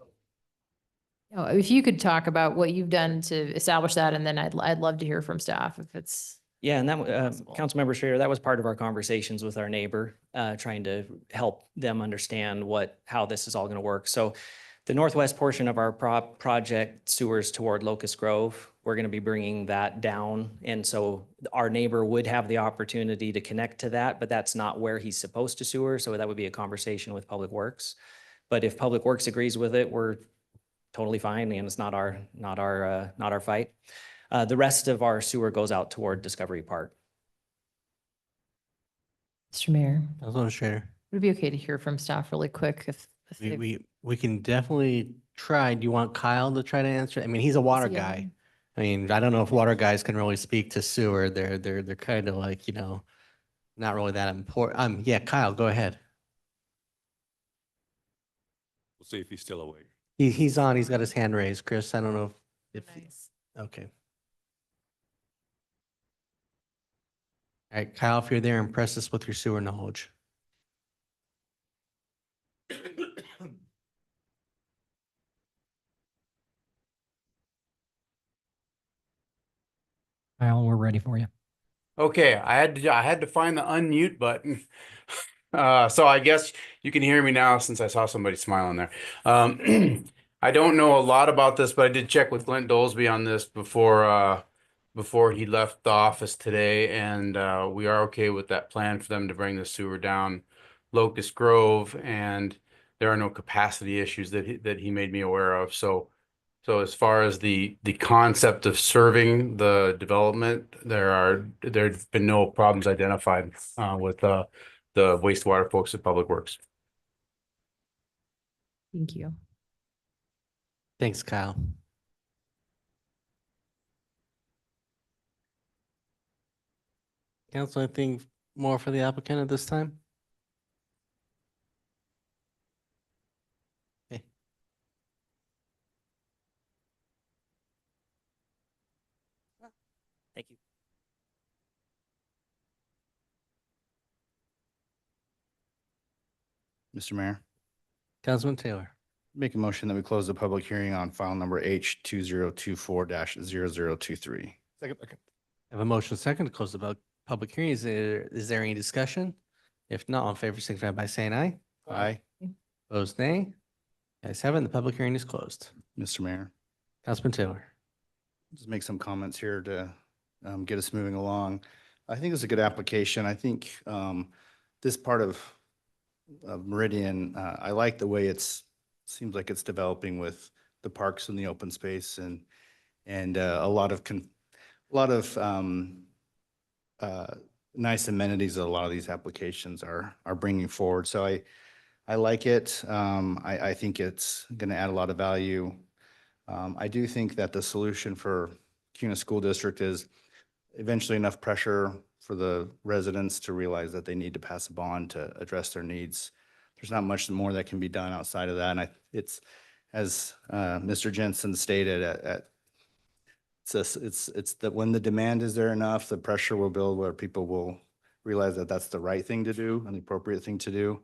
Oh, if you could talk about what you've done to establish that, and then I'd love to hear from staff if it's. yeah, and that, Councilmember Schrader, that was part of our conversations with our neighbor, trying to help them understand how this is all going to work. So the northwest portion of our project sewers toward Locust Grove, we're going to be bringing that down. And so our neighbor would have the opportunity to connect to that, but that's not where he's supposed to sewer. So that would be a conversation with Public Works. But if Public Works agrees with it, we're totally fine, and it's not our fight. The rest of our sewer goes out toward Discovery Park. Mr. Mayor, Councilman Schrader. would it be okay to hear from staff really quick if We can definitely try. Do you want Kyle to try to answer? I mean, he's a water he guy. on? I mean, I don't know if water guys can really speak to sewer. They're kind of like, you know, not really that important. Yeah, Kyle, go ahead. We'll see if he's still awake. He's on. He's got his hand raised. Chris, I don't know if Nice. okay. All right, Kyle, if you're there, impress us with your sewer knowledge. Kyle, we're ready for you. Okay, I had to find the unmute button. So I guess you can hear me now since I saw somebody smiling there. I don't know a lot about this, but I did check with Clint Dolesby on this before he left the office today, and we are okay with that plan for them to bring the sewer down Locust Grove, and there are no capacity issues that he made me aware of. So as far as the concept of serving the development, there've been no problems identified with the wastewater folks at Public Works. Thank you. Thanks, Kyle. Council, anything more for the applicant at this time? Okay. Thank you. Mr. Mayor, Councilman Taylor. make a motion that we close the public hearing on file number H2024-0023. Second. I have a motion second to close the public hearing. Is there any discussion? If not, all in favor, signify by saying aye. Aye. Opposed, nay. The ayes have it, and the public hearing is closed. Mr. Mayor, Councilman Taylor. just make some comments here to get us moving along. I think it's a good application. I think this part of Meridian, I like the way seems like it's developing with the parks and the open space and a lot of nice amenities that a lot of these applications are bringing forward. So I like it. I think it's going to add a lot of value. I do think that the solution for CUNA School District is eventually enough pressure for the residents to realize that they need to pass a bond to address their needs. There's not much more that can be done outside of that. And it's as Mr. Jensen stated, it's that when the demand is there enough, the pressure will build where people will realize that that's the right thing to do and the appropriate thing to do.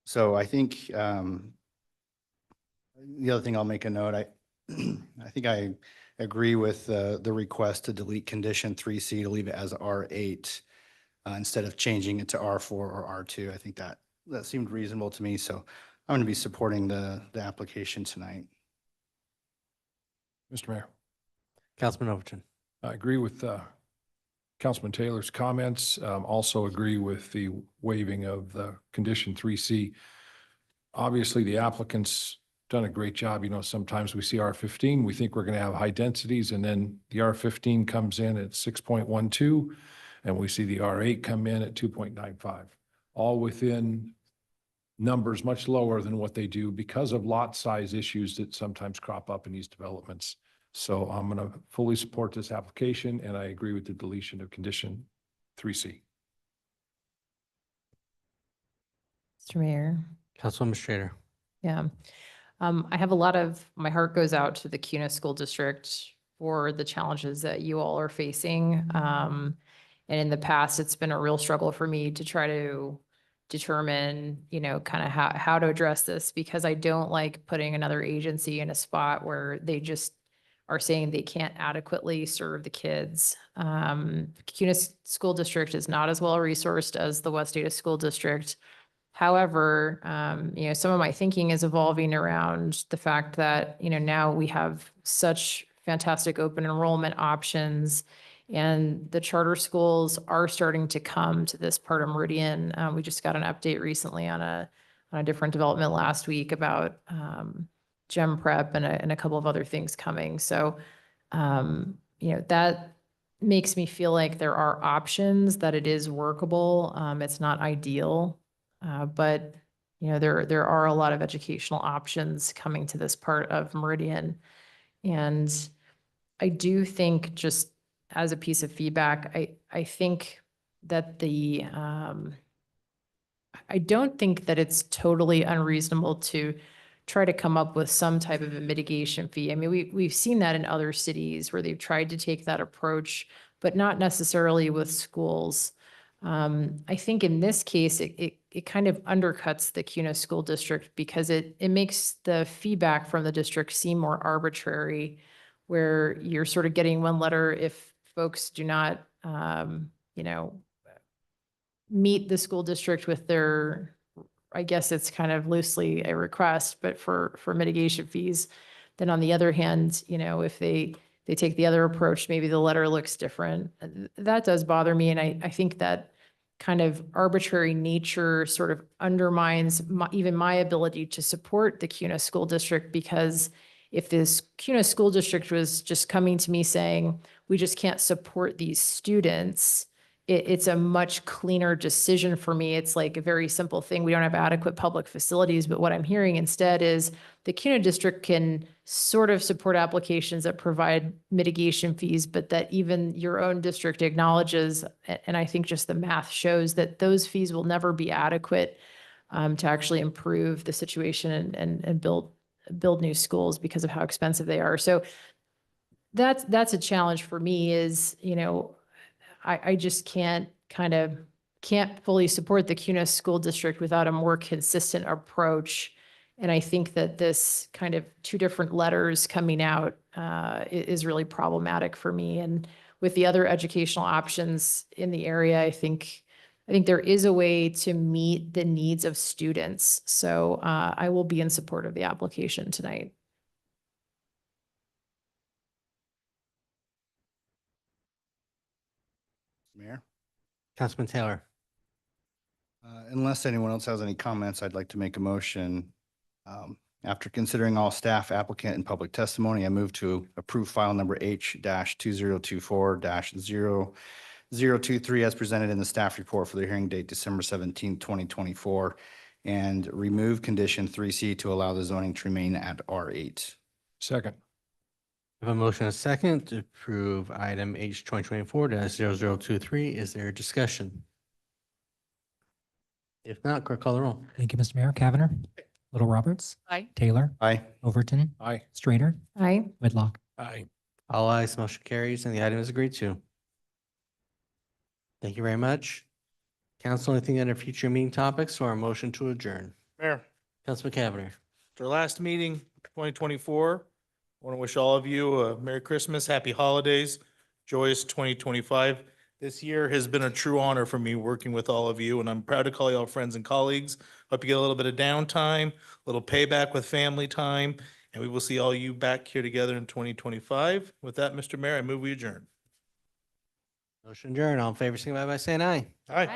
So I think the other thing I'll make a note, I think I agree with the request to delete condition 3C to leave it as R8 instead of changing it to R4 or R2. I think that seemed reasonable to me. So I'm going to be supporting the application tonight. Mr. Mayor, Councilman Overton. I agree with Councilman Taylor's comments. Also agree with the waiving of the condition 3C. Obviously, the applicant's done a great job. You know, sometimes we see R15, we think we're going to have high densities, and then the R15 comes in at 6.12, and we see the R8 come in at 2.95, all within numbers much lower than what they do because of lot size issues that sometimes crop up in these developments. So I'm going to fully support this application, and I agree with the deletion of condition 3C. Mr. Mayor. Councilwoman Strader. Yeah. I have my heart goes out to the CUNA School District for the challenges that you all are facing. And in the past, it's been a real struggle for me to try to determine, kind of how to address this, because I don't like putting another agency in a spot where they just are saying they can't adequately serve the kids. CUNA School District is not as well resourced as the West Ada School District. However, some of my thinking is evolving around the fact that, now we have such fantastic open enrollment options, and the charter schools are starting to come to this part of Meridian. We just got an update recently on a different development last week about gem prep and a couple of other things coming. So, that makes me feel like there are options, that it is workable. It's not ideal. But there are a lot of educational options coming to this part of Meridian. And I do think, just as a piece of feedback, I think that I don't think that it's totally unreasonable to try to come up with some type of a mitigation fee. I mean, we've seen that in other cities where they've tried to take that approach, but not necessarily with schools. I think in this case, it kind of undercuts the CUNA School District, because it makes the feedback from the district seem more arbitrary, where you're sort of getting one letter if folks do not, meet the school district with their, I guess it's kind of loosely a request, but for mitigation fees. Then on the other hand, if they take the other approach, maybe the letter looks different. That does bother me. And I think that kind of arbitrary nature sort of undermines even my ability to support the CUNA School District, because if this CUNA School District was just coming to me saying, we just can't support these students, it's a much cleaner decision for me. It's like a very simple thing. We don't have adequate public facilities, but what I'm hearing instead is the CUNA district can sort of support applications that provide mitigation fees, but that even your own district acknowledges, and I think just the math shows that those fees will never be adequate to actually improve the situation and build new schools because of how expensive they are. So that's a challenge for me, is, I just can't kind of can't fully support the CUNA school district without a more consistent approach. And I think that this kind of two different letters coming out is really problematic for me. And with the other educational options in the area, I think there is a way to meet the needs of students. So I will be in support of the application tonight. Mayor? Councilman Taylor. Unless anyone else has any comments, I'd like to make a motion. After considering all staff, applicant, and public testimony, I move to approve file number H-2024-0023 as presented in the staff report for the hearing date December 17, 2024, and remove condition 3C to allow the zoning to remain at R8. Second. I have a motion and a second to approve item H 2024-0023. Is there a discussion? If not, clerk call the roll. Thank you, Mr. Mayor. Cavanagh. Little Roberts. Aye. Taylor. Aye. Overton. Aye. Strater. Aye. Whitlock. Aye. All ayes, motion carries, and the item is agreed to. Thank you very much. Council, anything under future meeting topics or a motion to adjourn? Mayor, Councilman Cavanagh. it's our last meeting, 2024. I want to wish all of you a Merry Christmas, Happy Holidays, joyous 2025. This year has been a true honor for me working with all of you, and I'm proud to call you all friends and colleagues. Hope you get a little bit of downtime, a little payback with family time, and we will see all you back here together in 2025. With that, Mr. Mayor, I move we adjourn. Motion adjourned. All in favor, signify by saying aye. Aye.